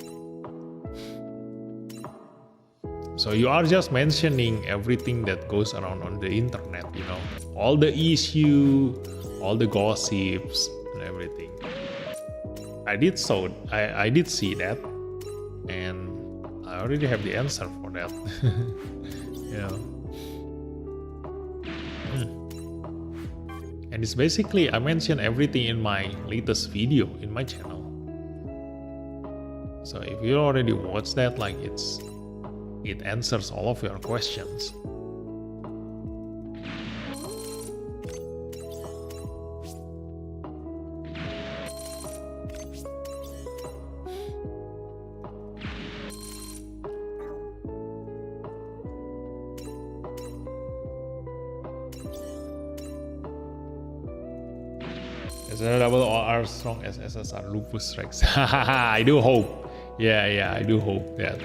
So you are just mentioning everything that goes around on the internet, you know, all the issue, all the gossips, and everything. I did see that, and I already have the answer for that. You know. And it's basically, I mentioned everything in my latest video in my channel. So if you already watched that, like it answers all of your questions. Is there a double OR strong as SSR Lupus Rex? I do hope. Yeah, I do hope that.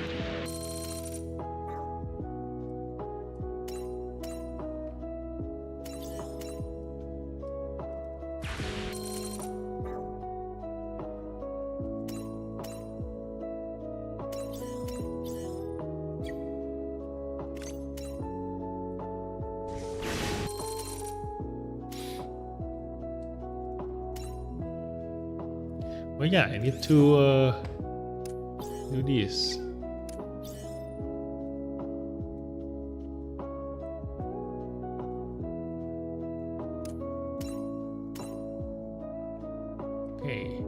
Oh yeah, I need to do this. Okay.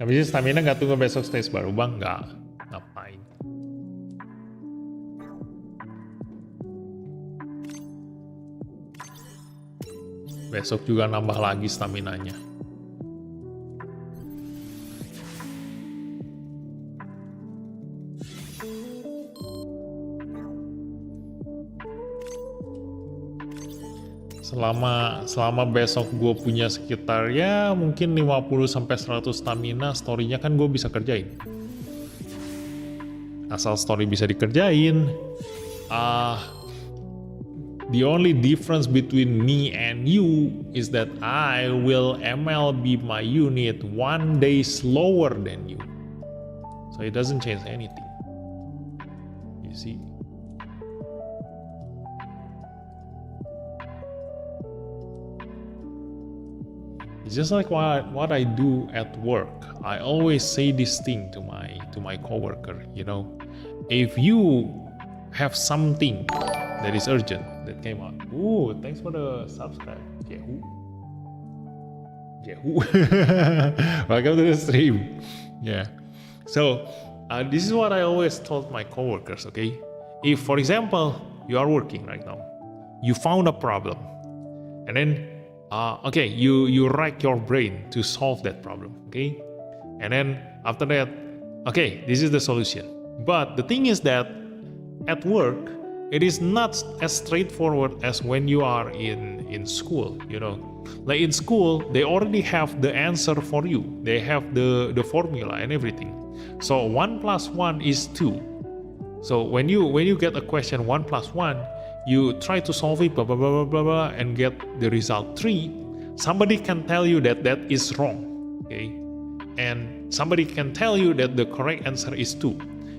Habis stamina nggak tunggu besok stage baru bang? Nggak, ngapain? Besok juga nambah lagi staminanya. Selama besok gue punya sekitar ya mungkin 50-100 stamina, story-nya kan gue bisa kerjain. Asal story bisa dikerjain, The only difference between me and you is that I will MLB my unit 1 day slower than you. So it doesn't change anything. You see? It's just like what I do at work. I always say this thing to my coworker, you know. If you have something that is urgent that came out. Ooh, thanks for the subscribe. Jehu. Welcome to the stream. Yeah. So this is what I always told my coworkers, okay? If, for example, you are working right now, you found a problem, and then okay, you rack your brain to solve that problem, okay? And then after that, okay, this is the solution. But the thing is that at work, it is not as straightforward as when you are in school, you know. Like in school, they already have the answer for you. They have the formula and everything. So 1 + 1 is 2. So when you get a question 1 + 1, you try to solve it, blah blah blah blah blah, blah, and get the result 3. Somebody can tell you that is wrong, okay? And somebody can tell you that the correct answer is 2,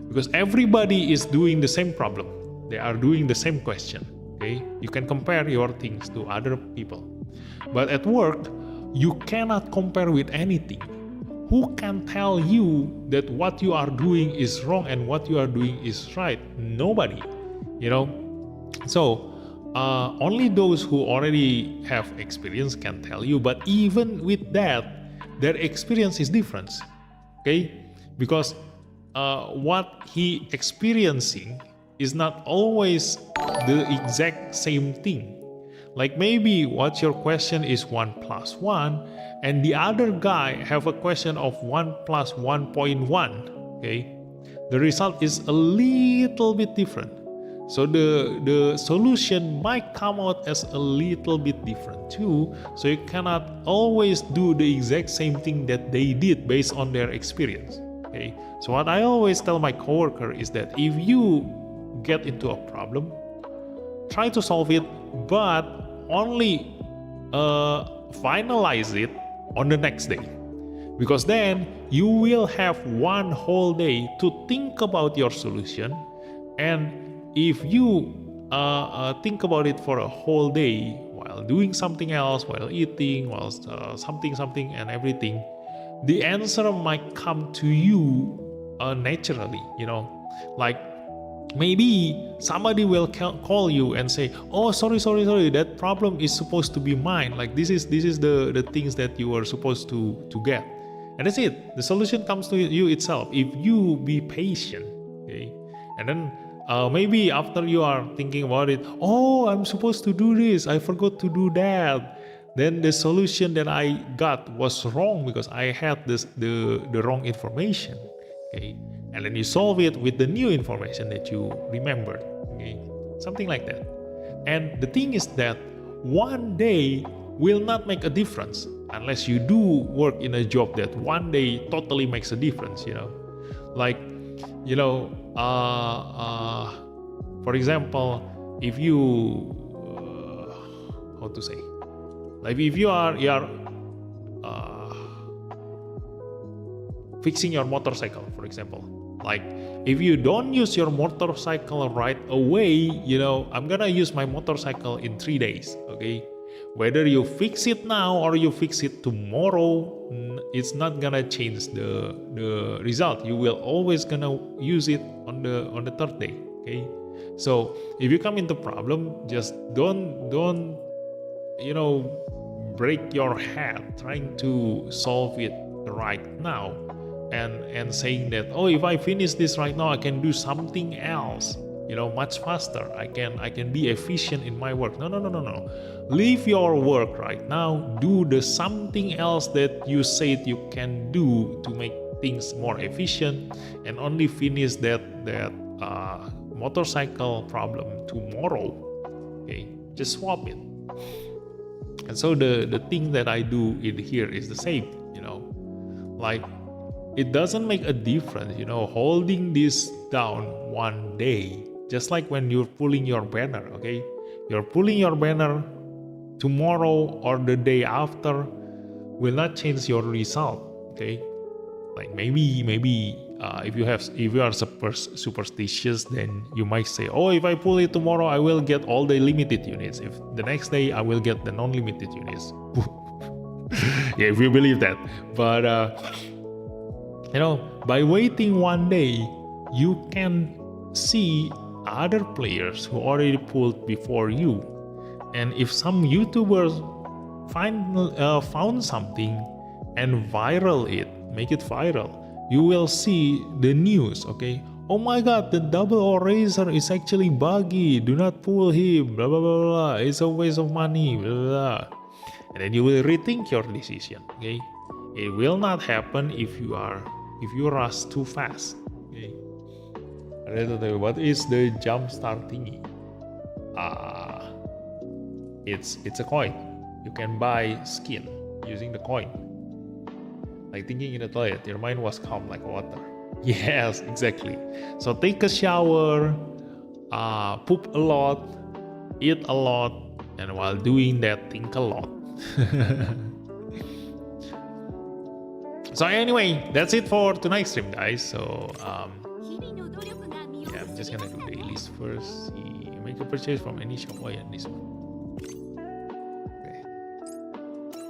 because everybody is doing the same problem. They are doing the same question, okay? You can compare your things to other people. But at work, you cannot compare with anything. Who can tell you that what you are doing is wrong and what you are doing is right? Nobody, you know? So, only those who already have experience can tell you, but even with that, their experience is different, okay? Because what he experiencing is not always the exact same thing. Like maybe what your question is 1 + 1, and the other guy have a question of 1 + 1.1, okay? The result is a little bit different. So the solution might come out as a little bit different too. So you cannot always do the exact same thing that they did based on their experience, okay? So what I always tell my coworker is that if you get into a problem, try to solve it, but only finalize it on the next day, because then you will have 1 whole day to think about your solution. And if you think about it for a whole day while doing something else, while eating, while something and everything, the answer might come to you naturally, you know. Like maybe somebody will call you and say, oh, sorry, that problem is supposed to be mine. Like this is the things that you are supposed to get. And that's it. The solution comes to you itself if you be patient, okay? And then maybe after you are thinking about it, oh, I'm supposed to do this, I forgot to do that. Then the solution that I got was wrong because I had the wrong information, okay? And then you solve it with the new information that you remembered, okay? Something like that. And the thing is that 1 day will not make a difference unless you do work in a job that 1 day totally makes a difference, you know? Like, you know, for example, if you, how to say, like if you are fixing your motorcycle, for example. Like, if you don't use your motorcycle right away, you know, I'm gonna use my motorcycle in 3 days, okay? Whether you fix it now or you fix it tomorrow, it's not gonna change the result. You will always gonna use it on the 3rd day, okay? So if you come into problem, just don't you know, break your head trying to solve it right now. And saying that, oh, if I finish this right now, I can do something else, you know, much faster. I can be efficient in my work. No. Leave your work right now. Do the something else that you said you can do to make things more efficient, and only finish that motorcycle problem tomorrow. Okay, just swap it. And so the thing that I do in here is the same, you know, like. It doesn't make a difference, you know, holding this down 1 day. Just like when you're pulling your banner, okay? You're pulling your banner tomorrow or the day after will not change your result. Okay, like maybe if you are superstitious, then you might say, oh, if I pull it tomorrow, I will get all the limited units. If the next day, I will get the non-limited units. Yeah, if you believe that. But by waiting one day, you can see other players who already pulled before you. And if some YouTubers found something and make it viral, you will see the news, okay? Oh my god, the double eraser is actually buggy. Do not pull him, blah blah blah blah. It's a waste of money, blah blah blah. And then you will rethink your decision, okay? It will not happen if you rush too fast, okay? What is the jump start thingy? It's a coin. You can buy skin using the coin. Like thinking in the toilet, your mind was calm like water. Yes, exactly. So take a shower, poop a lot, eat a lot, and while doing that, think a lot. So anyway, that's it for tonight's stream, guys. So yeah, I'm just gonna do dailies first. Make a purchase from any shop. Oh yeah, this one. Okay,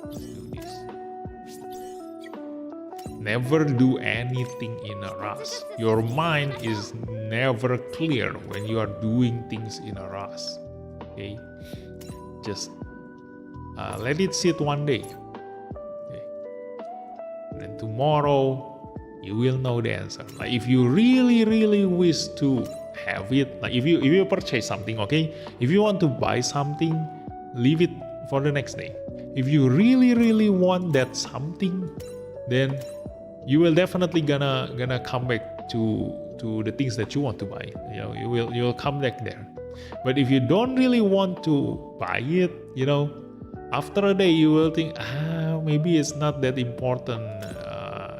let's do this. Never do anything in a rush. Your mind is never clear when you are doing things in a rush. Okay, just let it sit one day. Okay. And then tomorrow you will know the answer. Like if you really wish to have it, like if you purchase something, okay, if you want to buy something, leave it for the next day. If you really want that something, then you will definitely gonna come back to the things that you want to buy. You'll come back there. But if you don't really want to buy it, after a day you will think, maybe it's not that important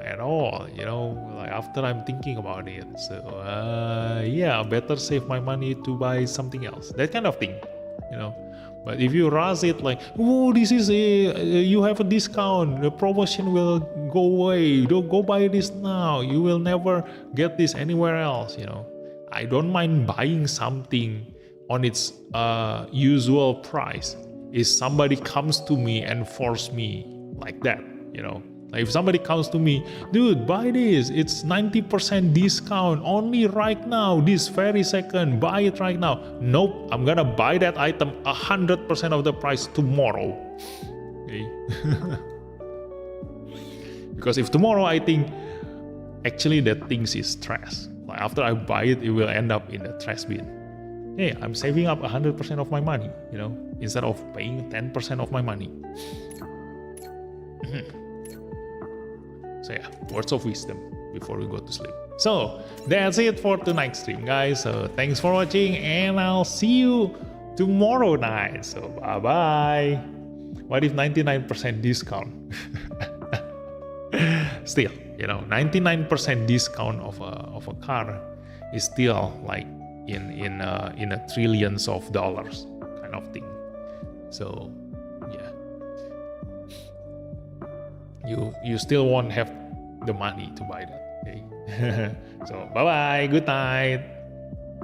at all. Like after I'm thinking about it, so yeah, better save my money to buy something else. That kind of thing. But if you rush it like, oh, this is you have a discount, the promotion will go away, don't go buy this now, you will never get this anywhere else. I don't mind buying something on its usual price if somebody comes to me and force me like that. Like if somebody comes to me, dude, buy this, it's 90% discount only right now, this very second, buy it right now. Nope, I'm gonna buy that item 100% of the price tomorrow. Okay. Because if tomorrow I think actually that thing is trash, like after I buy it, it will end up in the trash bin. Hey, I'm saving up 100% of my money, instead of paying 10% of my money. So yeah, words of wisdom before we go to sleep. So that's it for tonight's stream, guys. So thanks for watching, and I'll see you tomorrow night. So bye bye. What if 99% discount? Still, 99% discount of a car is still like in a trillions of dollars kind of thing. So yeah, you still won't have the money to buy that. Okay. So bye bye, good night.